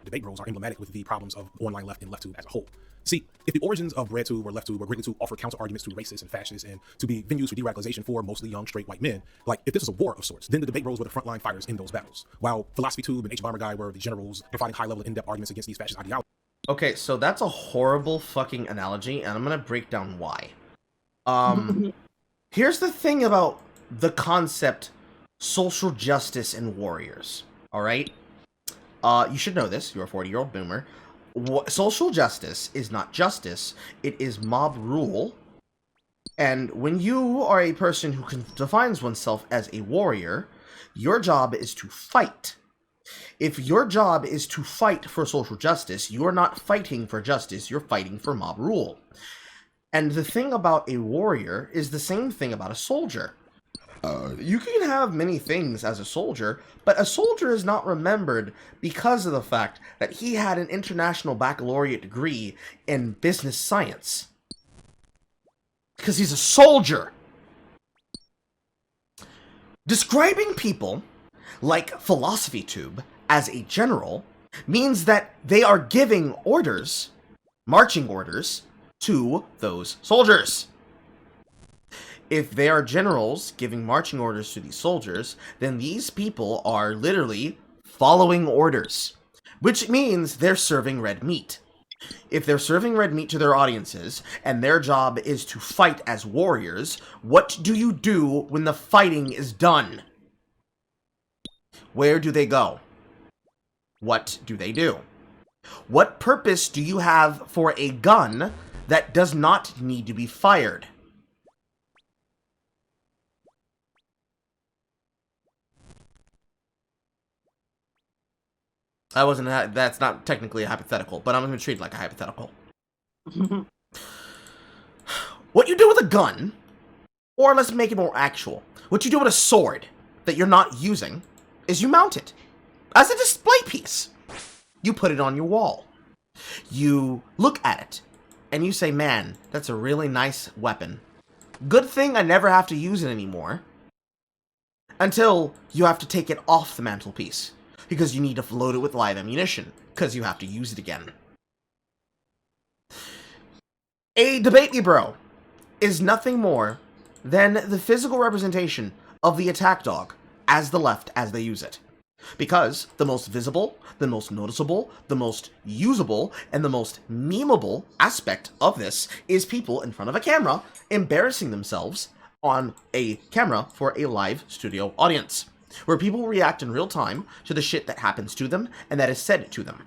Debate bros are emblematic with the problems of online left and LeftTube as a whole. See, if the origins of RedTube or LeftTube were written to offer counter-arguments to racists and fascists and to be venues for de-radicalization for mostly young, straight white men, like, if this was a war of sorts, then the debate bros were the frontline fighters in those battles, while PhilosophyTube and H-Bomber Guy were the generals providing high-level, in-depth arguments against these fascist ideologies. Okay, so that's a horrible fucking analogy, and I'm gonna break down why. Here's the thing about the concept social justice and warriors, alright? You should know this, you're a 40-year-old boomer. Social justice is not justice, it is mob rule. And when you are a person who defines oneself as a warrior, your job is to fight. If your job is to fight for social justice, you are not fighting for justice, you're fighting for mob rule. And the thing about a warrior is the same thing about a soldier. You can have many things as a soldier, but a soldier is not remembered because of the fact that he had an international baccalaureate degree in business science. Because he's a soldier. Describing people like PhilosophyTube as a general means that they are giving orders, marching orders, to those soldiers. If they are generals giving marching orders to these soldiers, then these people are literally following orders, which means they're serving red meat. If they're serving red meat to their audiences, and their job is to fight as warriors, what do you do when the fighting is done? Where do they go? What do they do? What purpose do you have for a gun that does not need to be fired? That's not technically a hypothetical, but I'm going to treat it like a hypothetical. What you do with a gun, or let's make it more actual, what you do with a sword that you're not using is you mount it as a display piece. You put it on your wall. You look at it, and you say, man, that's a really nice weapon. Good thing I never have to use it anymore. Until you have to take it off the mantelpiece, because you need to load it with live ammunition, because you have to use it again. A debate me bro is nothing more than the physical representation of the attack dog as the left as they use it. Because the most visible, the most noticeable, the most usable, and the most memeable aspect of this is people in front of a camera embarrassing themselves on a camera for a live studio audience, where people react in real time to the shit that happens to them and that is said to them.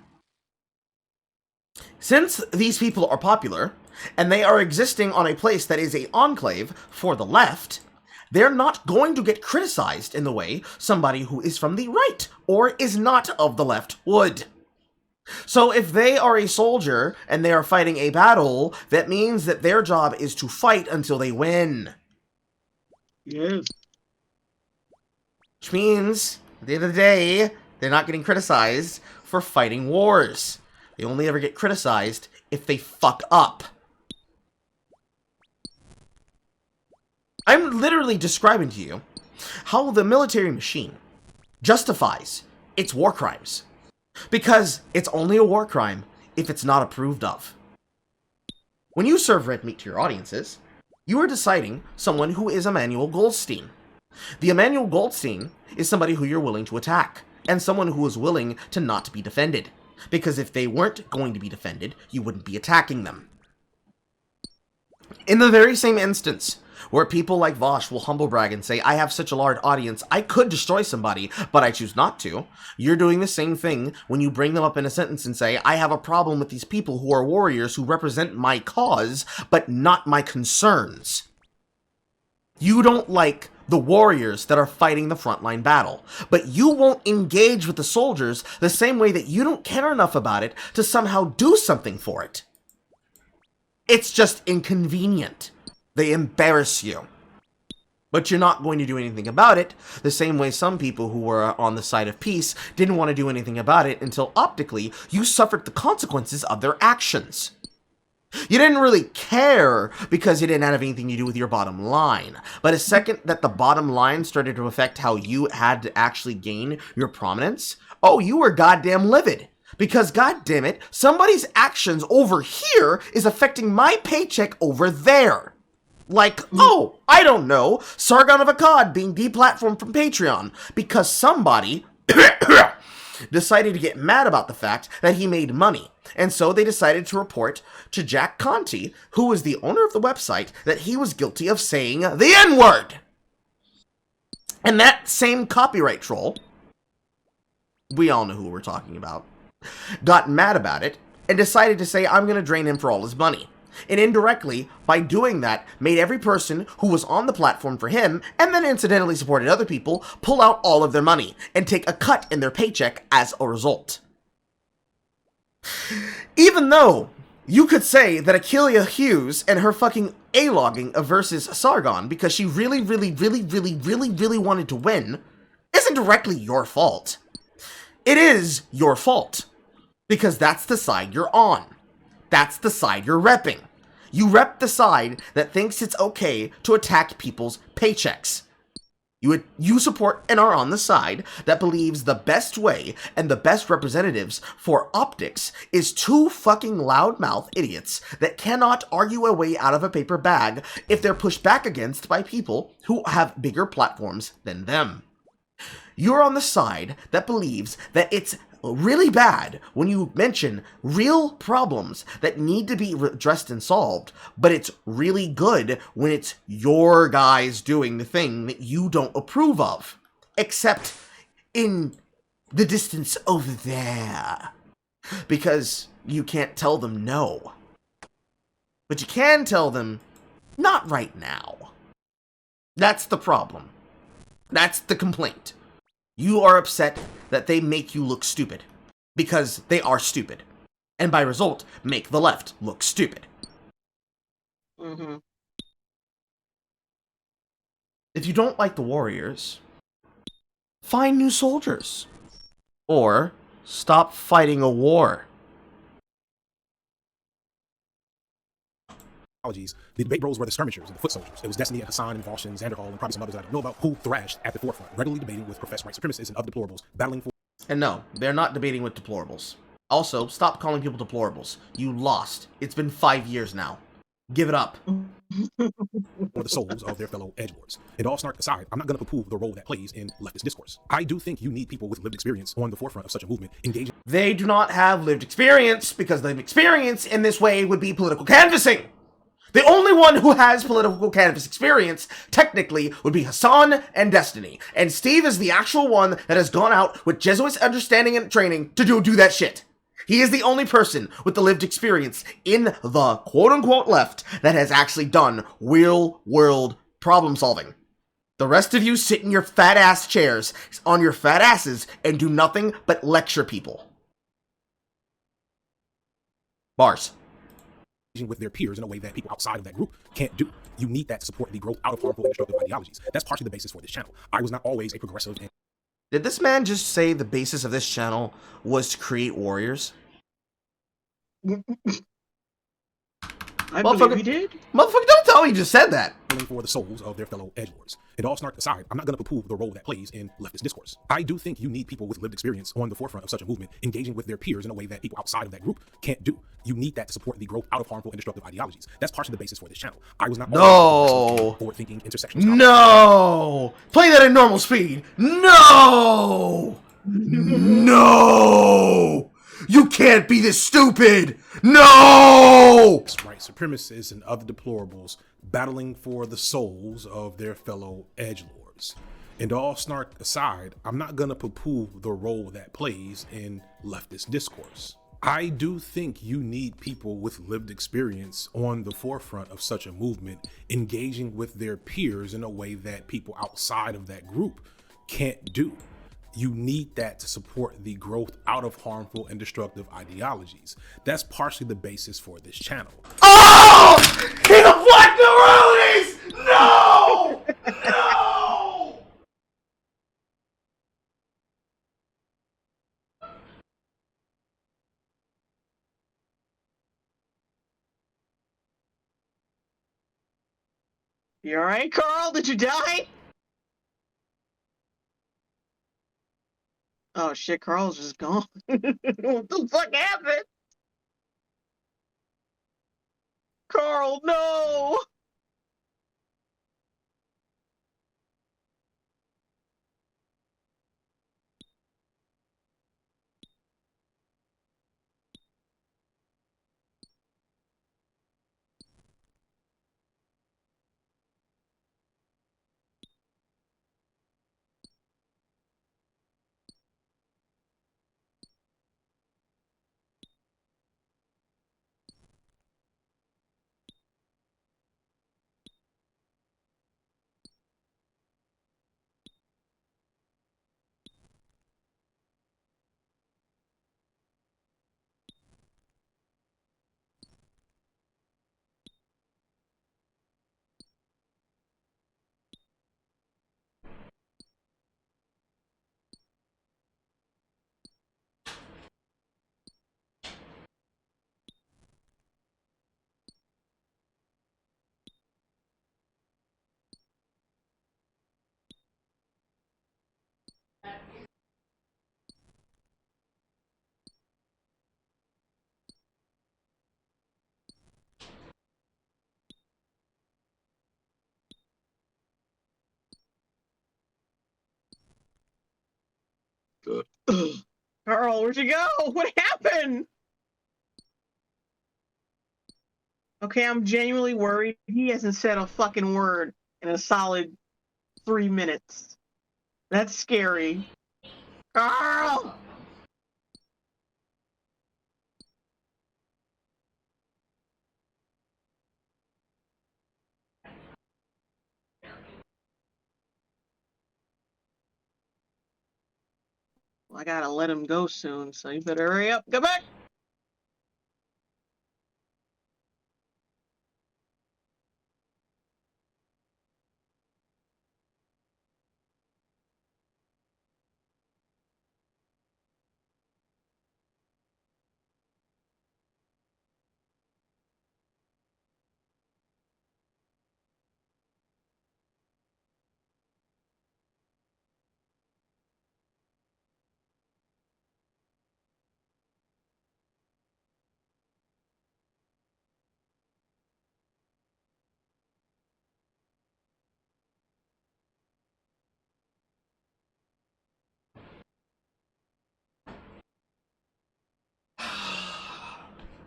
Since these people are popular, and they are existing on a place that is an enclave for the left, they're not going to get criticized in the way somebody who is from the right or is not of the left would. So if they are a soldier and they are fighting a battle, that means that their job is to fight until they win. Yes. Which means, at the end of the day, they're not getting criticized for fighting wars. They only ever get criticized if they fuck up. I'm literally describing to you how the military machine justifies its war crimes. Because it's only a war crime if it's not approved of. When you serve red meat to your audiences, you are deciding someone who is Emmanuel Goldstein. The Emmanuel Goldstein is somebody who you're willing to attack, and someone who is willing to not be defended. Because if they weren't going to be defended, you wouldn't be attacking them. In the very same instance, where people like Vosh will humble brag and say, I have such a large audience, I could destroy somebody, but I choose not to. You're doing the same thing when you bring them up in a sentence and say, I have a problem with these people who are warriors who represent my cause, but not my concerns. You don't like the warriors that are fighting the frontline battle. But you won't engage with the soldiers the same way that you don't care enough about it to somehow do something for it. It's just inconvenient. They embarrass you. But you're not going to do anything about it, the same way some people who were on the side of peace didn't want to do anything about it until optically you suffered the consequences of their actions. You didn't really care because it didn't have anything to do with your bottom line. But a second that the bottom line started to affect how you had to actually gain your prominence, oh, you were goddamn livid. Because goddammit, somebody's actions over here is affecting my paycheck over there. Like, oh, I don't know, Sargon of Akkad being deplatformed from Patreon because somebody decided to get mad about the fact that he made money. And so they decided to report to Jack Conti, who was the owner of the website, that he was guilty of saying the N-word. And that same copyright troll, we all know who we're talking about, got mad about it and decided to say, I'm going to drain him for all his money. And indirectly, by doing that, made every person who was on the platform for him, and then incidentally supported other people, pull out all of their money and take a cut in their paycheck as a result. Even though you could say that Achillia Hughes and her fucking A-logging versus Sargon because she really wanted to win isn't directly your fault. It is your fault. Because that's the side you're on. That's the side you're repping. You rep the side that thinks it's okay to attack people's paychecks. You support and are on the side that believes the best way and the best representatives for optics is two fucking loudmouth idiots that cannot argue a way out of a paper bag if they're pushed back against by people who have bigger platforms than them. You're on the side that believes that it's really bad when you mention real problems that need to be addressed and solved, but it's really good when it's your guys doing the thing that you don't approve of. Except in the distance over there. Because you can't tell them no. But you can tell them, not right now. That's the problem. That's the complaint. You are upset that they make you look stupid. Because they are stupid. And by result, make the left look stupid. Mm-hmm. If you don't like the warriors, find new soldiers. Or stop fighting a war. The debate bros were the skirmishers and the foot soldiers. It was Destiny, Hassan, and Valshin, Xanderhall, and probably some others that I don't know about who thrashed at the forefront, regularly debating with professed white supremacists and other deplorables, battling for... And no, they're not debating with deplorables. Also, stop calling people deplorables. You lost. It's been 5 years now. Give it up. For the souls of their fellow edgelords. And all snark aside, I'm not going to poo-poo the role that plays in leftist discourse. I do think you need people with lived experience on the forefront of such a movement engaging. They do not have lived experience, because lived experience in this way would be political canvassing. The only one who has political canvas experience, technically, would be Hassan and Destiny. And Steve is the actual one that has gone out with Jesuits understanding and training to do that shit. He is the only person with the lived experience in the quote-unquote left that has actually done real-world problem solving. The rest of you sit in your fat-ass chairs on your fat asses and do nothing but lecture people. Bars. With their peers in a way that people outside of that group can't do. You need that to support the growth out of harmful and destructive ideologies. That's partially the basis for this channel. I was not always a progressive. Did this man just say the basis of this channel was to create warriors? I believe he did. Motherfucker, don't tell me you just said that. For the souls of their fellow edgelords. And all snark aside, I'm not going to poo-poo the role that plays in leftist discourse. I do think you need people with lived experience on the forefront of such a movement, engaging with their peers in a way that people outside of that group can't do. You need that to support the growth out of harmful and destructive ideologies. That's partially the basis for this channel. I was not forward-thinking intersectional. No! Play that at normal speed. No! No! You can't be this stupid! No! White supremacists and other deplorables battling for the souls of their fellow edgelords. And all snark aside, I'm not gonna poo-poo the role that plays in leftist discourse. I do think you need people with lived experience on the forefront of such a movement, engaging with their peers in a way that people outside of that group can't do. You need that to support the growth out of harmful and destructive ideologies. That's partially the basis for this channel. Oh! He's a Black Noralities! No! No! You all right, Carl? Did you die? Oh shit, Carl's just gone. What the fuck happened? Carl, no! Carl, where'd you go? What happened? Okay, I'm genuinely worried. He hasn't said a fucking word in a solid 3 minutes. That's scary. Carl! I gotta let him go soon, so you better hurry up. Go back!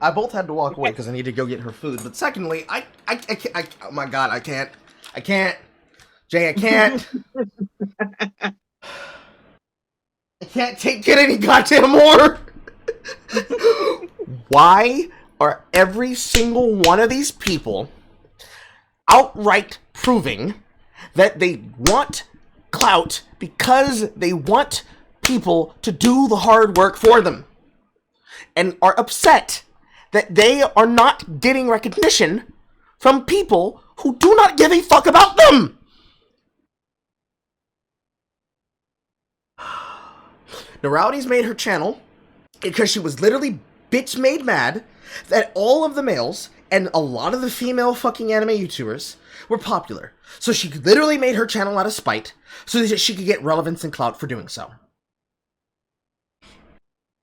I both had to walk away because I need to go get her food. But secondly, I can't. Oh my god, I can't. Jay, I can't. I can't take it any goddamn more. Why are every single one of these people outright proving that they want clout because they want people to do the hard work for them, and are upset that they are not getting recognition from people who do not give a fuck about them? Noralities made her channel because she was literally bitch made mad that all of the males and a lot of the female fucking anime YouTubers were popular. So she literally made her channel out of spite so that she could get relevance and clout for doing so.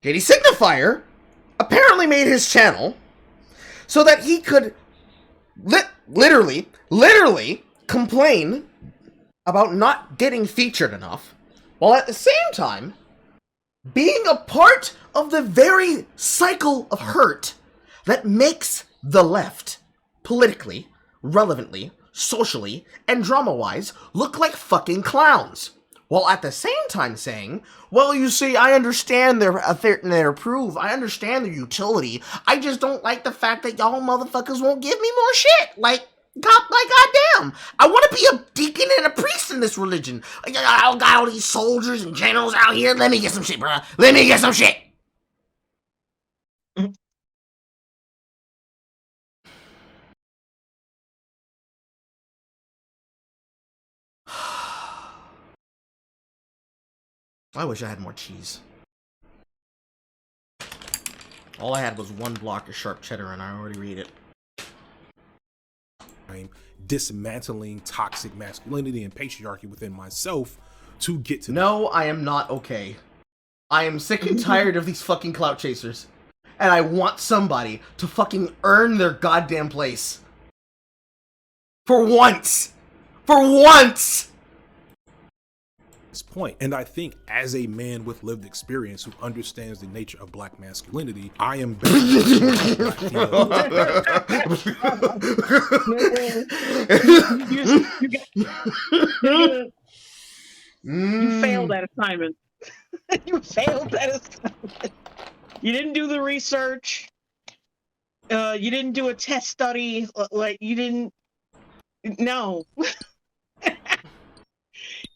JD Signifier apparently made his channel so that he could literally complain about not getting featured enough, while at the same time being a part of the very cycle of hurt that makes the left politically, relevantly, socially, and drama-wise look like fucking clowns. while at the same time saying, well, you see, I understand their approve, I understand their utility, I just don't like the fact that y'all motherfuckers won't give me more shit. Like goddamn, I want to be a deacon and a priest in this religion. I got all these soldiers and generals out here. Let me get some shit, bruh. Let me get some shit. I wish I had more cheese. All I had was one block of sharp cheddar and I already read it. I'm dismantling toxic masculinity and patriarchy within myself to get to. No, I am not okay. I am sick and tired of these fucking clout chasers. And I want somebody to fucking earn their goddamn place. For once! For once! Point. And I think as a man with lived experience who understands the nature of black masculinity, I am better You failed that assignment. You failed that assignment. You didn't do the research. You didn't do a test study. Like, you didn't. No.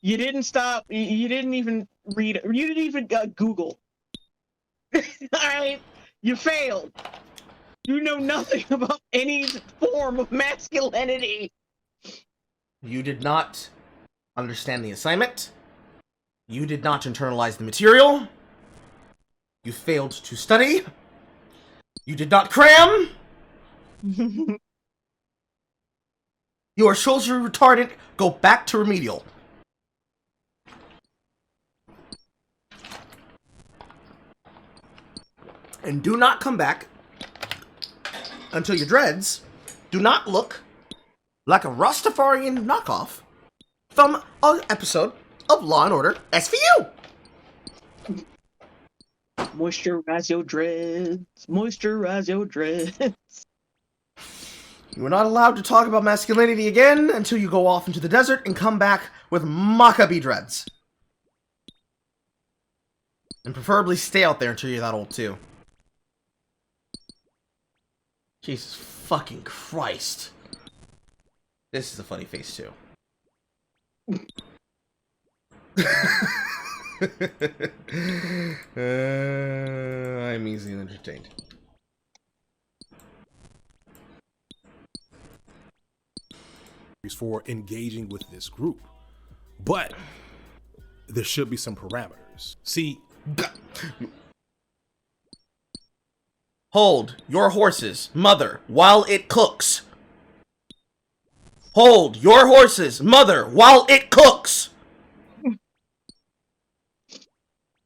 You didn't stop. You didn't even read. You didn't even Google. All right, you failed. You know nothing about any form of masculinity. You did not understand the assignment. You did not internalize the material. You failed to study. You did not cram. You are socially retarded. Go back to remedial. And do not come back until your dreads do not look like a Rastafarian knockoff from an episode of Law & Order SVU. Moisturize your dreads. Moisturize your dreads. You are not allowed to talk about masculinity again until you go off into the desert and come back with Maccabee dreads. And preferably stay out there until you're that old too. Jesus fucking Christ. This is a funny face too. I'm easily entertained. For engaging with this group, but there should be some parameters. See, hold your horse's mother while it cooks. Hold your horse's mother while it cooks.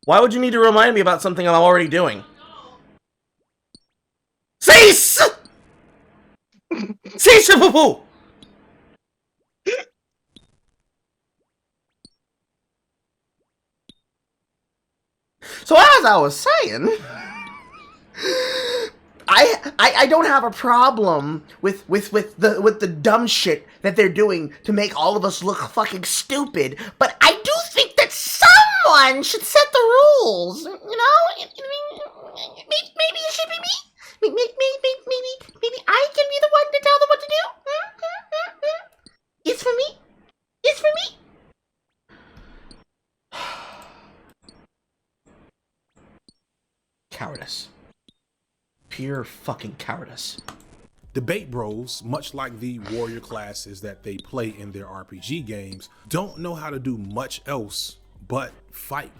Why would you need to remind me about something I'm already doing? Cease! Cease, poo-poo! So as I was saying, I don't have a problem with the dumb shit that they're doing to make all of us look fucking stupid, but I do think that someone should set the rules. You know, maybe it should be me. Maybe I can be the one to tell them what to do. It's for me. It's for me. Cowardice. Pure fucking cowardice. Debate bros, much like the warrior classes that they play in their RPG games, don't know how to do much else but fight.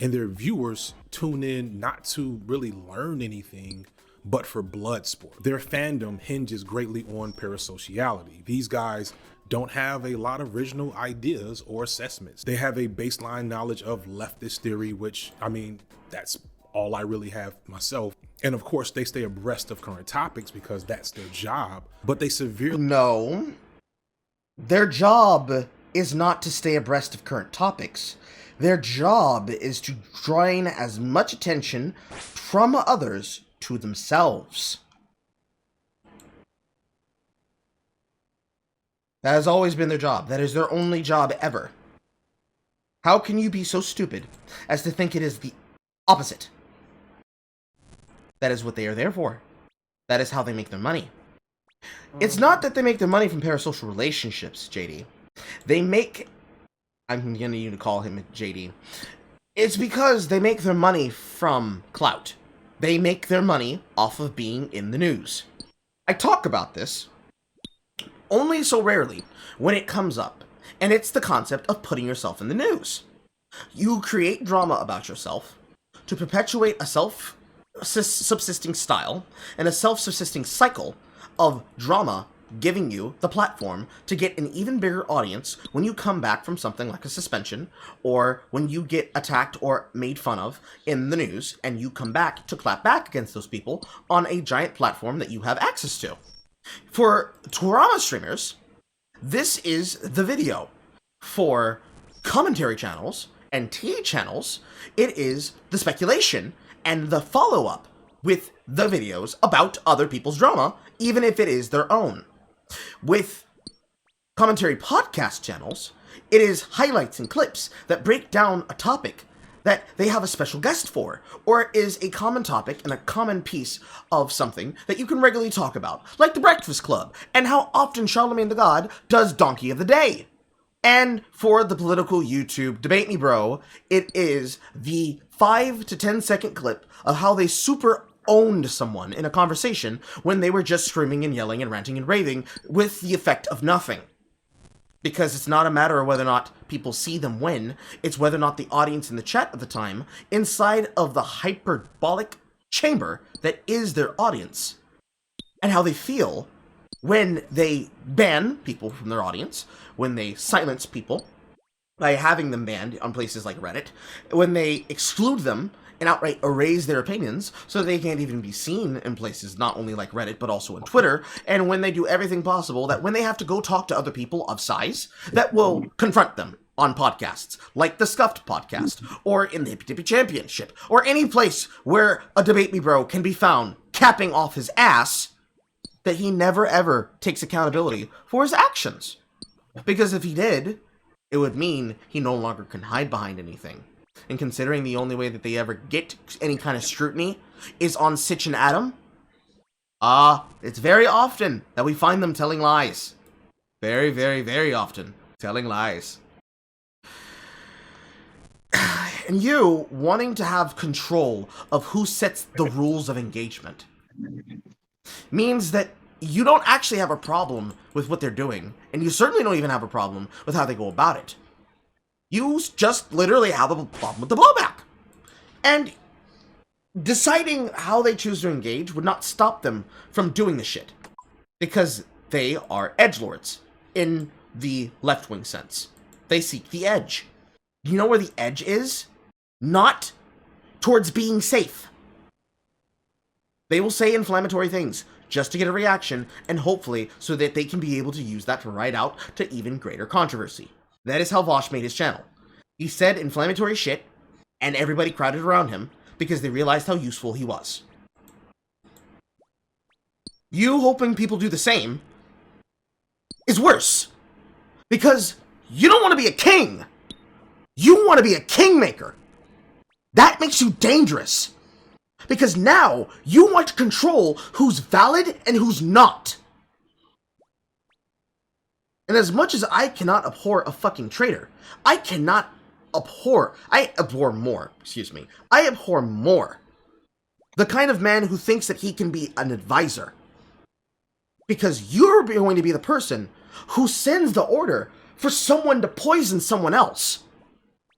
And their viewers tune in not to really learn anything, but for blood sport. Their fandom hinges greatly on parasociality. These guys don't have a lot of original ideas or assessments. They have a baseline knowledge of leftist theory, which, I mean, that's all I really have myself. And of course, they stay abreast of current topics because that's their job, but they severely... No. Their job is not to stay abreast of current topics. Their job is to drain as much attention from others to themselves. That has always been their job. That is their only job ever. How can you be so stupid as to think it is the opposite? That is what they are there for. That is how they make their money. It's not that they make their money from parasocial relationships, JD. They make... I'm going to need to call him JD. It's because they make their money from clout. They make their money off of being in the news. I talk about this only so rarely when it comes up, and it's the concept of putting yourself in the news. You create drama about yourself to perpetuate a self-subsisting style and a self-subsisting cycle of drama, giving you the platform to get an even bigger audience when you come back from something like a suspension, or when you get attacked or made fun of in the news, and you come back to clap back against those people on a giant platform that you have access to. For Torama streamers, this is the video. For commentary channels and T channels, it is the speculation and the follow-up with the videos about other people's drama, even if it is their own. With commentary podcast channels, it is highlights and clips that break down a topic that they have a special guest for, or is a common topic and a common piece of something that you can regularly talk about, like The Breakfast Club, and how often Charlemagne the God does Donkey of the Day. And for the political YouTube Debate Me Bro, it is the 5 to 10 second clip of how they super owned someone in a conversation when they were just screaming and yelling and ranting and raving with the effect of nothing. Because it's not a matter of whether or not people see them win, it's whether or not the audience in the chat at the time, inside of the hyperbolic chamber that is their audience, and how they feel when they ban people from their audience, when they silence people by having them banned on places like Reddit, when they exclude them and outright erase their opinions so they can't even be seen in places not only like Reddit but also in Twitter, and when they do everything possible that when they have to go talk to other people of size that will confront them on podcasts like the Scuffed podcast or in the Hippy Tippy Championship or any place where a Debate Me Bro can be found capping off his ass, that he never ever takes accountability for his actions. Because if he did, it would mean he no longer can hide behind anything. And considering the only way that they ever get any kind of scrutiny is on Sitch and Adam, it's very often that we find them telling lies. Very, very, very often telling lies. And you wanting to have control of who sets the rules of engagement means that you don't actually have a problem with what they're doing, and you certainly don't even have a problem with how they go about it. You just literally have a problem with the blowback. And deciding how they choose to engage would not stop them from doing the shit. Because they are edgelords in the left-wing sense. They seek the edge. You know where the edge is? Not towards being safe. They will say inflammatory things just to get a reaction, and hopefully so that they can be able to use that to ride out to even greater controversy. That is how Vosh made his channel. He said inflammatory shit, and everybody crowded around him because they realized how useful he was. You hoping people do the same is worse, because you don't want to be a king. You want to be a kingmaker. That makes you dangerous, because now you want to control who's valid and who's not. And as much as I cannot abhor a fucking traitor, I abhor more the kind of man who thinks that he can be an advisor. Because you're going to be the person who sends the order for someone to poison someone else.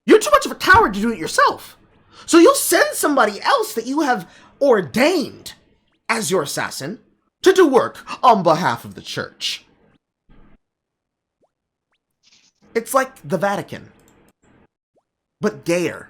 You're too much of a coward to do it yourself. So you'll send somebody else that you have ordained as your assassin to do work on behalf of the church. It's like the Vatican, but gayer.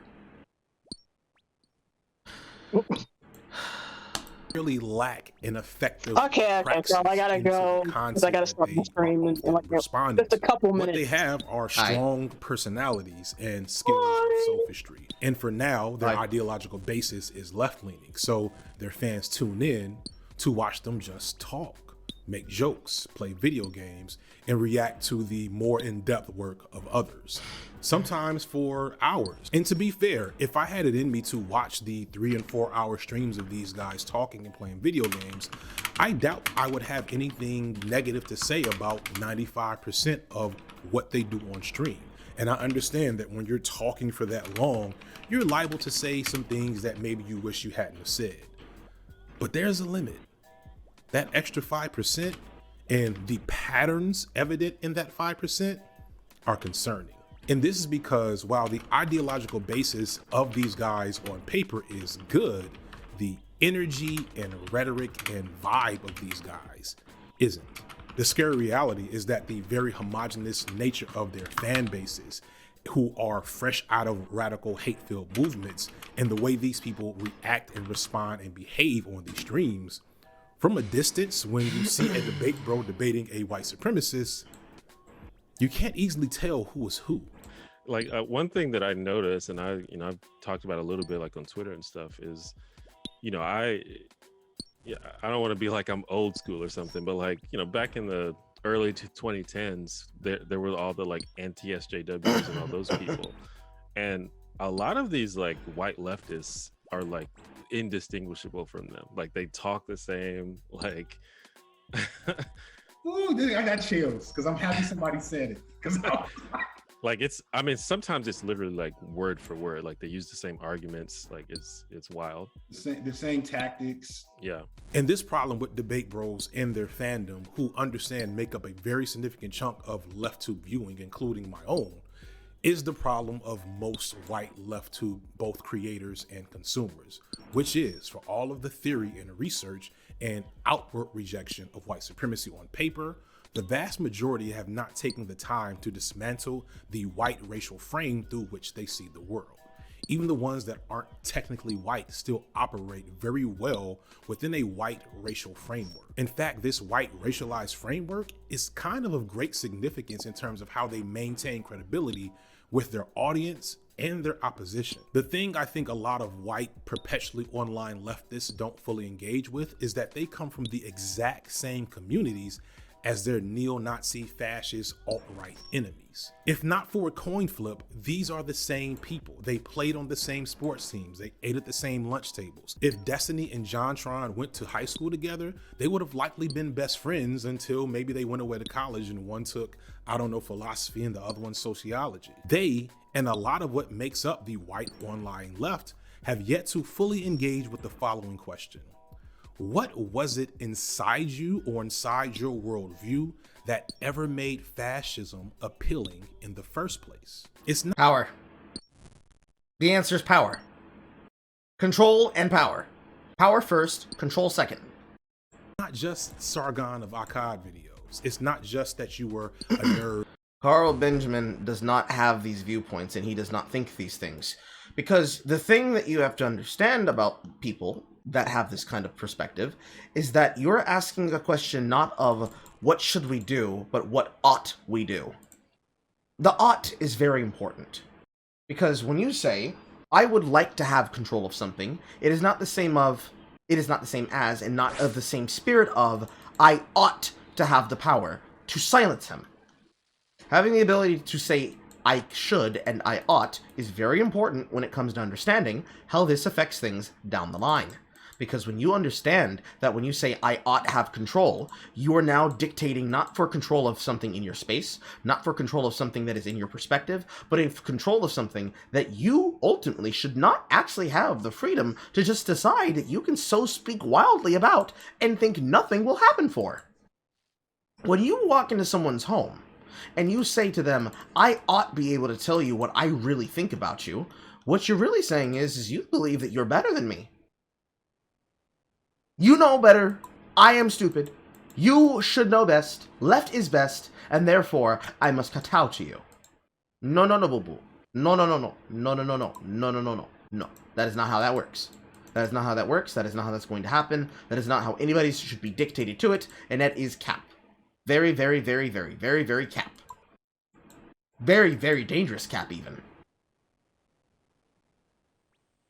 Really lack an effective. Okay, so I gotta go because I gotta start the stream in like just a couple minutes. What they have are strong personalities and skills of sophistry, and for now, their ideological basis is left-leaning. So their fans tune in to watch them just talk. make jokes, play video games, and react to the more in-depth work of others, sometimes for hours. And to be fair, if I had it in me to watch the 3 and 4 hour streams of these guys talking and playing video games, I doubt I would have anything negative to say about 95% of what they do on stream. And I understand that when you're talking for that long, you're liable to say some things that maybe you wish you hadn't have said. But there's a limit. That extra 5% and the patterns evident in that 5% are concerning. And this is because while the ideological basis of these guys on paper is good, the energy and rhetoric and vibe of these guys isn't. The scary reality is that the very homogenous nature of their fan bases, who are fresh out of radical hate-filled movements, and the way these people react and respond and behave on these streams, from a distance, when you see a debate bro debating a white supremacist, you can't easily tell who is who. Like one thing that I noticed, and I've talked about a little bit like on Twitter and stuff, is, I don't want to be like I'm old school or something, but like, back in the early 2010s, there were all the like anti-SJWs and all those people. And a lot of these like white leftists are like indistinguishable from them. Like they talk the same, like Ooh, I got chills because I'm happy somebody said it. like sometimes it's literally like word for word, like they use the same arguments. Like it's wild. The same tactics. Yeah. And this problem with debate bros and their fandom, who understand make up a very significant chunk of left tube viewing, including my own, is the problem of most white left tube, both creators and consumers, which is for all of the theory and research and outward rejection of white supremacy on paper, the vast majority have not taken the time to dismantle the white racial frame through which they see the world. Even the ones that aren't technically white still operate very well within a white racial framework. In fact, this white racialized framework is kind of great significance in terms of how they maintain credibility with their audience and their opposition. The thing I think a lot of white perpetually online leftists don't fully engage with is that they come from the exact same communities as their neo-Nazi, fascist, alt-right enemies. If not for a coin flip, these are the same people. They played on the same sports teams. They ate at the same lunch tables. If Destiny and JonTron went to high school together, they would have likely been best friends until maybe they went away to college and one took, philosophy and the other one sociology. They, and a lot of what makes up the white online left, have yet to fully engage with the following question. What was it inside you or inside your worldview that ever made fascism appealing in the first place? It's not power. The answer is power. Control and power. Power first, control second. Not just Sargon of Akkad videos. It's not just that you were a nerd. Carl Benjamin does not have these viewpoints and he does not think these things. Because the thing that you have to understand about people that have this kind of perspective is that you're asking a question not of what should we do, but what ought we do. The ought is very important. Because when you say, I would like to have control of something, it is not the same as, and not of the same spirit of, I ought to have the power to silence him. Having the ability to say, I should and I ought is very important when it comes to understanding how this affects things down the line. Because when you understand that when you say, I ought to have control, you are now dictating not for control of something in your space, not for control of something that is in your perspective, but in control of something that you ultimately should not actually have the freedom to just decide that you can so speak wildly about and think nothing will happen for. When you walk into someone's home and you say to them, I ought be able to tell you what I really think about you, what you're really saying is you believe that you're better than me. You know better. I am stupid. You should know best. Left is best, and therefore I must kowtow to you. No, boo boo. No. No. That is not how that works. That is not how that works. That is not how that's going to happen. That is not how anybody should be dictated to it, and that is cap. Very, very, very, very, very, very cap. Very, very dangerous cap, even.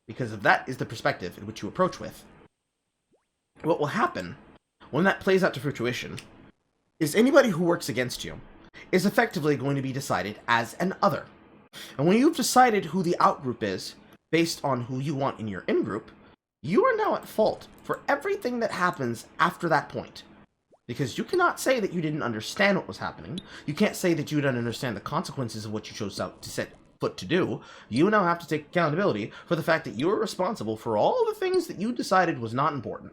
Because if that is the perspective in which you approach with, what will happen when that plays out to fruition is anybody who works against you is effectively going to be decided as an other. And when you've decided who the outgroup is, based on who you want in your in-group, you are now at fault for everything that happens after that point. Because you cannot say that you didn't understand what was happening. You can't say that you didn't understand the consequences of what you chose out to set foot to do. You now have to take accountability for the fact that you are responsible for all the things that you decided was not important.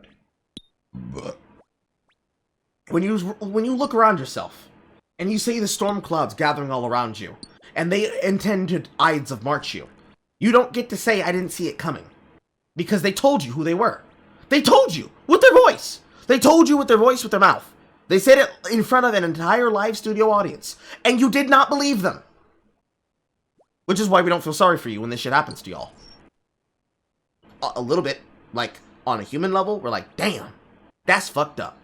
When you look around yourself, and you see the storm clouds gathering all around you, and they intend to Ides of March you, you don't get to say, I didn't see it coming. Because they told you who they were. They told you with their voice. They told you with their voice, with their mouth. They said it in front of an entire live studio audience, and you did not believe them. Which is why we don't feel sorry for you when this shit happens to y'all. A little bit, like, on a human level, we're like, damn, that's fucked up.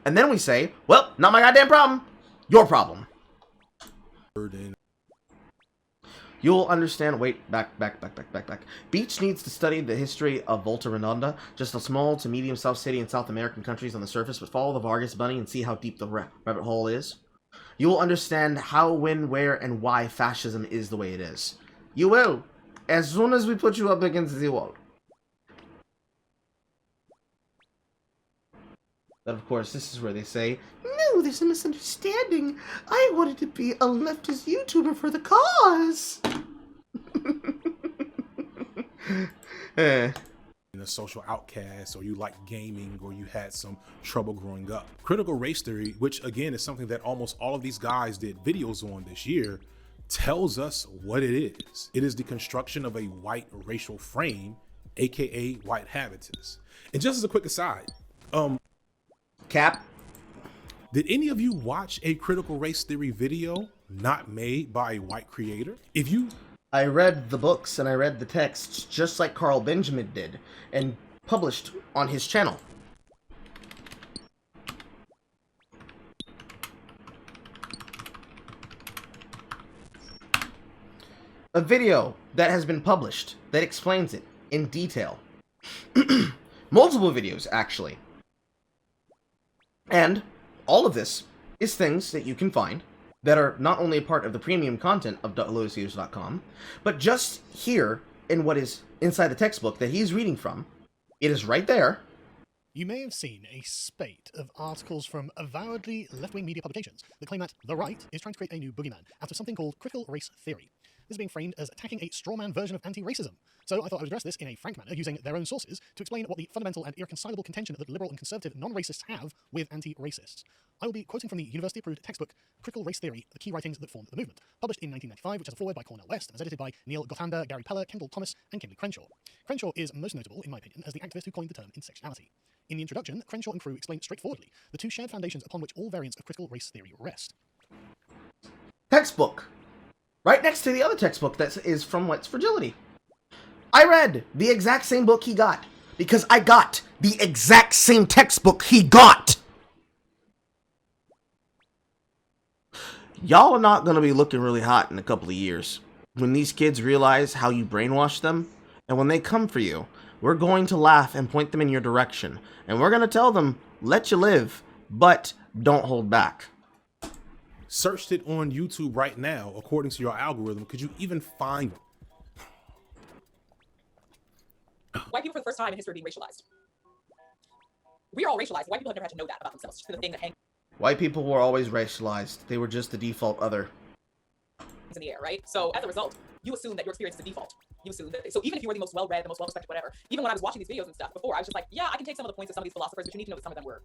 And then we say, well, not my goddamn problem, your problem. You'll understand, wait, back. Beach needs to study the history of Volta Redonda, just a small to medium South city in South American countries on the surface, but follow the Vargas bunny and see how deep the rabbit hole is. You will understand how, when, where, and why fascism is the way it is. You will, as soon as we put you up against the wall. But of course, this is where they say, no, there's a misunderstanding. I wanted to be a leftist YouTuber for the cause. A social outcast, or you like gaming, or you had some trouble growing up. Critical race theory, which again is something that almost all of these guys did videos on this year, tells us what it is. It is the construction of a white racial frame, aka white habitus. And just as a quick aside, Cap, did any of you watch a critical race theory video not made by a white creator? I read the books and I read the texts just like Carl Benjamin did and published on his channel. A video that has been published that explains it in detail. Multiple videos, actually. And all of this is things that you can find that are not only a part of the premium content of LotusEaters.com, but just here in what is inside the textbook that he's reading from. It is right there. You may have seen a spate of articles from avowedly left-wing media publications that claim that the right is trying to create a new boogeyman out of something called critical race theory. This is being framed as attacking a strawman version of anti-racism. So I thought I would address this in a frank manner, using their own sources, to explain what the fundamental and irreconcilable contention that liberal and conservative non-racists have with anti-racists. I will be quoting from the university-approved textbook Critical Race Theory, The Key Writings That Formed the Movement, published in 1995, which has a foreword by Cornel West and is edited by Neil Gothander, Gary Peller, Kendall Thomas, and Kimberly Crenshaw. Crenshaw is most notable, in my opinion, as the activist who coined the term intersectionality. In the introduction, Crenshaw and crew explain straightforwardly the two shared foundations upon which all variants of critical race theory rest. Textbook. Right next to the other textbook that is from What's Fragility. I read the exact same book he got, because I got the exact same textbook he got. Y'all are not going to be looking really hot in a couple of years. When these kids realize how you brainwash them, and when they come for you, we're going to laugh and point them in your direction. And we're going to tell them, let you live, but don't hold back. Searched it on YouTube right now, according to your algorithm. Could you even find it? White people for the first time in history are being racialized. We are all racialized. White people have never had to know that about themselves. Just the thing that hangs White people were always racialized. They were just the default other. in the air, right? So as a result, you assume that your experience is the default. You assume that, so even if you were the most well-read, the most well-respected, whatever, even when I was watching these videos and stuff before, I was just like, yeah, I can take some of the points of some of these philosophers, but you need to know that some of them were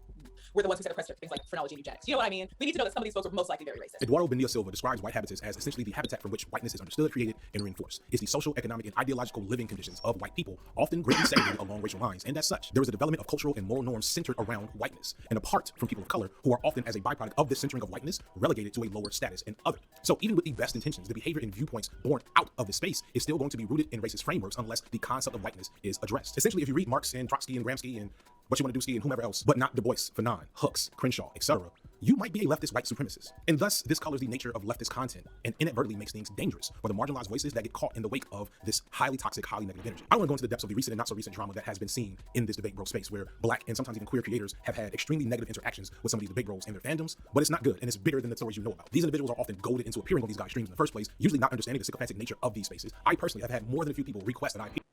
the ones who set the precedent for things like phrenology and eugenics. You know what I mean? We need to know that some of these folks were most likely very racist. Eduardo Benilla Silva describes white habitus as essentially the habitat from which whiteness is understood, created, and reinforced. It's the social, economic, and ideological living conditions of white people, often greatly segregated along racial lines. And as such, there is a development of cultural and moral norms centered around whiteness, and apart from people of color, who are often, as a byproduct of this centering of whiteness, relegated to a lower status and other. So even with the best intentions, the behavior and viewpoints born out of this space is still going to be rooted in racist frameworks unless the concept of whiteness is addressed. Essentially, if you read Marx and Trotsky and Gramsci and what you want to do ski and whomever else, but not Du Bois, Fanon, Hooks, Crenshaw, etc., you might be a leftist white supremacist. And thus, this colors the nature of leftist content and inadvertently makes things dangerous for the marginalized voices that get caught in the wake of this highly toxic, highly negative energy. I don't want to go into the depths of the recent and not so recent drama that has been seen in this debate bro space, where black and sometimes even queer creators have had extremely negative interactions with some of these debate bros and their fandoms, but it's not good, and it's bigger than the stories you know about. These individuals are often goaded into appearing on these guys' streams in the first place, usually not understanding the sycophantic nature of these spaces. I personally have had more than a few people request that I appear.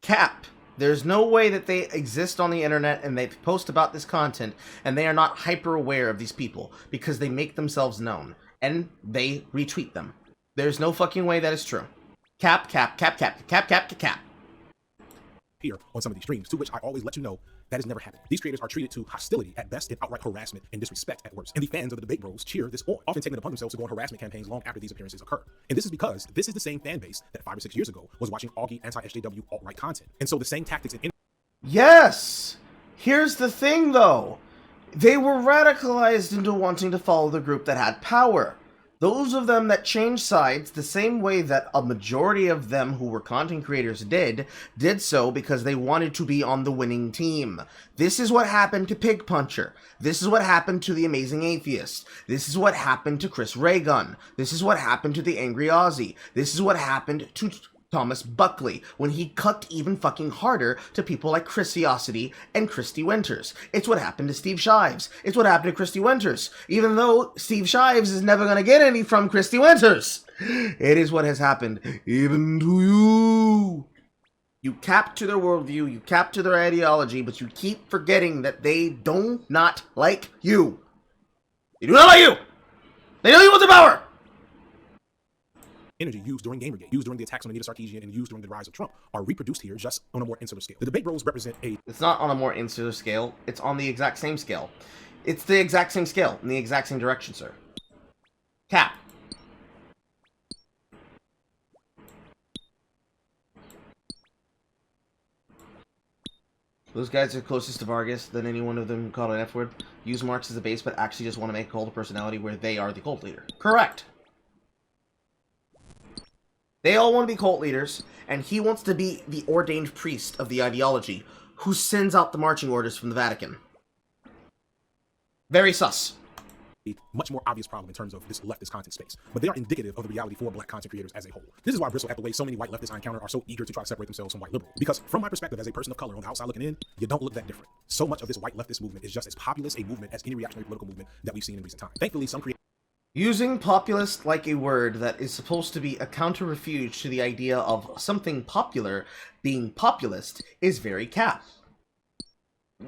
Cap. There's no way that they exist on the internet and they post about this content and they are not hyper aware of these people because they make themselves known and they retweet them. There's no fucking way that is true. Cap, cap, cap, cap, cap, cap, cap, cap. Here on some of these streams, to which I always let you know that has never happened. These creators are treated to hostility at best and outright harassment and disrespect at worst. And the fans of the debate bros cheer this on, often taking it upon themselves to go on harassment campaigns long after these appearances occur. And this is because this is the same fan base that 5 or 6 years ago was watching Augie anti-SJW alt-right content. And so the same tactics and Yes! Here's the thing, though. They were radicalized into wanting to follow the group that had power. Those of them that changed sides the same way that a majority of them who were content creators did so because they wanted to be on the winning team. This is what happened to Pig Puncher. This is what happened to the Amazing Atheist. This is what happened to Chris Raygun. This is what happened to the Angry Aussie. This is what happened to Thomas Buckley when he cucked even fucking harder to people like Christiosity and Christy Winters. It's what happened to Steve Shives. It's what happened to Christy Winters, even though Steve Shives is never gonna get any from Christy Winters. It is what has happened even to you. You cap to their worldview, you cap to their ideology, but you keep forgetting that they do not like you. They do not like you. They know you want the power. Energy used during Gamergate, used during the attacks on Anita Sarkeesian, and used during the rise of Trump are reproduced here just on a more insular scale. The debate bros represent a... It's not on a more insular scale. It's on the exact same scale. It's the exact same scale in the exact same direction, sir. Cap. Those guys are closest to Vargas than any one of them called an F-word. Use Marx as a base, but actually just want to make a cult of personality where they are the cult leader. Correct. They all want to be cult leaders, and he wants to be the ordained priest of the ideology, who sends out the marching orders from the Vatican. Very sus. A much more obvious problem in terms of this leftist content space, but they are indicative of the reality for black content creators as a whole. This is why I bristle at the way so many white leftists I encounter are so eager to try to separate themselves from white liberals. Because from my perspective as a person of color on the outside looking in, you don't look that different. So much of this white leftist movement is just as populist a movement as any reactionary political movement that we've seen in recent times. Thankfully, some creators... Using populist like a word that is supposed to be a counter-refuge to the idea of something popular being populist is very cap.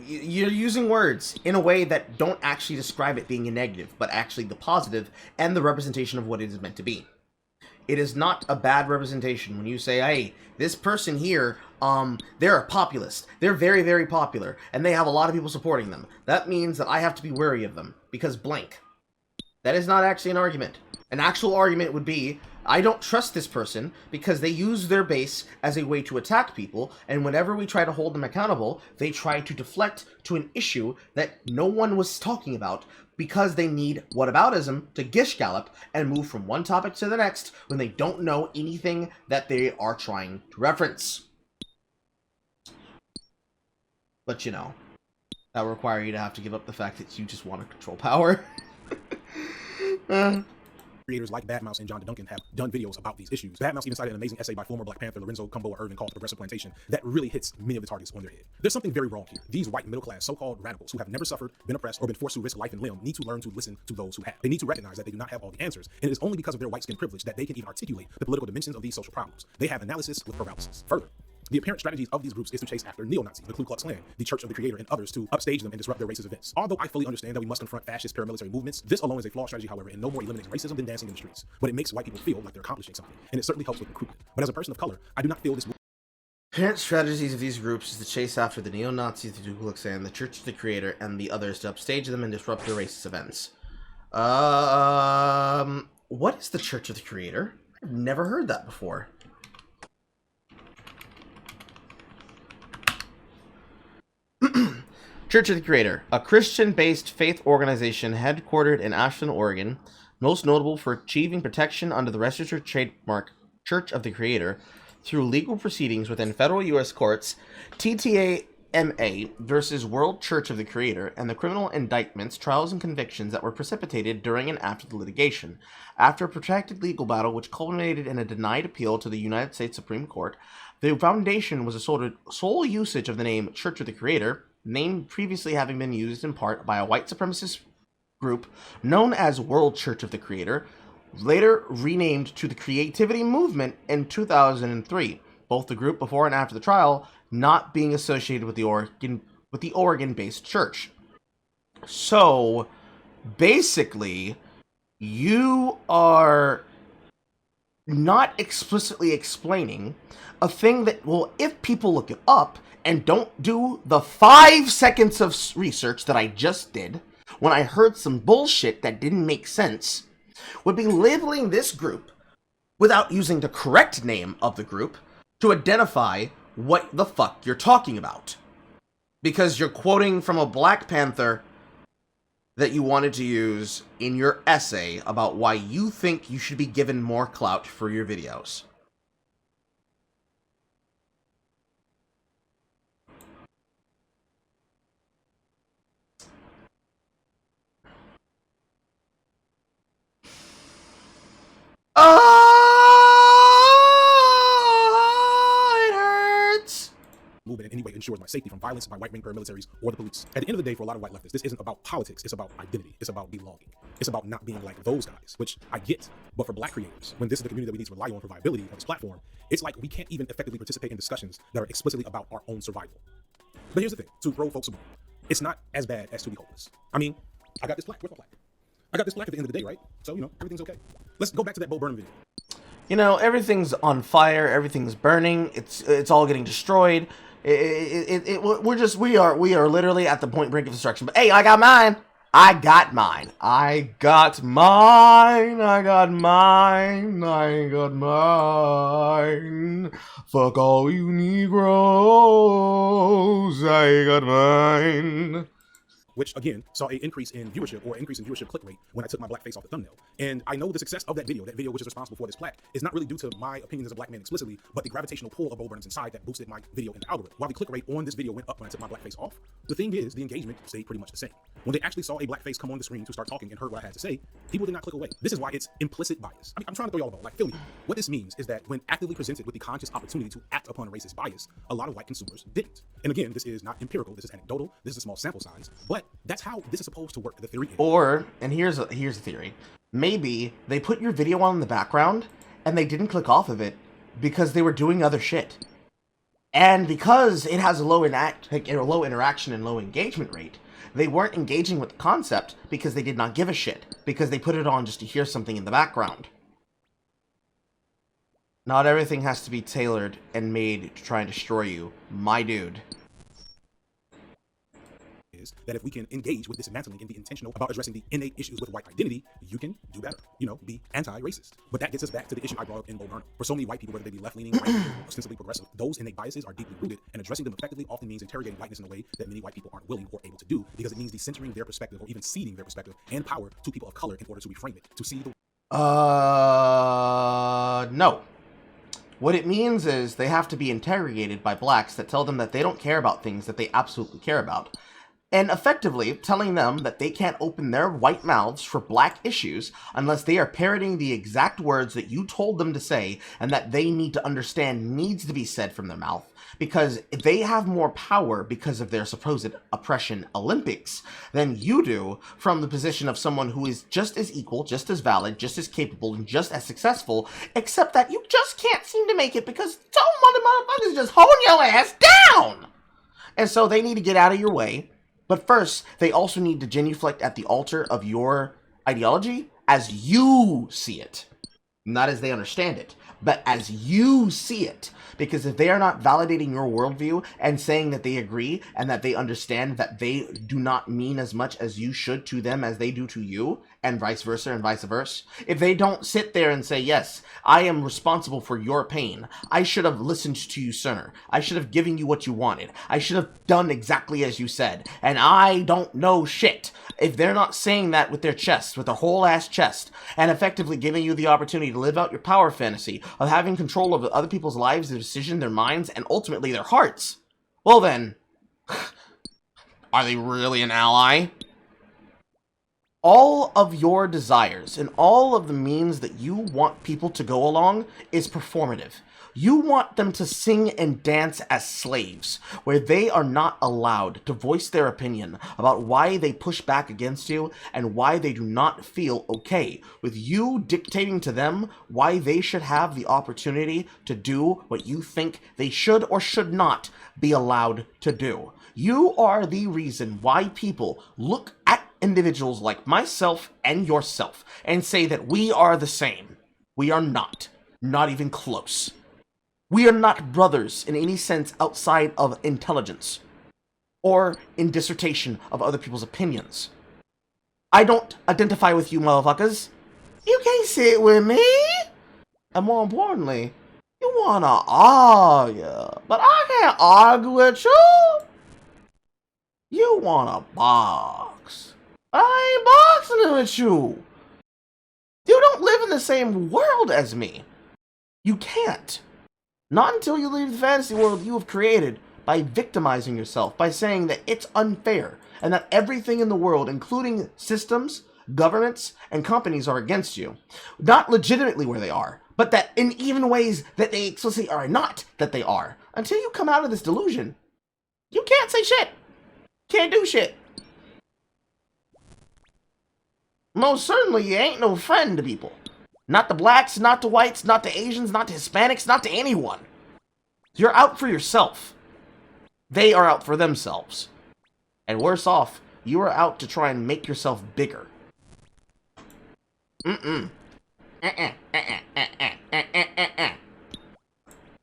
You're using words in a way that don't actually describe it being a negative, but actually the positive and the representation of what it is meant to be. It is not a bad representation when you say, hey, this person here, they're a populist. They're very, very popular, and they have a lot of people supporting them. That means that I have to be wary of them, because blank. That is not actually an argument. An actual argument would be, I don't trust this person because they use their base as a way to attack people, and whenever we try to hold them accountable, they try to deflect to an issue that no one was talking about because they need whataboutism to gish gallop and move from one topic to the next when they don't know anything that they are trying to reference. But you know, that will require you to have to give up the fact that you just want to control power. Creators like Badmouse and John Duncan have done videos about these issues. Badmouse even cited an amazing essay by former Black Panther Lorenzo Kumboa Irvin called The Progressive Plantation that really hits many of the targets on their head. There's something very wrong here. These white middle-class so-called radicals who have never suffered, been oppressed, or been forced to risk life and limb need to learn to listen to those who have. They need to recognize that they do not have all the answers, and it is only because of their white skin privilege that they can even articulate the political dimensions of these social problems. They have analysis with paralysis. Further, the apparent strategies of these groups is to chase after neo-Nazis, the Ku Klux Klan, the Church of the Creator, and others to upstage them and disrupt their racist events. Although I fully understand that we must confront fascist paramilitary movements, this alone is a flawed strategy, however, and no more eliminates racism than dancing in the streets. But it makes white people feel like they're accomplishing something, and it certainly helps with recruitment. But as a person of color, I do not feel this... Apparent strategies of these groups is to chase after the neo-Nazis, the Ku Klux Klan, the Church of the Creator, and the others to upstage them and disrupt their racist events. What is the Church of the Creator? I've never heard that before. Church of the Creator, a Christian-based faith organization headquartered in Ashland, Oregon, most notable for achieving protection under the registered trademark Church of the Creator through legal proceedings within federal U.S. courts. TTA WMA versus World Church of the Creator and the criminal indictments, trials, and convictions that were precipitated during and after the litigation. After a protracted legal battle which culminated in a denied appeal to the United States Supreme Court, the foundation was asserted sole usage of the name Church of the Creator, name previously having been used in part by a white supremacist group known as World Church of the Creator, later renamed to the Creativity Movement in 2003. Both the group before and after the trial not being associated with the Oregon-based church. So, basically, you are not explicitly explaining a thing that, well, if people look it up and don't do the 5 seconds of research that I just did, when I heard some bullshit that didn't make sense, would be labeling this group without using the correct name of the group to identify what the fuck you're talking about. Because you're quoting from a Black Panther that you wanted to use in your essay about why you think you should be given more clout for your videos. It hurts. Movement in any way ensures my safety from violence by right-wing paramilitaries or the police. At the end of the day, for a lot of white leftists, this isn't about politics. It's about identity. It's about belonging. It's about not being like those guys, which I get. But for Black creators, when this is the community that we need to rely on for viability on this platform, it's like we can't even effectively participate in discussions that are explicitly about our own survival. But here's the thing, to throw folks a bone, it's not as bad as to be hopeless. I mean, I got this plaque. Where's my plaque? I got this plaque at the end of the day, right? So, everything's okay. Let's go back to that Bo Burnham video. Everything's on fire, everything's burning, it's all getting destroyed. We are literally at the point brink of destruction. But hey, I got mine. I got mine. Fuck all you Negroes. I got mine. Which, again, saw an increase in viewership click rate when I took my black face off the thumbnail. And I know the success of that video which is responsible for this plaque, is not really due to my opinions as a black man explicitly, but the gravitational pull of Bo Burnham's inside that boosted my video in the algorithm. While the click rate on this video went up when I took my black face off, the thing is, the engagement stayed pretty much the same. When they actually saw a black face come on the screen to start talking and heard what I had to say, people did not click away. This is why it's implicit bias. I mean, I'm trying to throw y'all a bone, feel me. What this means is that when actively presented with the conscious opportunity to act upon a racist bias, a lot of white consumers didn't. And again, this is not empirical, this is anecdotal, this is a small sample size, but that's how this is supposed to work. The theory is. And here's a theory. Maybe they put your video on in the background and they didn't click off of it because they were doing other shit. And because it has a low interaction and low engagement rate, they weren't engaging with the concept because they did not give a shit, because they put it on just to hear something in the background. Not everything has to be tailored and made to try and destroy you, my dude. That if we can engage with dismantling and be intentional about addressing the innate issues with white identity, you can do better, be anti-racist. But that gets us back to the issue I brought up in Bo Burnham. For so many white people, whether they be left-leaning, right-leaning, or ostensibly progressive, those innate biases are deeply rooted, and addressing them effectively often means interrogating whiteness in a way that many white people aren't willing or able to do, because it means decentering their perspective or even ceding their perspective and power to people of color in order to reframe it, to see the... No. What it means is they have to be interrogated by blacks that tell them that they don't care about things that they absolutely care about. And effectively telling them that they can't open their white mouths for black issues unless they are parroting the exact words that you told them to say and that they need to understand needs to be said from their mouth, because they have more power because of their supposed oppression Olympics than you do from the position of someone who is just as equal, just as valid, just as capable, and just as successful, except that you just can't seem to make it because so many motherfuckers just holding your ass down! And so they need to get out of your way. But first, they also need to genuflect at the altar of your ideology as you see it. Not as they understand it, but as you see it. Because if they are not validating your worldview and saying that they agree and that they understand that they do not mean as much as you should to them as they do to you, and vice versa, if they don't sit there and say, yes, I am responsible for your pain, I should have listened to you sooner, I should have given you what you wanted, I should have done exactly as you said, and I don't know shit. If they're not saying that with their chest, with their whole ass chest, and effectively giving you the opportunity to live out your power fantasy of having control of other people's lives, their decisions, their minds, and ultimately their hearts, well then, Are they really an ally? All of your desires and all of the means that you want people to go along is performative. You want them to sing and dance as slaves, where they are not allowed to voice their opinion about why they push back against you and why they do not feel okay with you dictating to them why they should have the opportunity to do what you think they should or should not be allowed to do. You are the reason why people look at individuals like myself and yourself and say that we are the same. We are not. Not even close. We are not brothers in any sense outside of intelligence or in dissertation of other people's opinions. I don't identify with you motherfuckers. You can't sit with me. And more importantly, you wanna argue, but I can't argue with you. You wanna box. I ain't boxing with you. You don't live in the same world as me. You can't. Not until you leave the fantasy world you have created by victimizing yourself, by saying that it's unfair, and that everything in the world, including systems, governments, and companies are against you. Not legitimately where they are, but that in even ways that they explicitly are not that they are. Until you come out of this delusion, you can't say shit. Can't do shit. Most certainly you ain't no friend to people. Not the blacks, not the whites, not the Asians, not the Hispanics, not to anyone. You're out for yourself. They are out for themselves. And worse off, you are out to try and make yourself bigger.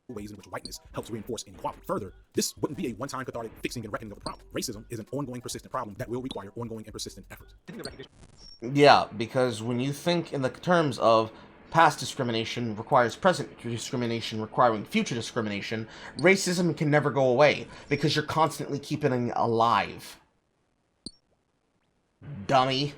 Ways in which whiteness helps reinforce inequality. Further, this wouldn't be a one-time cathartic fixing and reckoning of a problem. Racism is an ongoing, persistent problem that will require ongoing and persistent effort. Yeah, because when you think in the terms of past discrimination requires present discrimination requiring future discrimination, racism can never go away because you're constantly keeping it alive. Dummy.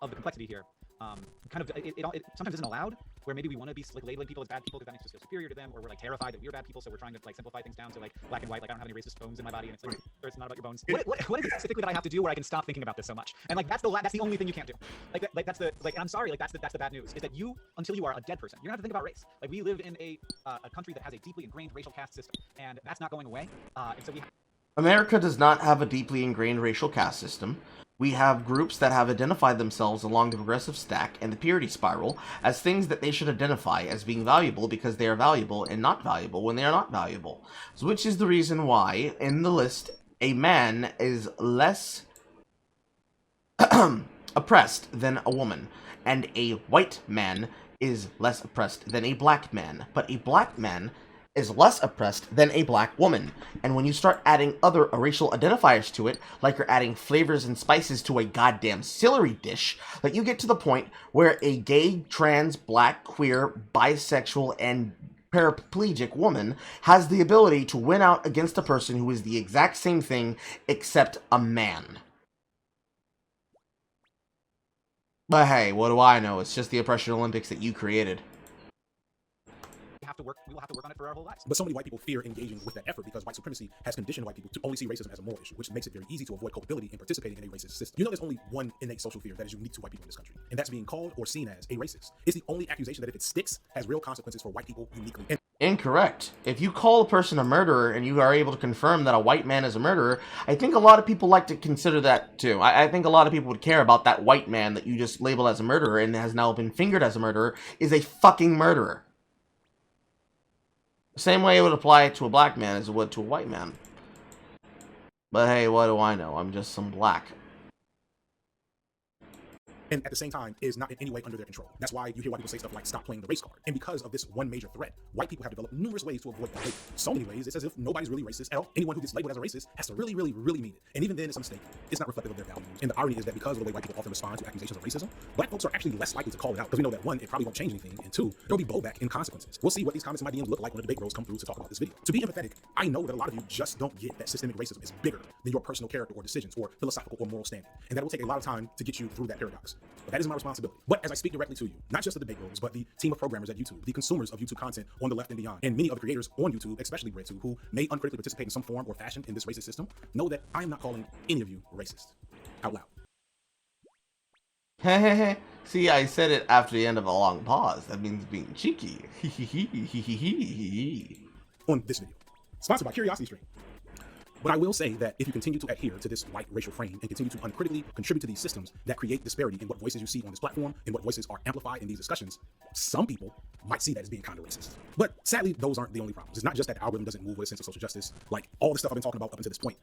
Of the complexity here, kind of it sometimes isn't allowed, where maybe we want to be like labeling people as bad people because that makes us feel superior to them, or we're like terrified that we're bad people, so we're trying to like simplify things down to like black and white, like I don't have any racist bones in my body, and it's like it's not about your bones. What is it specifically that I have to do where I can stop thinking about this so much? And like that's the only thing you can't do. Like that's the and I'm sorry, like that's the bad news is that you, until you are a dead person, you don't have to think about race. Like we live in a country that has a deeply ingrained racial caste system, and that's not going away. And so America does not have a deeply ingrained racial caste system. We have groups that have identified themselves along the progressive stack and the purity spiral as things that they should identify as being valuable because they are valuable and not valuable when they are not valuable. So which is the reason why, in the list, a man is less oppressed than a woman, and a white man is less oppressed than a black man, but a black man is less oppressed than a black woman. And when you start adding other racial identifiers to it, like you're adding flavors and spices to a goddamn celery dish, like you get to the point where a gay, trans, black, queer, bisexual, and paraplegic woman has the ability to win out against a person who is the exact same thing except a man. But hey, what do I know? It's just the oppression Olympics that you created. we will have to work on it for our whole lives. But so many white people fear engaging with that effort because white supremacy has conditioned white people to only see racism as a moral issue, which makes it very easy to avoid culpability in participating in a racist system. You know, there's only one innate social fear that is unique to white people in this country, and that's being called or seen as a racist. It's the only accusation that, if it sticks, has real consequences for white people uniquely. Incorrect. If you call a person a murderer and you are able to confirm that a white man is a murderer, I think a lot of people like to consider that too. I think a lot of people would care about that white man that you just label as a murderer and has now been fingered as a murderer is a fucking murderer. Same way it would apply to a black man as it would to a white man. But hey, what do I know? I'm just some black. And at the same time is not in any way under their control. That's why you hear white people say stuff like, stop playing the race card. And because of this one major threat, white people have developed numerous ways to avoid that label. So many ways, it's as if nobody's really racist at all. Anyone who gets labeled as a racist has to really, really, really mean it. And even then, it's a mistake. It's not reflective of their values. And the irony is that because of the way white people often respond to accusations of racism, black folks are actually less likely to call it out. Because we know that, one, it probably won't change anything, and two, there'll be blowback and consequences. We'll see what these comments in my DMs look like when the debate bros come through to talk about this video. To be empathetic, I know that a lot of you just don't get that systemic racism is bigger than your personal character or decisions or philosophical or moral standing. And that will take a lot of time to get you through that paradox. videos. But that is my responsibility. But as I speak directly to you, not just the debate rooms, but the team of programmers at YouTube, the consumers of YouTube content on the left and beyond, and many other creators on YouTube, especially BreadTube, who may uncritically participate in some form or fashion in this racist system, know that I am not calling any of you racist. Out loud. See, I said it after the end of a long pause. That means being cheeky. On this video. Sponsored by CuriosityStream. But I will say that if you continue to adhere to this white racial frame and continue to uncritically contribute to these systems that create disparity in what voices you see on this platform and what voices are amplified in these discussions, some people might see that as being kind of racist. But sadly, those aren't the only problems. It's not just that the algorithm doesn't move with a sense of social justice. Like, all the stuff I've been talking about up until this point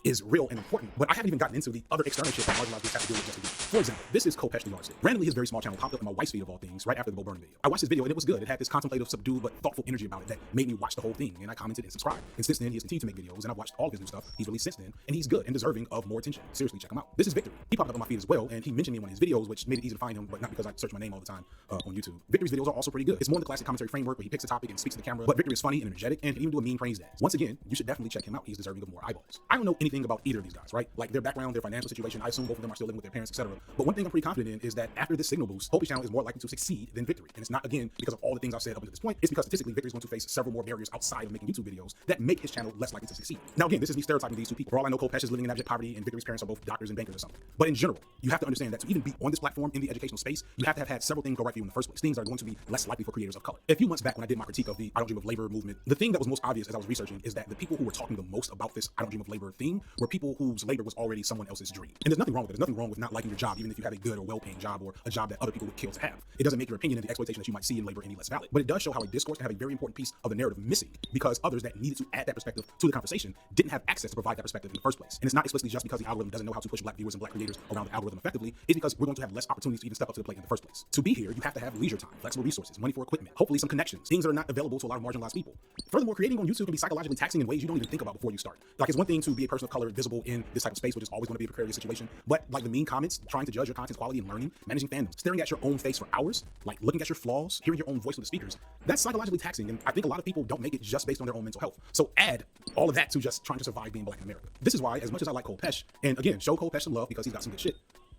is real and important, but I haven't even gotten into the other external shit that marginalized groups have to deal with just to do. For example, this is Kopesh the Yardstick. Randomly, his very small channel popped up in my wife's feed of all things right after the Bo Burnham video. I watched this video and it was good. It had this contemplative, subdued, but thoughtful energy about it that made me watch the whole thing, and I commented and subscribed. And since then, he has continued to make videos, and I've watched all of his new stuff he's released since then, and he's good and deserving of more attention. Seriously, check him out. This is Victory. He popped up on my feed as well, and he mentioned me in one of his videos, which made it easy to find him, but not because I search my name all the time on YouTube. Victory's videos are also pretty good. It's more in the classic commentary framework where he picks a topic and speaks to the camera, but Victory is funny and energetic and can even do a mean praise dance. Once again, you should definitely check him out. He's deserving of more eyeballs. I don't know anything about either of these guys, right? Like their background, their financial situation. I assume both of them are still living with their parents, etc. But one thing I'm pretty confident in is that after this signal boost, Kope's channel is more likely to succeed than Victory. And it's not, again, because of all the things I've said up until this point. It's because statistically, Victory is going to face several more barriers outside of making YouTube videos that make his channel less likely to succeed. Now, again, this is me stereotyping these two people. For all I know, Kopesh is living in abject poverty, and Victory's parents are both doctors and bankers or something. But in general, you have to understand that to even be on this platform in the educational space, you have to have had several things go right for you in the first place. Things that are going to be less likely for creators of color. A few months back, when I did my critique of the I Don't Dream of Labor movement, the thing that was most obvious as I was researching is that the people who were talking the most about this I Don't Dream of Labor thing were people whose labor was already someone else's dream. And there's nothing wrong with it. There's nothing wrong with not liking your job, even if you have a good or well-paying job or a job that other people would kill to have. It doesn't make your opinion and the exploitation that you might see in labor any less valid. But it does show how a discourse can have a very important piece of the narrative missing because others that needed to add that perspective to the conversation didn't have access to provide that perspective in the first place. And it's not explicitly just because the algorithm doesn't know how to push black viewers and black creators around the algorithm effectively. It's because we're going to have less opportunities to even step up to the plate in the first place. To be here, you have to have leisure time, flexible resources, money for equipment, hopefully some connections, things that are not available to a lot of marginalized people. Furthermore, creating on YouTube can be psychologically taxing in ways you don't even think about before you start. Like, it's one thing to be a person of color visible in this type of space, which is always going to be a precarious situation, but like the mean comments, trying to judge your content's quality and learning, managing fandoms, staring at your own face for hours, like looking at your flaws, hearing your own voice with the speakers, that's psychologically taxing, and I think a lot of people don't make it just based on their own mental health. So add all of that to just trying to survive being black in America. This is why, as much as I like Kopesh, and again, show Kopesh some love because he's got some good shit,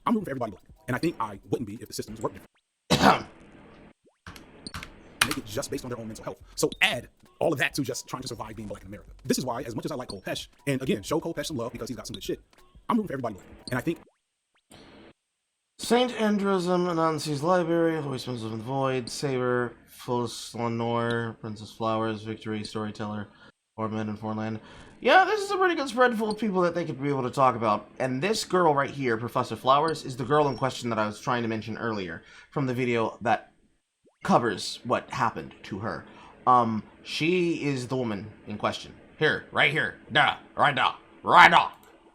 I'm rooting for everybody black. And I think I wouldn't be if the systems worked different. Make it just based on their own mental health. So add all of that to just trying to survive being black in America. This is why, as much as I like Kopesh, and again, show Kopesh some love because he's got some good shit, I'm rooting for everybody black. And I think Saint Andrism, Anansi's Library, Voicemails of the Void, Saber, Phyllis Lenore, Princess Flowers, Victory, Storyteller, Orman, and Forland. Yeah, this is a pretty good spread full of people that they could be able to talk about. And this girl right here, Professor Flowers, is the girl in question that I was trying to mention earlier from the video that covers what happened to her. She is the woman in question. Here, right here, right now.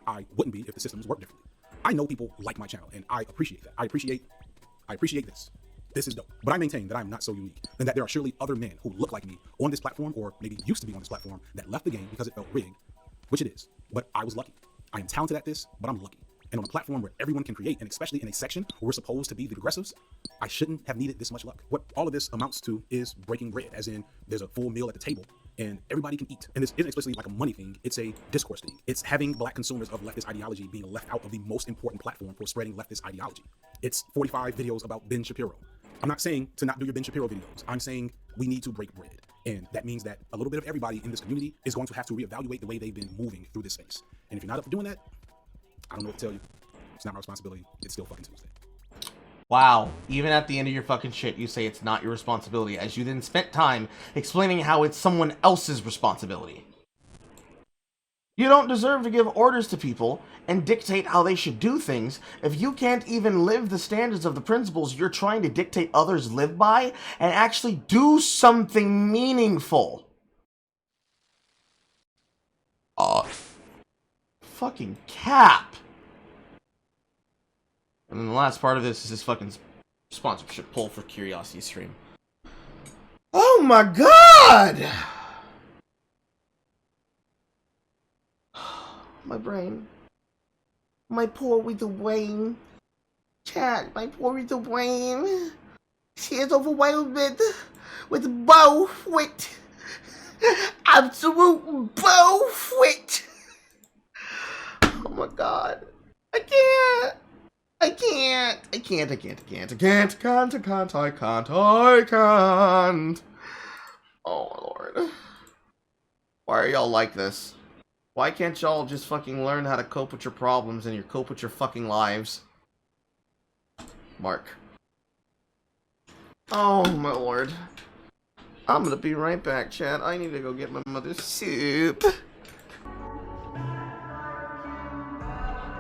I wouldn't be if the systems worked differently. I know people like my channel, and I appreciate that. I appreciate this. This is dope. But I maintain that I'm not so unique, and that there are surely other men who look like me on this platform, or maybe used to be on this platform, that left the game because it felt rigged, which it is. But I was lucky. I am talented at this, but I'm lucky. And on a platform where everyone can create, and especially in a section where we're supposed to be the progressives, I shouldn't have needed this much luck. What all of this amounts to is breaking bread, as in there's a full meal at the table, and everybody can eat. And this isn't explicitly like a money thing, it's a discourse thing. It's having black consumers of leftist ideology being left out of the most important platform for spreading leftist ideology. It's 45 videos about Ben Shapiro. I'm not saying to not do your Ben Shapiro videos. I'm saying we need to break bread. And that means that a little bit of everybody in this community is going to have to reevaluate the way they've been moving through this space. And if you're not up for doing that, I don't know what to tell you. It's not my responsibility. It's still fucking Tuesday. Wow, even at the end of your fucking shit, you say it's not your responsibility, as you then spent time explaining how it's someone else's responsibility. You don't deserve to give orders to people and dictate how they should do things if you can't even live the standards of the principles you're trying to dictate others live by and actually do something meaningful. Fucking cap. And then the last part of this is this fucking sponsorship pull for CuriosityStream. Oh my god! My brain. My poor little brain. Chat, my poor little brain. She is overwhelmed with bullshit. Absolute bullshit. Oh my god. I can't. I can't. Oh my lord. Why are y'all like this? Why can't y'all just fucking learn how to cope with your problems and cope with your fucking lives? Mark. Oh my lord. I'm gonna be right back, chat. I need to go get my mother's soup.